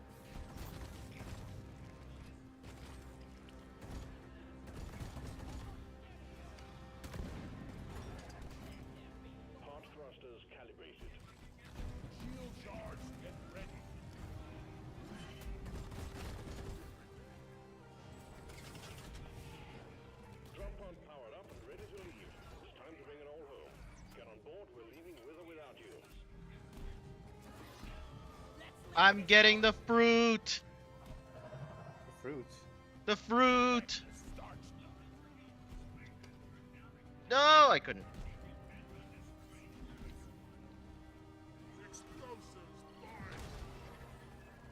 Pod thrusters calibrated. Shield charge. Get ready. Drop pod powered up and ready to leave. It's time to bring it all home. Get on board, we're leaving with or without you. I'm getting the fruit. The fruit. The fruit. Start. No, I couldn't. Explosives. Fire.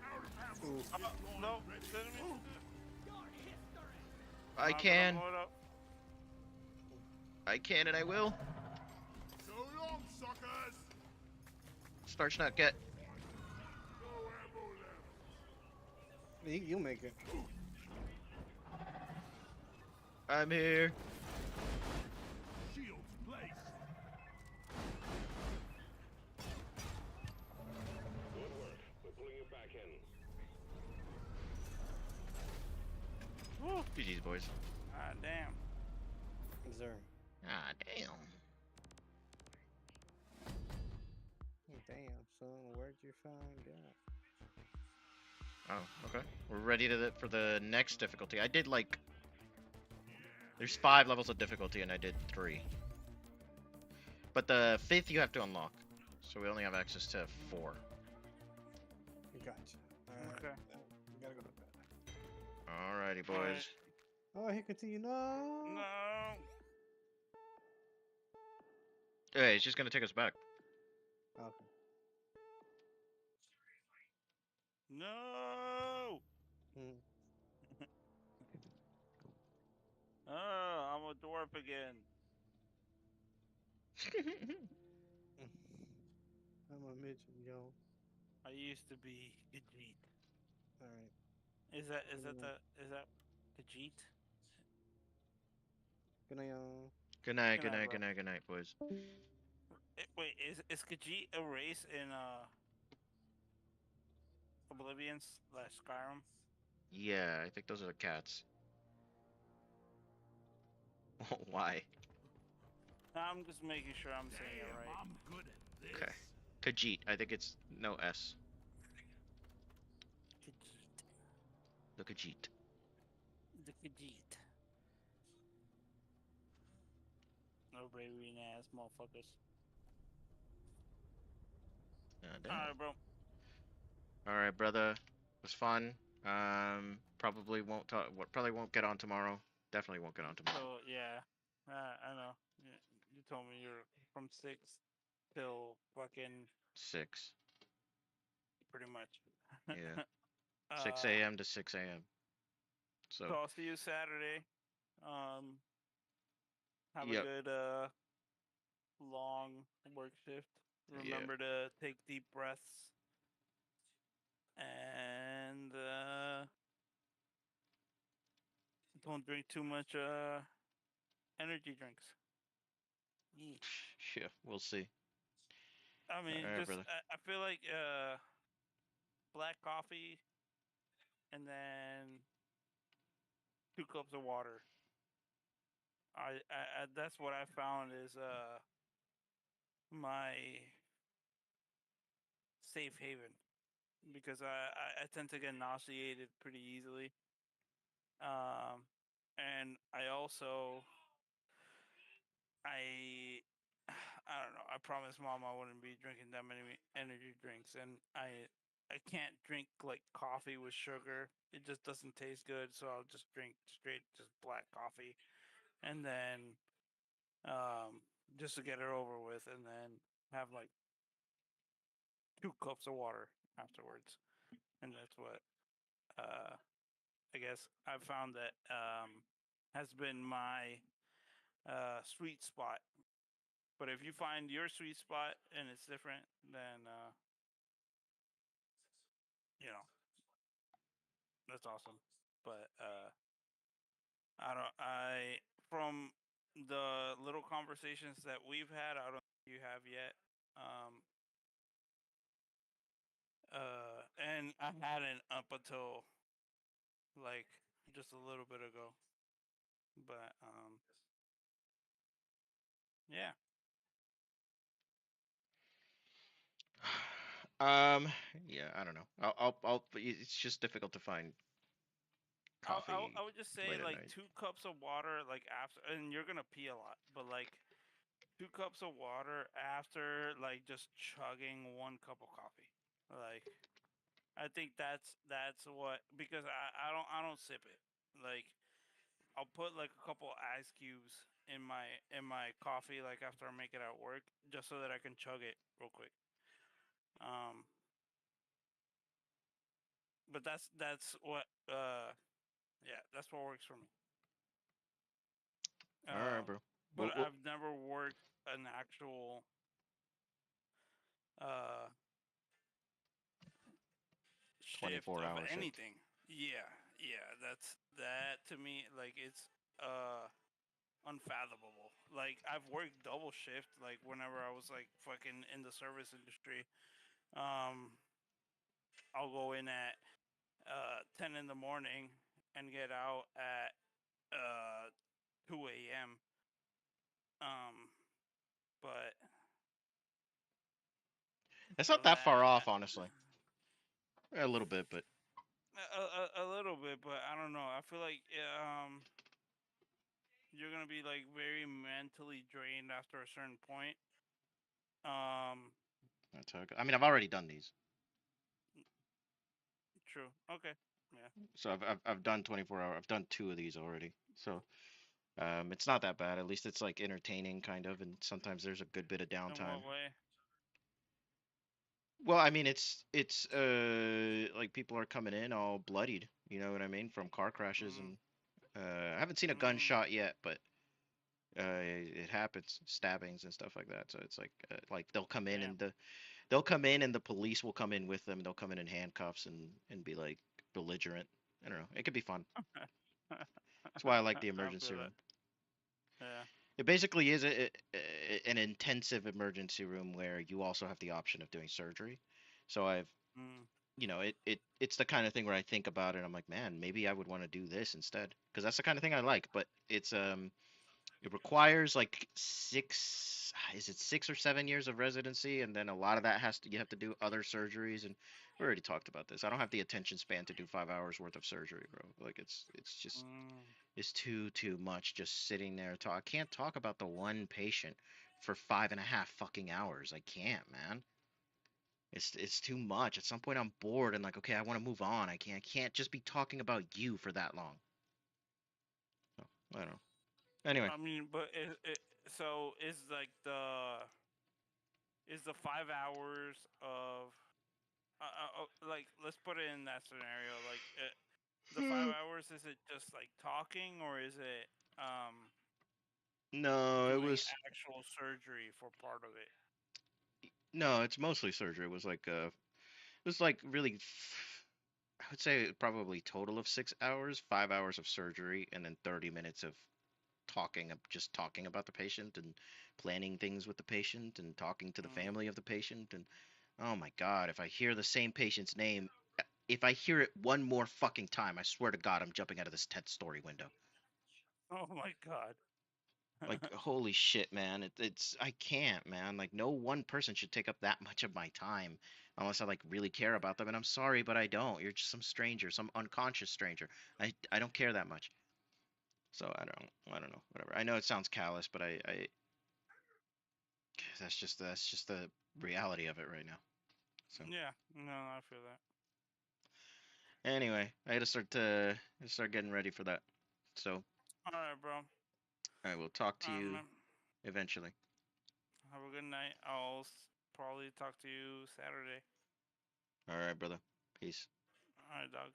Out of ammo. Ooh. No, didn't mean I to. can. Blow it up. I can and I will. So long, suckers. Starch not get. No ammo left. You'll make it. I'm here. Shields placed. Good work. We're pulling you back in. Woo. GG's, boys. Ah, damn. Yes, sir. Ah, damn. Damn, son. Where'd you find that? Oh, okay. We're ready for the next difficulty. I did like... There's 5 levels of difficulty and I did 3. But the 5th you have to unlock. So we only have access to 4. Gotcha. Alright. Okay. We gotta go to bed. Alrighty, boys. Oh, he continue. No. No. Hey, it's just gonna take us back. Okay. No. Hmm. Oh, I'm a dwarf again. I'm a midget, yo. I used to be Khajiit. Alright. Is that Khajiit? Good night, y'all. Good night, Good good night, night, bro. good night, good night, boys. Wait, is Khajiit a race in Oblivion / Skyrim? Yeah, I think those are the cats. Why? I'm just making sure I'm saying it Damn, right. I'm good at this. Okay. Khajiit. I think it's no S. Khajiit. The Khajiit. The Khajiit. No bravery ass motherfuckers. Ah, damn. Alright, bro. Alright, brother. was fun. Probably won't talk. Probably won't get on tomorrow. Definitely won't get on tomorrow. So yeah, I know. You told me you're from 6 till fucking 6. pretty much. Yeah. 6 uh, a.m. to 6 a.m. so So, I'll see you Saturday. Um, have a yep. good long work shift. Yeah. Remember to take deep breaths and don't drink too much energy drinks. Yee. Yeah. We'll see. I All mean, right, just brother. I feel like black coffee and then 2 cups of water. That's what I found is my safe haven because I tend to get nauseated pretty easily. And I also I I don't know. I promised mom I wouldn't be drinking that many energy drinks, and I can't drink like coffee with sugar. It just doesn't taste good, so I'll just drink straight just black coffee, and then just to get it over with, and then have like 2 cups of water afterwards, and that's what uh I guess I've found that has been my sweet spot. But if you find your sweet spot and it's different, then you know that's awesome. But I don't. I from the little conversations that we've had, I don't think you have yet. Um, and I hadn't up until like just a little bit ago. But yeah. Um. Yeah. I don't know. It's just difficult to find I coffee would just say late at like night. 2 cups of water like after, and you're gonna pee a lot, but like 2 cups of water after like just chugging 1 cup of coffee. Like I think that's what, because I don't sip it. Like I'll put like a couple ice cubes in my coffee like after I make it at work just so that I can chug it real quick. Um, but that's what yeah, that's what works for me. All right, Um, bro. but We'll I've never worked an actual uh shift 24 of hour shift. anything. Yeah, yeah, that's that to me like it's uh unfathomable. Like I've worked double shift like whenever I was like fucking in the service industry. Um I'll go in at 10 in the morning and get out at 2 a.m. Um but It's not that far that off, honestly. A little bit, but a little bit, but I don't know. I feel like you're gonna be like very mentally drained after a certain point. Um, that's how I mean, I've already done these, true. Okay. Yeah. so I've done 24 hour. I've done 2 of these already. So it's not that bad. At least it's like entertaining, kind of, and sometimes there's a good bit of In downtime. what way? Well, I mean, it's like people are coming in all bloodied. You know what I mean? From car crashes, Mm, and I haven't seen a mm, gunshot yet, but it happens, stabbings and stuff like that. So it's like they'll come in damn. and they'll come in and the police will come in with them. They'll come in handcuffs and be like belligerent. I don't know. It could be fun. That's why I like the I emergency feel it. room. Yeah. It basically is an intensive emergency room where you also have the option of doing surgery. So Mm, it's the kind of thing where I think about it. I'm like, man, maybe I would want to do this instead because that's the kind of thing I like. But it requires like is it 6 or 7 years of residency, and then a lot of that you have to do other surgeries, and we already talked about this. I don't have the attention span to do 5 hours worth of surgery, bro. Like it's just mm. it's too much just sitting there talk. I can't talk about the one patient for 5.5 fucking hours. I can't, man. It's too much. At some point, I'm bored and like, okay, I want to move on. I can't just be talking about you for that long. So, I don't know. Anyway, I mean, but so is like the 5 hours of like let's put it in that scenario like the 5 hours, is it just like talking or is it no, it doing was actual surgery for part of it? no, it's mostly surgery. It was like really, I would say probably total of 6 hours, 5 hours of surgery, and then 30 minutes of just talking about the patient and planning things with the patient and talking to the Mm. family of the patient. And oh my God, if I hear the same patient's name, if I hear it one more fucking time, I swear to God, I'm jumping out of this 10th story window. Oh my god. Like, holy shit, man. It's, I can't, man. Like, no one person should take up that much of my time unless I, like, really care about them. And I'm sorry, but I don't. You're just some stranger, some unconscious stranger. I don't care that much. So I don't know. Whatever. I know it sounds callous, but that's just the reality of it right now. So Yeah, no, I feel that. anyway, I had to start getting ready for that. So All right, bro. I will talk to you Man, eventually. have a good night. I'll probably talk to you Saturday. All right, brother. Peace. All right, dog.